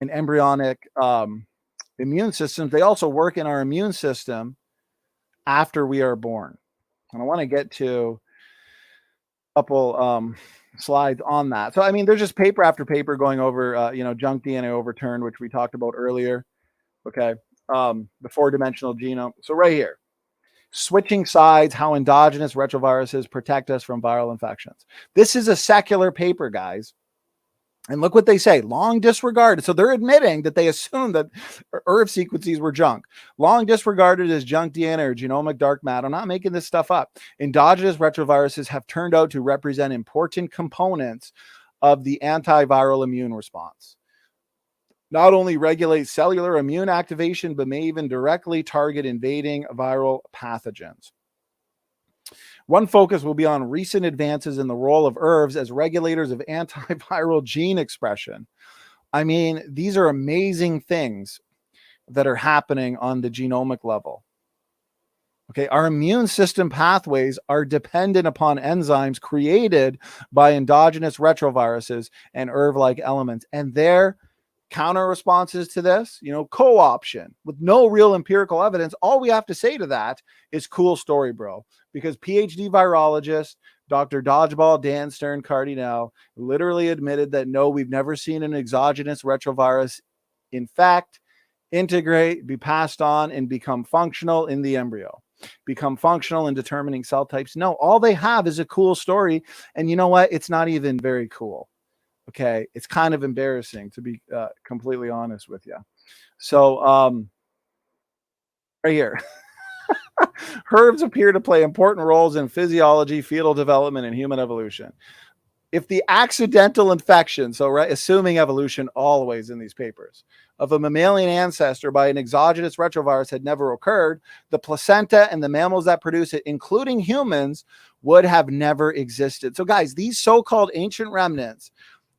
in embryonic immune systems. They also work in our immune system after we are born. And I want to get to a couple slides on that. So, I mean, there's just paper after paper going over, junk DNA overturned, which we talked about earlier. Okay, the four-dimensional genome. So right here. Switching sides, how endogenous retroviruses protect us from viral infections. This is a secular paper, guys. And look what they say, long disregarded. So they're admitting that they assumed that ERV sequences were junk. Long disregarded as junk DNA or genomic dark matter. I'm not making this stuff up. Endogenous retroviruses have turned out to represent important components of the antiviral immune response. Not only regulate cellular immune activation, but may even directly target invading viral pathogens. One focus will be on recent advances in the role of ERVs as regulators of antiviral gene expression. I mean, these are amazing things that are happening on the genomic level. Okay, our immune system pathways are dependent upon enzymes created by endogenous retroviruses and ERV-like elements, and their counter responses to this, co-option with no real empirical evidence. All we have to say to that is cool story, bro, because PhD virologist Dr. Dodgeball Dan Stern Cardinal literally admitted that no, we've never seen an exogenous retrovirus infect, integrate, be passed on, and become functional in the embryo, become functional in determining cell types. No, all they have is a cool story. And you know what? It's not even very cool. Okay, it's kind of embarrassing, to be completely honest with you. So right here, ERVs appear to play important roles in physiology, fetal development, and human evolution. If the accidental infection, so right, assuming evolution always in these papers, of a mammalian ancestor by an exogenous retrovirus had never occurred, the placenta and the mammals that produce it, including humans, would have never existed. So guys, these so-called ancient remnants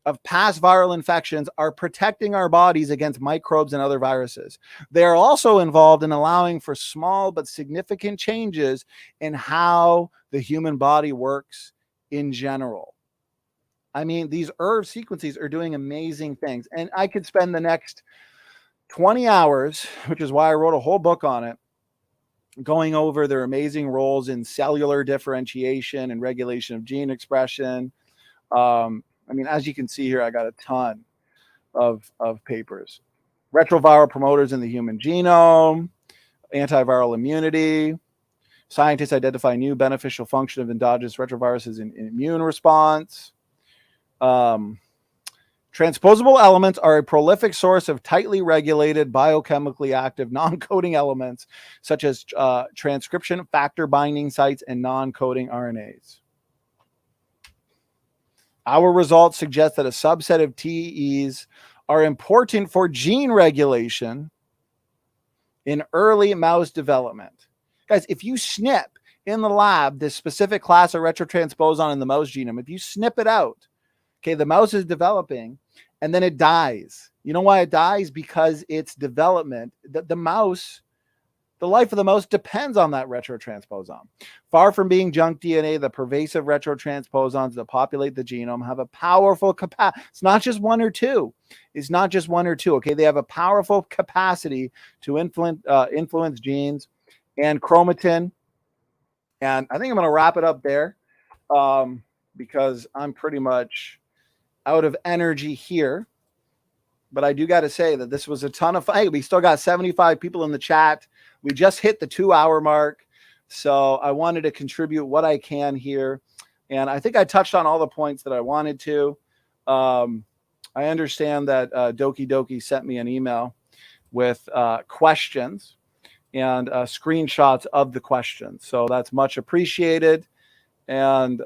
of past viral infections are protecting our bodies against microbes and other viruses. They are also involved in allowing for small but significant changes in how the human body works in general. I mean, these ERV sequences are doing amazing things. And I could spend the next 20 hours, which is why I wrote a whole book on it, going over their amazing roles in cellular differentiation and regulation of gene expression. I mean, as you can see here, I got a ton of papers. Retroviral promoters in the human genome, antiviral immunity. Scientists identify new beneficial function of endogenous retroviruses in immune response. Transposable elements are a prolific source of tightly regulated, biochemically active, non-coding elements, such as transcription factor binding sites and non-coding RNAs. Our results suggest that a subset of TEs are important for gene regulation in early mouse development. Guys, if you snip in the lab this specific class of retrotransposon in the mouse genome, if you snip it out, okay, the mouse is developing and then it dies. You know why it dies? Because its development, the mouse, the life of the mouse depends on that retrotransposon. Far from being junk DNA, the pervasive retrotransposons that populate the genome have a powerful capacity. It's not just one or two. It's not just one or two. Okay, they have a powerful capacity to influence genes and chromatin. And I think I'm going to wrap it up there because I'm pretty much out of energy here. But I do got to say that this was a ton of fun. Hey, we still got 75 people in the chat. We just hit the 2-hour mark. So I wanted to contribute what I can here. And I think I touched on all the points that I wanted to. I understand that Doki Doki sent me an email with questions and screenshots of the questions. So that's much appreciated. And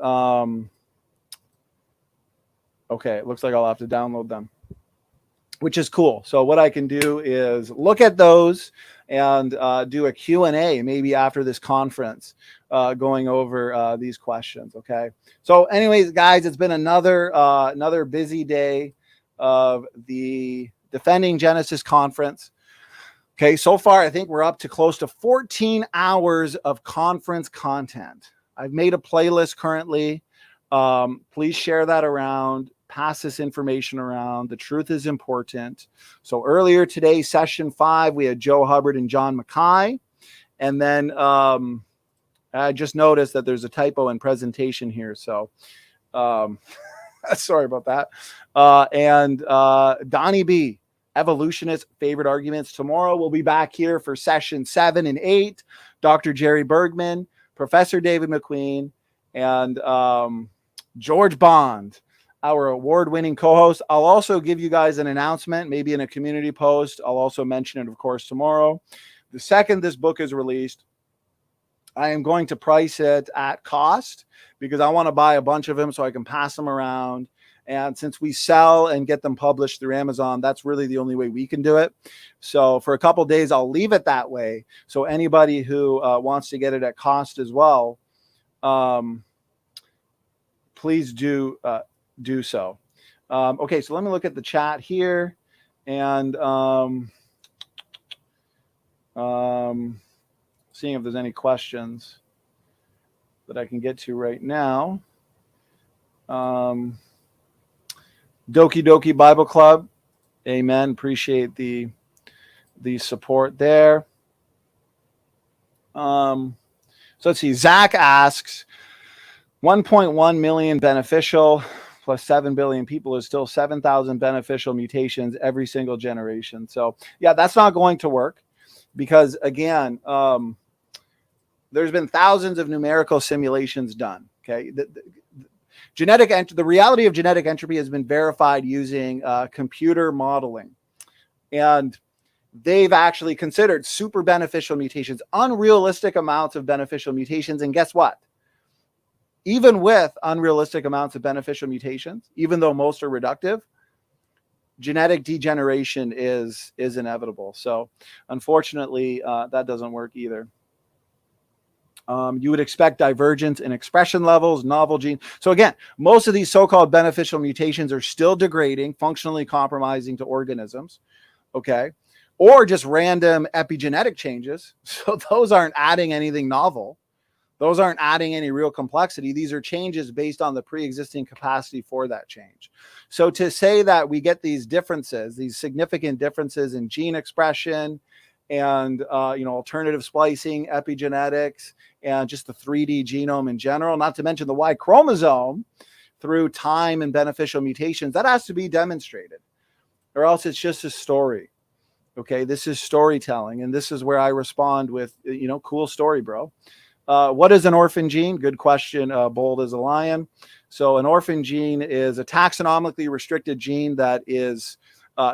okay, it looks like I'll have to download them, which is cool. So what I can do is look at those and do a Q&A maybe after this conference going over these questions. Okay. So anyways, guys, it's been another busy day of the Defending Genesis conference. Okay. So far, I think we're up to close to 14 hours of conference content. I've made a playlist currently. Please share that around. Pass this information around. The truth is important. So earlier today, session 5, we had Joe Hubbard and John Mackay. And then I just noticed that there's a typo in presentation here. So sorry about that. And Donny B, evolutionist favorite arguments. Tomorrow we'll be back here for session 7 and 8. Dr. Jerry Bergman, Professor David McQueen, and George Bond, our award-winning co-host. I'll also give you guys an announcement, maybe in a community post. I'll also mention it, of course, tomorrow. The second this book is released, I am going to price it at cost because I want to buy a bunch of them so I can pass them around. And since we sell and get them published through Amazon, that's really the only way we can do it. So for a couple of days, I'll leave it that way. So anybody who wants to get it at cost as well, please do so. Okay, so let me look at the chat here and seeing if there's any questions that I can get to right now. Doki Doki Bible Club, amen. Appreciate the support there. So let's see. Zach asks, 1.1 million beneficial plus 7 billion people is still 7,000 beneficial mutations every single generation. So yeah, that's not going to work because again, there's been thousands of numerical simulations done. Okay. The reality of genetic entropy has been verified using computer modeling, and they've actually considered super beneficial mutations, unrealistic amounts of beneficial mutations. And guess what? Even with unrealistic amounts of beneficial mutations, even though most are reductive, genetic degeneration is inevitable. So unfortunately, that doesn't work either. You would expect divergence in expression levels, novel genes. So again, most of these so-called beneficial mutations are still degrading, functionally compromising to organisms, okay? Or just random epigenetic changes. So those aren't adding anything novel. Those aren't adding any real complexity. These are changes based on the pre-existing capacity for that change. So to say that we get these differences, these significant differences in gene expression and alternative splicing, epigenetics, and just the 3D genome in general, not to mention the Y chromosome through time and beneficial mutations, that has to be demonstrated, or else it's just a story. Okay, this is storytelling, and this is where I respond with, cool story, bro. What is an orphan gene? Good question. Bold as a lion. So an orphan gene is a taxonomically restricted gene that is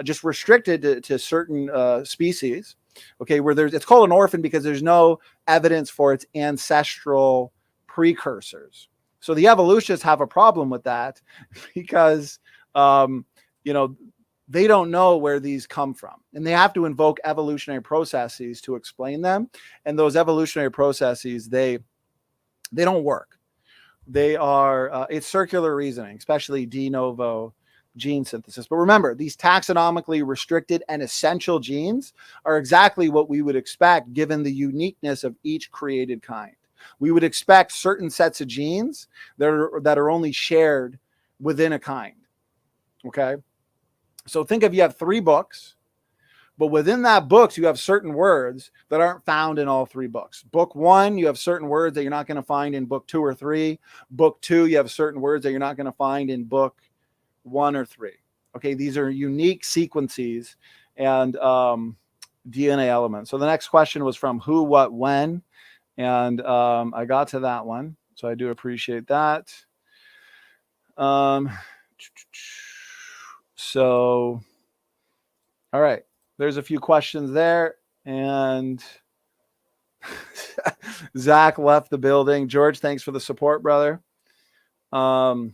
just restricted to certain species. Okay, where it's called an orphan because there's no evidence for its ancestral precursors. So the evolutionists have a problem with that because, they don't know where these come from, and they have to invoke evolutionary processes to explain them. And those evolutionary processes, they don't work. They are, it's circular reasoning, especially de novo gene synthesis. But remember, these taxonomically restricted and essential genes are exactly what we would expect given the uniqueness of each created kind. We would expect certain sets of genes that are only shared within a kind. Okay. So think if you have 3 books, but within that books, you have certain words that aren't found in all 3 books. Book 1, you have certain words that you're not going to find in book 2 or 3. Book 2, you have certain words that you're not going to find in book 1 or 3. Okay, these are unique sequences and DNA elements. So the next question was from who, what, when, and I got to that one. So I do appreciate that. So, all right, there's a few questions there, and Zach left the building. George, thanks for the support, brother. Yeah,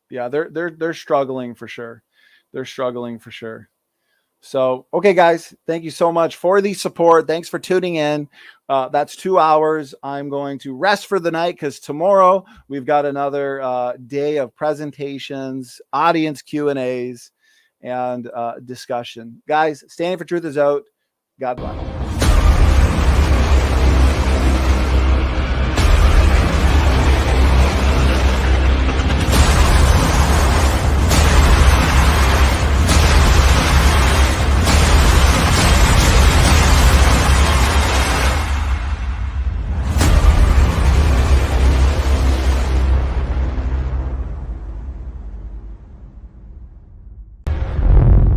they're struggling for sure. They're struggling for sure. So, okay, guys, thank you so much for the support. Thanks for tuning in. That's 2 hours. I'm going to rest for the night because tomorrow we've got another day of presentations, audience Q&As, and discussion. Guys, Standing for Truth is out. God bless.